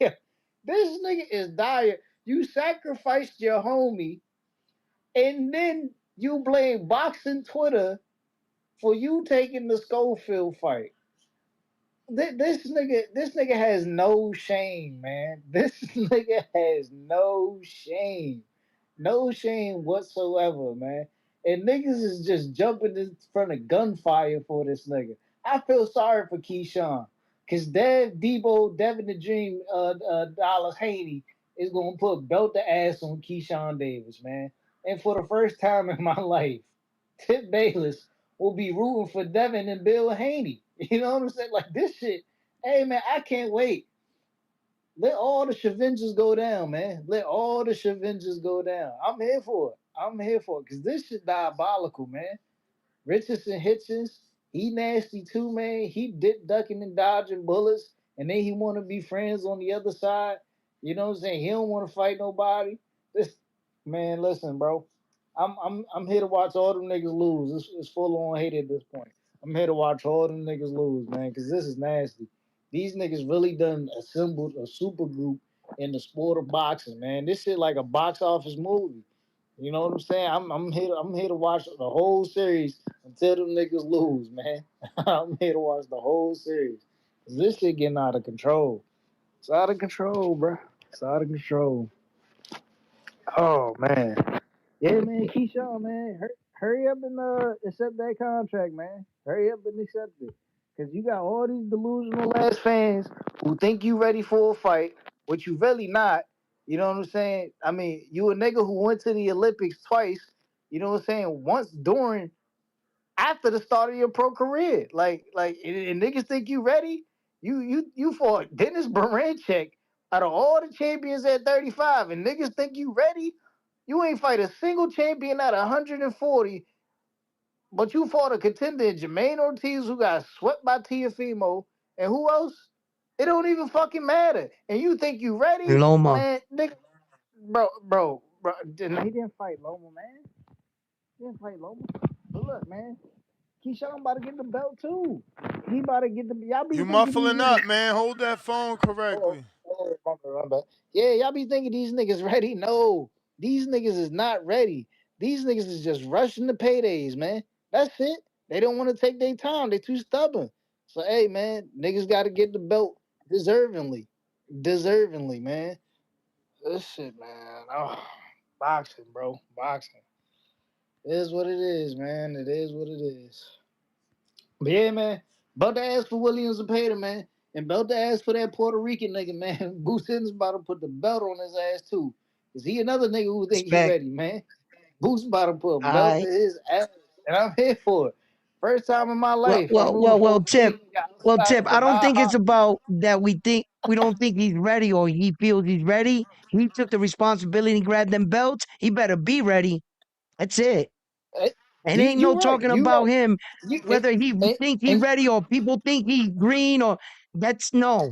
this nigga is dire. You sacrificed your homie, and then you blame boxing Twitter for you taking the Schofield fight. This nigga has no shame, man. This nigga has no shame. No shame whatsoever, man. And niggas is just jumping in front of gunfire for this nigga. I feel sorry for Keyshawn. Cause Devin the Dream, Dallas Haney is gonna put belt the ass on Keyshawn Davis, man. And for the first time in my life, Tip Bayless will be rooting for Devin and Bill Haney. You know what I'm saying? Like, this shit. Hey, man, I can't wait. Let all the Shavengers go down, man. Let all the Shavengers go down. I'm here for it. I'm here for it. Because this shit diabolical, man. Richardson Hitchens, he nasty too, man. He ducking and dodging bullets. And then he want to be friends on the other side. You know what I'm saying? He don't want to fight nobody. This, man, listen, bro. I'm here to watch all them niggas lose. It's full on hate at this point. I'm here to watch all them niggas lose, man, because this is nasty. These niggas really done assembled a super group in the sport of boxing, man. This shit like a box office movie. You know what I'm saying? I'm here to watch the whole series until them niggas lose, man. I'm here to watch the whole series. This shit getting out of control. It's out of control, bro. It's out of control. Oh man. Yeah, man, Keyshawn, man, hurry up and accept that contract, man. Hurry up and accept it, cause you got all these delusional ass fans who think you ready for a fight, which you really not. You know what I'm saying? I mean, you a nigga who went to the Olympics twice. You know what I'm saying? Once during, after the start of your pro career, and niggas think you ready. You fought Dennis Barancek out of all the champions at 35, and niggas think you ready. You ain't fight a single champion out of 140, but you fought a contender in Jermaine Ortiz who got swept by Tiafimo, and who else? It don't even fucking matter. And you think you ready? Loma. Man, nigga, bro. He didn't fight Loma, man. He didn't fight Loma. But look, man, Keyshawn about to get the belt too. He about to get the. Y'all be You thinking these muffling niggas. up, man. Hold that phone correctly. My bad. Yeah, y'all be thinking these niggas ready. No, these niggas is not ready. These niggas is just rushing the paydays, man. That's it. They don't want to take their time. They too stubborn. So, hey, man, niggas got to get the belt deservingly. Deservingly, man. This shit, man. Oh, boxing, bro. Boxing. It is what it is, man. It is what it is. But yeah, man, about to ask for William Zepeda, man. And about to ask for that Puerto Rican nigga, man. Boots Higgins about to put the belt on his ass, too. Is he another nigga who think he Respect. ready, man? Boots about to put a belt to I his ass. And I'm here for it. First time in my life, I'm rooting for a Tip. king Well, outside Tip, of the I don't think it's Baja. about that we don't think he's ready or he feels he's ready. He took the responsibility and grabbed them belts. He better be ready. That's it. And ain't no right. talking You about right. him, You whether he think he and, ready or people think he green or that's no.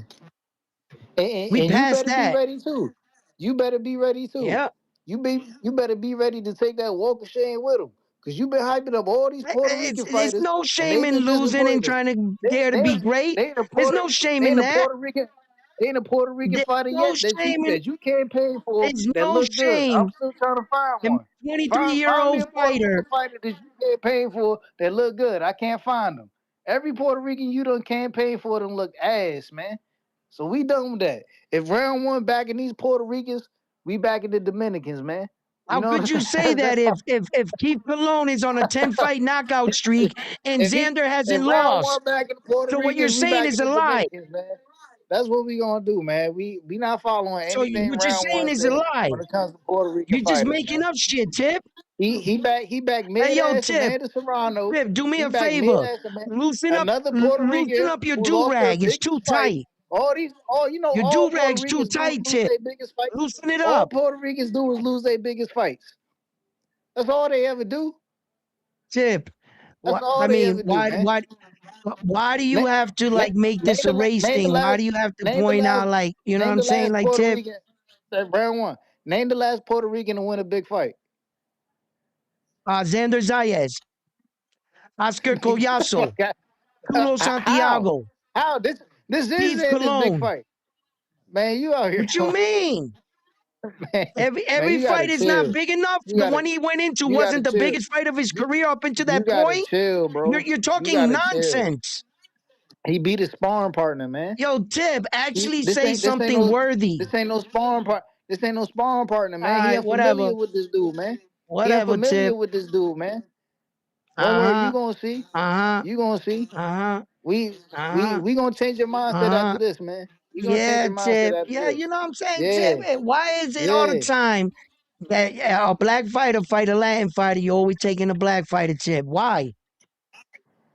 We you passed better be that. ready too. You better be ready too. Yeah. You better be ready to take that walk of shame with him. Cause you've been hyping up all these Puerto Rican It's fighters no and shame they've in been losing and disappointing us. trying to They dare to they be great. they ain't a There's Puerto no shame they in ain't a that. Puerto Rican they ain't a Puerto Rican There's fighter no yet that shame in you campaign for there's that no look good. I'm shame still trying to find in one. 23-year-old Find me a Puerto Rican fighter. fighter that you campaign for that look good. I can't find them. Every Puerto Rican you done campaign for them look ass, man. So we done with that. If round one back in these Puerto Ricans, we back in the Dominicans, man. You How know could what you I'm say saying? that if Keith Colon is on a 10-fight knockout streak and Xander hasn't if round lost? one back in the Puerto So what you're Ricans, we saying back is in a the lie. Dominicans, man. That's what we gonna do, man. We not following So anything what you're round saying one is a say lie. when it comes to Puerto Rican You're just fighters, making man. up shit, Tip. He back Hey, mid yo, ass Tip. Amanda Serrano. Tip, do me He a back mid favor. ass Amanda. Loosen up, Another Puerto loosen Rican up your who lost their do-rag. It's biggest too fight. tight. Your All Puerto do-rag's too Ricans do is tight, lose Tip. their biggest fight. Loosen it All up. Puerto Ricans do is lose their biggest fights. That's all they ever do. Tip. That's What all I they mean, ever do, man. why do you Name, have to name, like make name this a the race name the thing? Why last do you have to name the point last out like, you know what name I'm the saying? last Like, Puerto Tip, Rican that round one. Name the last Puerto Rican to win a big fight. Xander Zayas, Oscar Collazo, Tulo How? Santiago, How? This is Keith this big Colon. fight. Man, you out here. What you mean? man, Every you gotta fight is not chill. big enough. You The gotta one he went into you gotta wasn't the chill. biggest fight of his You, career up into you that gotta point. chill, bro. You're You talking gotta chill. nonsense. He beat his sparring partner, man. Yo, Tip, actually say This ain't something no worthy. This ain't no sparring partner, All man. He right, whatever. unfamiliar with this dude, man. He Whatever, unfamiliar Tip. with this dude, man. Don't worry, you Uh-huh. gonna see. Uh-huh. You gonna see. Uh-huh. We Uh-huh. we gonna change your mindset after Uh-huh. this, man. We gonna change Yeah, your mindset Tip. after Yeah, this. you know what I'm saying, Tip? Yeah, Why is it all the yeah. time that a black fighter fight a Latin fighter, you always taking a black fighter, Tip? Why?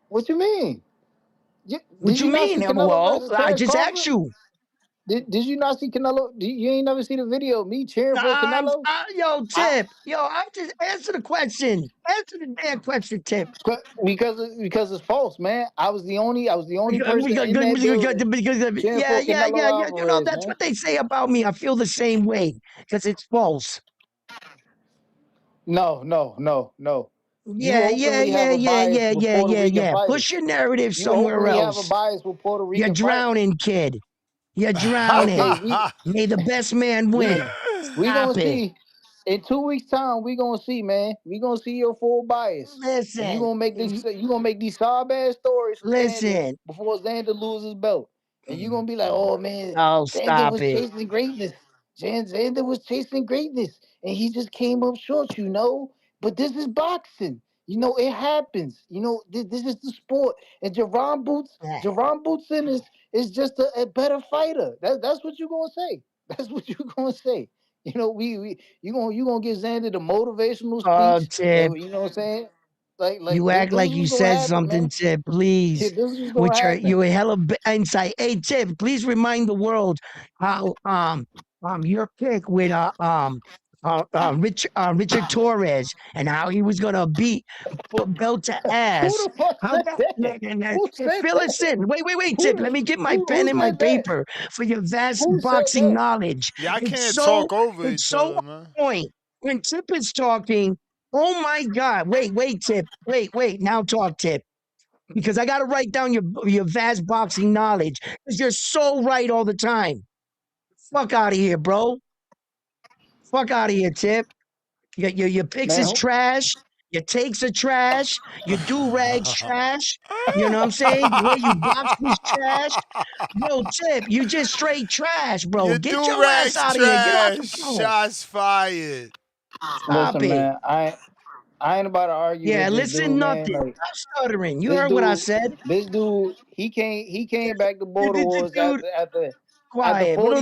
What you mean? What Did you you not mean? see Canelo Well, versus I Terrence just asked Crawford? you. Did you not see Canelo? You ain't never see the video of me cheering for Canelo? Yo, I, Tip. Yo, I just answer the question. Answer the damn question, Tip. because it's false, man. I was the only Because, person in that building cheering yeah, for yeah, Canelo yeah, yeah. You know, Alvarez, that's man. what they say about me. I feel the same way because it's false. No. You Yeah, yeah, openly have yeah, a yeah, bias yeah, with yeah, Puerto yeah, Rican yeah. fighters. Push your narrative You somewhere openly have a else. bias with Puerto You're Rican fighters. drowning, kid. You're Okay, drowning. May the best man we win. we gonna Stop it. see. In 2 weeks' time, we gonna see, man. We gonna see your full bias, and Listen, you gonna make these sob ass stories from Xander listen. before Xander loses belt, and you gonna be like, "Oh man, Oh, Xander stop was it. chasing greatness. Xander was chasing greatness, and he just came up short, you know. But this is boxing, you know. It happens, you know. This is the sport, and Eh. Jerron Bootson is just a better fighter. That's what you gonna say. That's what you gonna say. You know, you gonna give Xander the motivational Oh, speech, Tip. and you know what I'm saying? Like You act this is like you what's gonna said happen, something, man. Tip, Yeah, please. this is what's gonna With happen. your hella insight. Hey, Tip, please remind the world how your pick with Richard Torres and how he was gonna beat belt to Who ass. the fuck How said that, that? Who said fill us that? in. Wait, Tip. Let me get my pen Who and my said that? paper for your vast Who said boxing that? knowledge. Y'all It's can't so talk over it's each so other, on man. point. When Tip is talking, oh my God. Wait, Tip. Wait. Now talk, Tip. Because I got to write down your vast boxing knowledge because you're so right all the time. Fuck out of here, bro. Fuck out of here, Tip. Your picks is Man, trash. Your takes are trash. Your do-rags trash. You know what I'm saying? The way you box was trash. Yo, Tip, you just straight trash, bro. Your Get your ass do-rags out of here. Get off trash. the phone. Shots fired. Stop listen, it. man. I ain't about to argue Yeah, with this listen, dude, man. nothing. Like Stop stuttering. You this heard what I dude, said. he came back to Border Wars Dude, after quiet. 40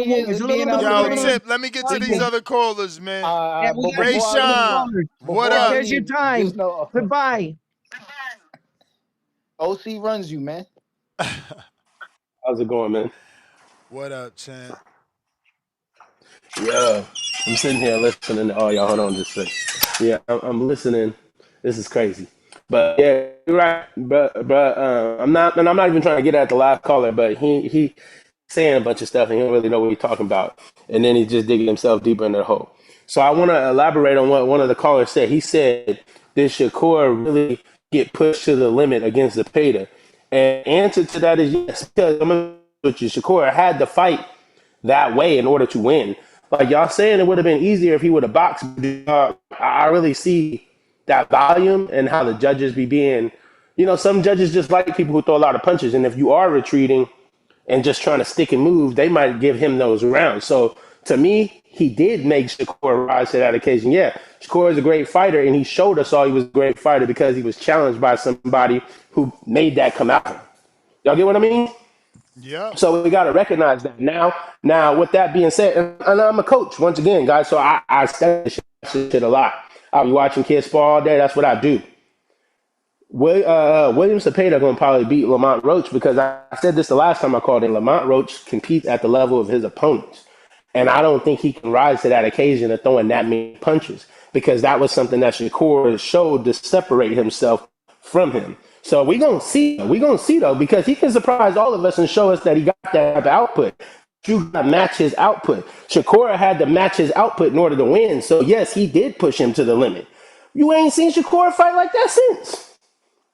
years of being out the Yo, ring. Tip, let me get to Okay. these other callers, man. Yeah, we But got Ray Sean, what before I up? there's your leave, time. just know Goodbye. OC runs you, man. How's it going, man? What up, champ? Yeah, I'm sitting here listening to all y'all. Hold on just a second. Yeah, I'm listening. This is crazy. But yeah, you're right, but I'm not even trying to get at the last caller, but he saying a bunch of stuff and he don't really know what he's talking about, and then he's just digging himself deeper in the hole. So I want to elaborate on what one of the callers said. He said, "Did Shakur really get pushed to the limit against Zepeda?" And the answer to that is yes, because I'm gonna with you, Shakur had to fight that way in order to win. Like y'all saying, it would have been easier if he would have boxed. I really see that volume and how the judges be being. You know, some judges just like people who throw a lot of punches, and if you are retreating and just trying to stick and move, they might give him those rounds. So to me, he did make Shakur rise to that occasion. Yeah, Shakur is a great fighter, and he showed us all he was a great fighter because he was challenged by somebody who made that come out. Y'all get what I mean? Yep. So we got to recognize that now. Now, with that being said, and I'm a coach once again, guys. So I study this shit a lot. I'll be watching kids spar all day. That's what I do. William Zepeda going to probably beat Lamont Roach because I said this the last time I called in. Lamont Roach competes at the level of his opponents. And I don't think he can rise to that occasion of throwing that many punches because that was something that Shakur showed to separate himself from him. So we're going to see. We're going to see, though, because he can surprise all of us and show us that he got that type of output. You got to match his output. Shakur had to match his output in order to win. So, yes, he did push him to the limit. You ain't seen Shakur fight like that since.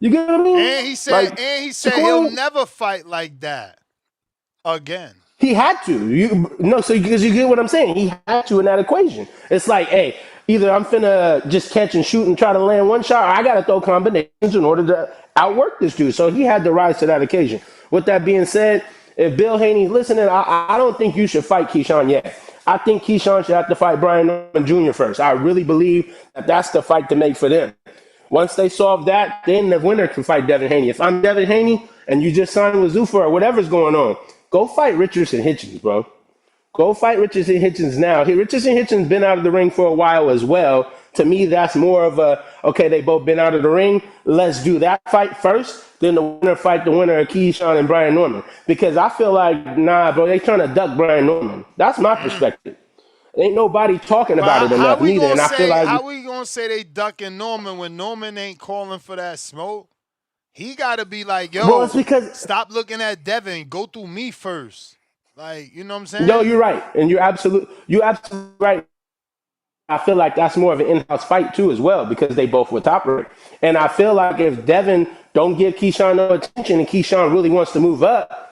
You get what I mean? And Like, he said he'll Shakur, never fight like that again. he had to. Because you get what I'm saying. He had to in that equation. It's like, hey, either I'm finna just catch and shoot and try to land one shot, or I gotta throw combinations in order to outwork this dude. So he had to rise to that occasion. With that being said, if Bill Haney's listening, I don't think you should fight Keyshawn yet. I think Keyshawn should have to fight Brian Norman Jr. first. I really believe that that's the fight to make for them. Once they solve that, then the winner can fight Devin Haney. If I'm Devin Haney and you just signed with Zuffa or whatever's going on, go fight Richardson Hitchens, bro. Go fight Richardson Hitchens now. Richardson Hitchens been out of the ring for a while as well. To me, that's more of a, okay, they both been out of the ring. Let's do that fight first. Then the winner fight the winner of Keyshawn and Brian Norman. Because I feel like, nah, bro, they trying to duck Brian Norman. That's my perspective. Ain't nobody talking about But it enough neither. And I feel like, how we gonna say they ducking Norman when Norman ain't calling for that smoke? He gotta be like, well, it's yo, because, stop looking at Devin. Go through me first. Like, you know what I'm no, saying? you're right. And you're absolutely right. I feel like that's more of an in-house fight too, as well, because they both were top ranked. And I feel like if Devin don't give Keyshawn no attention and Keyshawn really wants to move up,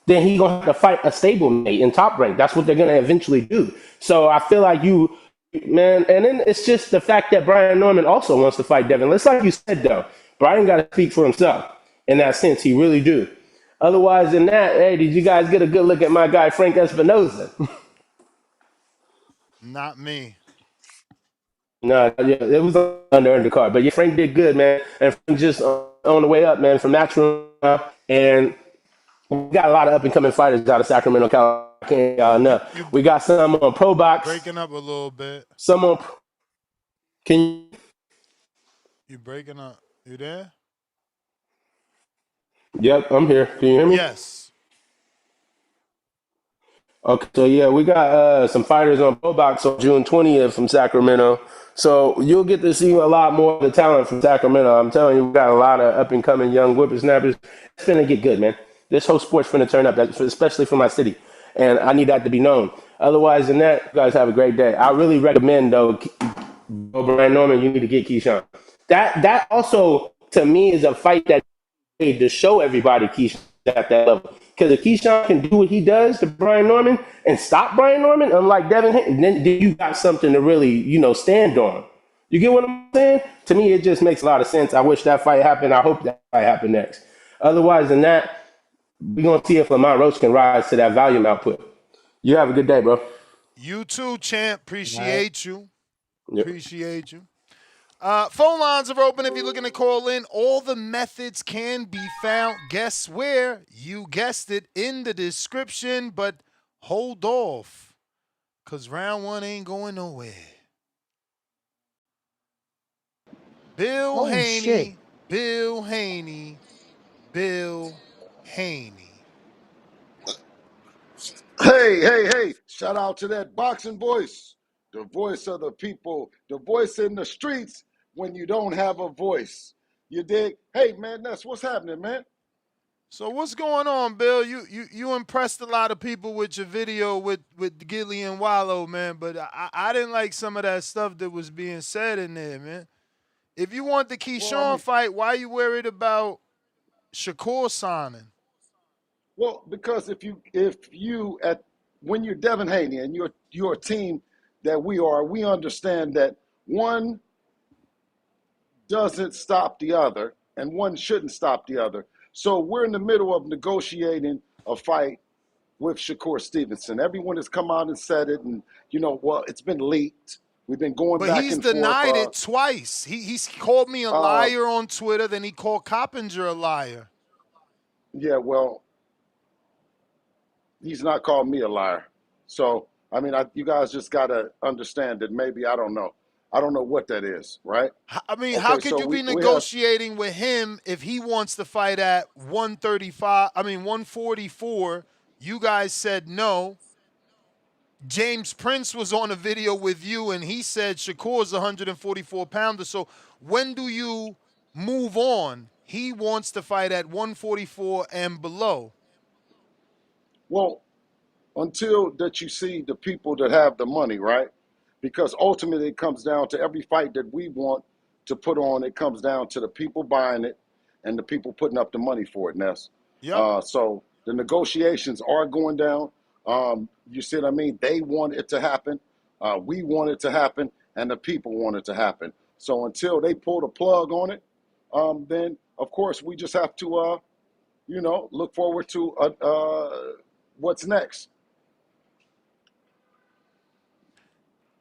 then he gonna have to fight a stablemate in top rank. That's what they're gonna eventually do. So I feel like man, and then it's just the fact that Brian Norman also wants to fight Devin. It's like you said though, Brian got to speak for himself in that sense. He really do. Otherwise than that, hey, did you guys get a good look at my guy Frank Espinoza? Not me. No, yeah, it was under the card, but yeah, Frank did good, man. And Frank just on the way up, man, from natural, and we got a lot of up and coming fighters out of Sacramento, California. Y'all know You we got some on Pro Box, breaking up a little bit. some on. Can you? You breaking up. You there? Yep, I'm here. Can you hear me? Yes. Okay, so yeah, we got some fighters on Pro Box on June 20th from Sacramento. So you'll get to see a lot more of the talent from Sacramento. I'm telling you, we got a lot of up and coming young whippersnappers. It's finna get good, man. This whole sport's finna turn up, especially for my city, and I need that to be known. Otherwise than that, you guys have a great day. I really recommend though, Brian Norman, you need to get Keyshawn. That also to me is a fight that to show everybody Keyshawn at that level. Because if Keyshawn can do what he does to Brian Norman and stop Brian Norman, unlike Devin, then you got something to really, stand on. You get what I'm saying? To me, it just makes a lot of sense. I wish that fight happened. I hope that fight happened next. Otherwise than that, we're going to see if Lamont Roach can rise to that volume output. You have a good day, bro. You too, champ. All right. Appreciate you. Yep. Appreciate you. Phone lines are open if you're looking to call in. All the methods can be found. Guess where? You guessed it, in the description. But hold off, because round one ain't going nowhere. Bill Oh shit. Haney, Bill Haney, Bill Haney. Hey, hey, hey. Shout out to that boxing voice, the voice of the people, the voice in the streets, when you don't have a voice. You dig? Hey, man, that's what's happening, man. So what's going on, Bill? You impressed a lot of people with your video with Gilly and Wallow, man. But I didn't like some of that stuff that was being said in there, man. If you want the Well, I Keyshawn mean, fight, why are you worried about Shakur signing? well, because if you at when you're Devin Haney and you're a team that we understand that one doesn't stop the other and one shouldn't stop the other. So we're in the middle of negotiating a fight with Shakur Stevenson. Everyone has come out and said it, and well, it's been leaked. We've been going But back he's and forth. denied it twice. He's called me a liar on Twitter, then he called Coppinger a liar. Yeah, well, he's not called me a liar. So, I mean, you guys just got to understand that maybe, I don't know what that is, right? I mean, Okay, how could so you be we have, negotiating with him if he wants to fight at 144? You guys said no. James Prince was on a video with you, and he said Shakur's 144-pounder. So when do you move on? He wants to fight at 144 and below. well, until that you see the people that have the money, right? Because ultimately it comes down to every fight that we want to put on, it comes down to the people buying it and the people putting up the money for it, Ness. Yep. So the negotiations are going down. You see what I mean? They want it to happen. We want it to happen, and the people want it to happen. So until they pull the plug on it, then of course we just have to, look forward to what's next.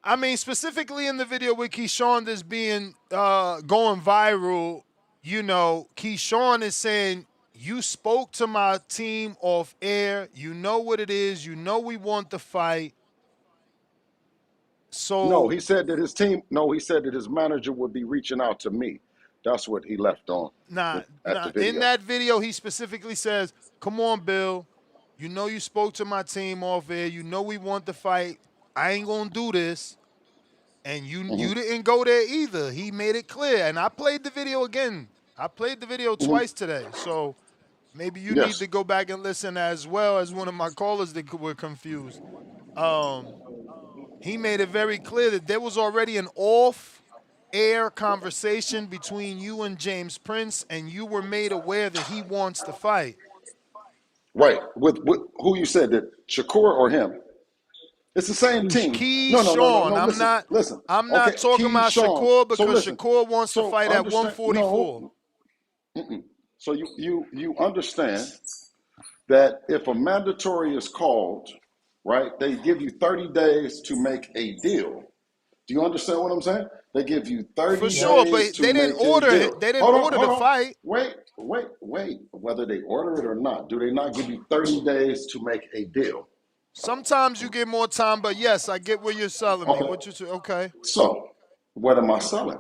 I mean, specifically in the video with Keyshawn that's being going viral, Keyshawn is saying, you spoke to my team off air. You know what it is. You know we want the fight. So No, he said that his manager would be reaching out to me. That's what he left on at the video. In that video, he specifically says, come on, Bill. You know you spoke to my team off air. You know we want the fight. I ain't going to do this. And you didn't go there either. He made it clear. And I played the video again. I played the video twice today. So maybe you need to go back and listen as well as one of my callers that were confused. He made it very clear that there was already an off-air conversation between you and James Prince, and you were made aware that he wants to fight. Right. With who you said that, Shakur or him? It's the same team. Keyshawn. No. Listen. I'm not talking about Shakur because Shakur wants to fight at 144. No. So you understand that if a mandatory is called, right, they give you 30 days to make a deal. Do you understand what I'm saying? They give you 30 days to make a deal. For sure, but they didn't order it. They didn't order the fight. Wait. Whether they order it or not, do they not give you 30 days to make a deal? Sometimes you get more time, but yes, I get what you're selling me. Okay. So, what am I selling?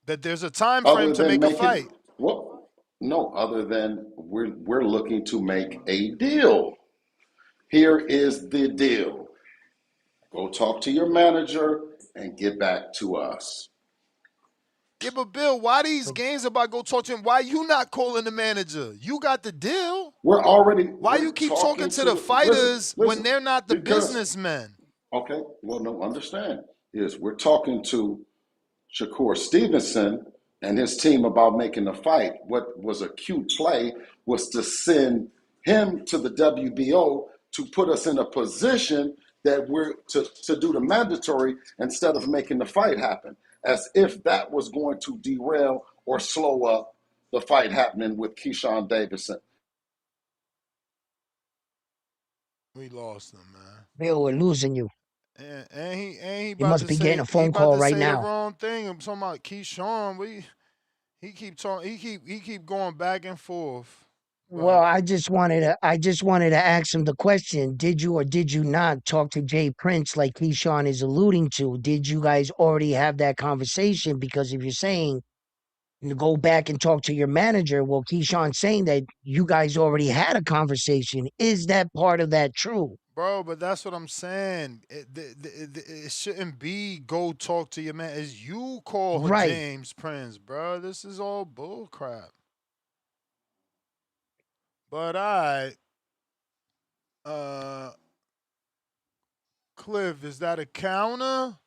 That there's a time frame to make a fight. Well, no, other than we're looking to make a deal. Here is the deal. Go talk to your manager and get back to us. Yeah, but Bill, why these games about go talk to him? Why you not calling the manager? You got the deal. Why you keep talking to the fighters when they're not the businessmen? Okay, well, no, understand. We're talking to Shakur Stevenson and his team about making a fight. What was a cute play was to send him to the WBO to put us in a position that we're to do the mandatory instead of making the fight happen, as if that was going to derail or slow up the fight happening with Keyshawn Davidson. We lost him, man. Bill, we're losing you. And he about must be getting a phone call right now. The wrong thing. I'm talking about Keyshawn. He keep talking. He keep going back and forth. Well, I just wanted to ask him the question: did you or did you not talk to Jay Prince like Keyshawn is alluding to? Did you guys already have that conversation? Because if you're saying go back and talk to your manager, well, Keyshawn's saying that you guys already had a conversation. Is that part of that true? Bro, but that's what I'm saying. It shouldn't be go talk to your man. It's you call Right. James Prince, bro. This is all bull crap. But uh, Cliff, is that a counter?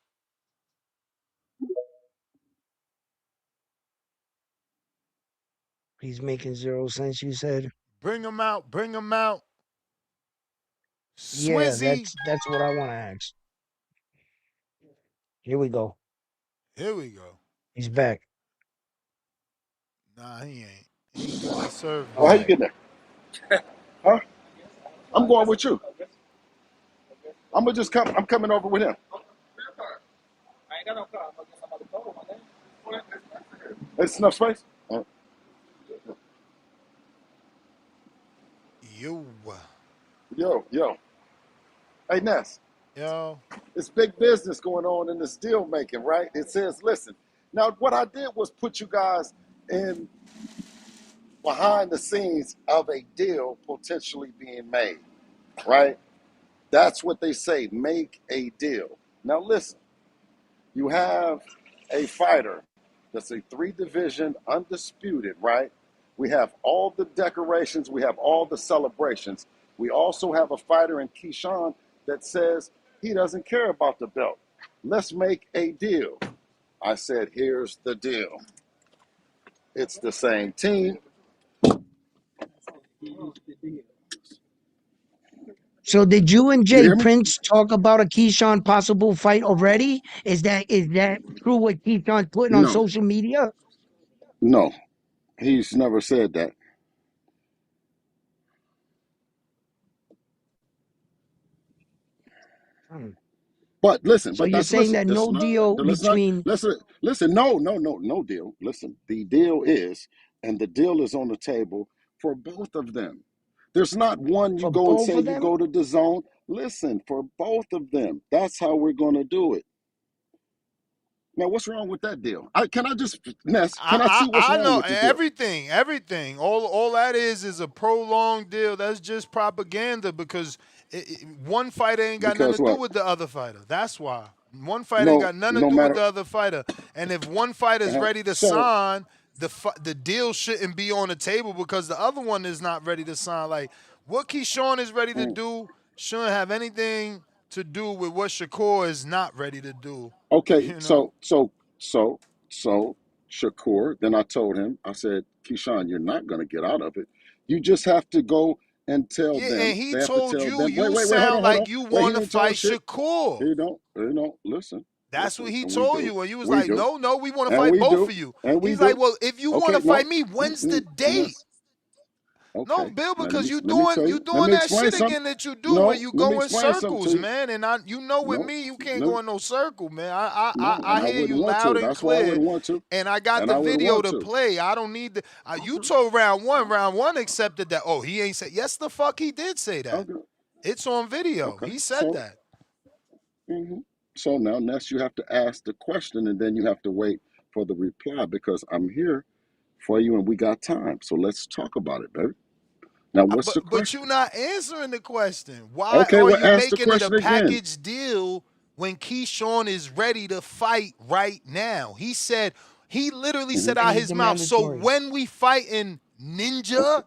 He's making 0 cents, you said? Bring him out. Bring him out. Yeah, Swizzy. that's what I want to ask. Here we go. Here we go. He's back. Nah, he ain't. He ain't got his Oh, how service. you Okay. getting there? Huh? I'm going with you. I'm gonna just come. I'm coming over with him. It's enough space. Yo. Yo. Hey, Ness. Yo. It's big business going on in this deal making, right? It says, listen. Now, what I did was put you guys in behind the scenes of a deal potentially being made, right? That's what they say, make a deal. Now, listen, you have a fighter that's a 3-division undisputed, right? We have all the decorations, we have all the celebrations. We also have a fighter in Keyshawn that says he doesn't care about the belt. Let's make a deal. I said, here's the deal. It's the same team. So did you and You Jay hear me? Prince talk about a Keyshawn possible fight already? Is that true what Keyshawn's putting on No, social media? no. He's never said that. Hmm. But listen, So but you're that's saying listen. that That's no not. deal Let's not. between Listen. No deal. Listen, the deal is, and the deal is on the table for both of them. There's not one you for go and both say of you them? go to the zone. Listen, for both of them. That's how we're going to do it. Now, what's wrong with that deal? Can I just Ness? Can I see what's I wrong know with the deal? everything. All that is a prolonged deal. That's just propaganda because one fighter ain't got nothing Because to do what? with the other fighter. That's why one fighter ain't No, got nothing to no do with matter. the other fighter. And if one fighter is ready to So sign, the deal shouldn't be on the table because the other one is not ready to sign. Like what Keyshawn is ready to mm, do shouldn't have anything to do with what Shakur is not ready to do. okay, You know. so Shakur, then I told him, I said, Keyshawn, you're not going to get out of it. You just have to go and tell Yeah, them. and he They have to told tell you them, you wait, sound hold on. like you Wait, he want to ain't told fight shit. Shakur. He don't, listen, That's what he and we told do. you. And you was We like, do. no, we want to And fight we both do. of you. And we He's like, do. well, if you want Okay, to fight no. me, when's the date? Yes. No, Okay. Bill, Now because let me tell you you. Let doing me that explain shit something. again that you do where No, you let me go in explain something to circles, you. man. And you know with No, me, you can't let me, go in no circle, man. I no, I and I hear you wouldn't want loud to. and That's why I clear, wouldn't want to. and I got And the I wouldn't video want to to. play. I don't need the. You told round one. Round one accepted that. Oh, he ain't say. Yes, the fuck he did say that. Okay. It's on video. Okay. He said that. Mhm. So now next you have to ask the question and then you have to wait for the reply because I'm here for you and we got time. So let's talk about it, baby. Now what's the But you question? not answering the question. Why Okay, are well you ask the making it a question again. package deal when Keyshawn is ready to fight right now? He literally Hmm. said out And it's his the mouth. So mandatory. when we fight in Ninja, Okay.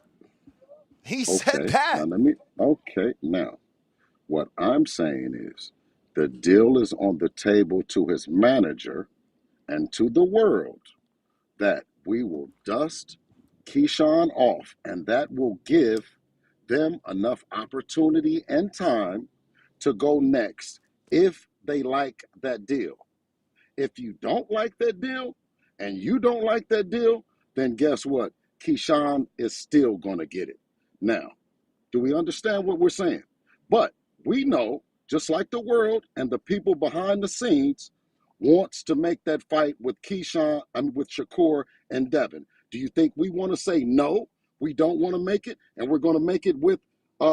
he said Okay. that. Now let me okay. Now what I'm saying is the deal is on the table to his manager and to the world that we will dust Keyshawn off, and that will give them enough opportunity and time to go next if they like that deal. If you don't like that deal and you don't like that deal, then guess what? Keyshawn is still going to get it. Now, do we understand what we're saying? But we know, just like the world and the people behind the scenes, wants to make that fight with with Shakur and Devin. Do you think we want to say no? We don't want to make it, and we're going to make it with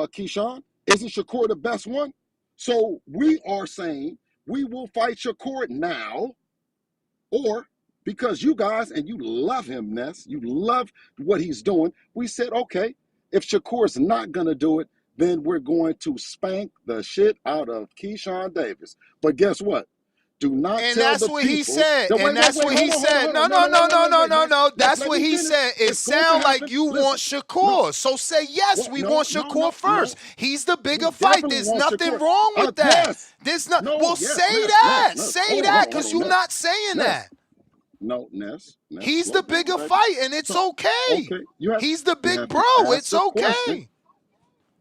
Keyshawn? Isn't Shakur the best one? So we are saying we will fight Shakur now, or because you guys and you love him, Ness, you love what he's doing. We said, okay, if Shakur's not gonna do it, then we're going to spank the shit out of Keyshawn Davis. But guess what? Do not And tell that's the what he people said. that And that's what he said. No, no, no, no, no, no, no. That's Let what me he finish. said. It It's going to sounds like happen. you want Listen, no, Shakur. So say yes, what? we No, want no, Shakur no, no. first. He's the bigger We fight. definitely There's want nothing Shakur. wrong with that. Yes. There's not. No, Well, yes, say that. Say that, Hold because on, you're Ness. not saying that. No, Ness, He's slow the down, bigger baby. fight, and it's So, okay. okay, He's the you big have bro. to ask It's the question. okay.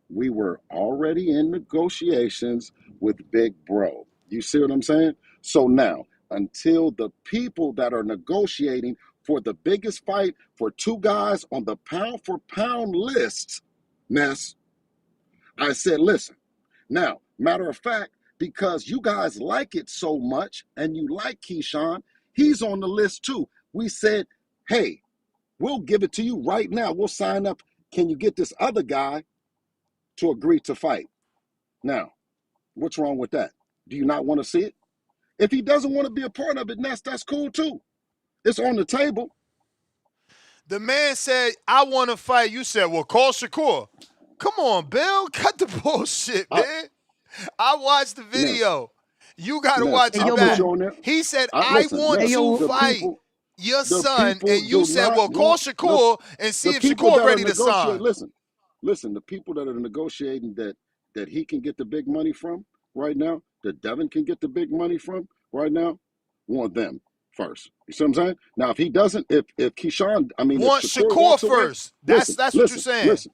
We were already in negotiations with Big Bro. You see what I'm saying? So now, until the people that are negotiating for the biggest fight for two guys on the pound for pound list, Ness, I said, listen, now, matter of fact, because you guys like it so much and you like Keyshawn, he's on the list too. We said, hey, we'll give it to you right now. We'll sign up. Can you get this other guy to agree to fight? Now, what's wrong with that? Do you not want to see it? If he doesn't want to be a part of it, that's cool too. It's on the table. The man said, I want to fight. You said, well, call Shakur. Come on, Bill. Cut the bullshit, man. I watched the video. You got to watch Hey, it yo, I put back. you on there. He said, I Listen, want Hey, yes, to yo, the fight people, your the son. people And you do said, not well, call want Shakur and see the if people Shakur that are ready to negotiating. sign. Listen, the people that are negotiating that he can get the big money from right now, that Devin can get the big money from right now, want them first. You see what I'm saying? Now, if he doesn't, if Keyshawn, I mean, if Want Shakur Shakur walks away, first. That's listen, what you're listen, saying. listen.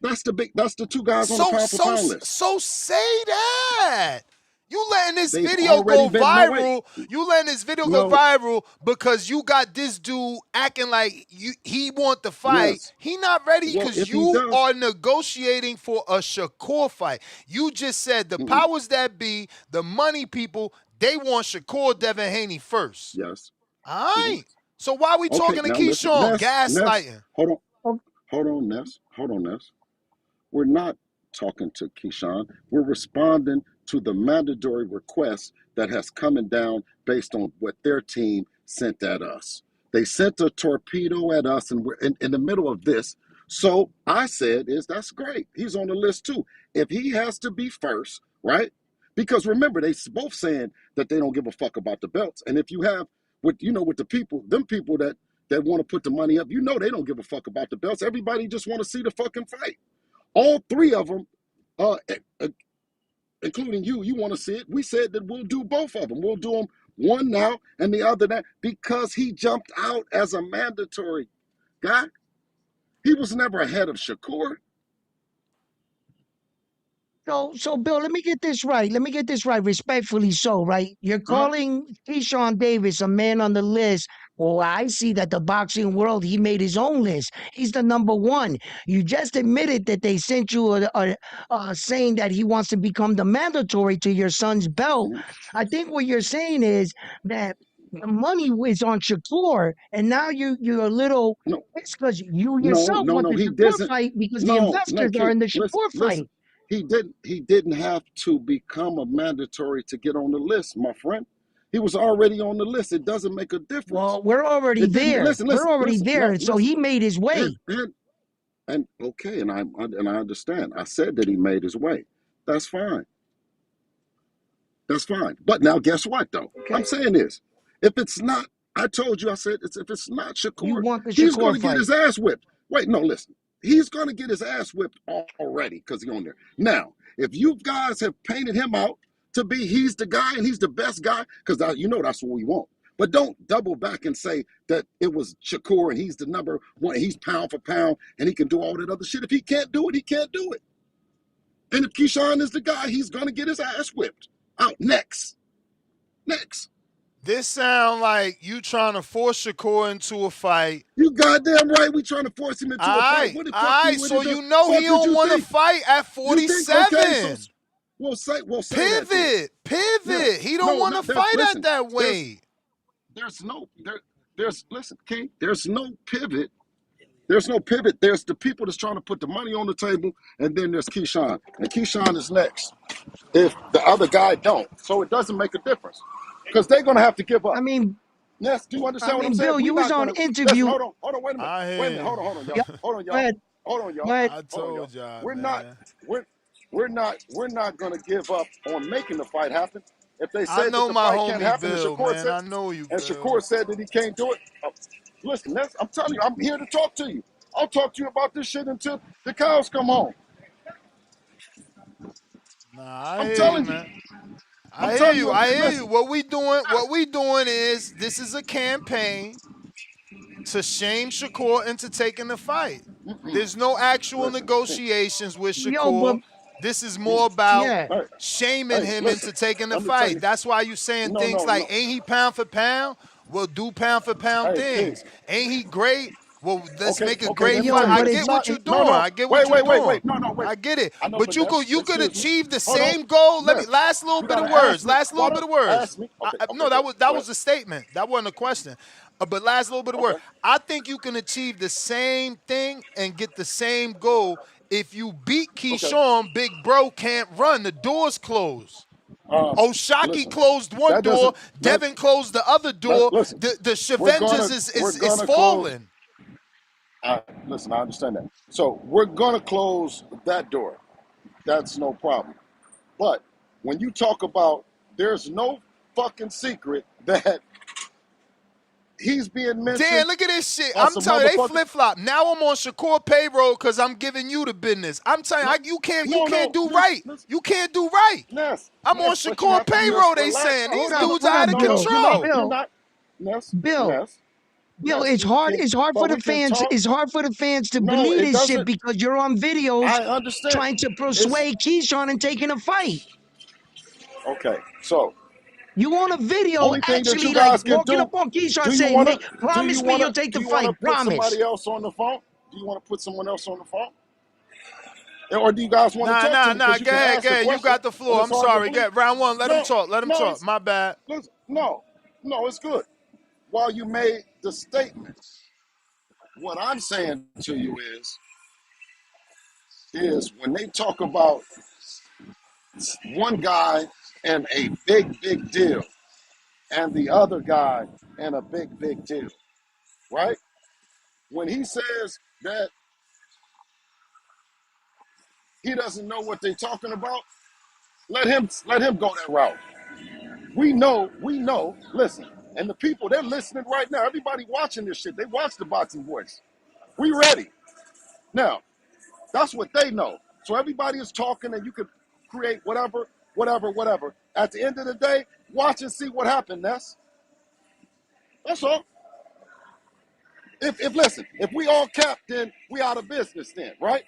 That's the two guys on the So, pound for so, pound list. so say that. You letting this They've video already go been. No, wait. viral. You letting this video go No, viral because you got this dude acting like he want the fight. Ness. He not ready Well, because if he you does, are negotiating for a Shakur fight. You just said the powers that be, the money people, they want Shakur Devin Haney first. yes. All right. So why we Okay, talking to now listen, Keyshawn? Ness. Gaslighting. Hold on, Ness. We're not talking to Keyshawn. We're responding to the mandatory request that has coming down based on what their team sent at us. They sent a torpedo at us, and we're in the middle of this. So I said, that's great. He's on the list too. If he has to be first, right? Because remember, they both saying that they don't give a fuck about the belts. And if you have with the people, them people that want to put the money up, they don't give a fuck about the belts. Everybody just want to see the fucking fight. All three of them, including you want to see it. We said that we'll do both of them. We'll do them one now and the other now because he jumped out as a mandatory guy. He was never ahead of Shakur. So Bill, let me get this right. Respectfully so, right? You're calling Keyshawn Davis a man on the list. Well, I see that the boxing world, he made his own list. He's the number one. You just admitted that they sent you a saying that he wants to become the mandatory to your son's belt. I think what you're saying is that the money is on Shakur, and now you're a little. No, It's because you yourself want the he Shakur doesn't. fight because the No, investors are King, in the listen, Shakur listen. fight. He didn't have to become a mandatory to get on the list, my friend. He was already on the list. It doesn't make a difference. Well, we're already It didn't. there. We're already there. So Listen. he made his way. And okay, and I understand. I said that he made his way. That's fine. That's fine. But now, guess what, though? Okay. I'm saying this. If it's not, I told you, I said, if it's not Shakur, You want the he's going Shakur to get fight. his ass whipped. Wait, no, listen. He's going to get his ass whipped already because he's on there. Now, if you guys have painted him out to be he's the guy and he's the best guy, because that's what we want. But don't double back and say that it was Shakur and he's the number one, he's pound for pound, and he can do all that other shit. If he can't do it, he can't do it. And if Keyshawn is the guy, he's going to get his ass whipped. Out next. This sound like you trying to force Shakur into a fight. You goddamn right we trying to force him into a fight. What the fuck you So you know he don't want to fight at 47. Okay, so we'll say pivot. Yeah. He don't want to fight at that weight. Listen, King, there's no pivot. There's no pivot. There's the people that's trying to put the money on the table, and then there's Keyshawn. And Keyshawn is next if the other guy don't. So it doesn't make a difference because they're going to have to give up. I mean, Ness, do you understand what I'm saying? Bill, you was on interview. Listen, hold on, wait a minute. Hold on, y'all. Go ahead. Hold on, y'all. But I Hold on, y'all. told y'all, We're not man. we're we're not gonna give up on making the fight happen. If they I said that know the my fight can't homie happen, Bill, man. I know you, and Bill. Shakur said that he can't do it. Listen, I'm telling you, I'm here to talk to you. I'll talk to you about this shit until the cows come home. Nah, I I'm hear you, telling you. man. I'm I hear telling you. you. I hear you. Listen. What we doing is this is a campaign to shame Shakur into taking the fight. There's no actual Listen. negotiations with yo, but Shakur. This is more about yeah, Hey, shaming hey, him listen. into taking the Let me tell fight. you. That's why you saying No, things no, like, no. ain't he pound for pound? Well, do pound for pound Hey, King. things. Ain't he great? Well, let's Okay, make a okay. great Then fight. yo, tell you I but that it, he's get what not. you're it No, doing. no. I get Wait, what you're wait, wait, doing. wait. No, no, wait. I get it. I know, But finesse. you could Excuse me. achieve the Hold on. same goal. Let me Ness, last little you bit of gotta ask words. me. Last little Why bit don't of words. ask me? Okay, okay, No, go ahead. that Go was ahead. a statement. That wasn't a question. But last little bit of word. Okay. I think you can achieve the same thing and get the same goal if you beat Okay. Keyshawn. Big bro can't run. The door's closed. Um, Oshaki listen. closed one That door. doesn't Devin closed the other door. listen. The We're Shaventas gonna is close. falling. Listen, I understand that. So we're gonna close that door. That's no problem. But when you talk about, there's no fucking secret that he's being Dan, mentioned look at this shit. as I'm some telling you, they motherfuckers. flip flop. Now I'm on Shakur payroll because I'm giving you the business. I'm telling you, No, you no, can't no. do Listen, right. listen. You can't do right. Ness, I'm on Ness, but you Shakur have to just payroll. They relax. saying these No, dudes are no, out of no, no. Bill, You're not. control. You're Bill, not. Ness, Bill, Ness, Bill. Ness. It's We hard. can, It's hard for but the we can fans. talk. It's hard for the fans to No, believe it this shit doesn't. because you're on videos I understand. trying to It's persuade Keyshawn and taking a fight. okay. So, You on a video only thing that you actually like guys can walking do. up on Keyshawn Do you saying, wanna? "Mate, promise me you'll take Do the you wanna fight. put Promise." somebody else on the phone? Do you want to put someone else on the phone? Or do you guys want to Nah, talk to nah, me? nah. Because you Go can ahead, go ask a ahead. You question got the and floor. it's I'm hard to sorry. Go believe. ahead. Round one. Let him No, talk. Let him no, talk. it's My bad. listen, no, no, it's good. While you made the statement, what I'm saying to you is when they talk about one guy and a big, big deal, and the other guy and a big, big deal, right? When he says that he doesn't know what they're talking about, let him go that route. We know, listen, and the people, they're listening right now. Everybody watching this shit, they watch the Boxing Voice. We ready. Now, that's what they know. So everybody is talking and you can create whatever, whatever, whatever. At the end of the day, watch and see what happened, Ness. That's all. If listen, if we all cap, then we out of business then, right?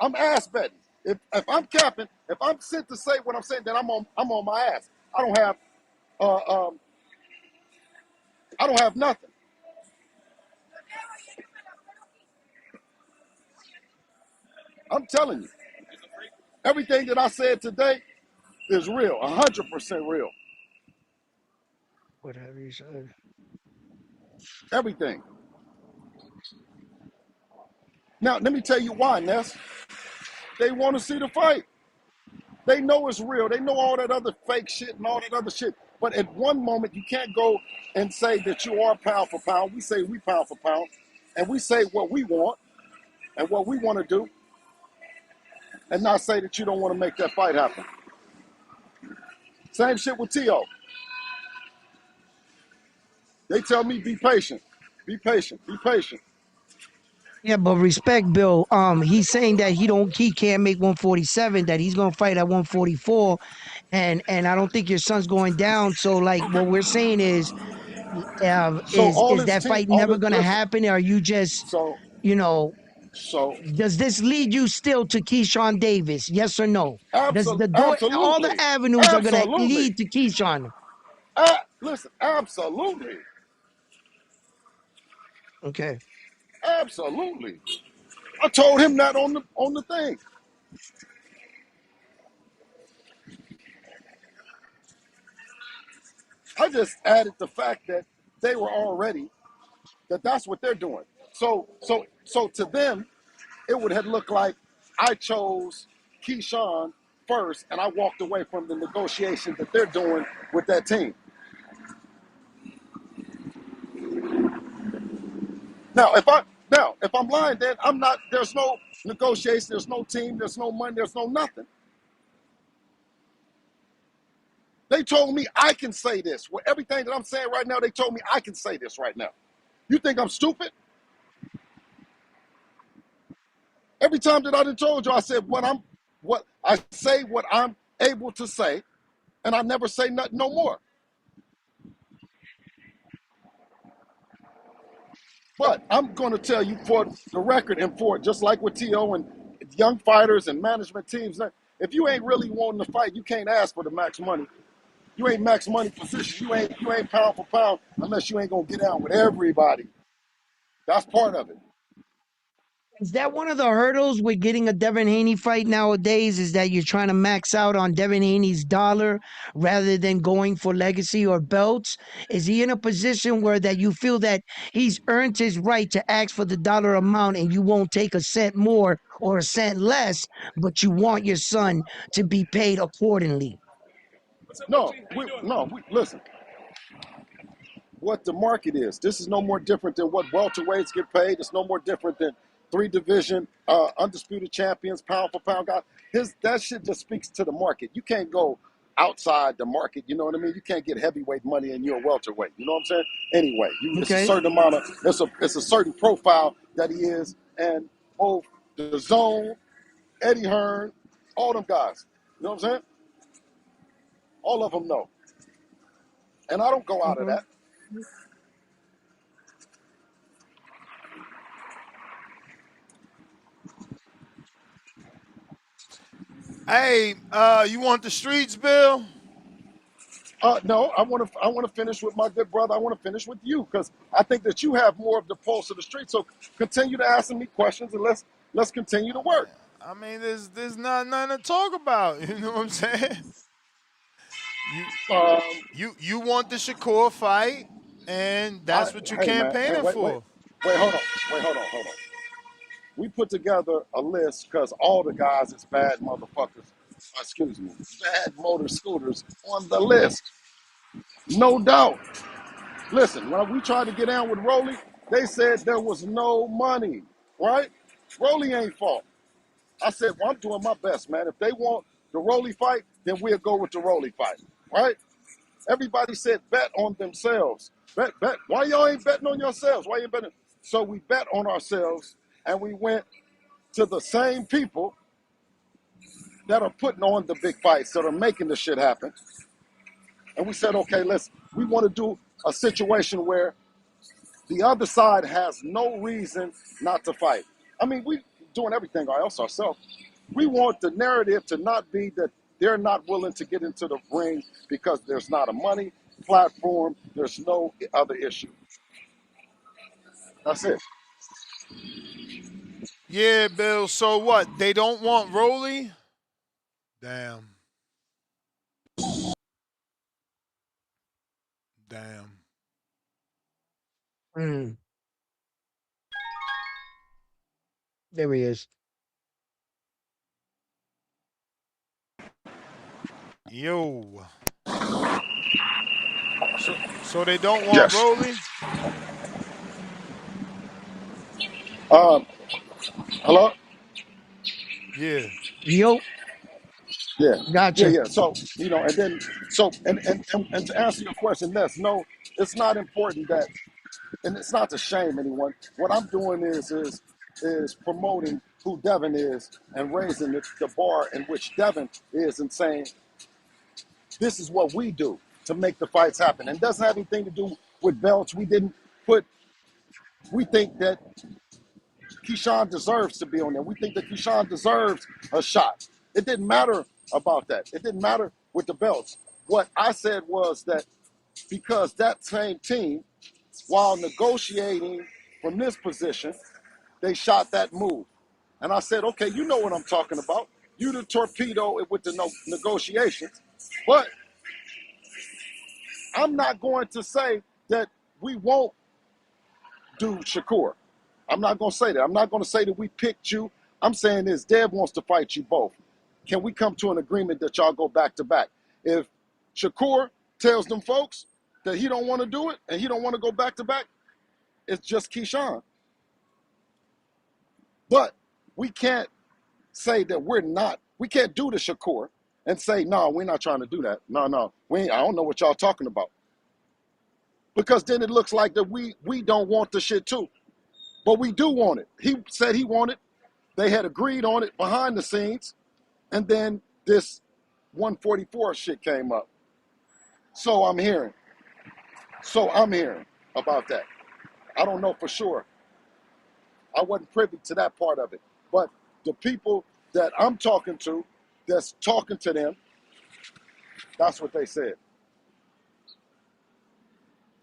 I'm ass betting. If I'm capping, if I'm sent to say what I'm saying, then I'm on my ass. I don't have uh, um I don't have nothing. I'm telling you, everything that I said today is real, 100% real. Whatever you said. Everything. Now, let me tell you why, Ness. They want to see the fight. They know it's real. They know all that other fake shit and all that other shit. But at one moment, you can't go and say that you are pound for pound. We say we pound for pound. And we say what we want and what we want to do, and not say that you don't want to make that fight happen. Same shit with T.O. They tell me be patient. Be patient. Be patient. Yeah, but respect, Bill. He's saying that he can't make 147. That he's gonna fight at 144, and I don't think your son's going down. So like, Okay. what we're saying is, So all is his that team, fight all never the gonna listen. happen? Or are you just, So you know, so does this lead you still to Keyshawn Davis? Yes or no? Does the door, all the absolutely, avenues are gonna absolutely. lead to Keyshawn? Listen, absolutely, Okay. absolutely. I told him that on the thing. I just added the fact that they were already that's what they're doing. So to them, it would have looked like I chose Keyshawn first, and I walked away from the negotiations that they're doing with that team. Now, Now, if I'm lying, then I'm not. There's no negotiation. There's no team. There's no money. There's no nothing. They told me I can say this. Well, everything that I'm saying right now, they told me I can say this right now. You think I'm stupid? Every time that I done told you, I said what I'm able to say, and I never say nothing no more. But I'm going to tell you for the record and for just like with T.O. and young fighters and management teams, if you ain't really wanting to fight, you can't ask for the max money. You ain't max money position. You ain't pound for pound unless you ain't gonna get down with everybody. That's part of it. Is that one of the hurdles with getting a Devin Haney fight nowadays? Is that you're trying to max out on Devin Haney's dollar rather than going for legacy or belts? Is he in a position where that you feel that he's earned his right to ask for the dollar amount and you won't take a cent more or a cent less, but you want your son to be paid accordingly? No, listen. What the market is. This is no more different than what welterweights get paid. It's no more different than 3 division undisputed champions, pound for pound guys. That shit just speaks to the market. You can't go outside the market. You know what I mean? You can't get heavyweight money and you're a welterweight. You know what I'm saying? Anyway, it's a Okay. certain amount of it's a certain profile that he is, and both the zone, Eddie Hearn, all them guys. You know what I'm saying? All of them know. And I don't go out of Mhm. that. Hey, you want the streets, Bill? No, I want to finish with my good brother. I want to finish with you because I think that you have more of the pulse of the street. So continue to ask me questions and let's continue to work. I mean, there's nothing to talk about. You know what I'm saying? You Um, you want the Shakur fight, and that's what you're hey man, hey, campaigning for. hold on, hold on. We put together a list because all the guys is bad motherfuckers. Excuse me, bad motor scooters on the list, no doubt. Listen, when we tried to get down with Rolly, they said there was no money, right? Rolly ain't fault. I said, well, I'm doing my best, man. If they want the Rolly fight, then we'll go with the Rolly fight, right? Everybody said bet on themselves. Bet. Why y'all ain't betting on yourselves? Why you betting? So we bet on ourselves, and we went to the same people that are putting on the big fights, that are making the shit happen. And we said, okay, we want to do a situation where the other side has no reason not to fight. I mean, we doing everything else ourselves. We want the narrative to not be that they're not willing to get into the ring because there's not a money platform, there's no other issue. That's it. Yeah, Bill. So what? They don't want Rolly? Damn. Damn. Mm, there he is. Yo. So they don't want Yes. Rolly? Um, Hello? Yeah. Yo, Yeah. gotcha. So, and to answer your question, no, it's not important that, and it's not to shame anyone. What I'm doing is promoting who Devin is and raising the bar in which Devin is and saying, this is what we do to make the fights happen. And it doesn't have anything to do with belts. We think that Keyshawn deserves to be on there. We think that Keyshawn deserves a shot. It didn't matter about that. It didn't matter with the belts. What I said was that because that same team, while negotiating from this position, they shot that move. And I said, okay, you know what I'm talking about. You the torpedo with the negotiations. But I'm not going to say that we won't do Shakur. I'm not going to say that. I'm not going to say that we picked you. I'm saying this, Dev wants to fight you both. Can we come to an agreement that y'all go back to back? If Shakur tells them folks that he don't want to do it and he don't want to go back to back, it's just Keyshawn. But we can't say that we can't do the Shakur and say, no, we're not trying to do that. No, I don't know what y'all talking about. Because then it looks like that we don't want the shit too. But we do want it. He said he wanted. They had agreed on it behind the scenes. And then this 144 shit came up. So I'm hearing about that. I don't know for sure. I wasn't privy to that part of it. But the people that I'm talking to, that's talking to them, that's what they said.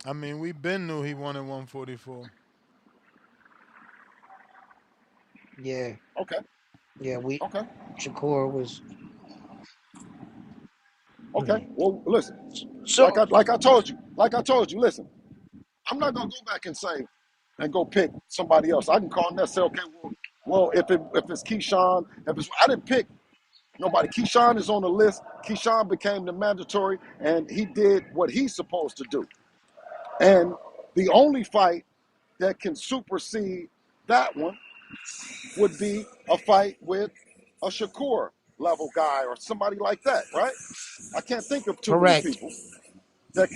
I mean, we been knew he wanted 144. Yeah, Okay. yeah. Okay. Shakur was. Okay. Yeah. Well, listen. So Like I told you. Listen, I'm not gonna go back and say and go pick somebody else. I can call and say, okay, well, if it's Keyshawn, I didn't pick nobody. Keyshawn is on the list. Keyshawn became the mandatory, and he did what he's supposed to do. And the only fight that can supersede that one would be a fight with a Shakur level guy or somebody like that, right? I can't think of too many correct. people that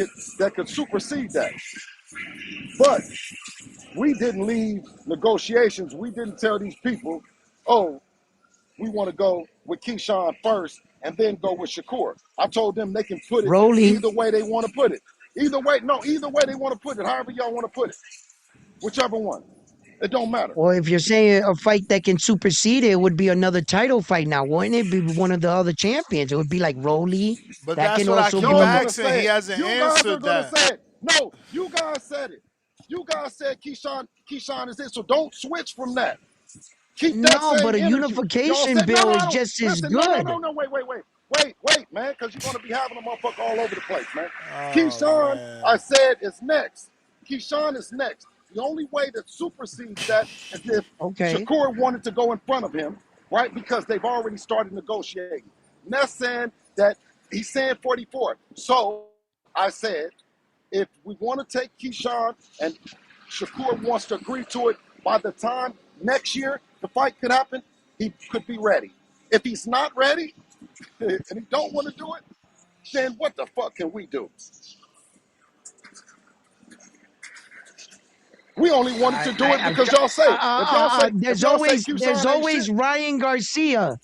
could supersede that. But we didn't leave negotiations. We didn't tell these people, oh, we want to go with Keyshawn first and then go with Shakur. I told them they can put it Rolly, either way they want to put it. Either way they want to put it, however y'all want to put it. Whichever one. It don't matter. or if you're saying a fight that can supersede it, it would be another title fight now, wouldn't it? Be one of the other champions. It would be like Rolly. But That that's can what I also keep Y'all be. gonna asking. say He it. hasn't You guys are answered gonna that. say it. No, you guys said it. You guys said Keyshawn is it. So don't switch from that. Keep that No, same but a energy. Y'all unification said, no, bill I is don't. just as Listen, no, good. wait, man, because you're going to be having a motherfucker all over the place, man. Oh Keyshawn, I man. said, is next. Keyshawn is next. The only way that supersedes that is if Okay. Shakur wanted to go in front of him, right? Because they've already started negotiating. And that's saying that he's saying 44. So I said, if we want to take Keyshawn and Shakur wants to agree to it, by the time next year the fight could happen, he could be ready. If he's not ready and he don't want to do it, then what the fuck can we do? We only wanted to do it because y'all say it. If There's y'all say there's Keyshawn ain't always shit, Ryan Garcia.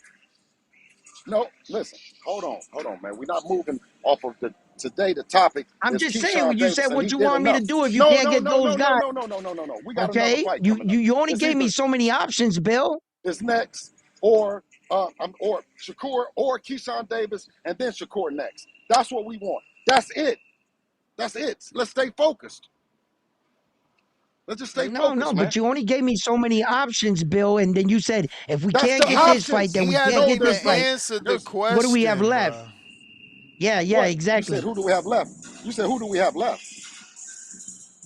no, listen, hold on, man. We're not moving off of today. The topic I'm is just saying, Keyshawn you said Davis, and he what you did want me to enough. do if you No, can't no, get no, those no, no, guys. no, no, no, no, no, no. We got another Okay, fight coming up. you only It's gave me either so many options, Bill. is next, or Shakur or Keyshawn Davis, and then Shakur next. That's what we want. That's it. That's it. Let's stay focused. Let's just stay No, focused, man. but you only gave me so many options, Bill, and then you said if we That's the can't get this fight, options. then He we hasn't can't No, get even this there's no. fight. answered the There's What do we have question, left? bro. Yeah, what you said. exactly. Who do we have left? You said who do we have left?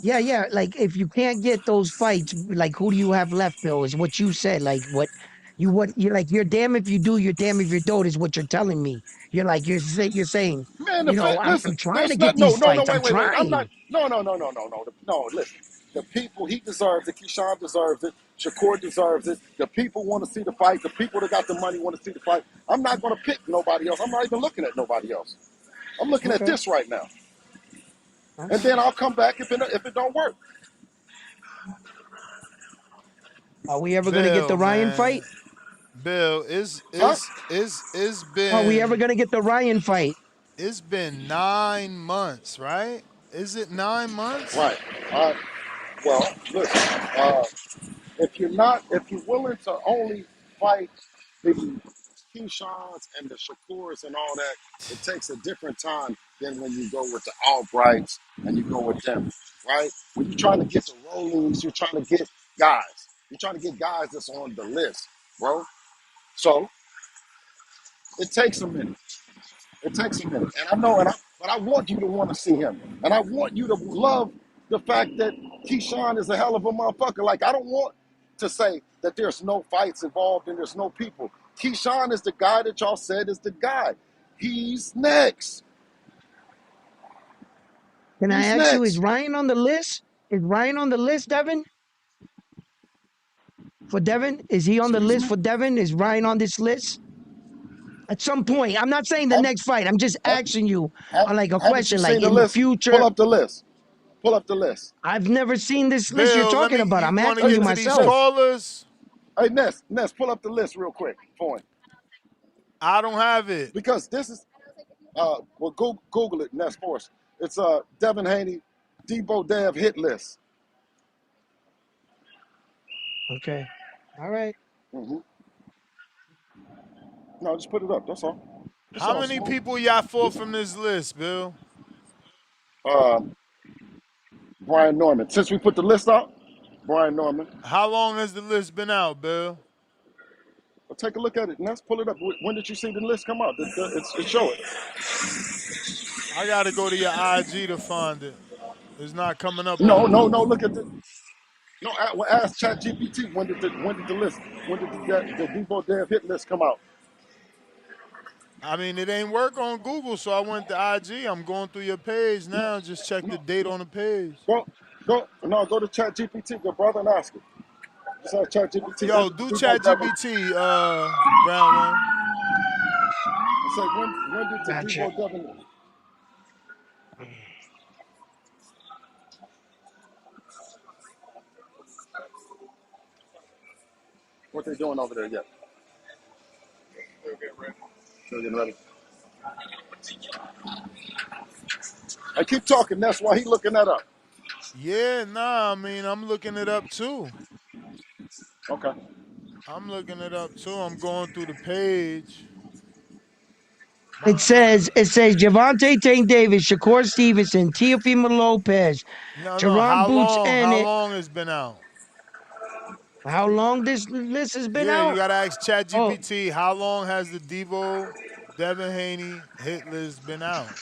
Yeah. Like if you can't get those fights, like who do you have left, Bill? Is what you said. Like what you're like. You're damn if you do. You're damn if you don't. Is what you're telling me. You're like you're saying. Man, I'm listen. trying to There's get not. No, these no, no. fights. I'm Wait. I'm not. trying. No. Listen. The people, he deserves it. Keyshawn deserves it. Shakur deserves it. The people want to see the fight. The people that got the money want to see the fight. I'm not going to pick nobody else. I'm not even looking at nobody else. I'm looking at Okay. this right now, Huh? and then I'll come back if it don't work. Are we ever gonna get the Bill, Ryan fight? man. Bill, Huh? Are we ever gonna get the Ryan fight? it's been 9 months, right? Is it 9 months? Right. Uh, well, listen. If you're willing to only fight the Keyshawns and the Shakurs and all that, it takes a different time than when you go with the Albrights and you go with them, right? When you're trying to get the Rollins, you're trying to get guys. You're trying to get guys that's on the list, bro. So it takes a minute. It takes a minute. And I know, but I want you to want to see him. And I want you to love the fact that Keyshawn is a hell of a motherfucker. Like, I don't want to say that there's no fights involved and there's no people. Keyshawn is the guy that y'all said is the guy. He's next. Can I He's ask you, is next. Ryan on the list? Is Ryan on the list, Devin? for Devin? Is he on the Excuse list me? for Devin? Is Ryan on this list? At some point, I'm not saying the Have, next fight. I'm just have, asking you have, on like a haven't you question, like seen the in the list? Pull future. up the list. Pull up the list. I've never seen this list you're Bill, talking about. you I'm want to asking Hey, you get to these myself. Ness. callers? Hey, Ness, pull up the list real quick for him. I don't have it. Because this is, well, Google it, Ness Force. It's Devin Haney, Debo Dev hit list. Okay. All right. Mm-hmm. No, just put it up. That's all. It's How all many smooth. people y'all fought from this list, Bill? Um, Brian Norman. Since we put the list out, Brian Norman. How long has the list been out, Bill? Well, take a look at it, Ness. Pull it up. When did you see the list come out? It show it. I got to go to your IG to find it. It's not coming up No, on no, no. Google. Look at the. No, ask ChatGPT when did the list, when did the Debo Dev hit list come out? I mean, it ain't work on Google, so I went to IG. I'm going through your page now. Just check the No, date on the page. go to ChatGPT, good brother, and ask it. Just ask ChatGPT when Yo, did the do Debo Dev ChatGPT, round one. say when did the Gotcha. Debo Devin what they doing over there yet? Still getting ready. I keep talking. That's why he looking that up. Yeah, nah, I mean, I'm looking it up too. Okay. I'm looking it up too. I'm going through the page. It says Gervonta Tank Davis, Shakur Stevenson, Teofimo Lopez, No, Jerron Boots how Ennis. long it's been out? How long this list has been Yeah, you out? gotta ask Oh, ChatGPT, how long has the Devo Devin Haney hit list been out?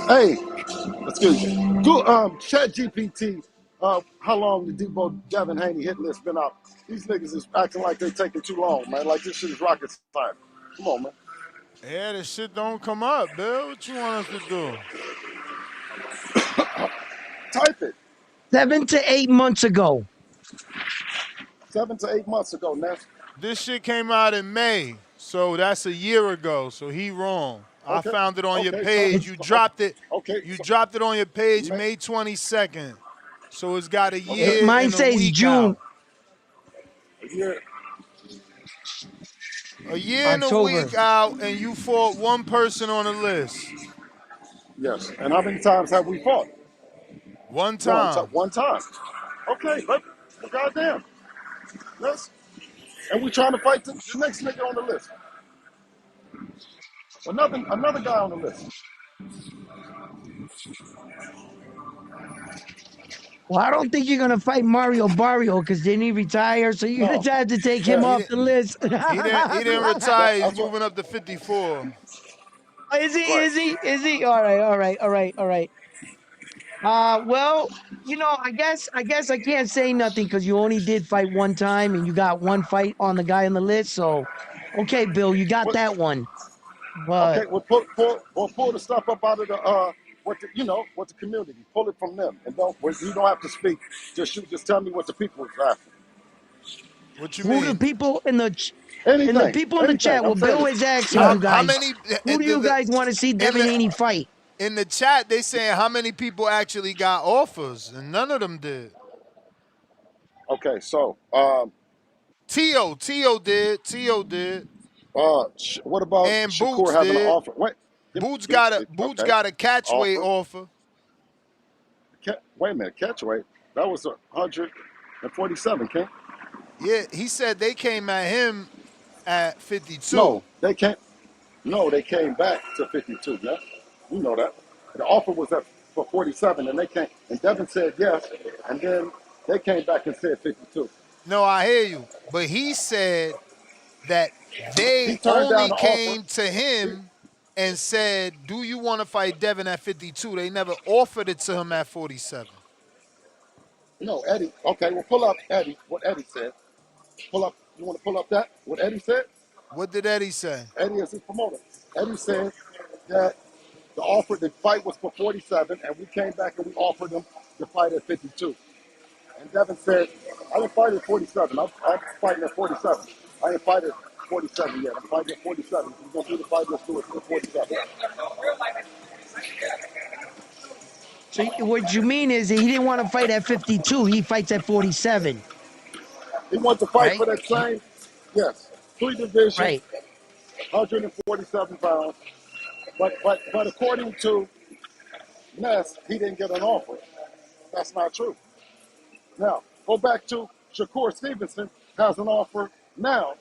Hey, excuse me. Go Chat GPT. How long the Debo Devin Haney hit list been out? These niggas is acting like they taking too long, man. Like this shit is rocket science. Come on, man. Yeah, this shit don't come up, Bill. What you want us to do? Type it. 7 to 8 months ago. 7 to 8 months ago, Ness. This shit came out in May, so that's a year ago. So he wrong. I Okay. found it on your Okay. So page. It's You okay. dropped it. Okay. You So dropped it on your page man. May 22nd. So it's got a Okay. year mine and a says week June, out. Yeah. A year and a October. week out, and you fought one person on the list. Yes. And how many times have we fought? One One. time. One time. Okay. Well, goddamn. Yes. And we trying to fight the next nigga on the list. Another guy on the list. Well, I don't think you're gonna fight Mario Barrio because didn't he retire? So you're No. gonna have to take him Yeah. He off didn't. the list. He didn't Yeah. retire. He's That's what. moving up to 54. Is he? Right. Is he? Is he? All right. All right. All right. All right. Well, I guess I can't say nothing because you only did fight one time and you got one fight on the guy on the list. So, okay, Bill, you got What? that one. But Okay. Well, pull the stuff up out of the what the community. Pull it from them, and you don't have to speak. Just tell me what the people is after. What you who the mean? people in the ch- and the Anything. people in the Anything. chat? I'm Well, saying Bill it. is asking Yeah. you How guys, many who do you guys want to see in Devin the Haney fight? in the chat? They saying how many people actually got offers, and none of them did. Okay. So, Tio did, what about and Shakur Boots having an did. offer? Wait. Boots Okay. got a catchweight Offer. offer. Wait a minute. Catch weight. That was 147. King. Yeah, he said they came at him at 52. No, they can't. No, they came back to 52. Yeah, you know that. The offer was at for 47, and they came. And Devin said yes, and then they came back and said 52. No, I hear you, but he said that they He turned down only the offer. came to He, him and said, "Do you want to fight Devin at 52?" They never offered it to him at 47. No, Eddie. Okay, well, pull up Eddie. What Eddie said. Pull up. You want to pull up that? What Eddie said? What did Eddie say? Eddie is his promoter. Eddie said that the fight was for 47, and we came back and we offered him the fight at 52. And Devin said, "I didn't fight at 47. I'm fighting at 47. I didn't fight at 47 yet. I'm fighting at 47. If we're gonna do the fight, let's do it at 47." So what you mean is that he didn't want to fight at 52. He fights at 47, He wants to fight right? for that same, yes, 3 division, Right. 147 pounds. But according to Ness, he didn't get an offer. That's not true. Now, go back to Shakur Stevenson has an offer now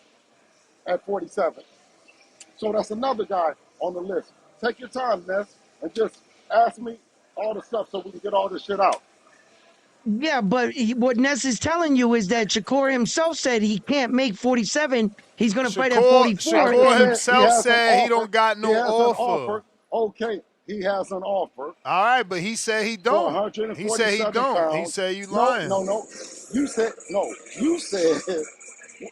at 47. So that's another guy on the list. Take your time, Ness, and just ask me all the stuff so we can get all this shit out. Yeah, but what Ness is telling you is that Shakur himself said he can't make 47. He's going to fight at Shakur 44. Okay, Shakur And he himself has an said he offer. don't got He no has an offer. offer. Okay, he has an offer All right, but he said he for don't. He said he 147 don't. He pounds. said you No, lying. no, no. You said, no. You said,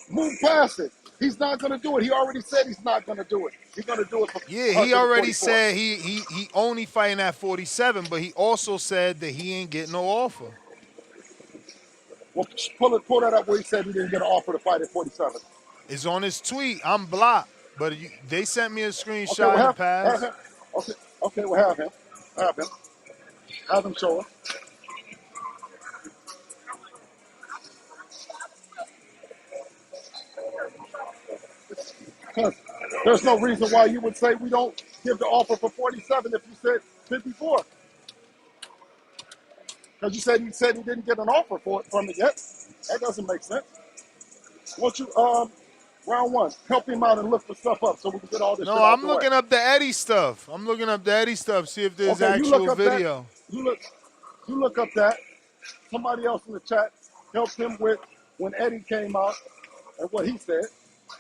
move past it. He's not going to do it. He already said he's not going to do it. He's going to do it for Yeah, he already 144. said he only fighting at 47, but he also said that he ain't getting no offer. Well, pull that up where he said he didn't get an offer to fight at 47. It's on his tweet. I'm blocked, but they sent me a Okay, screenshot well, in the have past. him. Okay, well, have him. Have him. Have him show us. Because there's no reason why you would say we don't give the offer for 47 if you said 54. Because you said he didn't get an offer for it from it yet. That doesn't make sense. Won't you, round one, help him out and look the stuff up so we can get all this No, shit out I'm the way. looking up the Eddie stuff. See if there's Okay, you look actual up that. video. You look up that. Somebody else in the chat helped him with when Eddie came out and what he said.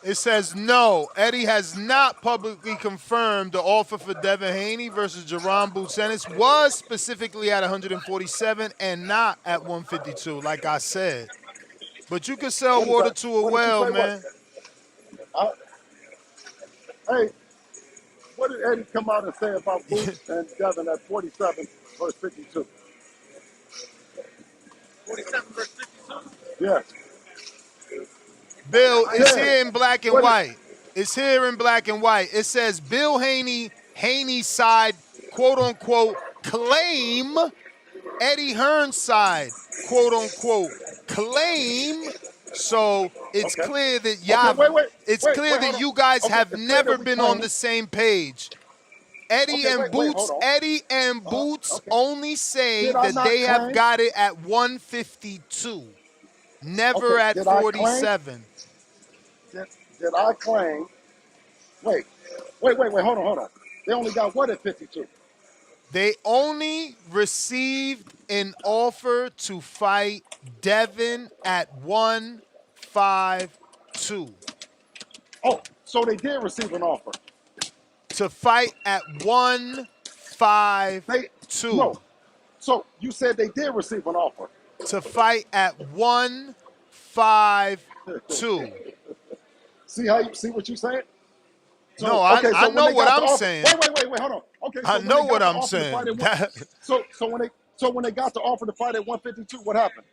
It says, no, Eddie has not publicly confirmed the offer for Devin Haney versus Jaron Boots was specifically at 147 and not at 152, like I said. But you can sell What is water that? to a What did you well, say? What? man. Hey, what did Eddie come out and say about Boots and Devin at 47 versus 52? 47 versus 52? Yes. Bill, it's Yeah. here in black and What did, white. It's here in black and white. It says Bill Haney's side, quote unquote, claim Eddie Hearn's side, quote unquote, claim. So it's okay. clear that Okay, you hold on. guys Okay, have it's clear that never we been on claim. the same page. Eddie Okay, and hold on. Boots Okay. only say Did I that not they have claim? got it at 152, never Okay, at did I claim? 47. Did I claim? Wait, hold on. They only got what at 52? They only received an offer to fight Devin at 152. Oh, so they did receive an offer. To fight at They 152. no. So you said they did receive an offer. To fight at 152. See what you saying? No, So okay, I so when know they what got the I'm offer, saying. wait, hold on. Okay, I so when know they what got the I'm offer to fight saying. at one, so when they got the offer to fight at 152, what happened?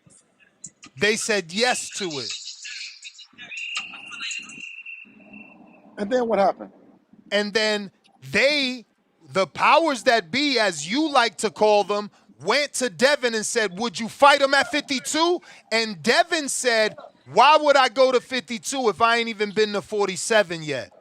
They said yes to it. And then what happened? And then the powers that be, as you like to call them, went to Devin and said, would you fight him at 52? And Devin said, why would I go to 52 if I ain't even been to 47 yet?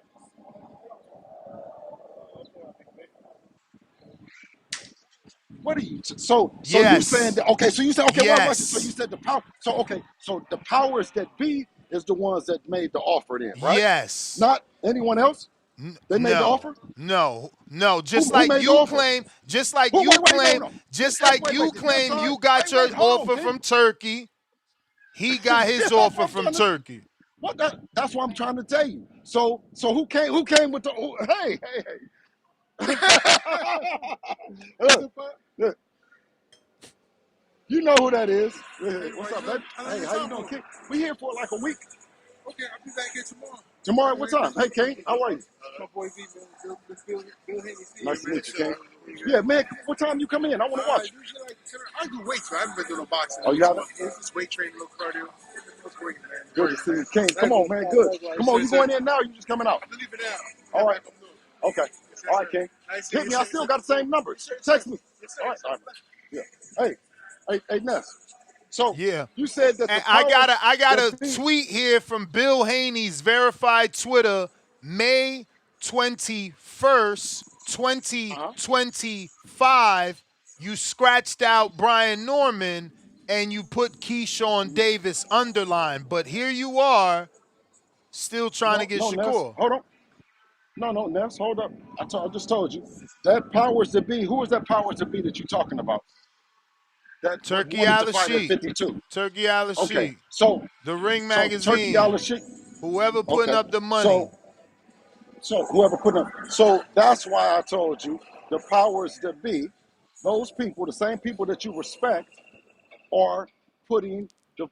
What are you? So you saying Yes. that? Okay, so you said okay. What? So you Yes. said the power. So okay, so the powers that be is the ones that made the offer, then, right? Yes. Not anyone else. They made the No. offer. No. Just Who like made the you offer? claim, Who? Wait, Did your side? you got your Hold on, offer King. from Turkey. He got his Yeah, that's what offer I'm from trying to. Turkey. That's what I'm trying to tell you. So who came with the? Hey. Look, you know who that is. What's up, baby? Hey, how you doing, kid? We here for like a week. Okay, I'll be back here tomorrow. Tomorrow, what time? Hey, King, how are you? My boy V, Bill nice to meet you, King. Yeah, man, what time you come in? I want to watch. Usually like 10. I do weights, man. I haven't been doing no boxing. Oh, you haven't? Just weight training, a little cardio. What's working, man? Good to see you, King. Come on, man, good. Come on, you going in now or you just coming out? I'm leaving now. All right. Okay. All right, King. Hit me. I still got the same number. Text me. All right. All right. Yeah. Hey, Ness. So Yeah. you said that And the I got a tweet here from Bill Haney's verified Twitter, May 21st, 2025. You scratched out Brian Norman and you put Keyshawn Davis underline. But here you are, still trying to get Ness. Shakur. Hold on. No, Ness, hold up. I just told you. That powers to be, who is that powers to be that you're talking about? That Turkey wanted to fight at Al-Sheik. 52. Turkey Al-Sheik. Okay, so The Ring Turkey Magazine. Al-Sheik. Whoever putting Okay, up the money. So whoever put up. So that's why I told you the powers that be, those people, the same people that you respect, are putting the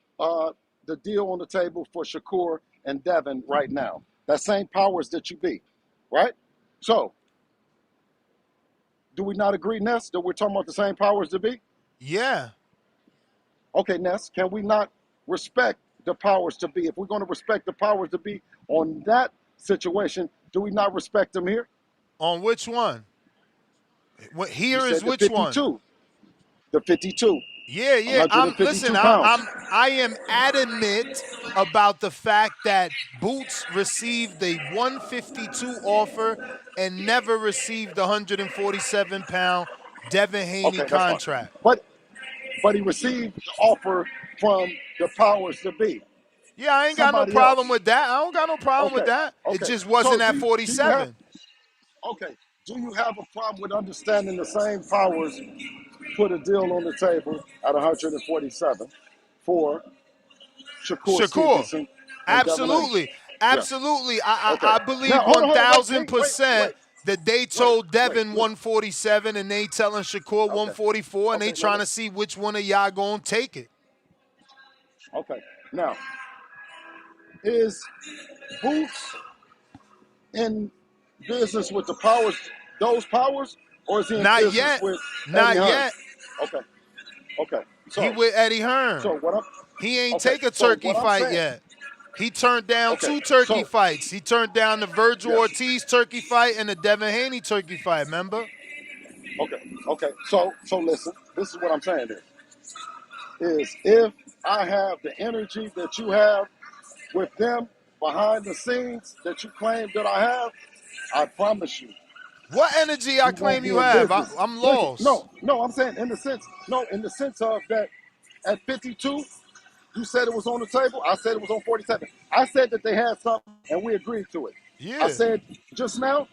deal on the table for Shakur and Devin right now. That same powers that you be, right? So, do we not agree, Ness, that we're talking about the same powers to be? Yeah. Okay, Ness, can we not respect the powers to be? If we're going to respect the powers to be on that situation, do we not respect them here? On which one? Here you is said which the 52. one? The 52. Yeah. 152 pounds. I am adamant about the fact that Boots received the 152 offer and never received the 147-pound Devin Haney contract. But he received the offer from the powers to be. Yeah, I ain't got no problem with that. I don't got no problem with that. It just wasn't at 47. Do you have a problem with understanding the same powers put a deal on the table at 147 for Shakur Stevenson? Absolutely. Absolutely. I believe now, 1,000% that they told Devin wait. 147 and they telling Shakur 144 and they trying to see which one of y'all gonna take it. Okay. Now, is Boots in business with the powers, those powers, or is he in business with Eddie Hearn? Okay. So, he with Eddie Hearn. So what he ain't take a turkey fight yet. He turned down 2 turkey fights. He turned down the Virgil Ortiz turkey fight and the Devin Haney turkey fight, remember? Okay. So listen, this is what I'm saying is if I have the energy that you have with them behind the scenes that you claim that I have, I promise you. What energy I claim you have? I'm lost. No, I'm saying in the sense of that at 52, you said it was on the table. I said it was on 47. I said that they had something and we agreed to it. Yeah. I just said just now,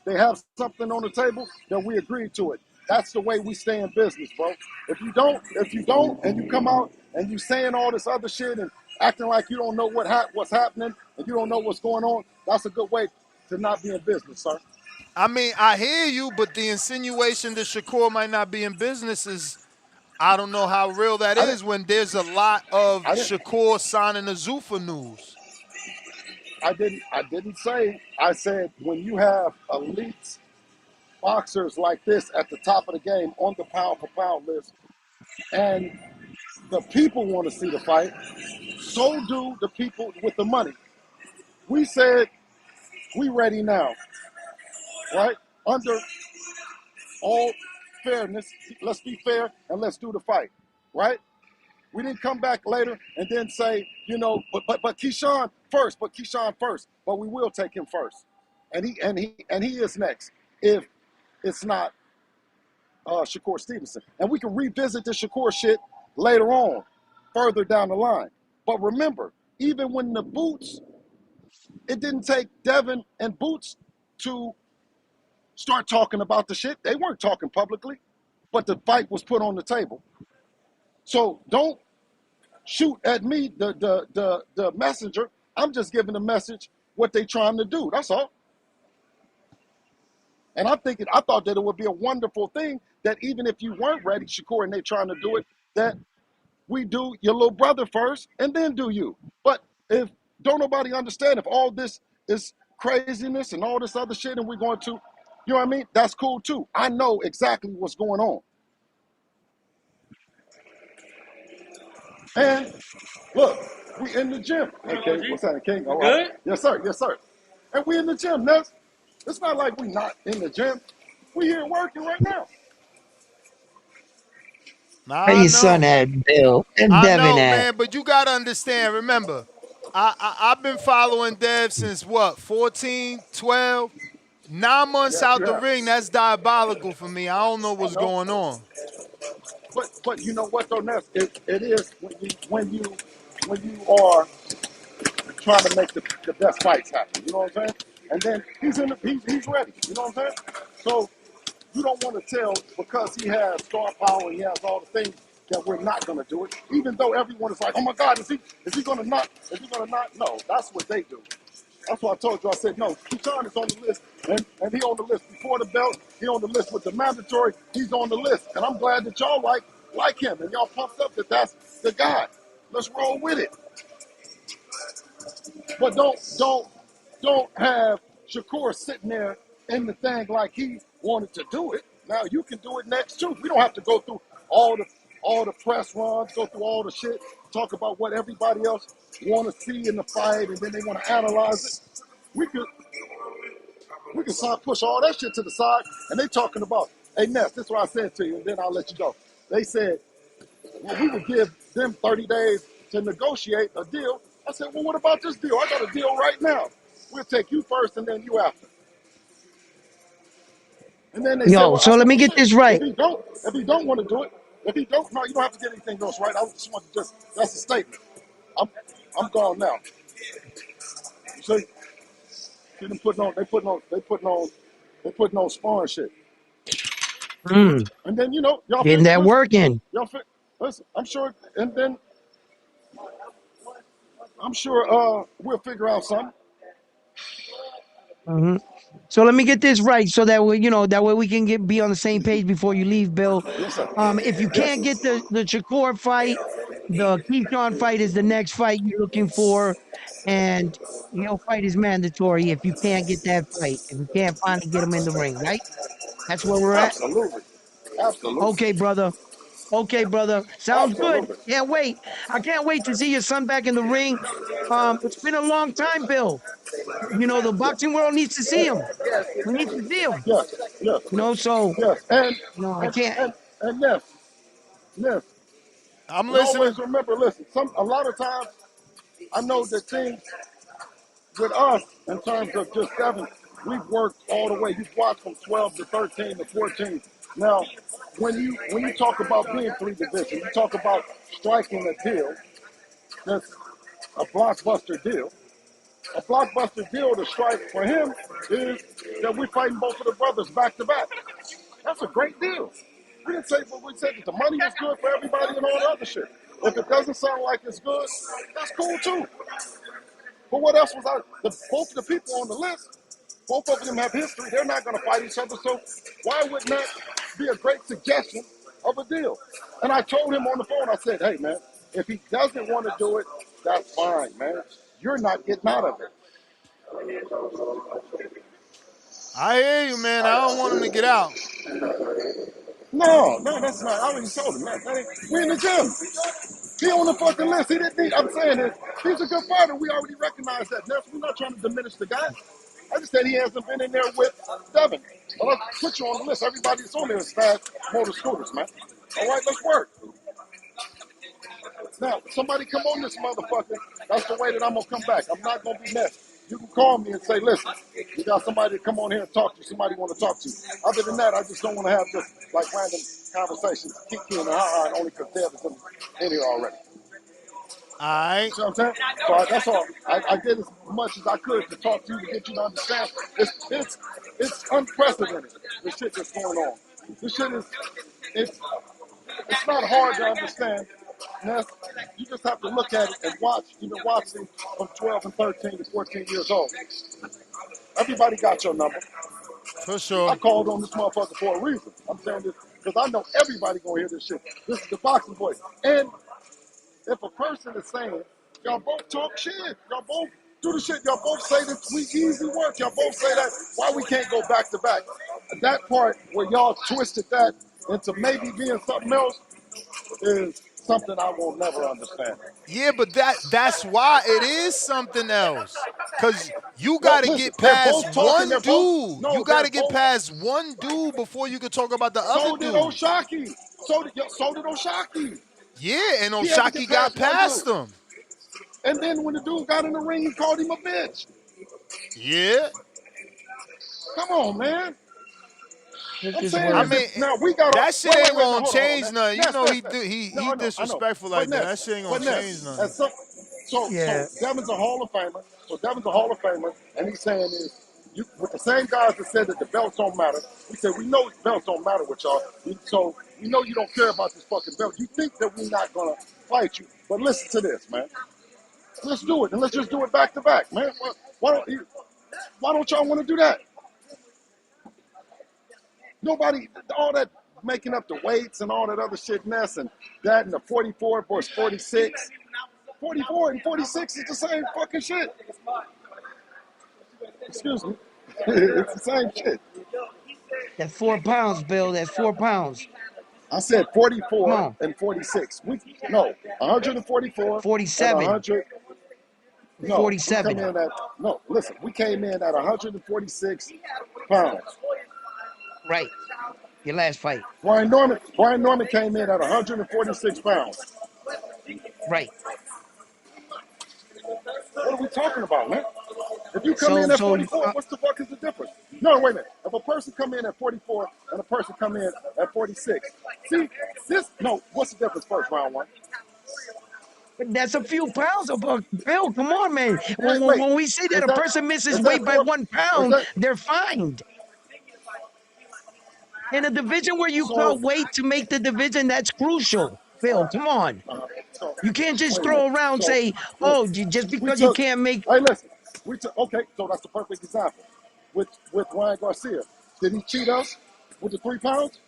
they have something on the table that we agreed to it. That's the way we stay in business, bro. If you don't, and you come out and you saying all this other shit and acting like you don't know what's happening and you don't know what's going on, that's a good way to not be in business, sir. I mean, I hear you, but the insinuation that Shakur might not be in business is, I don't know how real that is when there's a lot of Shakur signing the Zuffa news. I didn't say. I said when you have elite boxers like this at the top of the game on the pound for pound list, and the people want to see the fight, so do the people with the money. We said we ready now, right? Under all fairness, let's be fair and let's do the fight, right? We didn't come back later and then say, but Keyshawn first, but we will take him first, and he is next if it's not Shakur Stevenson, and we can revisit the Shakur shit later on, further down the line. But remember, even when the Boots, it didn't take Devin and Boots to start talking about the shit. They weren't talking publicly, but the fight was put on the table. So don't shoot at me, the messenger. I'm just giving the message what they trying to do. That's all. And I thought that it would be a wonderful thing that even if you weren't ready, Shakur, and they're trying to do it, that we do your little brother first and then do you. But if don't nobody understand, if all this is craziness and all this other shit and we're going to, you know what I mean? That's cool too. I know exactly what's going on. And look, we in the gym. Hey, King, what's that, King? All right. Yes, sir. Yes, sir. And we in the gym. Now, it's not like we not in the gym. We here working right now. Where I your son know. at, Bill? And I Devin know, at? man, but you got to understand, remember, I've been following Dev since what, 14, 12, 9 months Yes, out you the have. ring. That's diabolical for me. I don't know I what's know. going on. But you know what though, Ness? It is when you are trying to make the best fights happen. You know what I'm saying? And then he's ready. You know what I'm saying? So you don't want to tell because he has star power and he has all the things that we're not going to do it. Even though everyone is like, oh my God, is he going to not? Is he going to not? No, that's what they do. That's what I told you. I said, no, Keyshawn is on the list, and he on the list before the belt. He on the list with the mandatory. He's on the list, and I'm glad that y'all like him, and y'all pumped up that that's the guy. Let's roll with it. But don't have Shakur sitting there in the thing like he wanted to do it. Now you can do it next too. We don't have to go through all the press runs, go through all the shit, talk about what everybody else want to see in the fight, and then they want to analyze it. We can push all that shit to the side, and they talking about, hey Ness, this is what I said to you, and then I'll let you go. They said, well, we would give them 30 days to negotiate a deal. I said, well, what about this deal? I got a deal right now. We'll take you first and then you after. And then they said, Yo, well, I so said, let me well, get shit, this right. if he don't want to do it, if he don't, no, you don't have to get anything else right. I just want to that's a statement. I'm gone now. See, them they putting on sparring shit. Mm, And then, y'all getting that listen, work in. listen, I'm sure, and then I'm sure we'll figure out something. Hmm. So let me get this right, so that way, that way we can be on the same page before you leave, Bill. Yes, sir. If you Yes. can't get the Shakur fight, the Keyshawn fight is the next fight you're looking for, and your fight is mandatory if you can't get that fight. If you can't finally get him in the ring, right? That's where we're at. Absolutely. Absolutely. Okay, brother. Okay, brother. Sounds good. Absolutely. Can't wait. I can't wait to see your son back in the ring. It's been a long time, Bill. The boxing world needs to see him. We need to see him. Yes. Yes. So, Yes. I can't. And Ness, I'm and listening. always remember, listen, a lot of times I know that things with us in terms of just seven, we've worked all the way. You've watched from 12 to 13 to 14. Now, when you talk about being three division, you talk about striking a deal that's a blockbuster deal. A blockbuster deal to strike for him is that we're fighting both of the brothers back to back. That's a great deal. We didn't say, but we said that the money was good for everybody and all the other shit. If it doesn't sound like it's good, that's cool too. But what else was both of the people on the list, both of them have history. They're not going to fight each other. So why wouldn't that be a great suggestion of a deal? And I told him on the phone, I said, hey, man, if he doesn't want to do it, that's fine, man. You're not getting out of it. I hear you, man. I don't want him to get out. No, that's not. I already told him, man. We in the gym. He on the fucking list. He didn't need, I'm saying this. He's a good fighter. We already recognize that. We're not trying to diminish the guy. I just said he hasn't been in there with Devin. Well, let's put you on the list. Everybody that's on there is fast motor scooters, man. All right, let's work. Now, somebody come on this motherfucker. That's the way that I'm going to come back. I'm not going to be messed. You can call me and say, listen, you got somebody to come on here and talk to you. Somebody want to talk to you. Other than that, I just don't want to have just like random conversations, kiki and ha-ha, only because Dev is in here already. All right. You see what I'm saying? So that's all. I did as much as I could to talk to you to get you to understand. It's unprecedented, the shit that's going on. This shit is, it's not hard to understand. You just have to look at it and watch, even watching from 12 and 13 to 14 years old. Everybody got your number. For I sure. called on this motherfucker for a reason. I'm saying this because I know everybody gonna hear this shit. This is the boxing voice. And if a person is saying, y'all both talk shit, y'all both do the shit, y'all both say that we easy work, y'all both say that, why we can't go back to back? That part where y'all twisted that into maybe being something else is something I will never understand. Yeah, but that's why it is something else. Cause you No, gotta listen, get they're past both talking, one they're both, dude. You no, they're gotta get both, past one dude before you can talk about the other so did dude. Oshaki. So did Oshaki. Yeah, and He had to get Oshaki got past one past dude. him. And then when the dude got in the ring, he called him a bitch. Yeah. Come on, man. Took I'm his saying I is mean, if now we got that shit ain't wait, now gonna hold on, change Ness. nothing. You Ness, know Ness, he Ness. No, he I know. disrespectful But like that. That shit ain't gonna change nothing. As so Yeah. Devin's a Hall of Famer. So Devin's a Hall of Famer, and he's saying is you with the same guys that said that the belts don't matter. He said we know belts don't matter with y'all. So we know you don't care about this fucking belt. You think that we're not gonna fight you, but listen to this, man. Let's do it, and let's just do it back to back, man. Why don't y'all want to do that? Nobody, all that making up the weights and all that other shit mess and that and the 44 versus 46. 44 and 46 is the same fucking shit. Excuse me. It's the same shit. That's 4 pounds, Bill. That's 4 pounds. I said Come 44 on. and 46. No, 144 and 47. 100. No, we come 47. in at, no, listen, we came in at 146 pounds. Right. Your last fight. Brian Norman came in at 146 pounds. Right. What are we talking about, man? If you come So in at so 44, what's the fuck is the difference? No, wait a minute. If a person come in at 44 and a person come in at 46, see, what's the difference first, round one? that's a few pounds of Bill. Come on, man. Wait, When we say that is a that, person misses is that weight by four, one is pound, that, they're fined. In a division where you so, cut weight to make the division, that's crucial. Bill, come on. so, You can't just wait a throw minute. around and So, say, oh, listen, just we because you took, can't make. hey, listen, okay, so that's the perfect example. With Ryan Garcia, did he cheat us with the 3 pounds?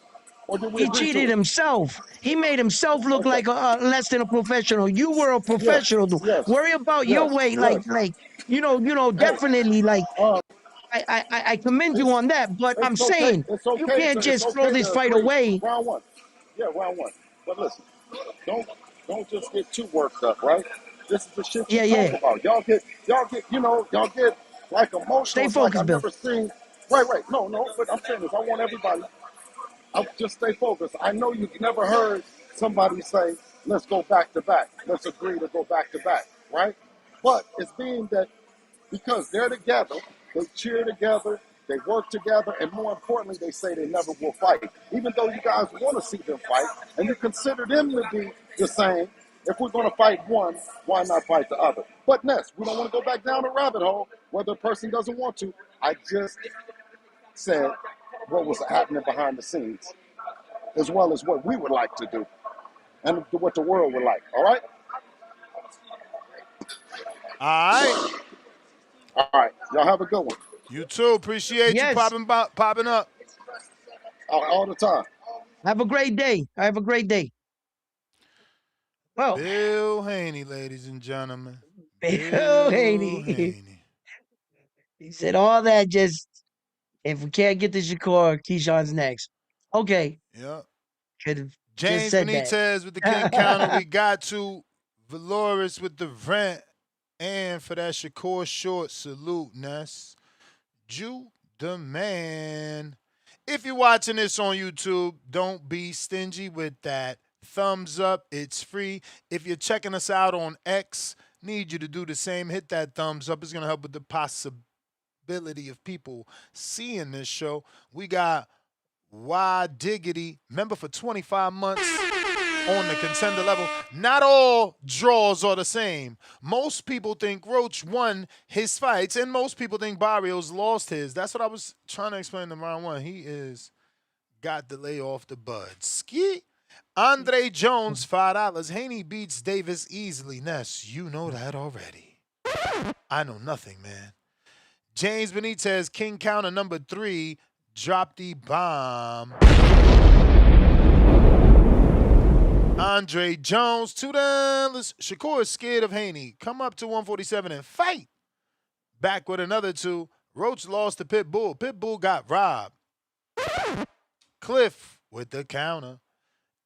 Or did we He agree to cheated it? himself. He made himself look Okay. like less than a professional. You were a Yes, professional. yes, Worry about your yes, weight, yes. Hey, definitely. Like um, I commend you it's on that. But I'm it's okay. saying It's you okay can't to it's just throw okay this to fight agree. away. Round one. Yeah, round one. But listen, don't don't just get too worked up, right? This is the shit you Yeah, talk yeah. about. Y'all get like emotional. Stay It's like I focused, Bill. never seen. Right. No. But I'm saying this. I want everybody. I'll just stay focused. I know you've never heard somebody say, "Let's go back to back. Let's agree to go back to back." Right? But it's being that because they're together, they cheer together, they work together, and more importantly, they say they never will fight. Even though you guys want to see them fight, and you consider them to be the same, if we're going to fight one, why not fight the other? But Ness, we don't want to go back down the rabbit hole where the person doesn't want to. I just said what was happening behind the scenes, as well as what we would like to do and what the world would like. All right? All right. All right. Y'all have a good one. You too. Appreciate you Yes. popping up. All the time. Have a great day. Have a great day. Well, Bill Haney, ladies and gentlemen. Bill Bill Haney. Haney. He said all that just if we can't get to Shakur, Keyshawn's next. Okay. Yep. Could have just James said that. Benitez with the King Counter. We got to Valoris with the rent. And for that Shakur Short salute, Ness. Jew the man. If you're watching this on YouTube, don't be stingy with that thumbs up. It's free. If you're checking us out on X, need you to do the same. Hit that thumbs up. It's going to help with the possibility of people seeing this show. We got Why Diggity, member for 25 months on the contender level. Not all draws are the same. Most people think Roach won his fights, and most people think Barrios lost his. That's what I was trying to explain to round one. He is got to lay off the bud. Ski. Andre Jones, $5. Haney beats Davis easily. Ness, you know that already. I know nothing, man. James Benitez, King Counter number 3. Drop the bomb. Andre Jones, $2. Shakur is scared of Haney. Come up to 147 and fight. Back with another 2. Roach lost to Pitbull. Pitbull got robbed. Cliff with the counter.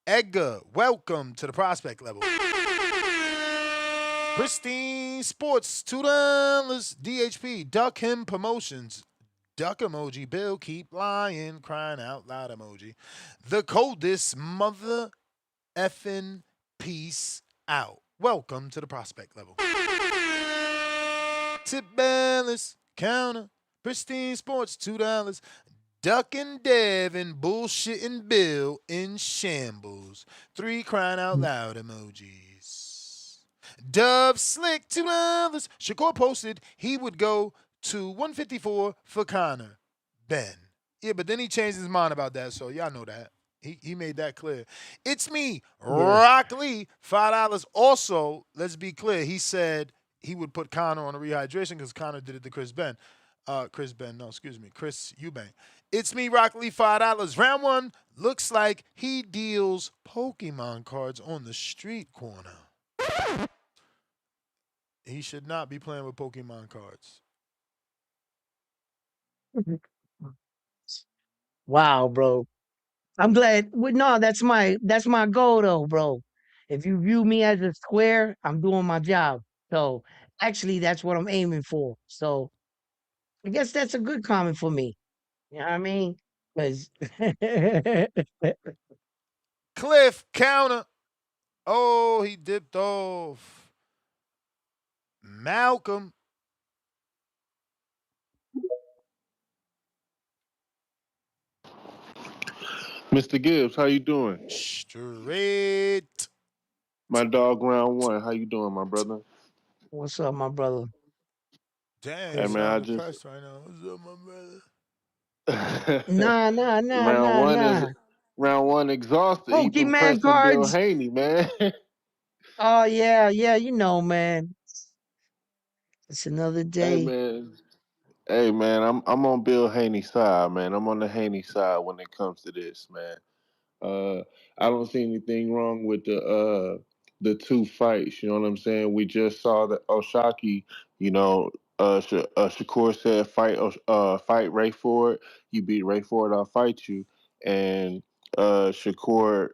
Edgar, welcome to the prospect level. Pristine Sports, $2. DHP, Duck Him Promotions. Duck emoji. Bill, keep lying. Crying out loud emoji. The coldest mother effing peace out. Welcome to the prospect level. Tip balance, counter, Pristine Sports, $2. Duck and Devin, bullshitting Bill in shambles. 3 crying out loud emojis. Dove Slick, $2. Shakur posted he would go to 154 for Connor. Ben. Yeah, but then he changed his mind about that, so y'all know that. He made that clear. It's me, Rock Lee, $5. Also, let's be clear, he said he would put Connor on a rehydration because Connor did it to Chris Eubank. It's me, Rock Lee, $5. Round 1 looks like he deals Pokemon cards on the street corner. He should not be playing with Pokemon cards. Wow, bro. I'm glad. No, that's my goal though, bro. If you view me as a square, I'm doing my job. So actually, that's what I'm aiming for. So I guess that's a good comment for me. You know what I mean? Because Cliff, counter. Oh, he dipped off. Malcolm. Mr. Gibbs, how you doing? Straight. My dog round 1. How you doing, my brother? what's up, my brother? Damn, you Hey man, I sound just depressed right now. What's up, my brother? Nah, nah, nah, round nah, one is nah. round 1 exhausted. He been Pokemon pressing Bill cards. Haney, man. Oh yeah, yeah. You know, man. It's another Hey day. man. Hey man, I'm on Bill Haney's side, man. I'm on the Haney side when it comes to this, man. I don't see anything wrong with the 2 fights. You know what I'm saying? We just saw that Oshaki. You know, Shakur said fight Ray Ford. You beat Ray Ford, I'll fight you. And Shakur,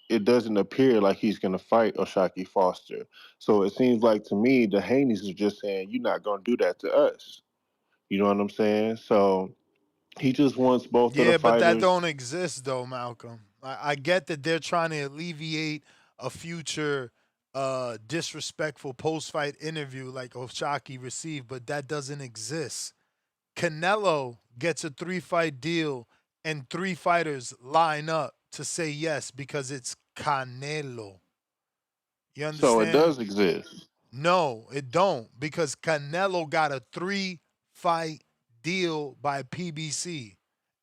it doesn't appear like he's gonna fight Oshaki Foster. So it seems like to me the Haneys are just saying you're not gonna do that to us. You know what I'm saying? So he just wants both of the Yeah, but that fighters. don't exist though, Malcolm. I get that they're trying to alleviate a future disrespectful post-fight interview like Oshaki received, but that doesn't exist. Canelo gets a 3-fight deal and 3 fighters line up to say yes because it's Canelo. You So it understand? does exist. No, it don't because Canelo got a 3-fight deal by PBC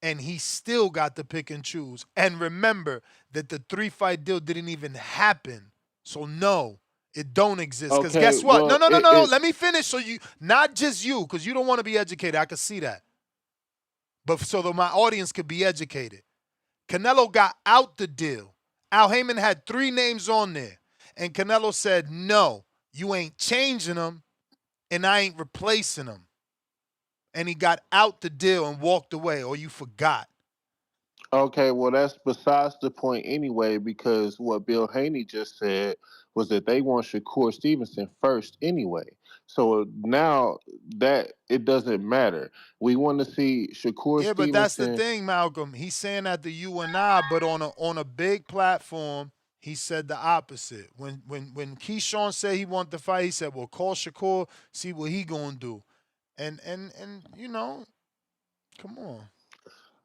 and he still got to pick and choose. And remember that the 3-fight deal didn't even happen. So no, it don't exist cuz Okay, guess what? No, well, no, no, no, no. it Let me finish so you not just you cuz you don't want to be educated. I can see that. But so that my audience could be educated. Canelo got out the deal. Al Heyman had 3 names on there. And Canelo said, no, you ain't changing them and I ain't replacing them. And he got out the deal and walked away, or you forgot. okay, well that's besides the point anyway, because what Bill Haney just said was that they want Shakur Stevenson first anyway. So now that it doesn't matter. We want to see Shakur Yeah, but that's the Stevenson. thing, Malcolm. He's saying that to you and I, but on a big platform, he said the opposite. When Keyshawn said he wanted to fight, he said, well, call Shakur, see what he gonna do. And you know, come on.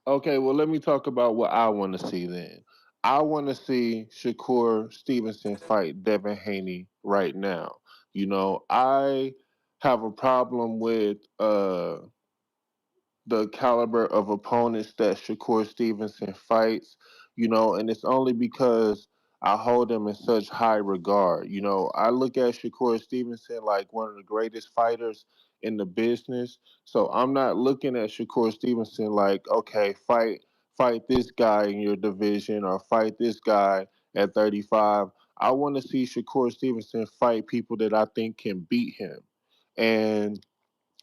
Okay, well let me talk about what I want to see then. I want to see Shakur Stevenson fight Devin Haney right now. You know, I have a problem with the caliber of opponents that Shakur Stevenson fights, you know, and it's only because I hold him in such high regard. You know, I look at Shakur Stevenson like one of the greatest fighters in the business. So I'm not looking at Shakur Stevenson like, okay, fight this guy in your division or fight this guy at 35. I want to see Shakur Stevenson fight people that I think can beat him. And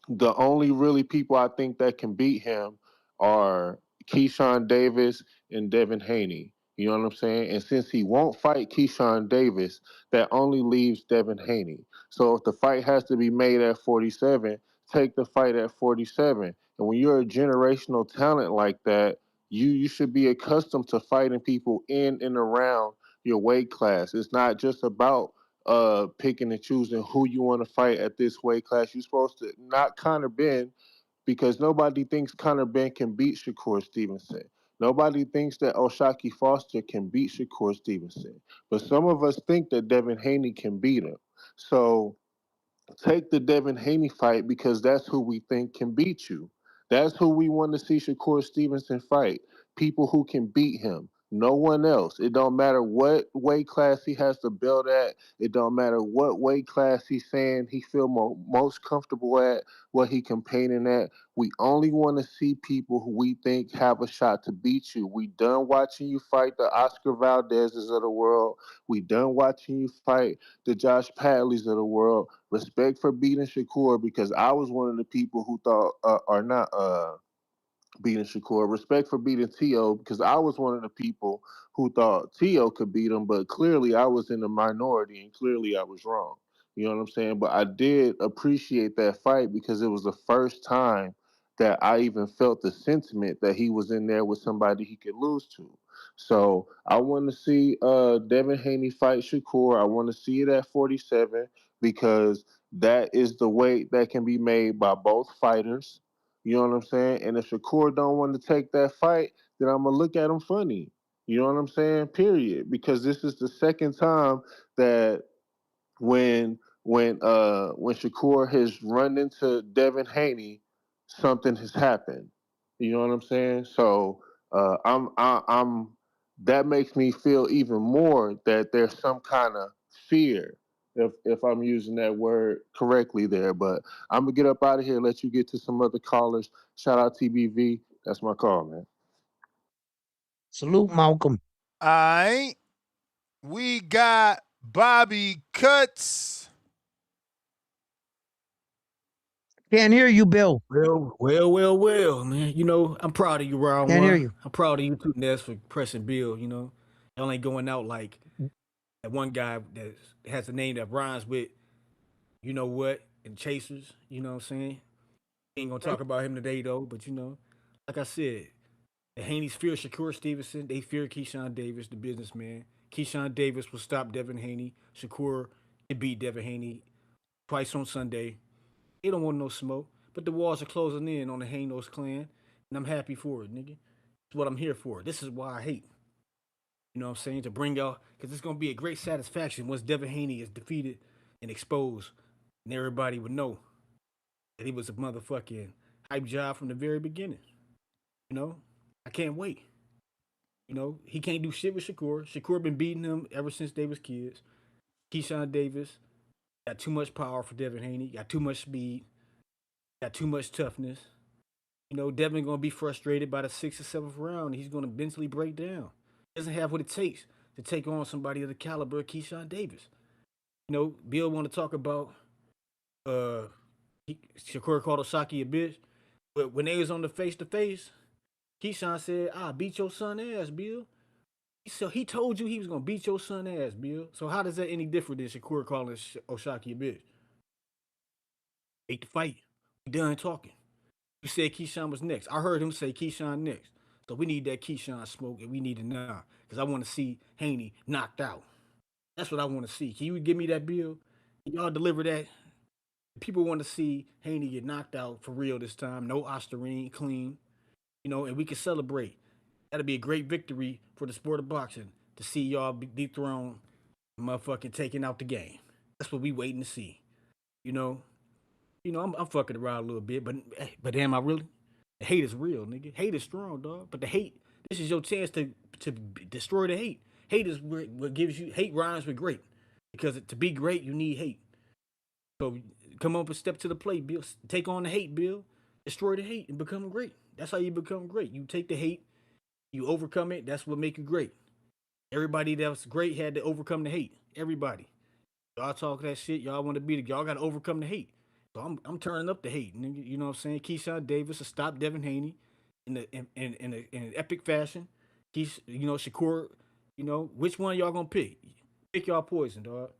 the only really people I think that can beat him are Keyshawn Davis and Devin Haney. You know what I'm saying? And since he won't fight Keyshawn Davis, that only leaves Devin Haney. So if the fight has to be made at 47, take the fight at 47. And when you're a generational talent like that, you should be accustomed to fighting people in and around your weight class. It's not just about picking and choosing who you want to fight at this weight class. You're supposed to not Conor Ben because nobody thinks Conor Ben can beat Shakur Stevenson. Nobody thinks that Oshaki Foster can beat Shakur Stevenson. But some of us think that Devin Haney can beat him. So take the Devin Haney fight because that's who we think can beat you. That's who we want to see Shakur Stevenson fight. People who can beat him. No one else. It don't matter what weight class he has to build at. It don't matter what weight class he's saying he feel most comfortable at, what he campaigning at. We only want to see people who we think have a shot to beat you. We done watching you fight the Oscar Valdezes of the world. We done watching you fight the Josh Padleys of the world. Respect for beating Shakur because I was one of the people who thought, or not beating Shakur. Respect for beating T.O. because I was one of the people who thought T.O. could beat him, but clearly I was in the minority and clearly I was wrong. You know what I'm saying? But I did appreciate that fight because it was the first time that I even felt the sentiment that he was in there with somebody he could lose to. So I want to see Devin Haney fight Shakur. I want to see it at 47 because that is the weight that can be made by both fighters. You know what I'm saying? And if Shakur don't want to take that fight, then I'm gonna look at him funny. You know what I'm saying? Period. Because this is the second time that when Shakur has run into Devin Haney, something has happened. You know what I'm saying? So I'm that makes me feel even more that there's some kind of fear, if I'm using that word correctly there. But I'm gonna get up out of here, let you get to some other callers. Shout out TBV. That's my call, man. Salute, Malcolm. All right. We got Bobby Cuts. Can't hear you, Bill. Well, man. You know, I'm proud of you, round Can't hear one. you. I'm proud of you too, Ness, for pressing Bill, you know. Y'all ain't going out like that one guy that has a name that rhymes with, you know what, and Chasers, you know what I'm saying? Ain't gonna talk about him today though, but you know, like I said, the Haney's fear Shakur Stevenson, they fear Keyshawn Davis, the businessman. Keyshawn Davis will stop Devin Haney. Shakur can beat Devin Haney twice on Sunday. They don't want no smoke, but the walls are closing in on the Hanos clan, and I'm happy for it, nigga. It's what I'm here for. This is why I hate. You know what I'm saying? To bring y'all, because it's gonna be a great satisfaction once Devin Haney is defeated and exposed, and everybody would know that he was a motherfucking hype job from the very beginning. You know, I can't wait. You know, he can't do shit with Shakur. Shakur been beating him ever since they was kids. Keyshawn Davis got too much power for Devin Haney. Got too much speed. Got too much toughness. You know, Devin gonna be frustrated by the 6th or 7th round. He's gonna mentally break down. He doesn't have what it takes to take on somebody of the caliber of Keyshawn Davis. You know, Bill want to talk about uh Shakur called Osaki a bitch, but when they was on the face to face, Keyshawn said, "I beat your son ass, Bill." So he told you he was gonna beat your son ass, Bill. So how does that any different than Shakur calling Osaki a bitch? Hate to fight. We done talking. You said Keyshawn was next. I heard him say Keyshawn next. So we need that Keyshawn smoke, and we need it now. Because I want to see Haney knocked out. That's what I want to see. Can you give me that, Bill? Can y'all deliver that? People want to see Haney get knocked out for real this time. No Osterine, clean. You know, and we can celebrate. That'll be a great victory for the sport of boxing to see y'all be dethroned, motherfucking taking out the game. That's what we waiting to see. You know, I'm fucking around a little bit, but damn, I really. The hate is real, nigga. Hate is strong, dog. But the hate, this is your chance to destroy the hate. Hate is what gives you hate rhymes with great, because to be great you need hate. So come up and step to the plate, Bill. Take on the hate, Bill. Destroy the hate and become great. That's how you become great. You take the hate, you overcome it. That's what make you great. Everybody that was great had to overcome the hate. Everybody. Y'all talk that shit. Y'all want to be the. Y'all got to overcome the hate. So I'm turning up the hate, nigga. You know what I'm saying? Keyshawn Davis to stop Devin Haney in an epic fashion. Shakur. You know which one y'all gonna pick? Pick y'all poison, dog.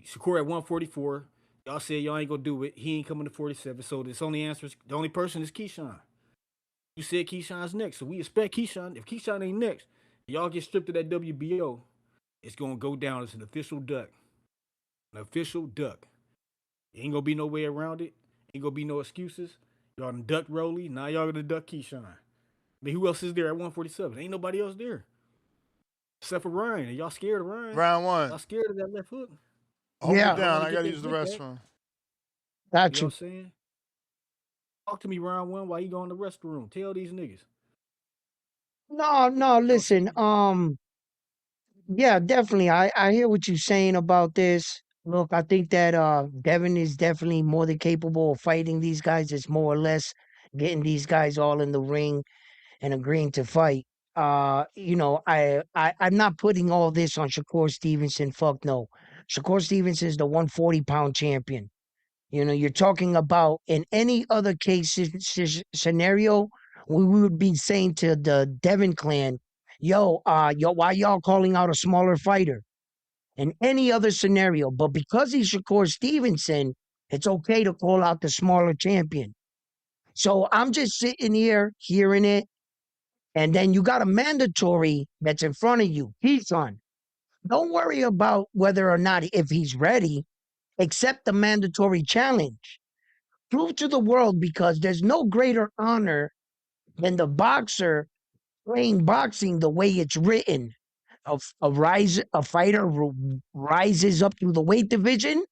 Shakur at 144. Y'all said y'all ain't gonna do it. He ain't coming to 47. So the only person is Keyshawn. You said Keyshawn's next, so we expect Keyshawn. If Keyshawn ain't next, y'all get stripped of that WBO. It's gonna go down as an official duck. An official duck. Ain't gonna be no way around it. Ain't gonna be no excuses. Y'all done duck Rolly. Now y'all gonna duck Keyshawn. I mean, who else is there at 147? Ain't nobody else there. Except for Ryan. Y'all scared of Ryan? Round one. Y'all scared of that left hook? Hold it Yeah, Y'all don't down. want to I get gotta their use the dick back. restroom. got You know you. what I'm saying? Talk to me round one while you go in the restroom. Tell these niggas. No, Y'all listen. scared. Yeah, definitely. I hear what you're saying about this. Look, I think that Devin is definitely more than capable of fighting these guys. It's more or less getting these guys all in the ring and agreeing to fight. I'm not putting all this on Shakur Stevenson. Fuck no. Shakur Stevenson is the 140-pound champion. You know, you're talking about in any other scenario, we would be saying to the Devin clan, why y'all calling out a smaller fighter? In any other scenario, but because he's Shakur Stevenson, it's okay to call out the smaller champion. So I'm just sitting here hearing it, and then you got a mandatory that's in front of you. He's on. Don't worry about whether or not if he's ready. Accept the mandatory challenge. Prove to the world because there's no greater honor than the boxer playing boxing the way it's written. A fighter rises up through the weight division,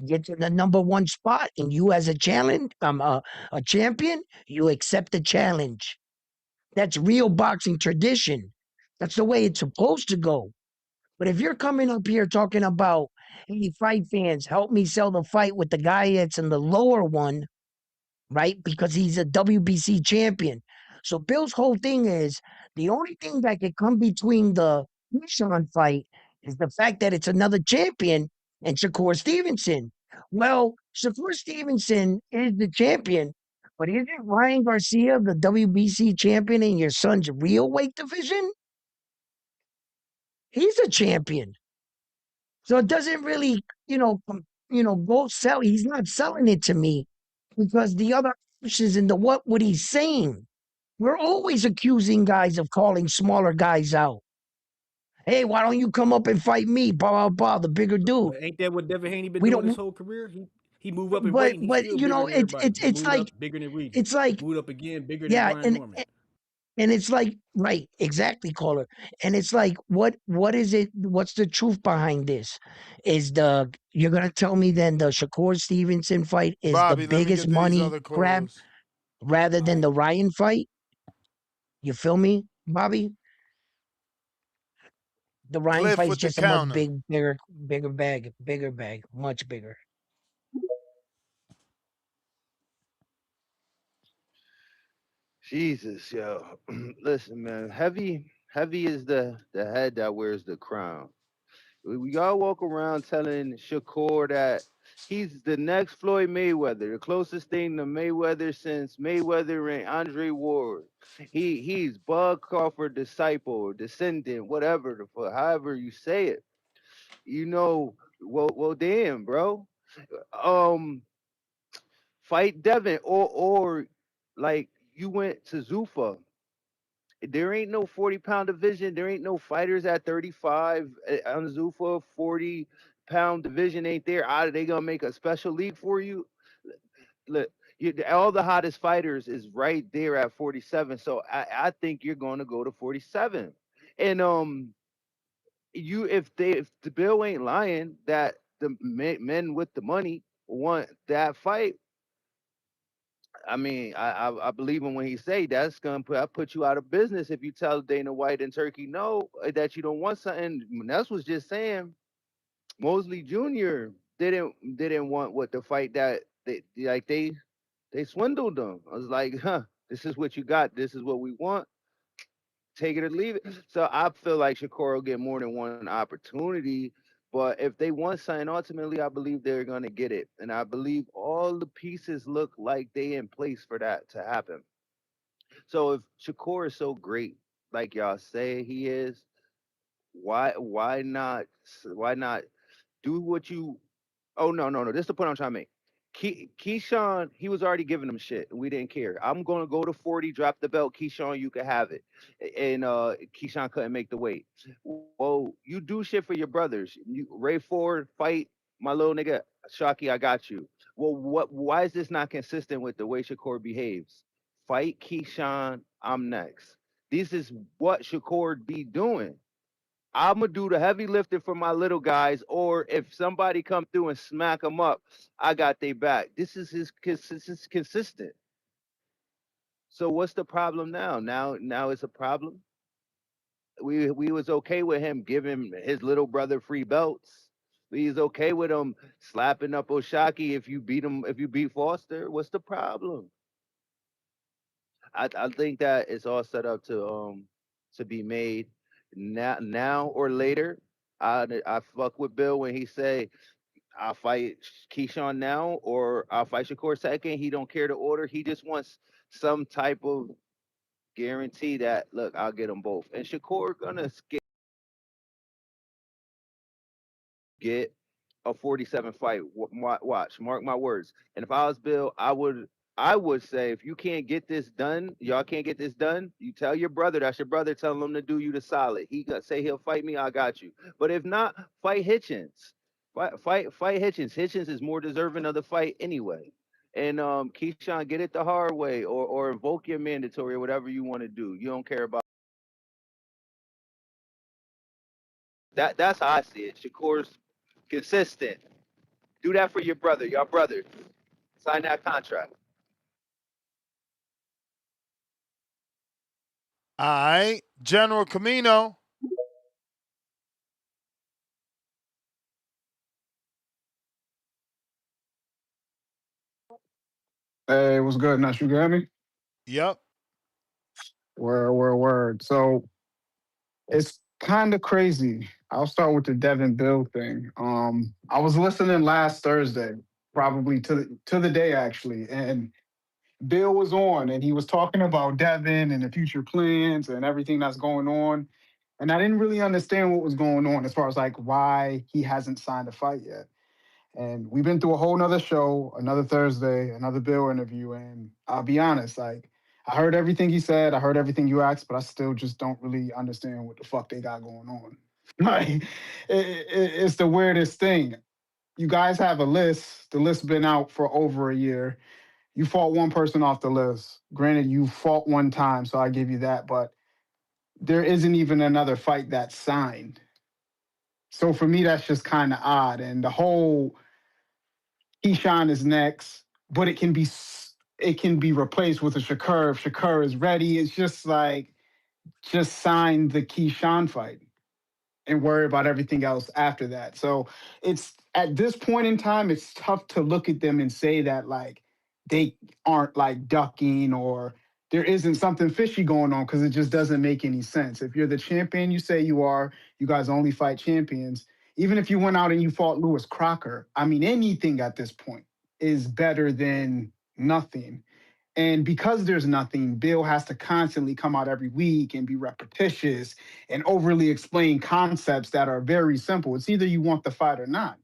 gets in the number one spot, and you as a a champion, you accept the challenge. That's real boxing tradition. That's the way it's supposed to go. But if you're coming up here talking about, hey, fight fans, help me sell the fight with the guy that's in the lower one, right? Because he's a WBC champion. So Bill's whole thing is the only thing that could come between the Keyshawn fight is the fact that it's another champion and Shakur Stevenson. Well, Shakur Stevenson is the champion, but isn't Ryan Garcia the WBC champion in your son's real weight division? He's a champion. So it doesn't really, go sell. He's not selling it to me because the other options into what he's saying. We're always accusing guys of calling smaller guys out. Hey, why don't you come up and fight me? Blah blah blah. The bigger dude. But ain't that what Devin Haney been We doing his don't. whole career? He moved up in weight But and he's still bigger than everybody. He it's moved like up bigger than Regis. it's like Moved up again, bigger than yeah, Brian Norman. and it's like right, exactly, caller. And it's like what is it? What's the truth behind this? You're gonna tell me then the Shakur Stevenson fight is the Bobby, let me biggest get to these money other grab callers. rather than the Ryan fight? You feel me, Bobby? The Ryan Cliff fight is with the just a much counter. bigger bag, much bigger. Jesus, yo. Listen, man. Heavy is the head that wears the crown. We all walk around telling Shakur that he's the next Floyd Mayweather, the closest thing to Mayweather since Mayweather and Andre Ward. He's Bud Crawford disciple or descendant, whatever however you say it. Well damn, bro. Um Fight Devin or like you went to Zufa. There ain't no 40-pound division. There ain't no fighters at 35 on Zuffa. 40-pound division ain't there. They gonna make a special league for you? Look, all the hottest fighters is right there at 47. So I think you're gonna go to 47. And if the bill ain't lying that the men with the money want that fight, I mean, I believe him when he say that's gonna put you out of business if you tell Dana White and Turkey no that you don't want something. Ness was just saying Mosley Jr. didn't want what the fight that they swindled them. I was like, this is what you got. This is what we want. Take it or leave it. So I feel like Shakur will get more than one opportunity. But if they want something, ultimately, I believe they're going to get it. And I believe all the pieces look like they in place for that to happen. So if Shakur is so great, like y'all say he is, why not do what you Oh no. This is the point I'm trying to make. Keyshawn, he was already giving him shit, and we didn't care. I'm gonna go to 40, drop the belt. Keyshawn, you can have it. And Keyshawn couldn't make the weight. Well, you do shit for your brothers. You Ray Ford fight my little nigga Shocky. I got you. Well, what? Why is this not consistent with the way Shakur behaves? Fight Keyshawn. I'm next. This is what Shakur be doing. I'm gonna do the heavy lifting for my little guys, or if somebody come through and smack them up, I got their back. This is consistent. So what's the problem now? Now it's a problem. We was okay with him giving his little brother free belts. We was okay with him slapping up Oshaki if you beat Foster. What's the problem? I think that it's all set up to be made now or later. I fuck with Bill when he say I'll fight Keyshawn now or I'll fight Shakur second. He don't care the order. He just wants some type of guarantee that look, I'll get them both. And Shakur gonna get a 47 fight. Watch, mark my words. And if I was Bill, I would say if you can't get this done, y'all can't get this done. You tell your brother. That's your brother telling him to do you the solid. He gonna say he'll fight me. I got you. But if not, fight Hitchens. Fight Hitchens. Hitchens is more deserving of the fight anyway. And Keyshawn, get it the hard way, or invoke your mandatory, or whatever you want to do. You don't care about that. That's how I see it. Shakur's consistent. Do that for your brother. Your brother. Sign that contract. All right. General Camino. Hey, what's good, Nuts? You got me? Yep. Word. So it's kind of crazy. I'll start with the Devin Bill thing. I was listening last Thursday, probably to the day actually, and Bill was on, and he was talking about Devin and the future plans and everything that's going on. And I didn't really understand what was going on as far as like why he hasn't signed a fight yet. And we've been through a whole nother show, another Thursday, another Bill interview. And I'll be honest, like, I heard everything he said, I heard everything you asked, but I still just don't really understand what the fuck they got going on. Like, it's the weirdest thing. You guys have a list. The list's been out for over a year. You fought one person off the list. Granted, you fought one time, so I give you that, but there isn't even another fight that's signed. So for me, that's just kind of odd. And the whole Keyshawn is next, but it can be replaced with a Shakur if Shakur is ready. It's just like just sign the Keyshawn fight and worry about everything else after that. So it's at this point in time, it's tough to look at them and say that like they aren't like ducking or there isn't something fishy going on because it just doesn't make any sense. If you're the champion, you say you are, you guys only fight champions. Even if you went out and you fought Lewis Crocker, I mean, anything at this point is better than nothing. And because there's nothing, Bill has to constantly come out every week and be repetitious and overly explain concepts that are very simple. It's either you want the fight or not.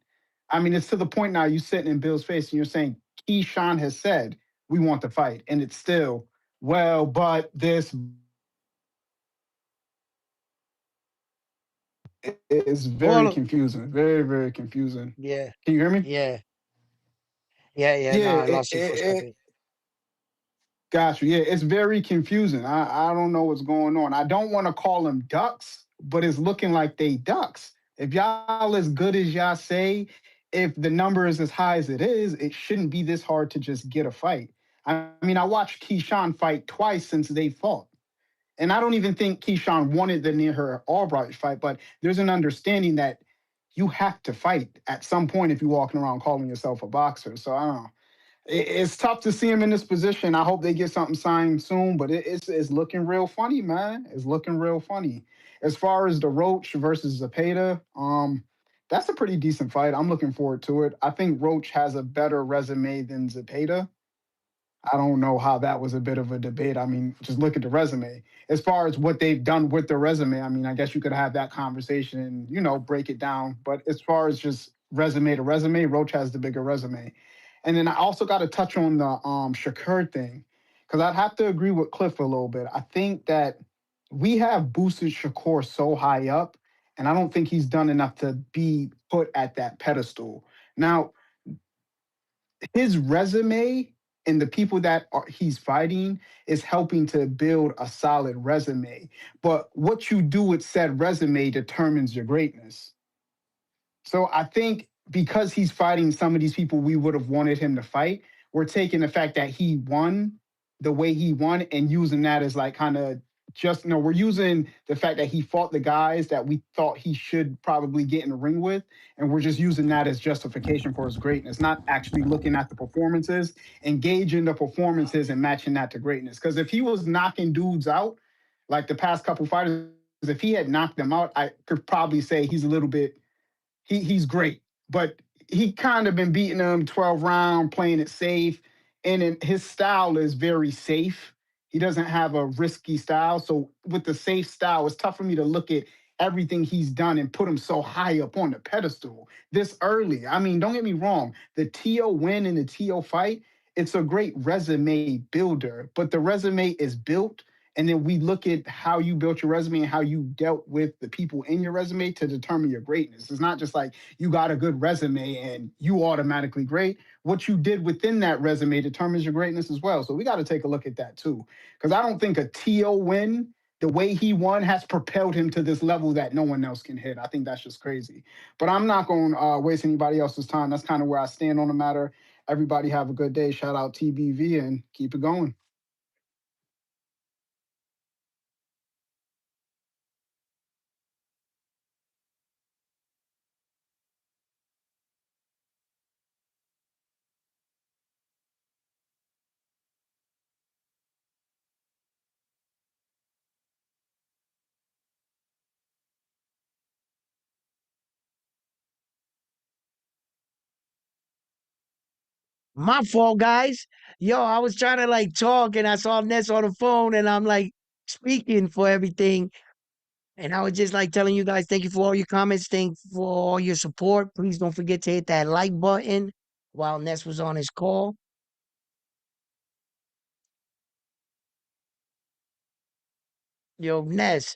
I mean, it's to the point now you sitting in Bill's face and you're saying, Keyshawn has said, we want the fight. And it's still, well, but this is very Well, confusing. Very, very confusing. yeah, Can you hear me? yeah, no, Yeah, I lost you for a second. got you. Yeah, it's very confusing. I don't know what's going on. I don't want to call them ducks, but it's looking like they ducks. If y'all as good as y'all say, if the number is as high as it is, it shouldn't be this hard to just get a fight. I mean, I watched Keyshawn fight twice since they fought. And I don't even think Keyshawn wanted the near her Albright fight, but there's an understanding that you have to fight at some point if you're walking around calling yourself a boxer. So I don't know. It's tough to see him in this position. I hope they get something signed soon, but it's looking real funny, man. It's looking real funny. As far as the Roach versus Zepeda, that's a pretty decent fight. I'm looking forward to it. I think Roach has a better resume than Zepeda. I don't know how that was a bit of a debate. I mean, just look at the resume. As far as what they've done with the resume, I mean, I guess you could have that conversation and, break it down. But as far as just resume to resume, Roach has the bigger resume. And then I also got to touch on the Shakur thing, because I'd have to agree with Cliff a little bit. I think that we have boosted Shakur so high up, and I don't think he's done enough to be put at that pedestal. Now, his resume and the people that he's fighting is helping to build a solid resume. But what you do with said resume determines your greatness. So I think because he's fighting some of these people we would have wanted him to fight, we're taking the fact that he won the way he won and using that as like kind of just, we're using the fact that he fought the guys that we thought he should probably get in the ring with. And we're just using that as justification for his greatness, not actually looking at the performances, engaging the performances and matching that to greatness. Because if he was knocking dudes out, like the past couple fighters, if he had knocked them out, I could probably say he's a little bit he's great, but he kind of been beating them 12 round, playing it safe, and his style is very safe. He doesn't have a risky style, so with the safe style, it's tough for me to look at everything he's done and put him so high up on the pedestal this early. I mean, don't get me wrong, the TO win and the TO fight, it's a great resume builder, but the resume is built and then we look at how you built your resume and how you dealt with the people in your resume to determine your greatness. It's not just like you got a good resume and you automatically great. What you did within that resume determines your greatness as well. So we got to take a look at that too. Because I don't think a TO win, the way he won, has propelled him to this level that no one else can hit. I think that's just crazy. But I'm not going to waste anybody else's time. That's kind of where I stand on the matter. Everybody have a good day. Shout out TBV and keep it going. My fault, guys. Yo, I was trying to like talk and I saw Ness on the phone and I'm like speaking for everything. And I was just like telling you guys, thank you for all your comments. Thank you for all your support. Please don't forget to hit that like button while Ness was on his call. Yo, Ness,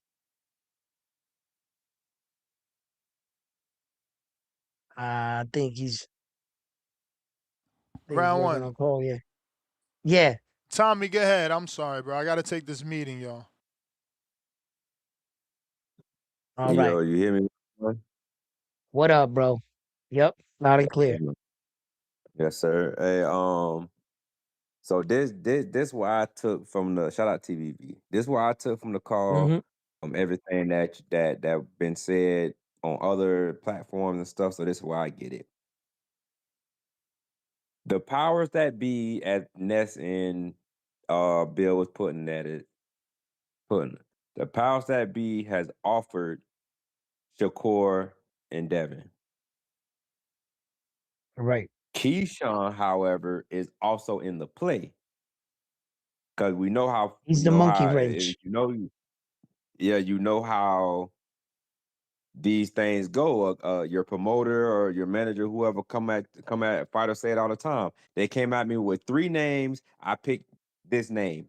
I think he's Round working one. on call. Yeah. Yeah. Tommy, go ahead. I'm sorry, bro. I got to take this meeting, y'all. All right. Yo, you hear me? What up, bro? Yep. Loud and clear. Yes, sir. Hey, so this what I took from the shout out TVB. This what I took from the call, Mm-hmm. from everything that been said on other platforms and stuff. So this is why I get it. The powers that be, as Ness and Bill was putting the powers that be has offered Shakur and Devin. Right. Keyshawn, however, is also in the play. Because we know how He's the monkey wrench. you know how these things go. Your promoter or your manager, whoever come at fighters say it all the time. They came at me with 3 names. I picked this name.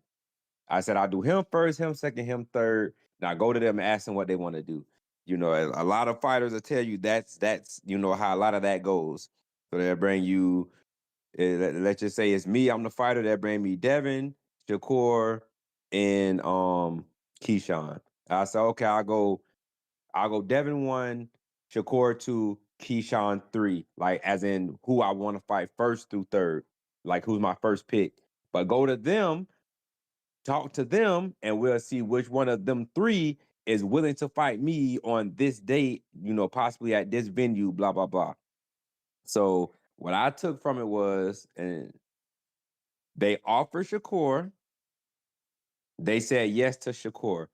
I said I'll do him first, him second, him third. Now go to them and ask them what they want to do. You know, a lot of fighters will tell you that's how a lot of that goes. So they'll bring you. Let's just say it's me. I'm the fighter. That bring me Devin, Shakur, and Keyshawn. I said, okay, I'll go Devin 1, Shakur 2, Keyshawn 3. Like as in who I want to fight first through third. Like who's my first pick. But go to them, talk to them, and we'll see which one of them 3 is willing to fight me on this date, possibly at this venue, blah, blah, blah. So what I took from it was, and they offered Shakur. They said yes to Shakur.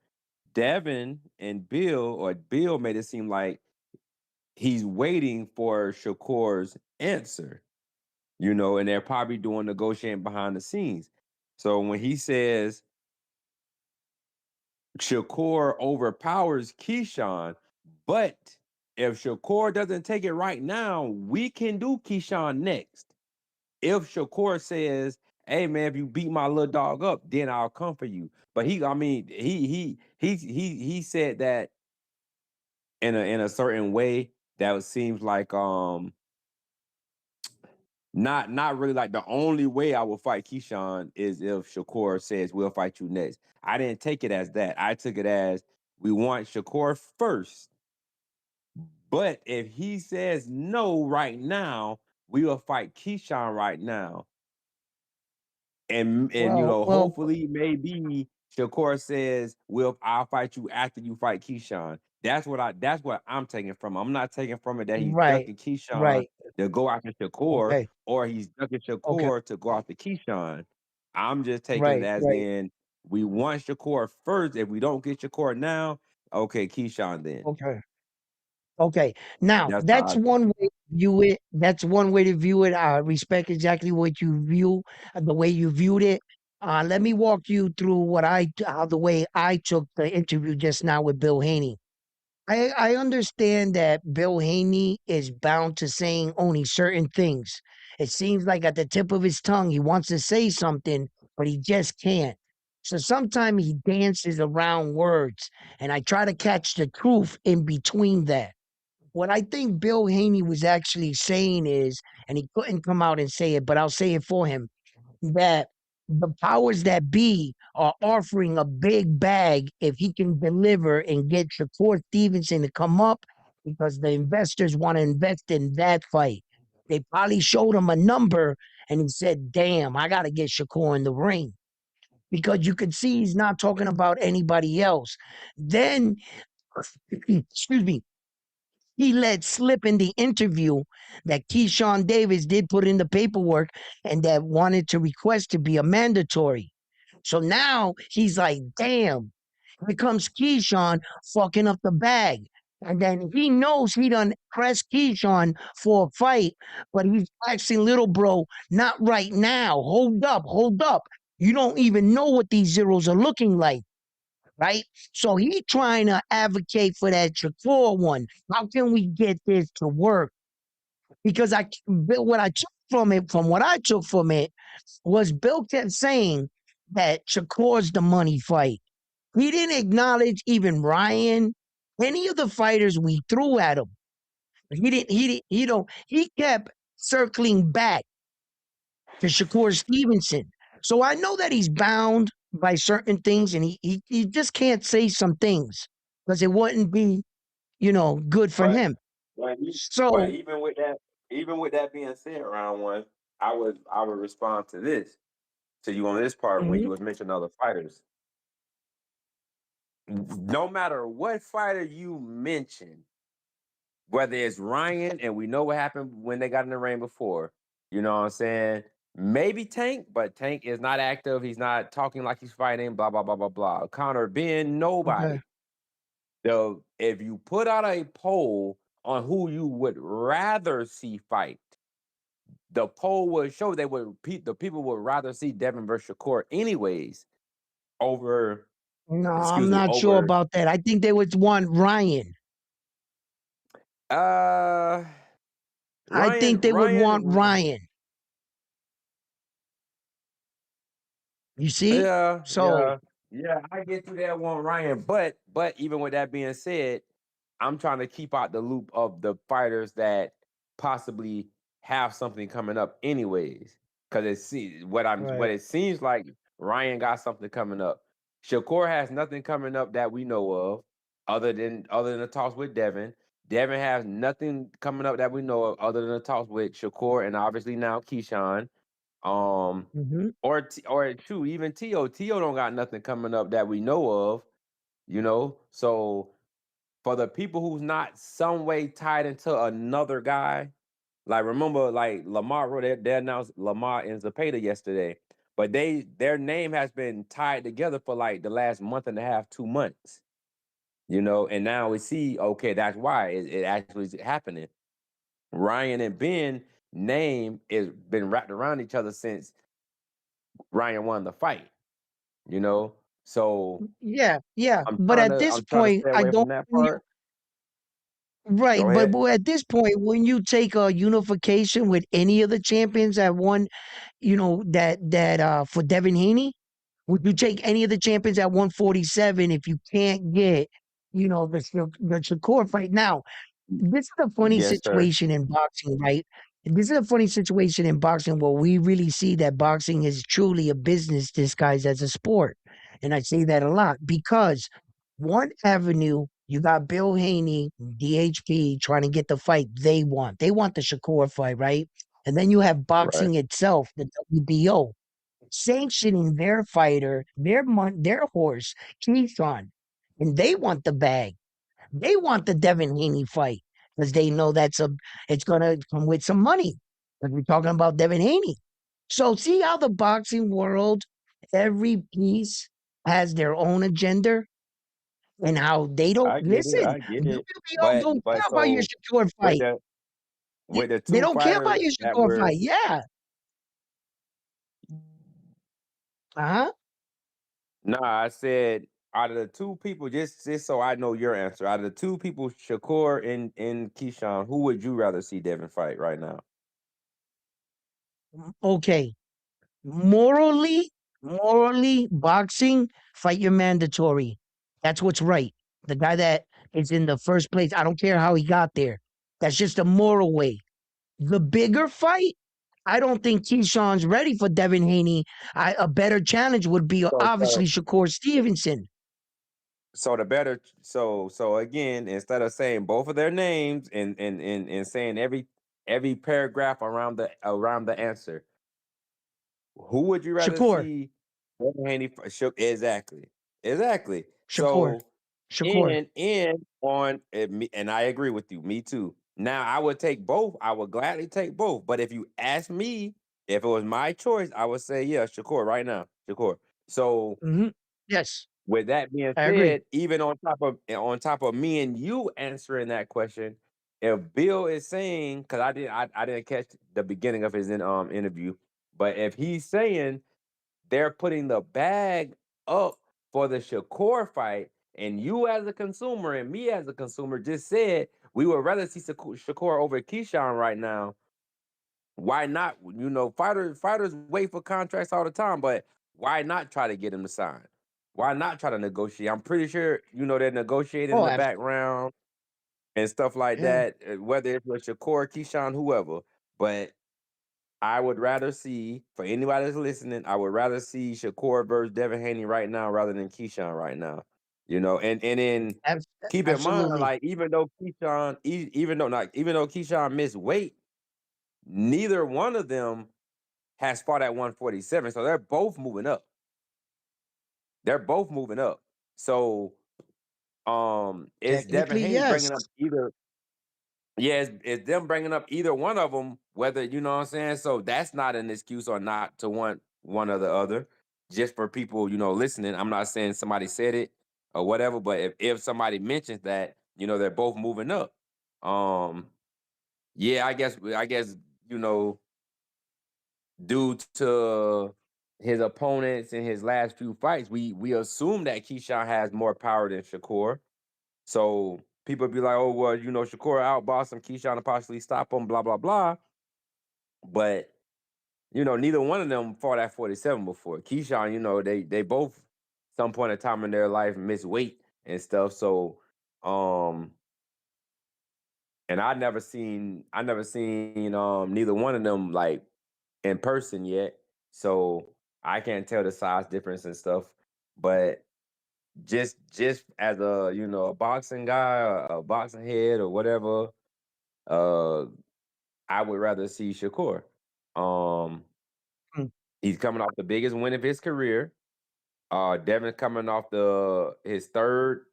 Devin and Bill made it seem like he's waiting for Shakur's answer, and they're probably doing negotiating behind the scenes. So when he says Shakur overpowers Keyshawn, but if Shakur doesn't take it right now, we can do Keyshawn next. If Shakur says, "Hey man, if you beat my little dog up, then I'll come for you." But he said that in a certain way that seems like not really like the only way I will fight Keyshawn is if Shakur says we'll fight you next. I didn't take it as that. I took it as we want Shakur first. But if he says no right now, we will fight Keyshawn right now. And Well, hopefully maybe Shakur says, I'll fight you after you fight Keyshawn. That's what I'm taking from. I'm not taking from it that he's right, ducking Keyshawn right. to go after Shakur, Okay, or he's ducking okay, Shakur to go after Keyshawn. I'm just taking it right, as right. in we want Shakur first. If we don't get Shakur now, okay, Keyshawn then. Okay. Okay. Now, That's how that's one way to view it. That's one way to view it. I respect exactly what you view, the way you viewed it. Let me walk you through how the way I took the interview just now with Bill Haney. I understand that Bill Haney is bound to saying only certain things. It seems like at the tip of his tongue, he wants to say something, but he just can't. So sometimes he dances around words, and I try to catch the truth in between that. What I think Bill Haney was actually saying is, and he couldn't come out and say it, but I'll say it for him, that the powers that be are offering a big bag if he can deliver and get Shakur Stevenson to come up because the investors want to invest in that fight. They probably showed him a number and he said, damn, I got to get Shakur in the ring. Because you could see he's not talking about anybody else. Then, excuse me, he let slip in the interview that Keyshawn Davis did put in the paperwork and that wanted to request to be a mandatory. So now he's like, damn, here comes Keyshawn fucking up the bag. And then he knows he done pressed Keyshawn for a fight, but he's asking little bro, not right now. Hold up, hold up. You don't even know what these zeros are looking like, right? So he trying to advocate for that Shakur one. How can we get this to work? Because what I took from it, was Bill kept saying that Shakur's the money fight. He didn't acknowledge even Ryan, any of the fighters we threw at him. He kept circling back to Shakur Stevenson. So I know that he's bound by certain things and he just can't say some things because it wouldn't be, good for But him. but So, even with that being said, round one, I would respond to you on this part when mhm, you was mentioning other fighters. No matter what fighter you mention, whether it's Ryan, and we know what happened when they got in the ring before, you know what I'm saying? Maybe Tank, but Tank is not active. He's not talking like he's fighting, blah, blah, blah, blah, blah. Connor Ben, okay. nobody. So if you put out a poll on who you would rather see fight, the poll would show the people would rather see Devin versus Shakur anyways over, No, I'm excuse me, not sure over about that. I think they would want Ryan. uh I think they would want Ryan. Ryan. You see? Yeah, So, yeah, yeah. I get through that one, Ryan. But even with that being said, I'm trying to keep out the loop of the fighters that possibly have something coming up, anyways. Because what right. it seems like Ryan got something coming up. Shakur has nothing coming up that we know of, other than the talks with Devin. Devin has nothing coming up that we know of, other than the talks with Shakur and obviously now Keyshawn. Mhm. Or shoot, even Tio don't got nothing coming up that we know of. You know, so for the people who's not some way tied into another guy, like remember, like Lamar, they announced Lamar and Zepeda yesterday, but their name has been tied together for like the last month and a half, 2 months. You know, and now we see, okay, that's why it actually is happening. Ryan and Ben name is been wrapped around each other since Ryan won the fight. You know, so Yeah, yeah. I'm But trying at to this I'm trying to point, stay I away don't. from that part. Right, Go but ahead. at this point, when you take a unification with any of the champions that won, for Devin Haney, would you take any of the champions at 147 if you can't get, the Shakur fight? Now, this is a funny Yes, sir. situation in boxing, right? This is a funny situation in boxing where we really see that boxing is truly a business disguised as a sport. And I say that a lot because one avenue, you got Bill Haney, DHP trying to get the fight they want. They want the Shakur fight, right? And then you have Right. boxing itself, the WBO, sanctioning their fighter, their horse, Keyshawn, and they want the bag. They want the Devin Haney fight because they know it's gonna come with some money. Because we're talking about Devin Haney. So see how the boxing world, every piece has their own agenda and how they don't I get it. listen. I get it. WBO don't But care about your so Shakur with fight. the They two don't care about fighters your that Shakur were fight. Yeah. Uh-huh. nah, I said out of the two people, just so I know your answer, out of the two people, Shakur and Keyshawn, who would you rather see Devin fight right now? Okay. Morally, boxing, fight your mandatory. That's what's right. The guy that is in the first place, I don't care how he got there. That's just a moral way. The bigger fight, I don't think Keyshawn's ready for Devin Haney. A better challenge would be So obviously Shakur Stevenson. so the better so again, instead of saying both of their names and saying every paragraph around the answer, who would you rather Shakur, see Devin Haney exactly. Exactly. Shakur, So Shakur. and on and I agree with you. Me too. Now I would take both. I would gladly take both. But if you ask me, if it was my choice, I would say yeah, Shakur right now. Shakur. So Hmm. Yes, with that being I agree. said, even on top of me and you answering that question, if Bill is saying, because I didn't catch the beginning of his interview, but if he's saying they're putting the bag up for the Shakur fight, and you as a consumer and me as a consumer just said we would rather see Shakur over Keyshawn right now. Why not? You know, fighters wait for contracts all the time, but why not try to get him to sign? Why not try to negotiate? I'm pretty sure they're negotiating in Oh, the background and stuff like yeah, that, whether it's with Shakur, Keyshawn, whoever. But I would rather see, for anybody that's listening, I would rather see Shakur versus Devin Haney right now rather than Keyshawn right now. You know, and then abs- keep in mind, absolutely. like even though Keyshawn missed weight, neither one of them has fought at 147. So they're both moving up. They're both moving up. So it's Devin Technically, Haney yes. bringing up either yeah, it's them bringing up either one of them, whether you know what I'm saying. So that's not an excuse or not to want one or the other. Just for people, listening. I'm not saying somebody said it or whatever, but if somebody mentions that, they're both moving up. Um, yeah, I guess you know, due to his opponents in his last few fights, we assume that Keyshawn has more power than Shakur. So people be like, oh, well, Shakur outboxed him, Keyshawn to possibly stop him, blah, blah, blah. But, neither one of them fought at 47 before. Keyshawn, they both some point in time in their life missed weight and stuff. So, um, and I never seen neither one of them like in person yet. So I can't tell the size difference and stuff. But just as a boxing guy, a boxing head or whatever, uh, I would rather see Shakur. Um, Mm, he's coming off the biggest win of his career. Devin coming off his third,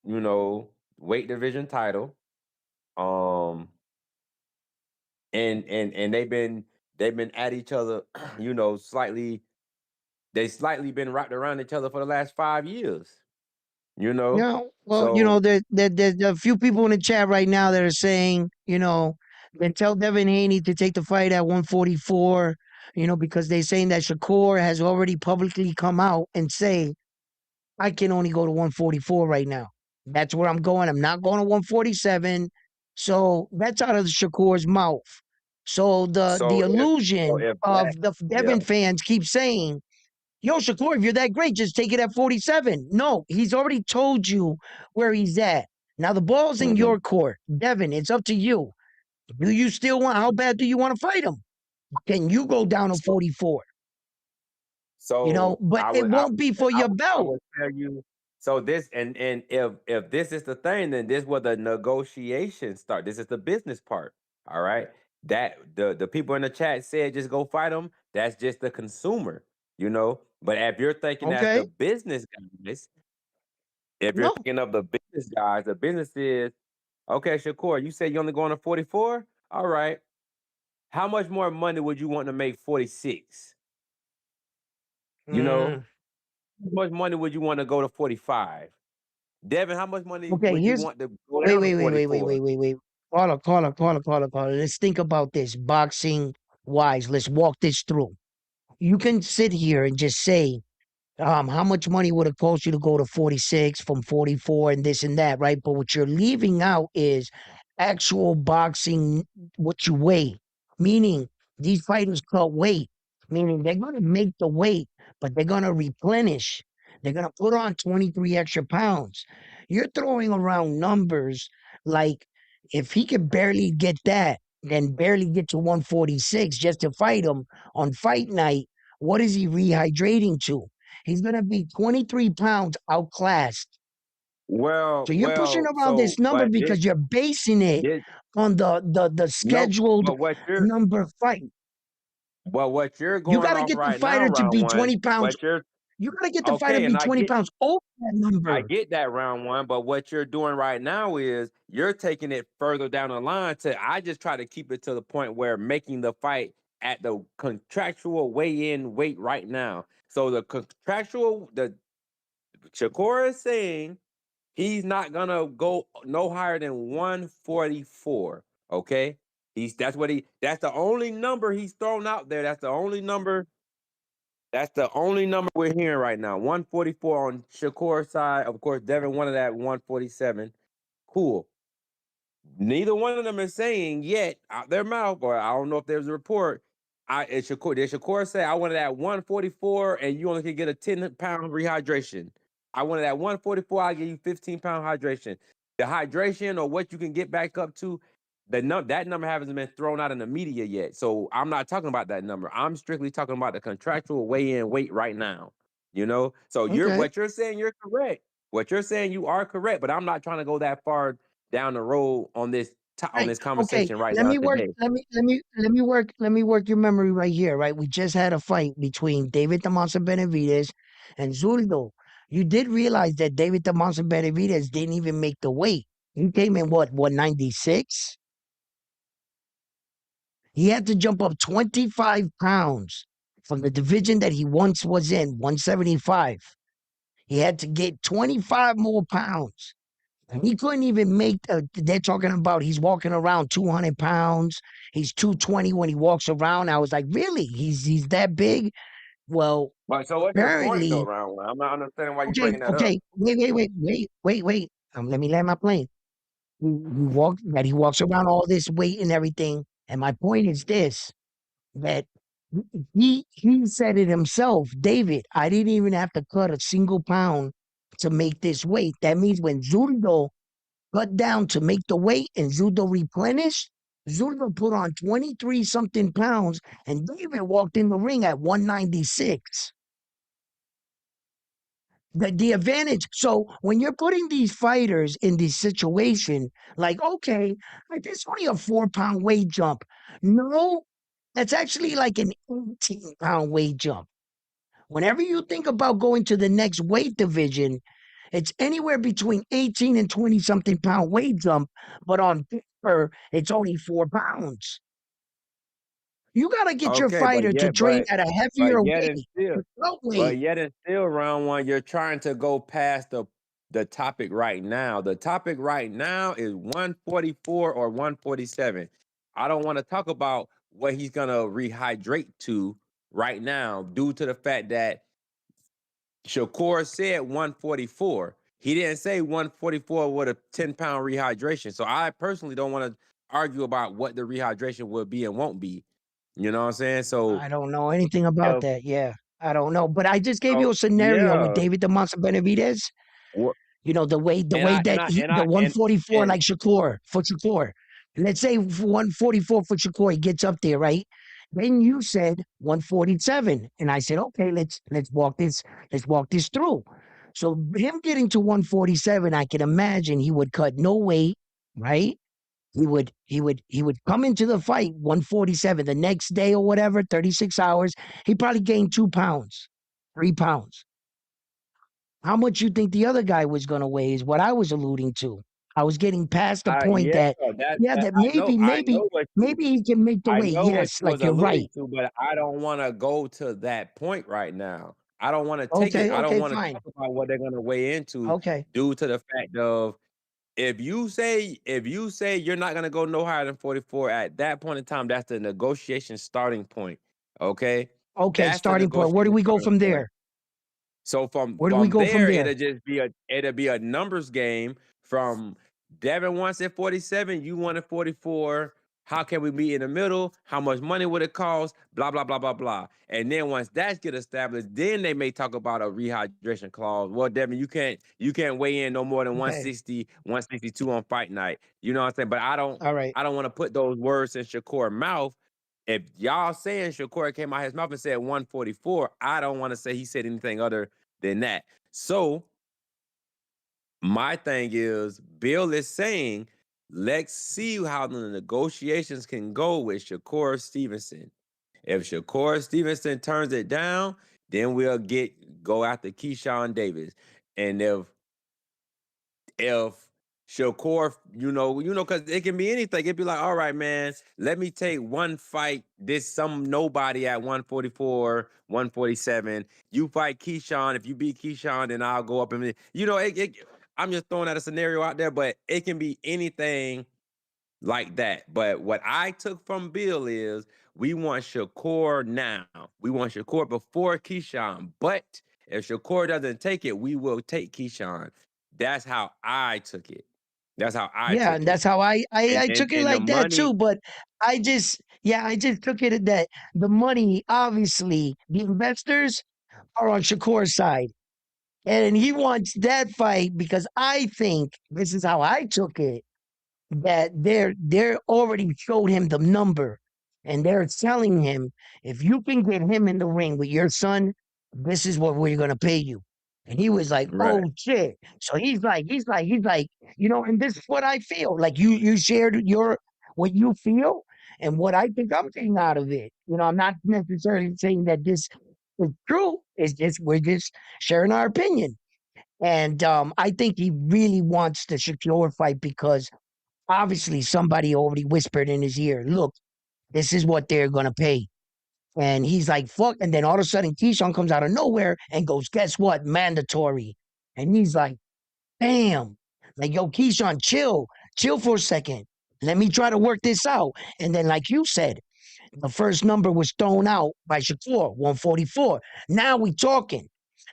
weight division title. And they've been at each other, slightly. They slightly been wrapped around each other for the last 5 years. Yeah, well, So there's a few people in the chat right now that are saying, then tell Devin Haney to take the fight at 144, because they're saying that Shakur has already publicly come out and say, I can only go to 144 right now. That's where I'm going. I'm not going to 147. So that's out of Shakur's mouth. So the so illusion if that, of the yeah. Devin fans keep saying, yo, Shakur, if you're that great, just take it at 47. No, he's already told you where he's at. Now the ball's in Mhm. your court. Devin, it's up to you. Do you still how bad do you want to fight him? Can you go down to 44? So But it won't be for your I belt. would tell you. So this and if this is the thing, then this where the negotiations start. This is the business part. All right. That the people in the chat said just go fight them. That's just the consumer, But if you're thinking as the Okay? business guys, if you're No. thinking of the business guys, the business is okay. Shakur, you said you only going to 44. All right. How much more money would you want to make 46? You know, Mm, how much money would you want to go to 45? Devin, how much money okay, would you here's want to go wait, down to wait, wait, wait, wait, 44? wait, wait, wait. Caller. Let's think about this. Boxing wise. Let's walk this through. You can sit here and just say, how much money would it cost you to go to 46 from 44 and this and that, right? But what you're leaving out is actual boxing, what you weigh. Meaning these fighters cut weight, meaning they're going to make the weight, but they're going to replenish. They're going to put on 23 extra pounds. You're throwing around numbers like if he could barely get that, then barely get to 146 just to fight him on fight night, what is he rehydrating to? He's going to be 23 pounds outclassed. So you're pushing around this number But because you're basing it this, on the no, scheduled but number fight. what you're You going got to off get the right now, fighter to round be one, 20 pounds. what you're You got to get the fighter to okay, be and 20 pounds over that I number. get that round one, but what you're doing right now is you're taking it further down the line I just try to keep it to the point where making the fight at the contractual weigh-in weight right now. So the Shakur is saying he's not gonna go no higher than 144. Okay. That's the only number he's thrown out there. That's the only number we're hearing right now. 144 on Shakur's side. Of course, Devin wanted that 147. Cool. Neither one of them is saying yet out their mouth, or I don't know if there's a report. Did Shakur say I wanted that 144 and you only can get a 10-pound rehydration? I wanted that 144, I'll give you 15-pound hydration. The hydration or what you can get back up to, that number hasn't been thrown out in the media yet. So I'm not talking about that number. I'm strictly talking about the contractual weigh-in weight right now. So Okay. what you're saying, you're correct. What you're saying, you are correct, but I'm not trying to go that far down the road on this Right. Okay. conversation right Let now me work. today. Let me work your memory right here. Right. We just had a fight between David the Monster Benavidez and Zurdo. You did realize that David the Monster Benavidez didn't even make the weight. He came in what 196? He had to jump up 25 pounds from the division that he once was in, 175. He had to get 25 more pounds. And he couldn't even make, they're talking about he's walking around 200 pounds. He's 220 when he walks around. I was like, really? He's that big? Well, But so what's your point though, apparently, round one? I'm not understanding why you're okay, bringing that up. okay, wait. Let me land my plane. He walks around all this weight and everything. And my point is this, that he said it himself, David, I didn't even have to cut a single pound to make this weight. That means when Zurdo cut down to make the weight and Zurdo replenished, Zurdo put on 23 something pounds and David walked in the ring at 196. The advantage. So when you're putting these fighters in this situation, like, okay, like it's only a 4-pound weight jump. No, that's actually like an 18-pound weight jump. Whenever you think about going to the next weight division, it's anywhere between 18 and 20 something pound weight jump, but on paper, it's only 4 pounds. You got to get your Okay, fighter to train at a but heavier yet weight, and still, weight. round one, you're trying to go past the topic right now. The topic right now is 144 or 147. I don't want to talk about what he's gonna rehydrate to right now, due to the fact that Shakur said 144. He didn't say 144 with a 10-pound rehydration. So I personally don't want to argue about what the rehydration will be and won't be. You know what I'm saying? So I don't know anything about if that. Yeah, I don't know. But I just gave you so a scenario with yeah. David the Monster Benavidez. Wha- You know, the way And I and that I he, and the I 144 and like Shakur, for Shakur. Let's say 144 for Shakur, he gets up there, right? Then you said 147. And I said, okay, let's walk this through. So him getting to 147, I can imagine he would cut no weight, right? He would come into the fight 147 the next day or whatever, 36 hours. He probably gained 2 pounds, 3 pounds. How much you think the other guy was gonna weigh is what I was alluding to. I was getting past the point yeah, that, yeah, that that maybe, I know what you maybe he can make the weight. Yes, was like you're right. alluding to, but I don't want to go to that point right now. I don't want to take it. Okay, I don't okay, want to fine. talk about what they're gonna weigh into, Okay, due to the fact of, if you say you're not gonna go no higher than 44, at that point in time, that's the negotiation starting point. Okay, okay. that's the Starting point. Where do negotiation we go starting from point. there? So Where do we go from there, there? it'll be a numbers game. From Devin wants at 47, you want at 44. How can we meet in the middle? How much money would it cost? Blah blah blah blah blah. And then once that's get established, then they may talk about a rehydration clause. Well, Devin, you can't weigh in no more than Okay, 160, 162 on fight night. You know what I'm saying? But all right. I don't want to put those words in Shakur's mouth. If y'all saying Shakur came out his mouth and said 144, I don't want to say he said anything other than that. So my thing is, Bill is saying, let's see how the negotiations can go with Shakur Stevenson. If Shakur Stevenson turns it down, then we'll go after Keyshawn Davis. And if Shakur, because it can be anything. It'd be like, all right, man, let me take one fight, some nobody at 144, 147. You fight Keyshawn. If you beat Keyshawn, then I'll go up and, I'm just throwing out a scenario out there, but it can be anything like that. But what I took from Bill is, we want Shakur now. We want Shakur before Keyshawn. But if Shakur doesn't take it, we will take Keyshawn. That's how I took it. That's how I Yeah, took and it. that's how I took it And the like that money, too. But I just took it that the money, obviously, the investors are on Shakur's side. And he wants that fight because I think this is how I took it, that they're already showed him the number and they're telling him, if you can get him in the ring with your son, this is what we're gonna pay you. And he was like, right. oh shit. So he's like, and this is what I feel. Like you shared what you feel and what I think I'm getting out of it. I'm not necessarily saying that this is true. It's just we're just sharing our opinion. And I think he really wants the Shakur fight because obviously somebody already whispered in his ear, look, this is what they're going to pay. And he's like, fuck. And then all of a sudden, Keyshawn comes out of nowhere and goes, guess what? Mandatory. And he's like, damn. Like, yo, Keyshawn, chill for a second. Let me try to work this out. And then, like you said, the first number was thrown out by Shakur, 144. Now we talking.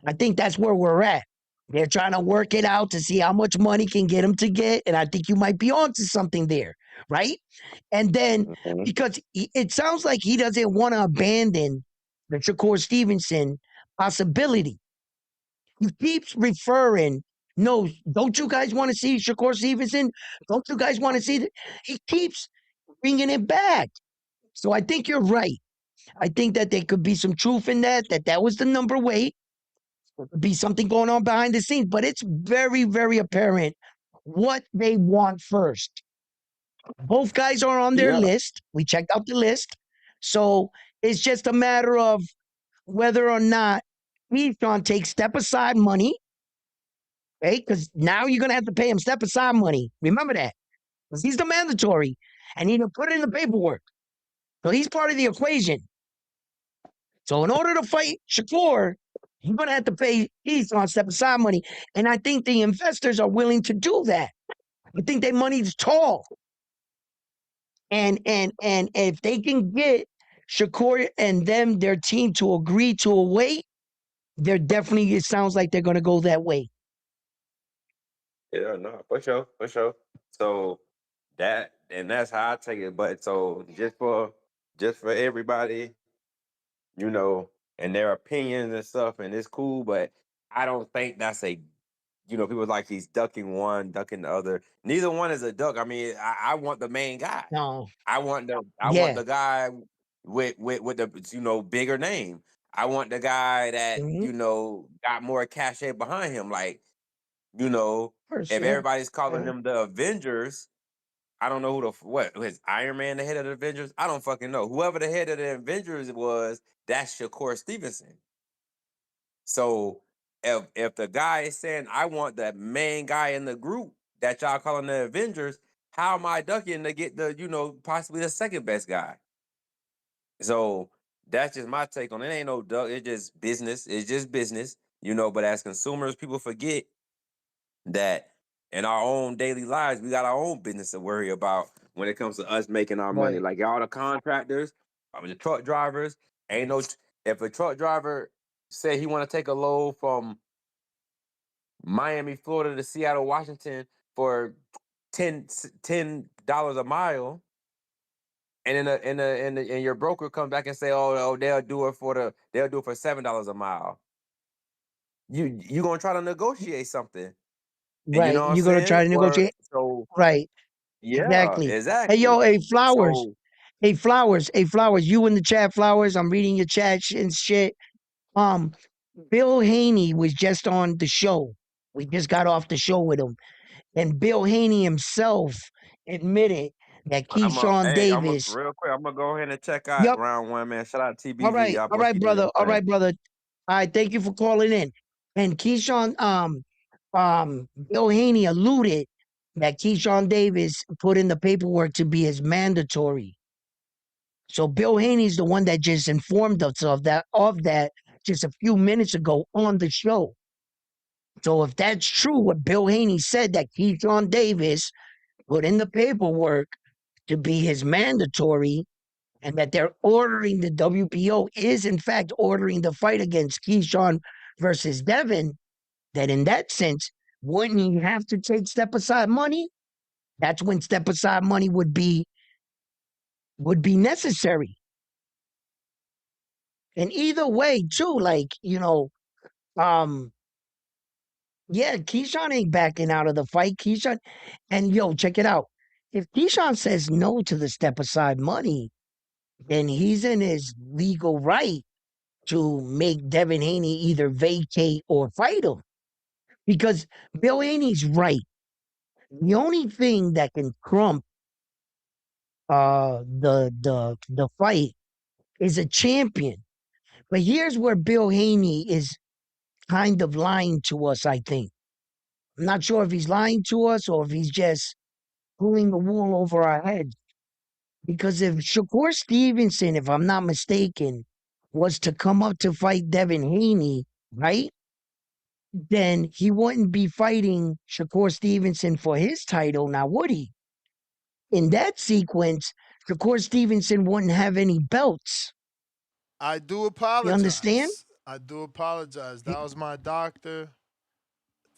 I think that's where we're at. They're trying to work it out to see how much money can get them to get. And I think you might be onto something there, right? And then because it sounds like he doesn't want to abandon the Shakur Stevenson possibility. He keeps referring, no, don't you guys want to see Shakur Stevenson? Don't you guys want to see that? He keeps bringing it back. So I think you're right. I think that there could be some truth in that was the number weight. There could be something going on behind the scenes, but it's very, very apparent what they want first. Both guys are on their Yeah. list. We checked out the list. So it's just a matter of whether or not Keyshawn takes step aside money, right? Because now you're gonna have to pay him step aside money. Remember that, because he's the mandatory, and you put it in the paperwork. So he's part of the equation. So in order to fight Shakur, you're gonna have to pay Keyshawn step aside money, and I think the investors are willing to do that. I think their money's tall. And if they can get Shakur and their team to agree to a weight, they're definitely, it sounds like they're gonna go that way. Yeah, no, for sure, for sure. So that's how I take it. But so just for everybody, and their opinions and stuff, and it's cool, but I don't think that's people like he's ducking one, ducking the other. Neither one is a duck. I mean, I want the main guy. No. I want Yeah. the guy with the bigger name. I want the guy that got more cachet behind him. Like, For if sure. everybody's calling them the Avengers, I don't know who is Iron Man the head of the Avengers? I don't fucking know. Whoever the head of the Avengers was, that's Shakur Stevenson. So if the guy is saying I want the main guy in the group that y'all calling the Avengers, how am I ducking to get the possibly the second best guy? So that's just my take on it. It ain't no duck. It's just business. It's just business. But as consumers, people forget that in our own daily lives, we got our own business to worry about when it comes to us making our money. Right. Like all the contractors, the truck drivers, if a truck driver say he want to take a load from Miami, Florida to Seattle, Washington for $10 a mile, and your broker comes back and say, oh, they'll do it for $7 a mile. You gonna try to negotiate something. Right. You know what I'm You're gonna try saying? to negotiate. Right. Yeah, Exactly. Hey, exactly. yo, hey, Flowers. So Hey, Flowers. Hey, Flowers. You in the chat, Flowers. I'm reading your chat and shit. Bill Haney was just on the show. We just got off the show with him. And Bill Haney himself admitted that Keyshawn Davis. real quick, I'm gonna go ahead and check out Yep. round one, man. Shout out to All TBV. right. Y'all All boys right, keep doing brother. your All thing. right, brother. All right. Thank you for calling in. And Keyshawn, Bill Haney alluded that Keyshawn Davis put in the paperwork to be his mandatory. So Bill Haney's the one that just informed us of that just a few minutes ago on the show. So if that's true, what Bill Haney said, that Keyshawn Davis put in the paperwork to be his mandatory, and that they're ordering, the WPO is in fact ordering the fight against Keyshawn versus Devin, that in that sense, wouldn't he have to take step aside money? That's when step aside money would be necessary. And either way, too, like, yeah, Keyshawn ain't backing out of the fight. Keyshawn, and yo, check it out. If Keyshawn says no to the step aside money, then he's in his legal right to make Devin Haney either vacate or fight him. Because Bill Haney's right. The only thing that can trump the fight is a champion. But here's where Bill Haney is kind of lying to us, I think. I'm not sure if he's lying to us or if he's just pulling the wool over our heads. Because if Shakur Stevenson, if I'm not mistaken, was to come up to fight Devin Haney, right? Then he wouldn't be fighting Shakur Stevenson for his title, now would he? In that sequence, Shakur Stevenson wouldn't have any belts. I do You understand? apologize. I do apologize. That was my doctor.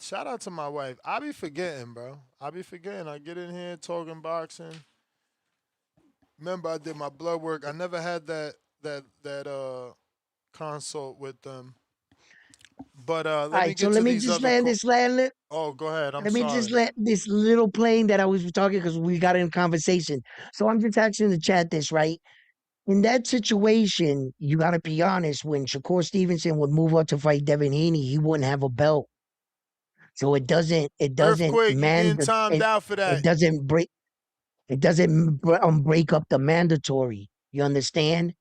Shout out to my wife. I be forgetting, bro. I be forgetting. I get in here talking boxing. Remember, I did my blood work. I never had that consult with them. But All let me right, so get let to me these just other. land this land. Oh, go ahead. I'm Let me just sorry. let this little plane that I was talking, because we got in conversation. So I'm just asking the chat this, right? In that situation, you got to be honest. When Shakur Stevenson would move up to fight Devin Haney, he wouldn't have a belt. So it doesn't Earthquake, you getting timed out for it that. doesn't break up the mandatory. You understand?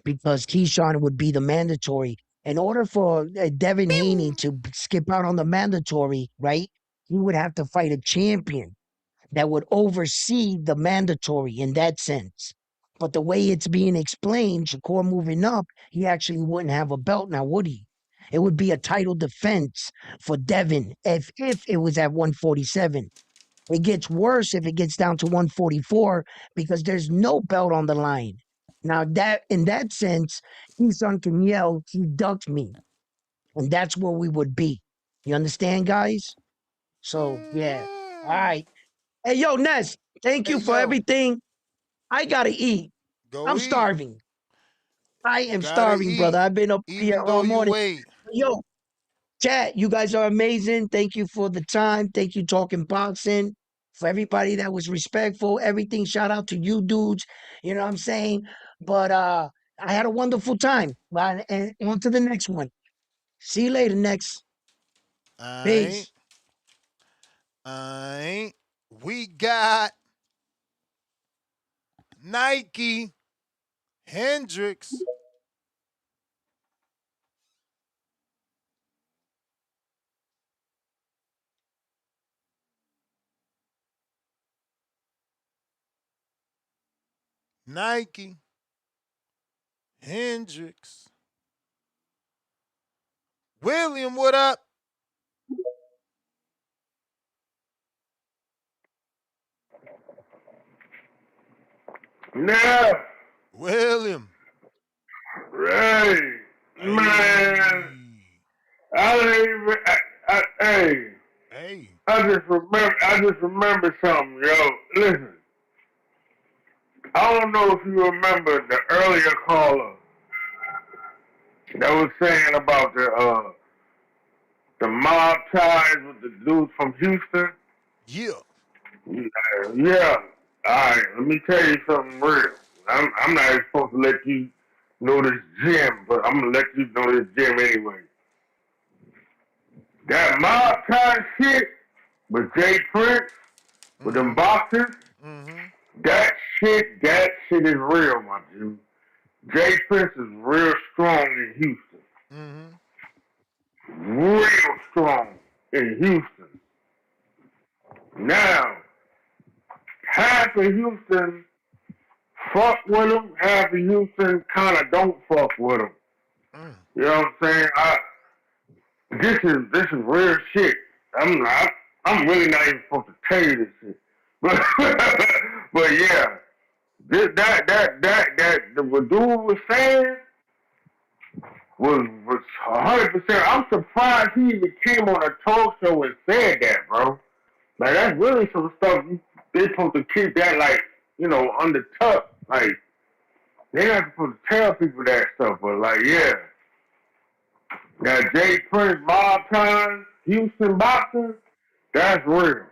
Because Keyshawn would be the mandatory. In order for Devin Haney to skip out on the mandatory, right? He would have to fight a champion that would oversee the mandatory in that sense. But the way it's being explained, Shakur moving up, he actually wouldn't have a belt now, would he? It would be a title defense for Devin if it was at 147. It gets worse if it gets down to 144 because there's no belt on the line. Now that in that sense, Keeson can yell, he ducked me. And that's where we would be. You understand, guys? So yeah. All right. Hey, yo, Ness, thank Hey, you for yo, everything. I gotta eat. go I'm eat. starving. I You am gotta starving, brother. eat, I've been up here even though all you morning. wait. Yo, chat, you guys are amazing. Thank you for the time. Thank you, Talking Boxing. For everybody that was respectful, everything. Shout out to you dudes. You know what I'm saying? But I had a wonderful time. And on to the next one. See you later, next. Alright, Peace. alright. We got Nike Hendricks. Nike Hendricks. William, what up? Now, William. Ray, man, Hey. I don't even. Hey, Hey. I just remember something, yo. Listen, I don't know if you remember the earlier caller that was saying about the mob ties with the dude from Houston. Yeah. Yeah. All right. Let me tell you something real. I'm not even supposed to let you know this gym, but I'm gonna let you know this gym anyway. That mob tie shit with Jay Prince with them Mm-hmm. boxers. Mm-hmm. That shit is real, my dude. Jay Prince is real strong in Houston. Mm-hmm. Real strong in Houston. Now, half of Houston fuck with him, half of Houston kind of don't fuck with him. Mm. You know what I'm saying? This is real shit. I'm really not even supposed to tell you this shit, but but yeah, that what dude was saying was 100%. I'm surprised he even came on a talk show and said that, bro. Like that's really some stuff they supposed to keep that like under tuck. Like they not supposed to tell people that stuff, but like yeah. Now Jay Prince, Mob Time, Houston boxing, that's real.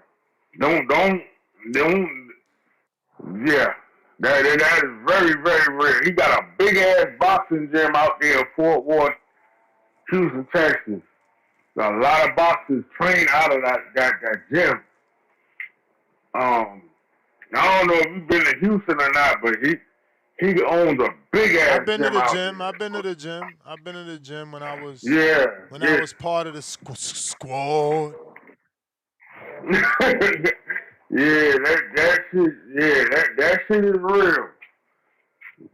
Don't, yeah. That is very, very real. He got a big ass boxing gym out there in Fort Worth, Houston, Texas. A lot of boxers train out of that gym. I don't know if you've been to Houston or not, but he owns a big ass I've been to gym the out gym. there. I've been to the gym. I've been to the gym when I was Yeah, yeah. part of the squad. Yeah, that shit. Yeah, that shit is real.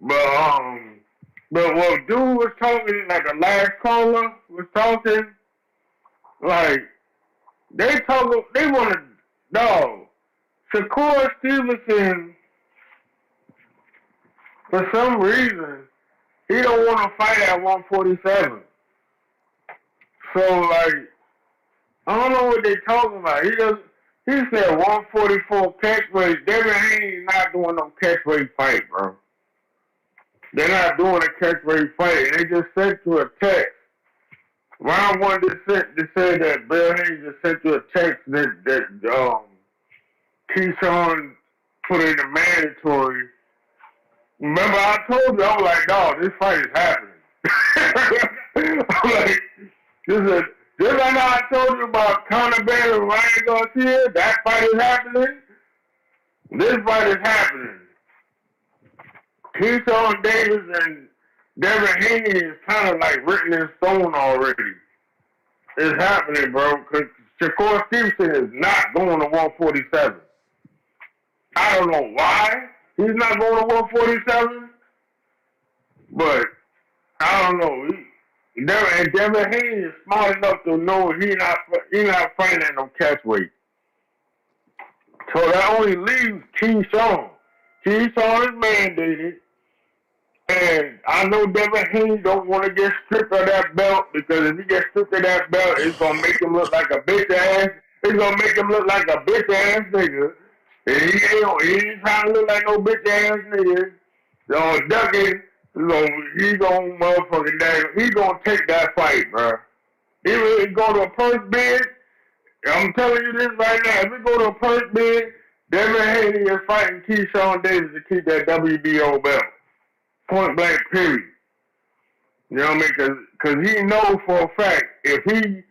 But what dude was talking, like the last caller was talking, like they want to dog. Shakur Stevenson, for some reason, he don't want to fight at 147. So like, I don't know what they talking about. He said 144 catchweight. Devin Haney not doing no catchweight fight, bro. They're not doing a catchweight fight. They just sent you a text. Round one, they said that Bill Hayes just sent you a text that Keyshawn put in the mandatory. Remember, I told you, I was like, dog, this fight is happening. I'm like, just like how I told you about Conor Benn and Ryan Garcia, that fight is happening. This fight is happening. Keyshawn Davis Devin Haney is kind of like written in stone already. It's happening, bro. Because Shakur Stevenson is not going to 147. I don't know why he's not going to 147, but I don't know. Devin Haney is smart enough to know he not fighting at no catch weight. So that only leaves Keyshawn. Keyshawn is mandated. And I know Devin Haney don't want to get stripped of that belt because if he gets stripped of that belt, it's gonna make him look like a bitch ass. It's gonna make him look like a bitch ass nigga. And he ain't trying to look like no bitch ass nigga. So Ducky, he gonna motherfucking that. He gonna take that fight, bro. Even if he go to a purse bid, I'm telling you this right now. If we go to a purse bid, Devin Haney is fighting Keyshawn Davis to keep that WBO belt. Point blank, period. You know what I mean? Because he knows for a fact if he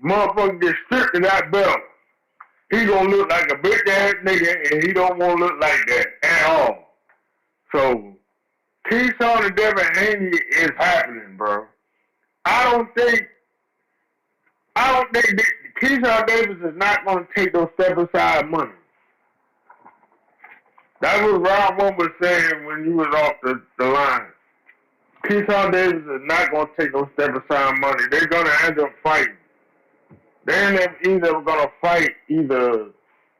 motherfucker gets stripped of that belt, he gonna look like a bitch ass nigga, and he don't want to look like that at all. So Keyshawn and Devin Haney is happening, bro. I don't think Keyshawn Davis is not gonna take those step aside money. That's what Rob One was saying when you was off the line. Keyshawn Davis is not going to take no step aside money. They're going to end up fighting. They're either going to fight either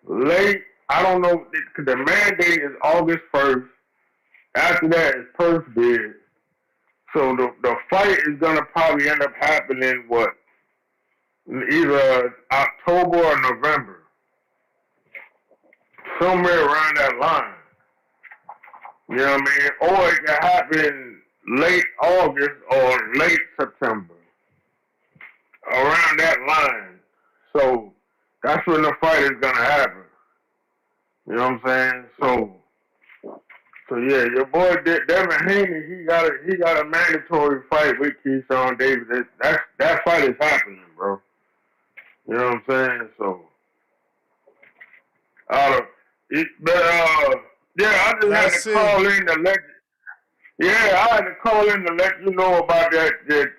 late, I don't know, because the mandate is August 1st. After that is purse bid. So the fight is going to probably end up happening, either October or November. Somewhere around that line. You know what I mean? Or it can happen late August or late September. Around that line. So that's when the fight is gonna happen. You know what I'm saying? So yeah, your boy Devin Haney, he got a mandatory fight with Keyshawn Davis. That fight is happening, bro. You know what I'm saying? So yeah, I just had to call in to let you know about that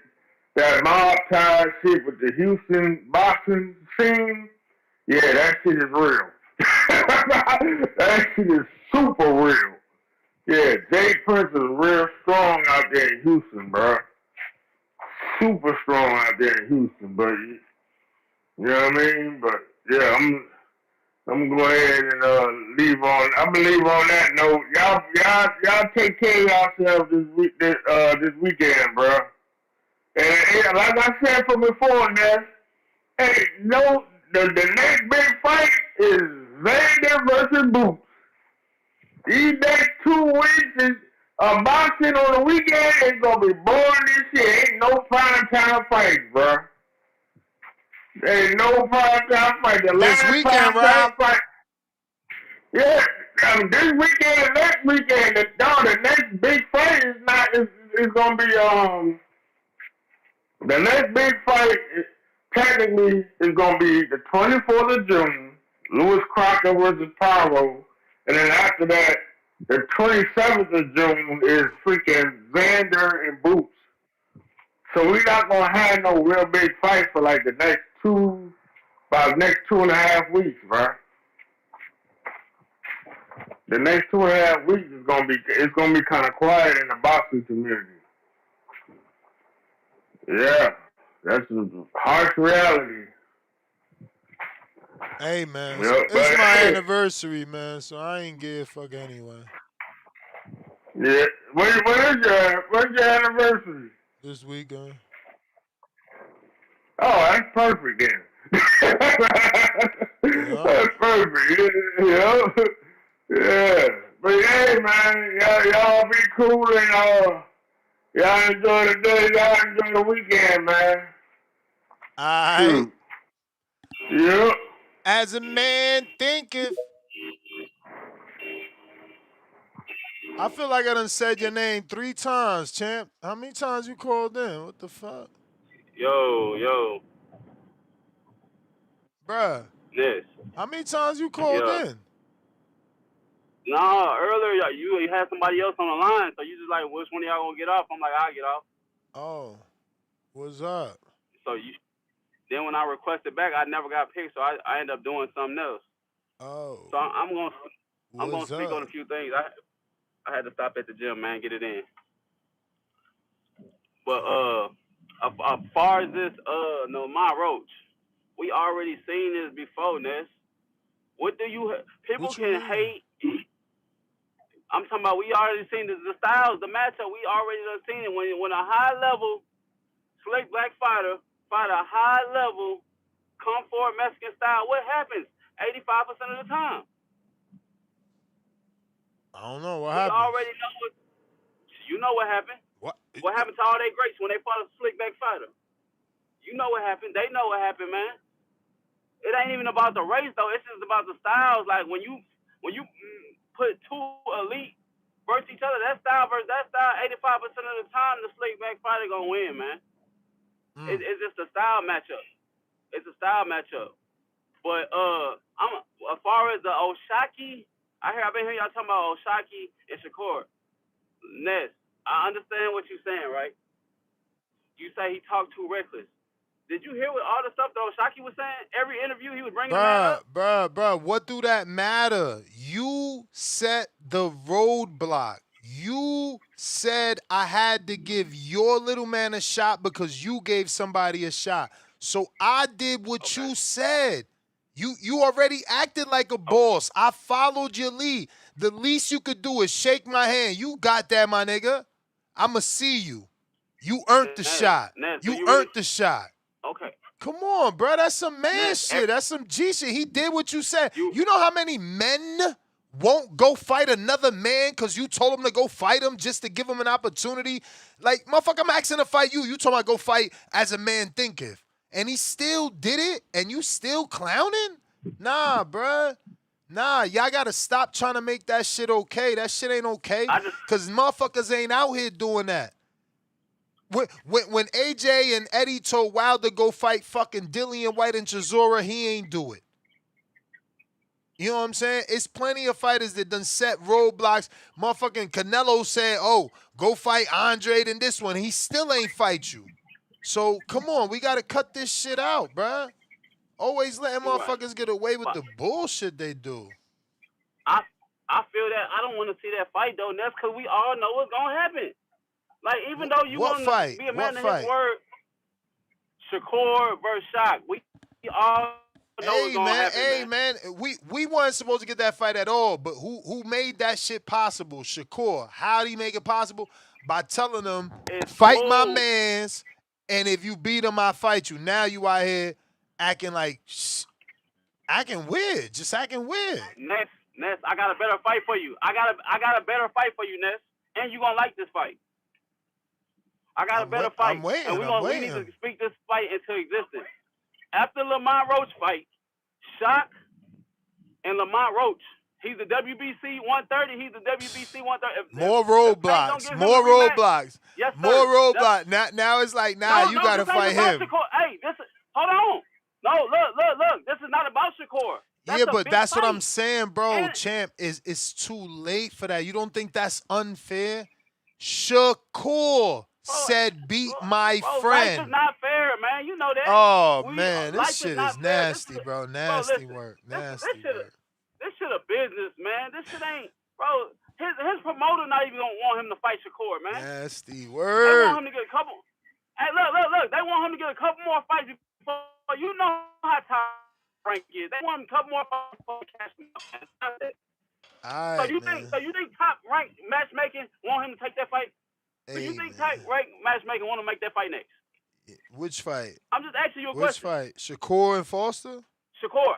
mob tie shit with the Houston boxing scene. Yeah, that shit is real. That shit is super real. Yeah, Jay Prince is real strong out there in Houston, bro. Super strong out there in Houston, but you know what I mean? But yeah, I'm gonna go ahead and leave on. I'm gonna leave on that note. Y'all take care of yourselves this weekend, bro. And like I said from before, man, hey, the next big fight is Vander versus Boots. These next 2 weeks is boxing on the weekend is gonna be boring as shit. Ain't no prime time fights, bro. Ain't no prime time fight. The This last weekend, prime time fight. Yeah, this weekend and next weekend. The next big fight is gonna be the next big fight technically is gonna be the 24th of June. Lewis Crocker versus Paro, and then after that, the 27th of June is freaking Vander and Boots. So we're not gonna have no real big fight for like the next 2.5 weeks, bro. The next 2.5 weeks is gonna be kind of quiet in the boxing community. Yeah, that's a harsh reality. Hey, man, Yep, it's my anniversary, man, so I ain't give a fuck anyway. Yeah, when's your anniversary? This weekend. Oh, that's perfect then. Yeah. That's perfect. Yeah. But hey, man, y'all be cool and y'all enjoy the day. Y'all enjoy the weekend, man. Alright. Yep. As a man thinketh. I feel like I done said your name 3 times, champ. How many times you called in? What the fuck? Yo, Bruh. this. How many times you called Yeah. in? No, earlier you had somebody else on the line, so you just like, which one of y'all gonna get off? I'm like, I'll get off. Oh, what's up? So then when I requested back, I never got picked, so I ended up doing something else. Oh, So I'm gonna what's speak on up? a few things. I had to stop at the gym, man, get it in. But as far as this Lamont Roach, we already seen this before, Ness. What do you people What you can mean? hate? I'm talking about we already seen the styles, the matchup. We already done seen it when a high level slick black fighter fight a high level comfort Mexican style. What happens? 85% of the time, I don't know what we happens. already know what. You know what happened? What? What happened to all their greats when they fought a slick back fighter? You know what happened. They know what happened, man. It ain't even about the race though. It's just about the styles. Like when you put two elite versus each other, that style versus that style, 85% of the time the slick back fighter gonna win, man. It's just a style matchup. It's a style matchup. But I'm as far as the Oshaki, I've been hearing y'all talking about Oshaki and Shakur. Ness, I understand what you're saying, right? You say he talked too reckless. Did you hear what all the stuff that Oshaki was saying? Every interview he was bringing the man up. Bruh, what do that matter? You set the roadblock. You said I had to give your little man a shot because you gave somebody a shot. So I did what you said. You already acted like a boss. I followed your lead. The least you could do is shake my hand. You got that, my nigga. I'ma see you. You earned the shot. Ness, do You you really? earned the shot. Okay. Come on, bro. That's some man Ness, shit. That's some G shit. He did what you said. you You know how many men won't go fight another man because you told him to go fight him just to give him an opportunity? Like, motherfucker, I'm asking to fight you. You told him to go fight as a man thinketh. And he still did it? And you still clowning? Nah, bruh. Nah, y'all gotta stop trying to make that shit okay. That shit ain't okay. Because motherfuckers ain't out here doing that. When AJ and Eddie told Wilder go fight fucking Dillian White and Chisora, he ain't do it. You know what I'm saying? It's plenty of fighters that done set roadblocks. Motherfucking Canelo said, oh, go fight Andre in this one. He still ain't fight you. So, come on. We got to cut this shit out, bruh. Always letting motherfuckers get away with the bullshit they do. I feel that I don't want to see that fight, though. And that's because we all know what's going to happen. Like, even though you want to be a man of his word, Shakur versus Shock, we all know what's going to happen, man. We weren't supposed to get that fight at all, but who made that shit possible? Shakur. How did he make it possible? By telling them, fight my mans, and if you beat him, I fight you. Now you out here acting like, acting weird, just acting weird. Ness, I got a better fight for you. I got a better fight for you, Ness, and you gonna like this fight. I got a better fight. I'm waiting. And we need to speak this fight into existence. After Lamont Roach fight, Shock and Lamont Roach. He's the WBC 130. He's the WBC 130. More roadblocks. More roadblocks. Yes, sir. More roadblocks. Now it's like, you got to fight him. Hey, hold on. No, look. This is not about Shakur. That's what I'm saying, bro. Champ, it's too late for that. You don't think that's unfair? Shakur said, beat my friend. Life is not fair, man. You know that. Oh, man. This shit is nasty, bro. Nasty work. Nasty work. This shit a business, man. This shit ain't, bro. His promoter not even gonna want him to fight Shakur, man. Nasty word. They want him to get a couple. Hey, look. They want him to get a couple more fights before. You know how Top Rank is. They want him a couple more fights before he cash him out, man. All right, so you think Top Rank matchmaking want him to take that fight? So you think Top Rank matchmaking want to make that fight next? Which fight? I'm just asking you a question. Which fight? Shakur and Foster? Shakur.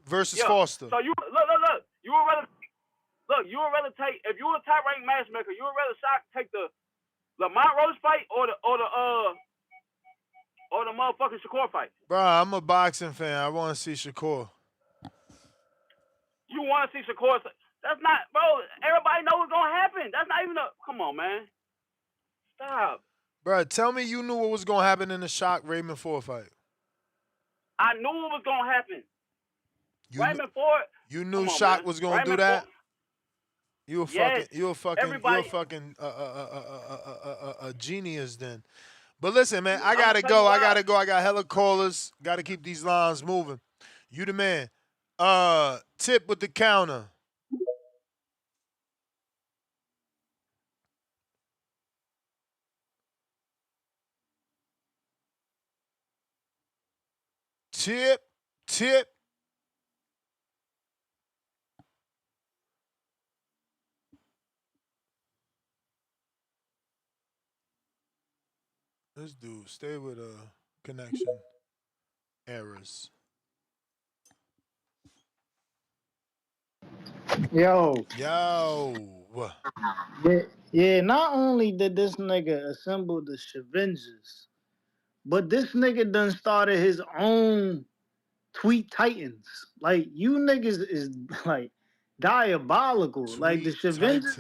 Versus Foster. So you look. You would rather take, if you were a Top Rank matchmaker, you would rather Shock take the Lamont Roach fight or the motherfucking Shakur fight. Bro, I'm a boxing fan. I want to see Shakur. You want to see Shakur? That's not, bro. Everybody know what's gonna happen. That's not even a. Come on, man. Stop. Bro, tell me you knew what was gonna happen in the Shock Raymond Ford fight. I knew what was gonna happen. Raymond Ford. You knew Come on, Shock man. was gonna do Raymond Ford. that. You a Yes. Everybody. fucking a genius then. But listen, man, I I'm gonna gotta tell you go. I why. gotta go. I got hella callers. Gotta keep these lines moving. You the man. Tip with the counter. Tip, tip. This dude, stay with connection errors. Yo, Yo. yeah. Not only did this nigga assemble the Shavengers, but this nigga done started his own Tweet Titans. Like you niggas is like diabolical. Like the Tweet Shavengers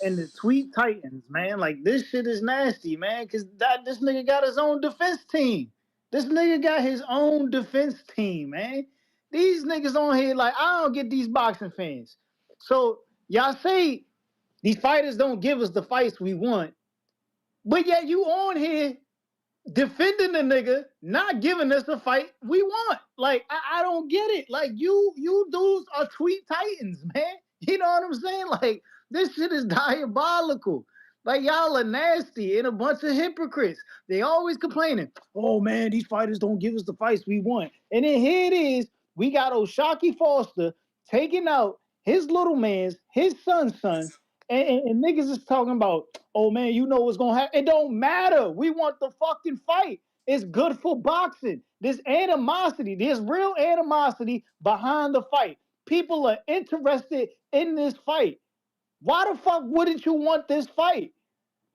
and the Titans. Tweet Titans, man. Like this shit is nasty, man. Cause this nigga got his own defense team. This nigga got his own defense team, man. These niggas on here, like, I don't get these boxing fans. So y'all say these fighters don't give us the fights we want, but yet you on here defending the nigga, not giving us the fight we want. Like, I don't get it. Like, you dudes are Tweet Titans, man. You know what I'm saying? Like, this shit is diabolical. Like, y'all are nasty and a bunch of hypocrites. They always complaining, oh man, these fighters don't give us the fights we want. And then here it is, we got O'Shaquie Foster taking out his little man's, his son's son, and niggas is talking about, oh man, you know what's gonna happen. It don't matter. We want the fucking fight. It's good for boxing. There's animosity. There's real animosity behind the fight. People are interested in this fight. Why the fuck wouldn't you want this fight?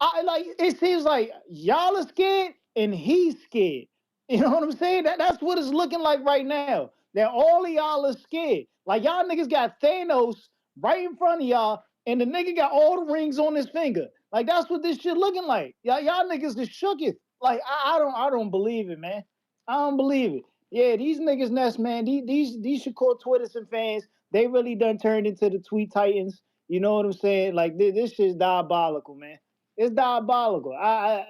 It seems like y'all are scared and he's scared. You know what I'm saying? That's what it's looking like right now. That all of y'all are scared. Like y'all niggas got Thanos right in front of y'all, and the nigga got all the rings on his finger. Like that's what this shit looking like. Y'all niggas is shook it. Like I don't believe it, man. I don't believe it. Yeah, these niggas nest, man. These Shakur Twitterson fans, they really done turned into the Tweet Titans. You know what I'm saying? Like this shit's diabolical, man. It's diabolical. I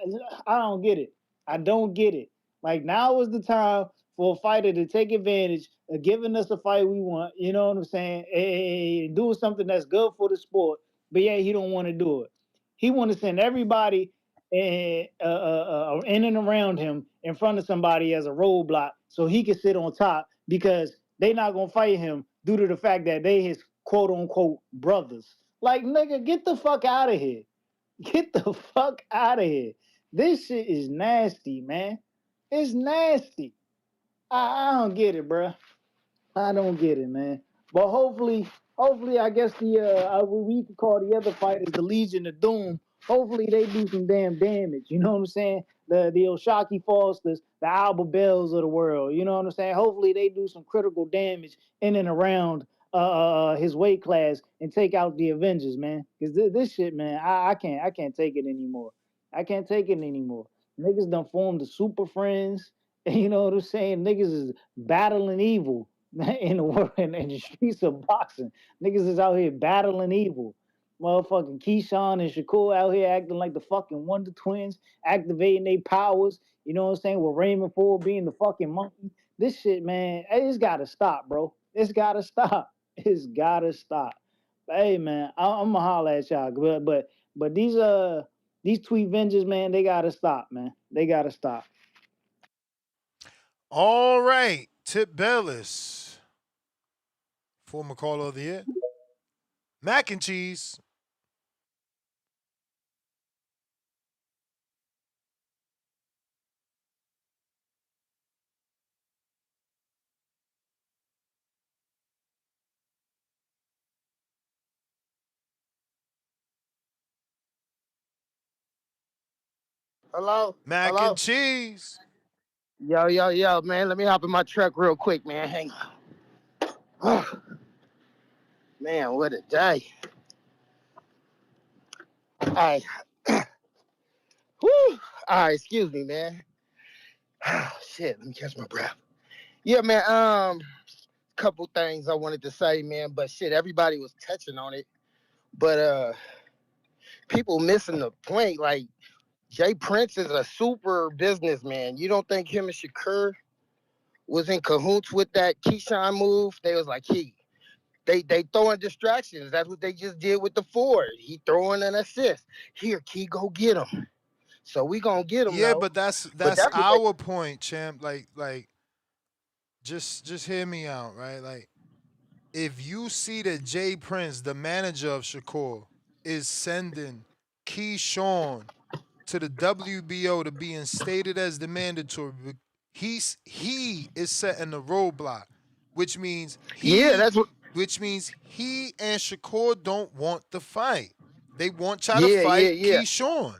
don't get it. I don't get it. Like now is the time for a fighter to take advantage of giving us a fight we want. You know what I'm saying? And do something that's good for the sport. But yeah, he don't want to do it. He want to send everybody in and around him in front of somebody as a roadblock so he can sit on top because they not gonna fight him due to the fact that they his quote unquote brothers. Like nigga, get the fuck out of here. Get the fuck out of here. This shit is nasty, man. It's nasty. I don't get it, bro. I don't get it, man. But hopefully, I guess we could call the other fighters the Legion of Doom. Hopefully they do some damn damage. You know what I'm saying? The O'Shaquie Fosters, the Alba Bells of the world. You know what I'm saying? Hopefully they do some critical damage in and around his weight class and take out the Avengers, man. Because this shit, man, I can't take it anymore. I can't take it anymore. Niggas done formed the Super Friends. You know what I'm saying? Niggas is battling evil in the world in the streets of boxing. Niggas is out here battling evil. Motherfucking Keyshawn and Shakur out here acting like the fucking Wonder Twins, activating their powers. You know what I'm saying? With Raymond Ford being the fucking monkey. This shit, man, it's gotta stop, bro. It's gotta stop. It's gotta stop. But, hey, man, I'm gonna holler at y'all, but these tweet vengeance, man, they gotta stop, man. They gotta stop. All right. Tip Bellis, former caller of the year. Mac and cheese. Hello? Mac and Hello? cheese. Yo, man. Let me hop in my truck real quick, man. Hang on. Man, what a day. All right. Woo. All right, excuse me, man. Shit, let me catch my breath. Yeah, man. couple things I wanted to say, man. But shit, everybody was touching on it. But people missing the point. Like Jay Prince is a super businessman. You don't think him and Shakur was in cahoots with that Keyshawn move? They was like, they throwing distractions. That's what they just did with the Ford. He throwing an assist. Here, Key, go get him. So we gonna get him Yeah, though. but that's But that's that's what they. our point, champ. Like just hear me out, right? Like if you see that Jay Prince, the manager of Shakur, is sending Keyshawn to the WBO to be instated as the mandatory, he is setting the roadblock, which means Yeah, he that's what. which means he and Shakur don't want the fight. They want y'all to Yeah, yeah, fight yeah. Keyshawn.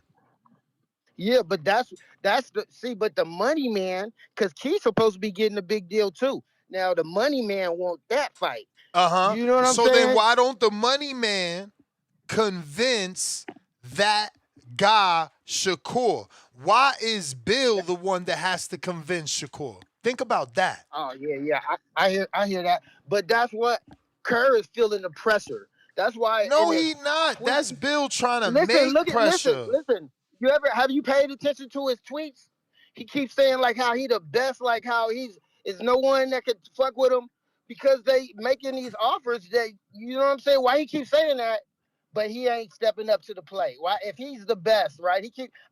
Yeah, but that's the see, but the money man, because Key's supposed to be getting a big deal too. Now the money man want that fight. Uh-huh. You know what I'm So then saying? why don't the money man convince that guy Shakur? Why is Bill the one that has to convince Shakur? Think about that. Oh yeah, yeah. I hear that. But that's what Kerr is feeling the pressure. That's why in No, his he not. That's tweets. Bill trying to Listen, make look at listen, pressure. listen. You ever have you paid attention to his tweets? He keeps saying like how he the best, like how he's is no one that could fuck with him because they making these offers that you know what I'm saying? Why he keeps saying that? But he ain't stepping up to the plate. Why? If he's the best, right?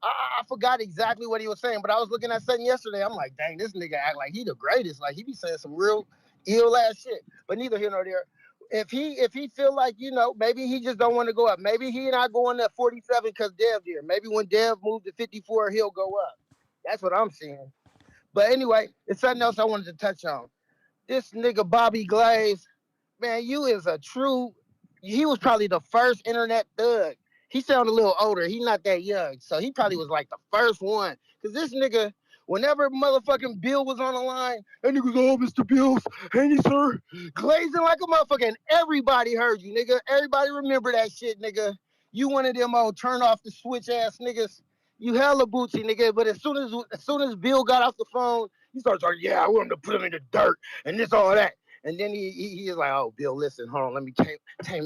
I forgot exactly what he was saying, but I was looking at something yesterday. I'm like, dang, this nigga act like he the greatest. Like he be saying some real ill ass shit. But neither here nor there. If he feel like maybe he just don't want to go up. Maybe he not going to 47 because Dev there. Maybe when Dev moved to 54, he'll go up. That's what I'm seeing. But anyway, it's something else I wanted to touch on. This nigga Bobby Glaze, man, you is a true. He was probably the first internet thug. He sounded a little older. He not that young, so he probably was like the first one. Cause this nigga, whenever motherfucking Bill was on the line, that nigga was, oh, Mr. Bills, hey sir, glazing like a motherfucker, and everybody heard you, nigga. Everybody remember that shit, nigga. You one of them old turn off the switch ass niggas. You hella bootsy, nigga. But as soon as Bill got off the phone, he started talking. Yeah, I want him to put him in the dirt and this all that. And then he is like, oh, Bill, listen, hold on, let me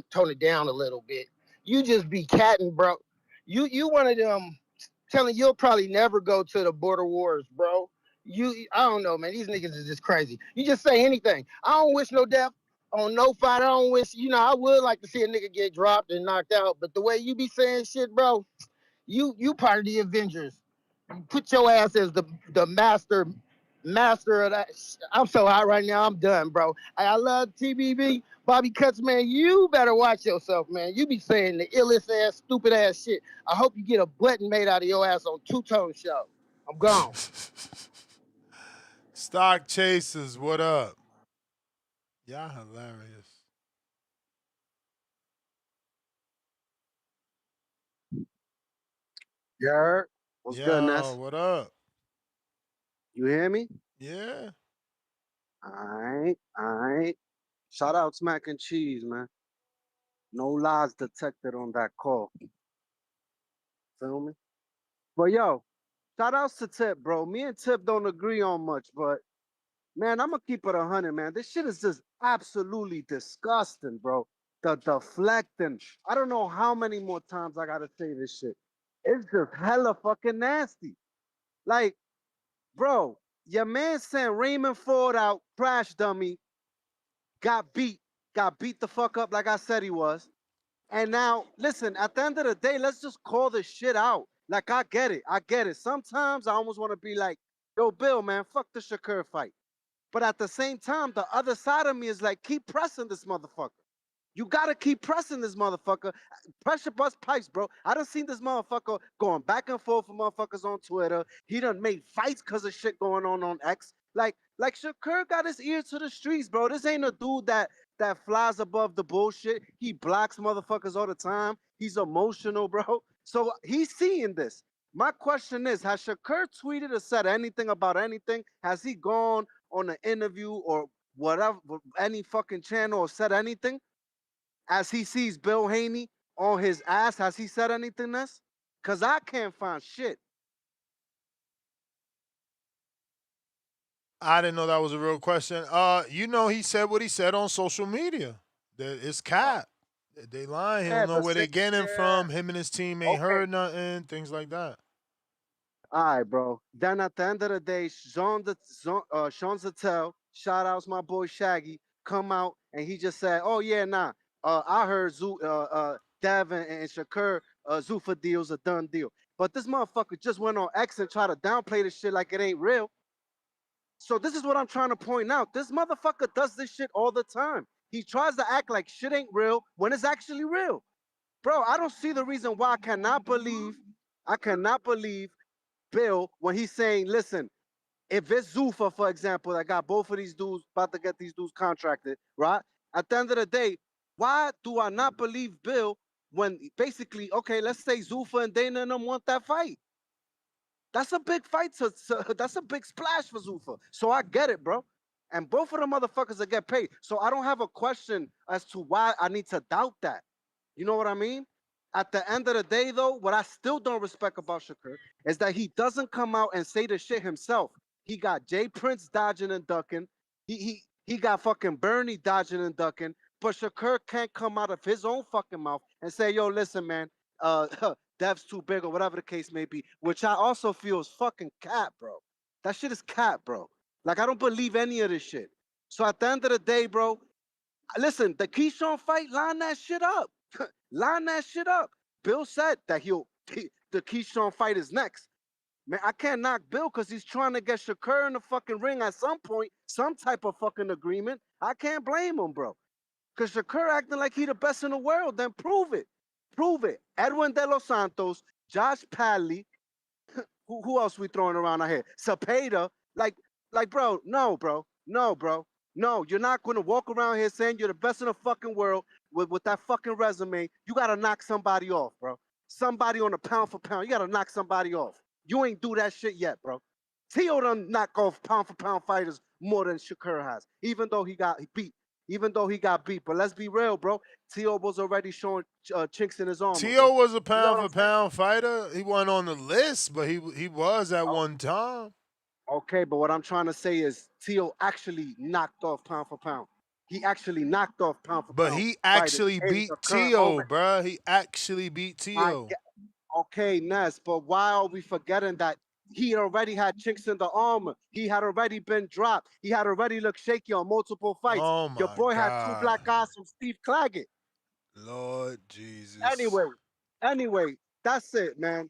tone it down a little bit. You just be catting, bro. You one of them telling you'll probably never go to the border wars, bro. I don't know, man. These niggas is just crazy. You just say anything. I don't wish no death on no fight. I don't wish, I would like to see a nigga get dropped and knocked out. But the way you be saying shit, bro, you part of the Avengers. Put your ass as the master of that. I'm so hot right now. I'm done, bro. I love TBB. Bobby Cuts, man. You better watch yourself, man. You be saying the illest ass, stupid ass shit. I hope you get a button made out of your ass on Two Tone Show. I'm gone. Stock chasers, what up? Y'all hilarious. You heard? What's good, Yo, Ness? what up? You hear me? Yeah. Alright. Shout out Smack and Cheese, man. No lies detected on that call. Feel me? But yo, shout outs to Tip, bro. Me and Tip don't agree on much, but man, I'm gonna keep it 100, man. This shit is just absolutely disgusting, bro. The deflecting. I don't know how many more times I gotta say this shit. It's just hella fucking nasty. Like, bro, your man sent Raymond Ford out, crash dummy, got beat the fuck up like I said he was. And now, listen, at the end of the day, let's just call this shit out. Like, I get it. Sometimes I almost want to be like, yo, Bill, man, fuck the Shakur fight. But at the same time, the other side of me is like, keep pressing this motherfucker. You gotta keep pressing this motherfucker. Pressure bust pipes, bro. I done seen this motherfucker going back and forth with motherfuckers on Twitter. He done made fights because of shit going on X. Like Shakur got his ear to the streets, bro. This ain't a dude that flies above the bullshit. He blocks motherfuckers all the time. He's emotional, bro. So he's seeing this. My question is, has Shakur tweeted or said anything about anything? Has he gone on an interview or whatever, any fucking channel or said anything? As he sees Bill Haney on his ass, has he said anything else? Because I can't find shit. I didn't know that was a real question. He said what he said on social media. That it's cap. They lying. He Yeah, don't know the where they six. getting him Yeah. from. Him and his team ain't Okay. heard nothing. Things like that. All right, bro. Then at the end of the day, Sean Zattel, shout outs my boy Shaggy, come out and he just said, "Oh yeah, nah. I heard Devin and Shakur Zufa deal's a done deal." But this motherfucker just went on X and tried to downplay this shit like it ain't real. So this is what I'm trying to point out. This motherfucker does this shit all the time. He tries to act like shit ain't real when it's actually real. Bro, I don't see the reason why I cannot believe Bill when he's saying, listen, if it's Zufa, for example, that got both of these dudes about to get these dudes contracted, right? At the end of the day, why do I not believe Bill when basically, okay, let's say Zufa and Dana and them want that fight? That's a big fight. That's a big splash for Zufa. So I get it, bro. And both of the motherfuckers that get paid. So I don't have a question as to why I need to doubt that. You know what I mean? At the end of the day, though, what I still don't respect about Shakur is that he doesn't come out and say the shit himself. He got Jay Prince dodging and ducking. He got fucking Bernie dodging and ducking. But Shakur can't come out of his own fucking mouth and say, "Yo, listen, man, Dev's too big," or whatever the case may be. Which I also feel is fucking cap, bro. That shit is cap, bro. Like I don't believe any of this shit. So at the end of the day, bro, listen, the Keyshawn fight, line that shit up. Line that shit up. Bill said that the Keyshawn fight is next. Man, I can't knock Bill because he's trying to get Shakur in the fucking ring at some point, some type of fucking agreement. I can't blame him, bro. Because Shakur acting like he the best in the world, then prove it. Prove it. Edwin De Los Santos, Josh Padley, who else we throwing around out here? Zepeda. Like, bro, no, bro. No, bro. No, you're not going to walk around here saying you're the best in the fucking world with that fucking resume. You got to knock somebody off, bro. Somebody on a pound for pound. You got to knock somebody off. You ain't do that shit yet, bro. Tio done knock off pound for pound fighters more than Shakur has, even though he got beat. Even though he got beat. But let's be real, bro. Tio was already showing chinks in his armor, Tio bro. was a You know pound what for I'm saying? pound fighter. He wasn't on the list, but he was at one time. Okay, but what I'm trying to say is Tio actually knocked off pound for pound. He actually knocked off pound for But pound he fighters actually in beat the current Tio, moment. bruh. He actually beat Tio. Okay, Ness, but why are we forgetting that he already had chinks in the armor? He had already been dropped. He had already looked shaky on multiple fights. Oh Your my boy had two God. black eyes from Steve Claggett. Lord Jesus. Anyway, that's it, man.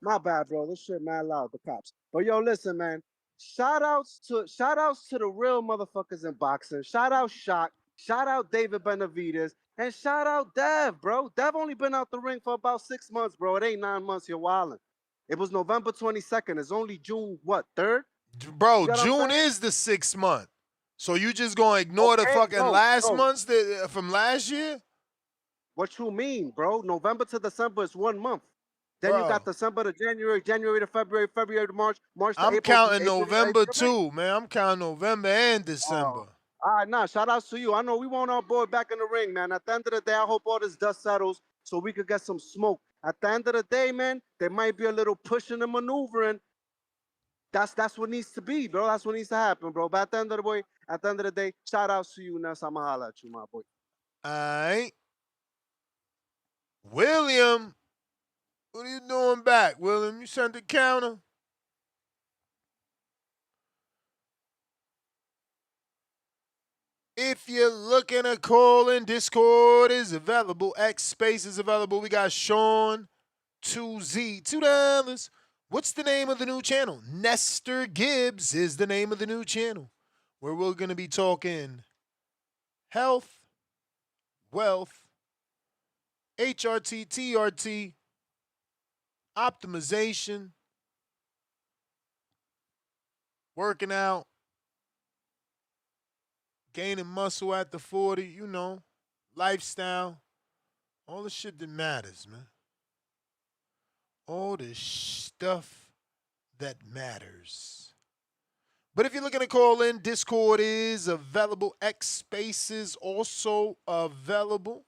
My bad, bro. This shit mad loud, the cops. But yo, listen, man. Shout outs to the real motherfuckers in boxing. Shout out Shock. Shout out David Benavidez. And shout out Dev, bro. Dev only been out the ring for about 6 months, bro. It ain't 9 months. You're wilding. It was November 22nd. It's only June, what, 3rd? You Bro, got what I'm June saying? is the 6th month. So you just gonna ignore the Okay, fucking no, last no. months from last year? What you mean, bro? November to December is 1 month. Then you got Bro, December to January, January to February, February to March, March to I'm April, counting April November to May. too, man. I'm counting November and Oh, December. all right, nah, shout outs to you. I know we want our boy back in the ring, man. At the end of the day, I hope all this dust settles so we could get some smoke. At the end of the day, man, there might be a little pushing and maneuvering. That's what needs to be, bro. That's what needs to happen, bro. But at the end of the day, shout outs to you, Ness. I'ma holla at you, my boy. Alright. William, what are you doing back, William? You sent the counter? If you're looking to call in, Discord is available. X Space is available. We got Sean 2Z, $2. What's the name of the new channel? Nestor Gibbs is the name of the new channel, where we're going to be talking health, wealth, HRT, TRT, optimization, working out, gaining muscle at the 40, lifestyle, all the shit that matters, man. All the stuff that matters. But if you're looking to call in, Discord is available. X Space is also available.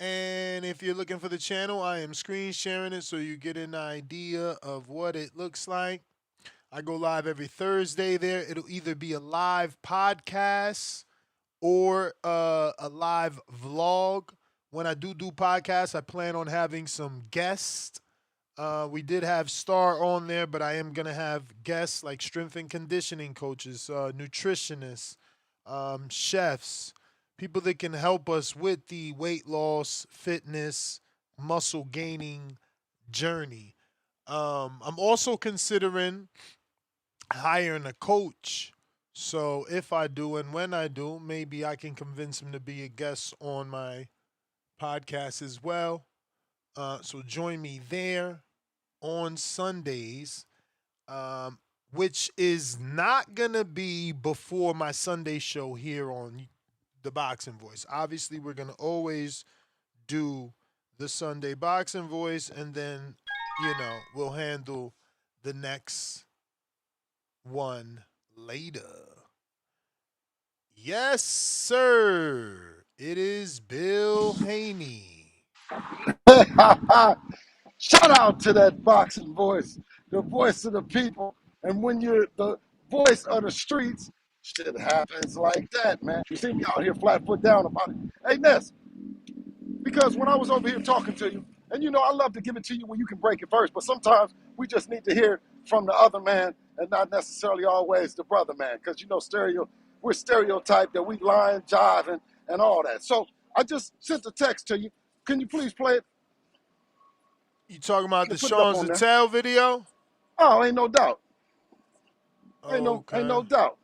And if you're looking for the channel, I am screen sharing it so you get an idea of what it looks like. I go live every Thursday there. It'll either be a live podcast or a live vlog. When I do podcasts, I plan on having some guests. We did have Star on there, but I am going to have guests like strength and conditioning coaches, nutritionists, chefs, people that can help us with the weight loss, fitness, muscle gaining journey. I'm also considering hiring a coach. So if I do and when I do, maybe I can convince him to be a guest on my podcast as well. So join me there on Sundays, which is not going to be before my Sunday show here on the Boxing Voice. Obviously, we're going to always do the Sunday Boxing Voice, and then, we'll handle the next one later. Yes, sir. It is Bill Haney. Shout out to that boxing voice, the voice of the people. And when you're the voice of the streets, shit happens like that, man. You see me out here flat foot down about it. Hey, Ness, because when I was over here talking to you, and I love to give it to you when you can break it first, but sometimes we just need to hear from the other man and not necessarily always the brother man, because we're stereotyped that we lying, jiving, and all that. So I just sent a text to you. Can you please play it? You talking about the Sean Zattel video? Oh, ain't no doubt. Ain't no doubt.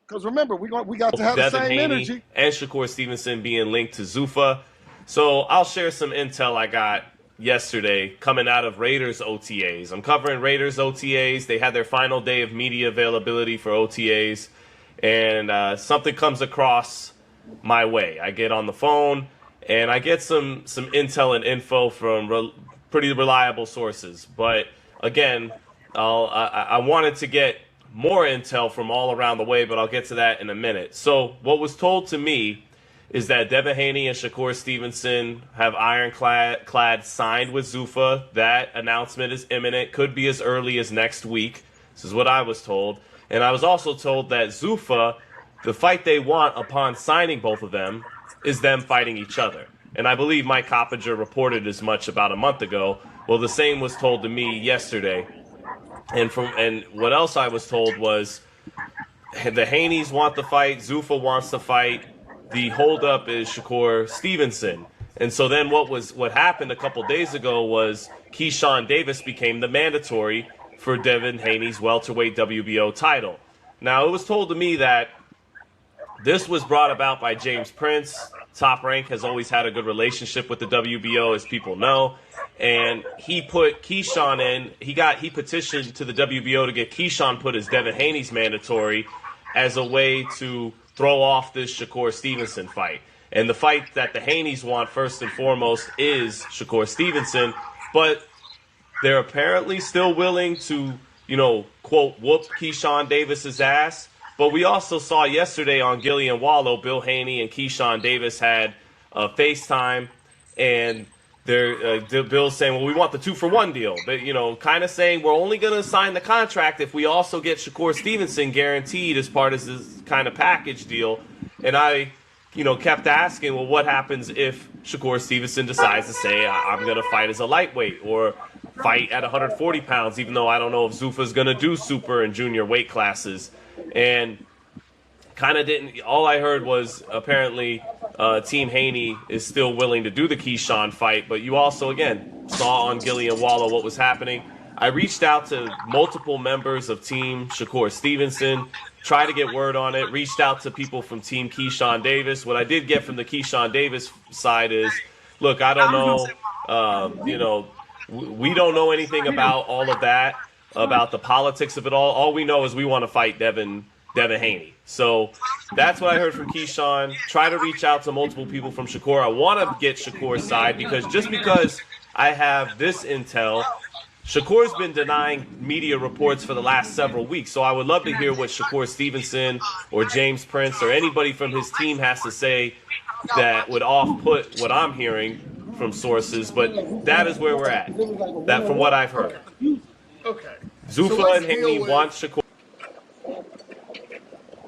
Because remember, we got to have the same energy. And Shakur Stevenson being linked to Zuffa. So I'll share some intel I got yesterday coming out of Raiders OTAs. I'm covering Raiders OTAs. They had their final day of media availability for OTAs. And something comes across my way. I get on the phone, and I get some intel and info from pretty reliable sources. But again, I wanted to get more intel from all around the way, but I'll get to that in a minute. So what was told to me is that Devin Haney and Shakur Stevenson have ironclad signed with Zuffa. That announcement is imminent, could be as early as next week. This is what I was told. And I was also told that Zuffa, the fight they want upon signing both of them, is them fighting each other. And I believe Mike Coppinger reported as much about a month ago. Well, the same was told to me yesterday. And what else I was told was the Haneys want the fight, Zuffa wants the fight. The holdup is Shakur Stevenson. And so then what happened a couple days ago was Keyshawn Davis became the mandatory for Devin Haney's welterweight WBO title. Now, it was told to me that this was brought about by James Prince. Top Rank has always had a good relationship with the WBO, as people know. And he put Keyshawn in. He petitioned to the WBO to get Keyshawn put as Devin Haney's mandatory as a way to throw off this Shakur Stevenson fight. And the fight that the Haneys want first and foremost is Shakur Stevenson. But they're apparently still willing to, quote, whoop Keyshawn Davis's ass. But we also saw yesterday on Gillian Wallow, Bill Haney and Keyshawn Davis had a FaceTime, and Bill's saying, well, we want the 2-for-1 deal. But, kind of saying we're only going to sign the contract if we also get Shakur Stevenson guaranteed as part of this kind of package deal. And I, kept asking, well, what happens if Shakur Stevenson decides to say, I'm going to fight as a lightweight or fight at 140 pounds, even though I don't know if Zuffa's going to do super and junior weight classes. And kind of didn't. All I heard was apparently Team Haney is still willing to do the Keyshawn fight, but you also, again, saw on Gillian Wallow what was happening. I reached out to multiple members of Team Shakur Stevenson, tried to get word on it, reached out to people from Team Keyshawn Davis. What I did get from the Keyshawn Davis side is, look, I don't know, we don't know anything about all of that, about the politics of it all. All we know is we want to fight Devin Haney. So that's what I heard from Keyshawn. Try to reach out to multiple people from Shakur. I want to get Shakur's side because I have this intel, Shakur's been denying media reports for the last several weeks. So I would love to hear what Shakur Stevenson or James Prince or anybody from his team has to say that would off-put what I'm hearing from sources, but that is where we're at. That from what I've heard. Okay. So Zuffa let's and deal Haney with. want Shakur.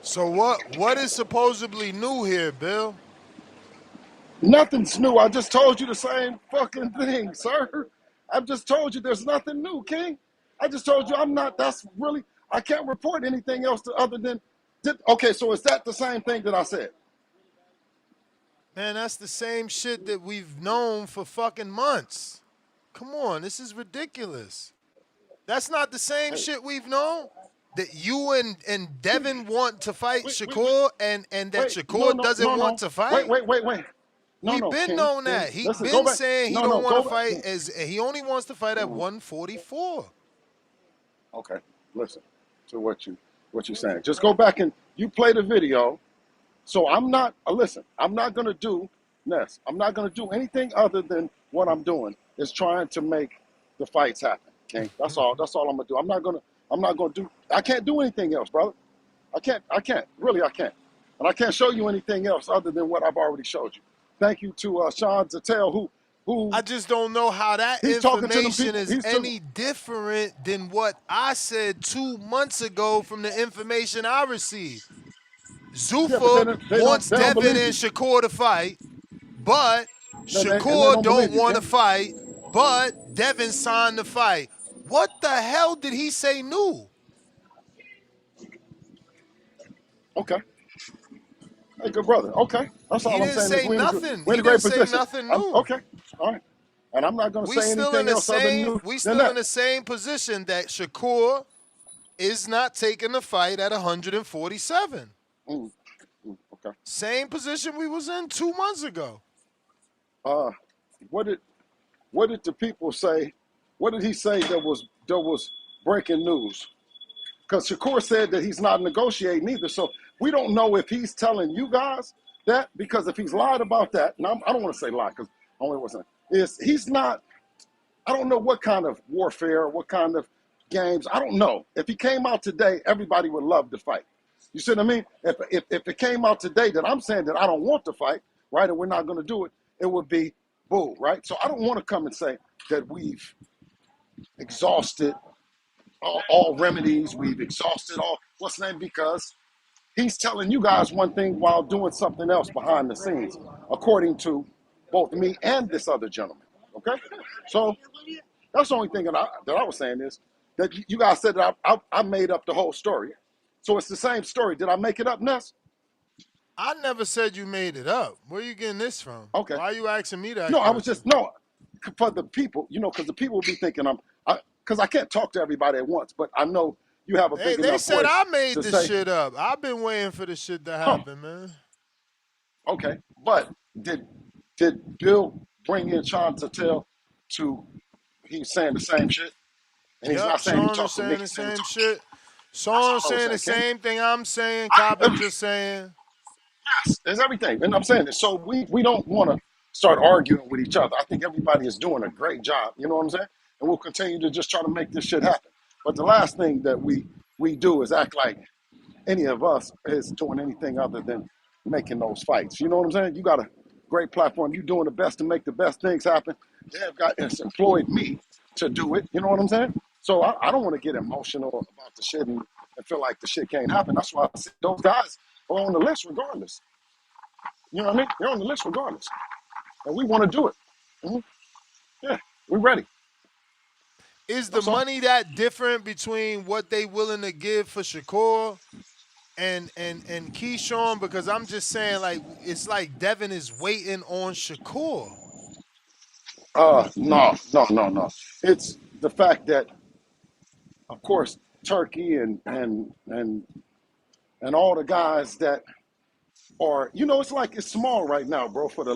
So what is supposedly new here, Bill? Nothing's new. I just told you the same fucking thing, sir. I've just told you there's nothing new, King. I just told you I can't report anything else other than, okay, so is that the same thing that I said? Man, that's the same shit that we've known for fucking months. Come on, this is ridiculous. That's not the same shit we've known? That you and Devin want to fight Shakur and that Shakur doesn't want to fight? Wait. We've been King. knowing that. He's Listen, been saying he don't want to go fight back. he only wants to fight at 144. Okay, listen to what you're saying. Just go back and you play the video. So I'm not gonna do Ness. I'm not gonna do anything other than what I'm doing is trying to make the fights happen. Okay, that's all I'm gonna do. I'm not gonna do. I can't do anything else, brother. I can't. Really, I can't. And I can't show you anything else other than what I've already showed you. Thank you to Sean Zattel, who I just don't know how that he's talking to them information people. is any different than what I said 2 months ago from the information I received. Zuffa wants they don't Devin believe and you. Shakur to fight, but And they Shakur don't don't believe you, want to Ken. fight, but Devin signed the fight. What the hell did he say new? Okay. Hey, good brother. Okay. That's He all I'm didn't saying is say we're nothing. in He a didn't great say position. nothing new. Okay. All right. And I'm not going to We say still in anything the else other than same. new We than still in that. the same position that Shakur is not taking the fight at 147. Okay. Same position we was in 2 months ago. What did the people say? What did he say that was breaking news? Because Shakur said that he's not negotiating either. So we don't know if he's telling you guys that, because if he's lied about that, and I don't want to say lie because I only want to say is he's not. I don't know what kind of warfare, what kind of games. I don't know. If he came out today, everybody would love to fight. You see what I mean? If it came out today that I'm saying that I don't want to fight, right, and we're not going to do it, it would be bull, right? So I don't want to come and say that we've exhausted all remedies, we've exhausted all what's the name, because he's telling you guys one thing while doing something else behind the scenes, according to both me and this other gentleman. Okay, so that's the only thing that I was saying is that you guys said that I made up the whole story. So it's the same story. Did I make it up, Ness? I never said you made it up. Where are you getting this from? Okay. Why are you asking me that No, I question? was just for the people, because the people will be thinking because I can't talk to everybody at once, but I know you have a big enough voice. They said I made to this say, shit up. I've been waiting for this shit to happen, man. Okay, but did Bill bring in Sean Zattel to? He's saying the same shit, and he's not saying he Sean is talked to me. saying the same shit. Sean's saying the same thing I'm saying. Carpenter's saying. Yes, there's everything, and I'm saying this. So we don't want to start arguing with each other. I think everybody is doing a great job. You know what I'm saying? And we'll continue to just try to make this shit happen. But the last thing that we do is act like any of us is doing anything other than making those fights. You know what I'm saying? You got a great platform. You're doing the best to make the best things happen. It's employed me to do it. You know what I'm saying? So I don't want to get emotional about the shit and feel like the shit can't happen. That's why I said those guys are on the list regardless. You know what I mean? They're on the list regardless. And we want to do it. Mm-hmm. Yeah, we're ready. Is the money that different between what they willing to give for Shakur and Keyshawn? Because I'm just saying, like, it's like Devin is waiting on Shakur. No. It's the fact that, of course, Turkey and all the guys that are, it's like it's small right now, bro, for the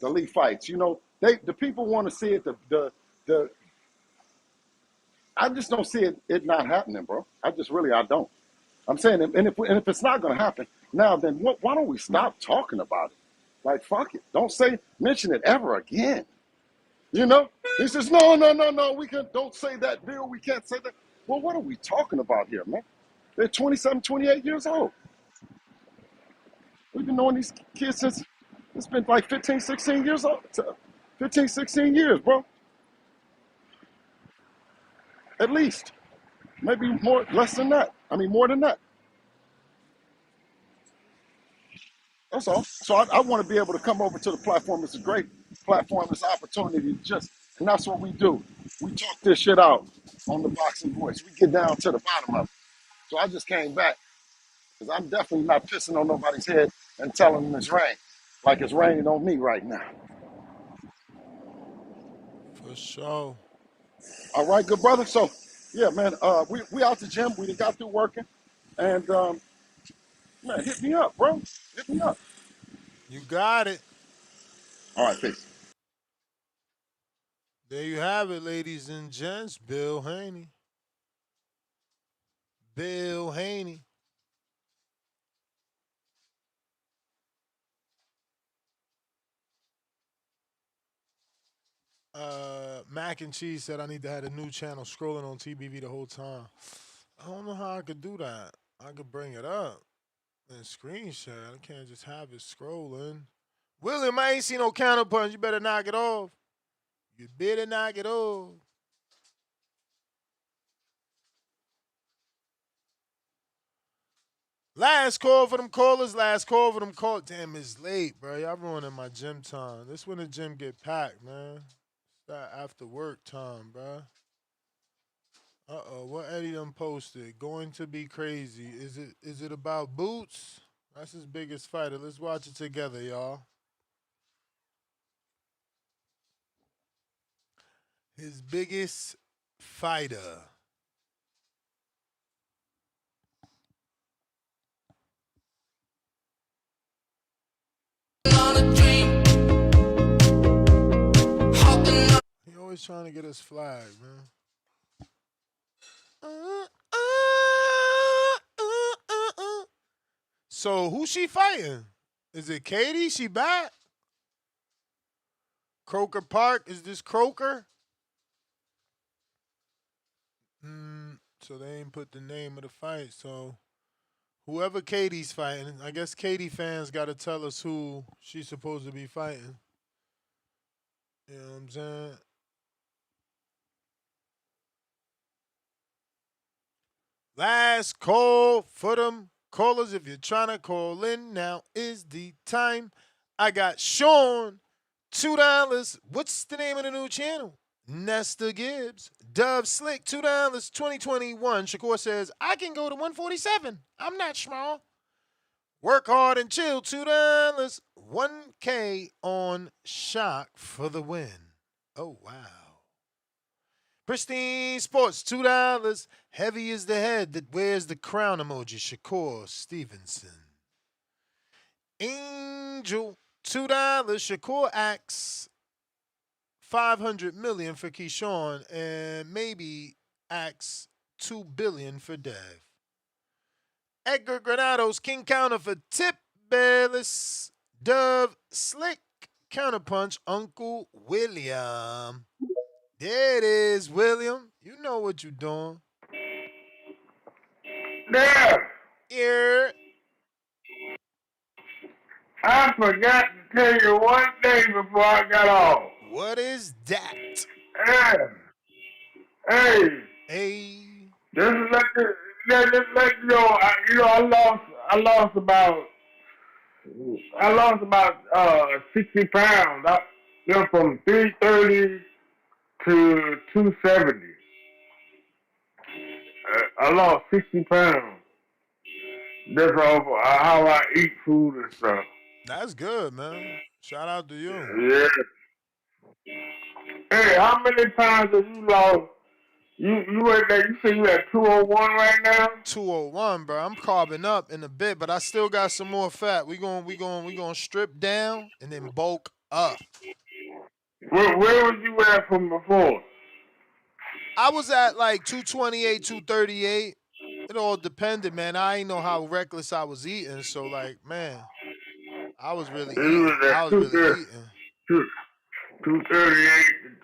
elite fights. The people want to see it. The I just don't see it not happening, bro. I don't. I'm saying, and if it's not going to happen now, then why don't we stop talking about it? Like, fuck it. Don't mention it ever again. He says, no, don't say that, Bill. We can't say that. Well, what are we talking about here, man? They're 27, 28 years old. We've been knowing these kids since It's been like 15, 16 years old. 15, 16 years, bro. At least. Maybe more, less than that. I mean, more than that. That's all. So I want to be able to come over to the platform. It's a great platform. It's an opportunity to just, and that's what we do. We talk this shit out on the Boxing Voice. We get down to the bottom of it. So I just came back because I'm definitely not pissing on nobody's head and telling them it's rain, like it's raining on me right now. For sure. All right, good brother. So, yeah, man, we out the gym. We done got through working, and man, hit me up, bro. Hit me up. You got it. All right, peace. There you have it, ladies and gents. Bill Haney. Bill Haney. Mac and Cheese said I need to have a new channel scrolling on TBV the whole time. I don't know how I could do that. I could bring it up and screen share. I can't just have it scrolling. William, I ain't seen no counterpunch. You better knock it off. You better knock it off. Last call for them callers. Last call for them callers. Damn, it's late, bro. Y'all ruining my gym time. This when the gym get packed, man. It's that after work time, bro. Uh-oh, what Eddie done posted? Going to be crazy. Is it about Boots? That's his biggest fighter. Let's watch it together, y'all. His biggest fighter. He always trying to get us flagged, man. So who she fighting? Is it Katie? She back? Croker Park? Is this Croker? So they ain't put the name of the fight. So whoever Katie's fighting, I guess Katie fans got to tell us who she's supposed to be fighting. You know what I'm saying? Last call for them callers. If you're trying to call in, now is the time. I got Sean, $2. What's the name of the new channel? Nesta Gibbs. Dove Slick, $2, 2021. Shakur says, I can go to 147. I'm not small. Work hard and chill, $2. 1K on Shock for the win. Oh, wow. Pristine Sports, $2. Heavy is the head that wears the crown emoji. Shakur Stevenson. Angel, $2. Shakur acts 500 million for Keyshawn and maybe acts 2 billion for Dev. Edgar Granados, King Counter for Tip Bayless. Dove Slick, Counterpunch, Uncle William. There it is, William. You know what you're doing. There. Yeah. I forgot to tell you one thing before I got off. What is that? Hey. Just let you know. I lost about 60 pounds. I went from 330 to 270. I lost 60 pounds. That's off how I eat food and stuff. That's good, man. Shout out to you. Yeah. Hey, how many pounds have you lost? You right there, you say you at 201 right now? 201, bro. I'm carving up in a bit, but I still got some more fat. We going strip down and then bulk up. Where was you at from before? I was at like 228, 238. It all depended, man. I ain't know how reckless I was eating, so like, man, I was really eating. 238 to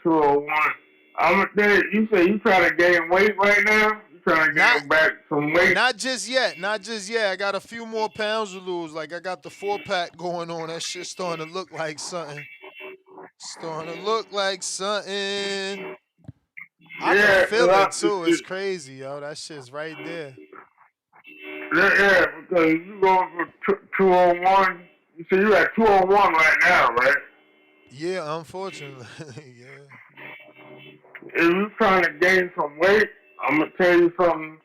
201. I'm gonna tell you, you say you trying to gain weight right now? You trying to get him back some weight. Not just yet. Not just yet. I got a few more pounds to lose. Like I got the 4-pack going on. That shit's starting to look like something. Starting to look like something. I can Yeah, feel it too. It's crazy, yo. That shit's right there. yeah, because you going for 201. You see, you at 201 right now, right? Yeah, unfortunately. Yeah. If you trying to gain some weight, I'm gonna tell you something.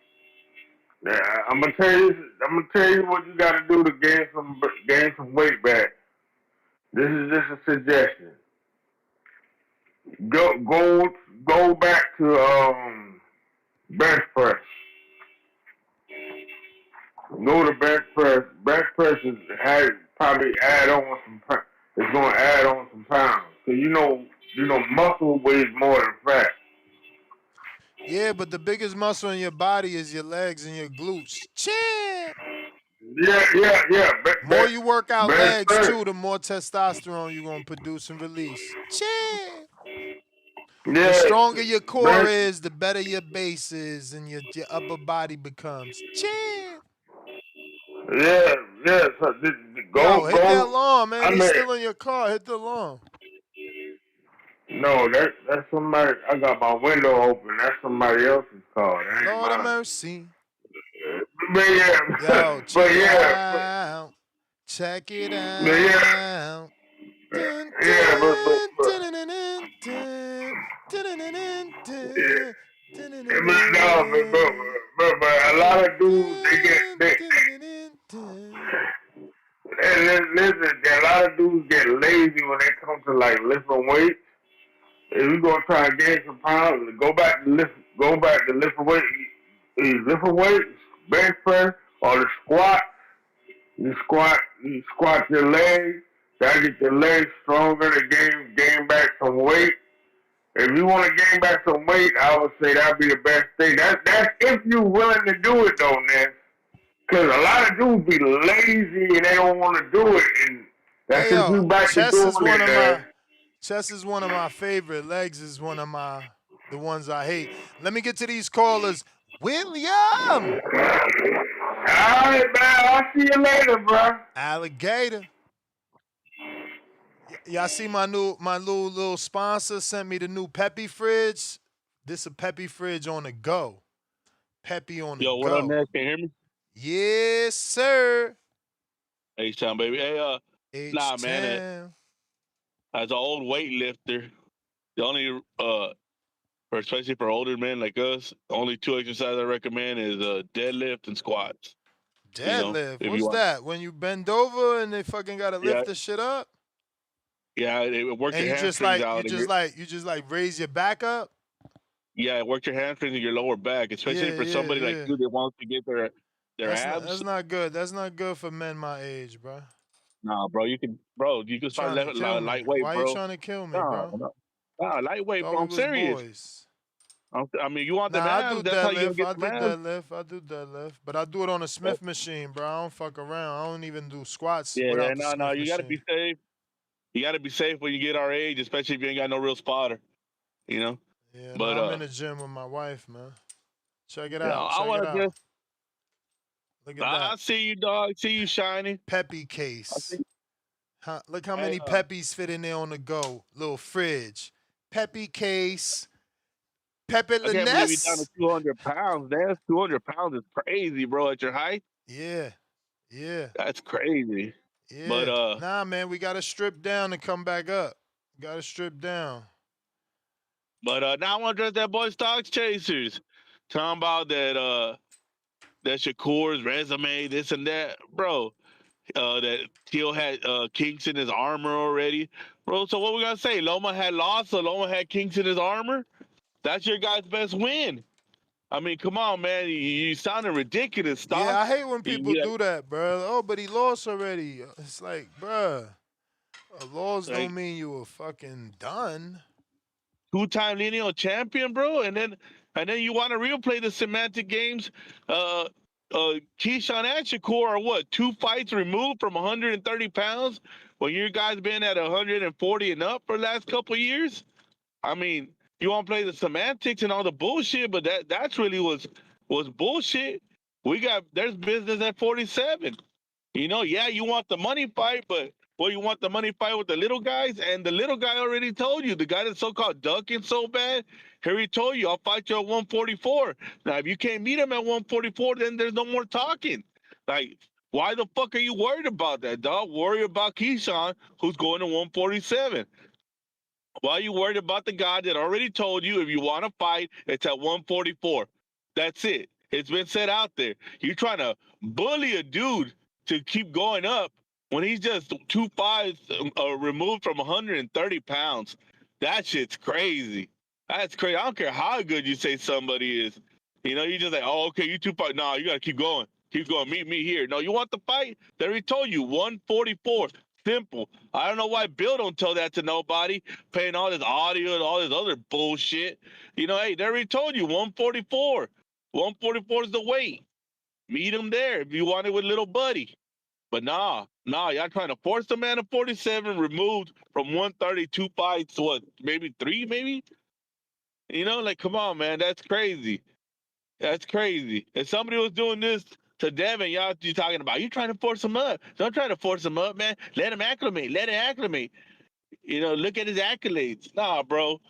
Yeah, I'm gonna tell you what you got to do to gain some weight back. This is just a suggestion. Go back to bench press. Go to bench press. Bench press has probably add on some. It's gonna add on some pounds. So you know muscle weighs more than fat. Yeah, but the biggest muscle in your body is your legs and your glutes. Champ. Yeah. More you work out Bench legs press. too, the more testosterone you're gonna produce and release. Champ. The Yeah, stronger your core bench. is, the better your base is, and your upper body becomes. Champ. Yeah. So Yo, hit the go. alarm, man. I He's mean, still in your car. Hit the alarm. no, that's somebody. I got my window open. That's somebody else's car. That ain't Lord of mine. mercy. But yeah, Yo, check but it yeah, out. Check it but yeah, out. Dun, yeah, dun, dun, dun, dun, dun, dun, dun, dun, yeah. dun, dun, dun, dun, But no, dun, but a lot dun, of dudes dun, dun, dun, dun. and listen, a lot of dudes get lazy when they come to like lifting weights. If you gonna try and gain some pounds, go back to lifting weights. Lifting weights, bench press, or the squat. You squat your legs. That get your legs stronger to gain back some weight. If you want to gain back some weight, I would say that'd be the best thing. That's if you're willing to do it though, man. Because a lot of dudes be lazy and they don't want to do it. And that's Hey if you yo, back to doing it, man. chess is one of my favorite. Legs is one of the ones I hate. Let me get to these callers. William. All right, man. I'll see you later, bro. Alligator. Y'all see my little sponsor sent me the new Peppy fridge. This a Peppy fridge on the go. Peppy on the Yo, what up, go. next? Can you hear me? Yes, sir. H-Town, baby. Hey, nah, man. H-Town. As an old weightlifter, the only especially for older men like us, the only two exercises I recommend is deadlift and squats. You know, Deadlift. if you What's want. that? When you bend over and they fucking gotta Yeah, lift the shit up? yeah. It works And your you just hamstrings like out, and raise your back up? it works your hamstrings and your lower back, especially for somebody like Yeah. you that wants to get their That's abs. not good. That's not good for men my age, bro. Nah, bro, you can start Trying to kill me. lightweight, Why you bro. trying to kill me, No, bro? no, nah, lightweight, Thought bro. we I'm was serious. boys. I mean, you want them Nah, I do abs? That's how you're gonna deadlift. get I some do abs. deadlift. I do deadlift. But I do it on a Smith machine, bro. I don't fuck around. I don't even do squats Yeah, without the no. Smith You gotta be machine. safe. You gotta be safe when you get our age, especially if you ain't got no real spotter. You know. Yeah, But nah, I'm in the gym with my wife, man. Check it yeah, out. I Check it want to out. just. Look at I that. see you, dog. See you shining. Peppy I case. see. Look how Hey, many Peppies fit in there on the go. Little fridge. Peppy case. Pepe I can't believe you're down to Laness. 200 pounds. That's 200 pounds is crazy, bro. At your height, Yeah. that's crazy. But Yeah. Nah, man, we gotta strip down and come back up. Gotta strip down. Now I want to address that boy Stocks Chasers. Talking about that Shakur's resume, this and that, bro. That Teal had kinks in his armor already, bro. So what we gonna say? Loma had lost, so Loma had kinks in his armor. That's your guy's best win. I mean, come on, man. You sounding ridiculous, Yeah, I Stocks. hate when people do that, bro. Oh, but he lost already. It's like, bruh, loss Like don't mean you were fucking done. two-time lineal champion, bro, and then you want to replay the semantic games. Keyshawn and Shakur are what, 2 fights removed from 130 pounds when your guys been at 140 and up for the last couple of years? I mean, you want to play the semantics and all the bullshit, but that's really was bullshit. There's business at 47. Yeah, you want the money fight, but you want the money fight with the little guys, and the little guy already told you, the guy that's so-called ducking so bad, he told you, I'll fight you at 144. Now, if you can't meet him at 144, then there's no more talking. Like, why the fuck are you worried about that, dog? Worry about Keyshawn, who's going to 147. Why are you worried about the guy that already told you if you want to fight, it's at 144? That's it. It's been said out there. You're trying to bully a dude to keep going up when he's just 2'5" removed from 130 pounds. That shit's crazy. That's crazy. I don't care how good you say somebody is. You just like, oh, okay, you 2'5". No, you got to keep going. Keep going. Meet me here. No, you want the fight? They already told you 144. Simple. I don't know why Bill don't tell that to nobody, paying all this audio and all this other bullshit. Hey, they already told you 144. 144 is the weight. Meet him there if you want it with little buddy. But nah, y'all trying to force the man to 47, removed from 132 fights, what, maybe 3, maybe? Like, come on, man, that's crazy. That's crazy. If somebody was doing this to Devin, you talking about, you trying to force him up. Don't try to force him up, man. Let him acclimate. Let him acclimate. Look at his accolades. Nah, bro.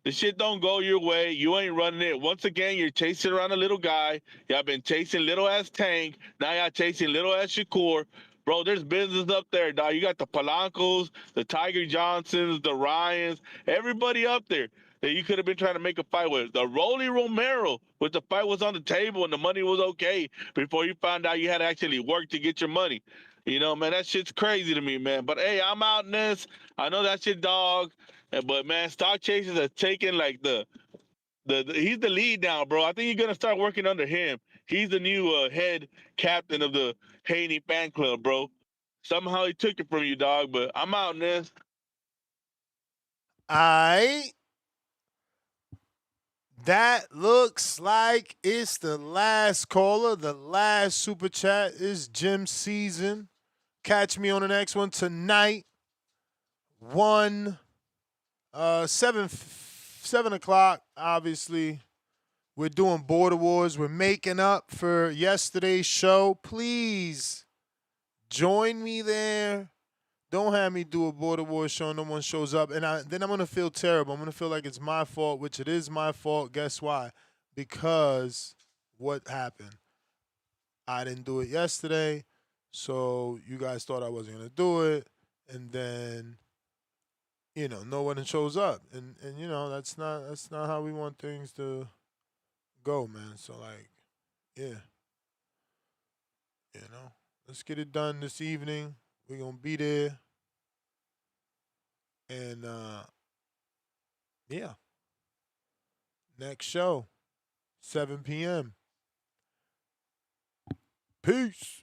The shit don't go your way. You ain't running it. Once again, you're chasing around a little guy. Y'all been chasing little ass Tank. Now y'all chasing little ass Shakur. Bro, there's business up there, dog. You got the Polancos, the Tiger Johnsons, the Ryans, everybody up there that you could have been trying to make a fight with. The Rolly Romero, with the fight was on the table and the money was okay before you found out you had to actually work to get your money. Man, that shit's crazy to me, man. But hey, I'm out in this. I know that's your dog. But man, Stock Chasers are taking like he's the lead now, bro. I think you're gonna start working under him. He's the new head captain of the Haney fan club, bro. Somehow he took it from you, dog. But I'm out in this. That looks like it's the last caller, the last super chat. Is Jim season. Catch me on the next one tonight. 7 o'clock, obviously. We're doing Border Wars. We're making up for yesterday's show. Please join me there. Don't have me do a Border Wars show. No one shows up. And then I'm going to feel terrible. I'm going to feel like it's my fault, which it is my fault. Guess why? Because what happened? I didn't do it yesterday. So you guys thought I wasn't going to do it. And then, no one shows up. And that's not how we want things to go, man. So, like, yeah. Let's get it done this evening. We're going to be there. And, yeah. Next show, 7 p.m. Peace.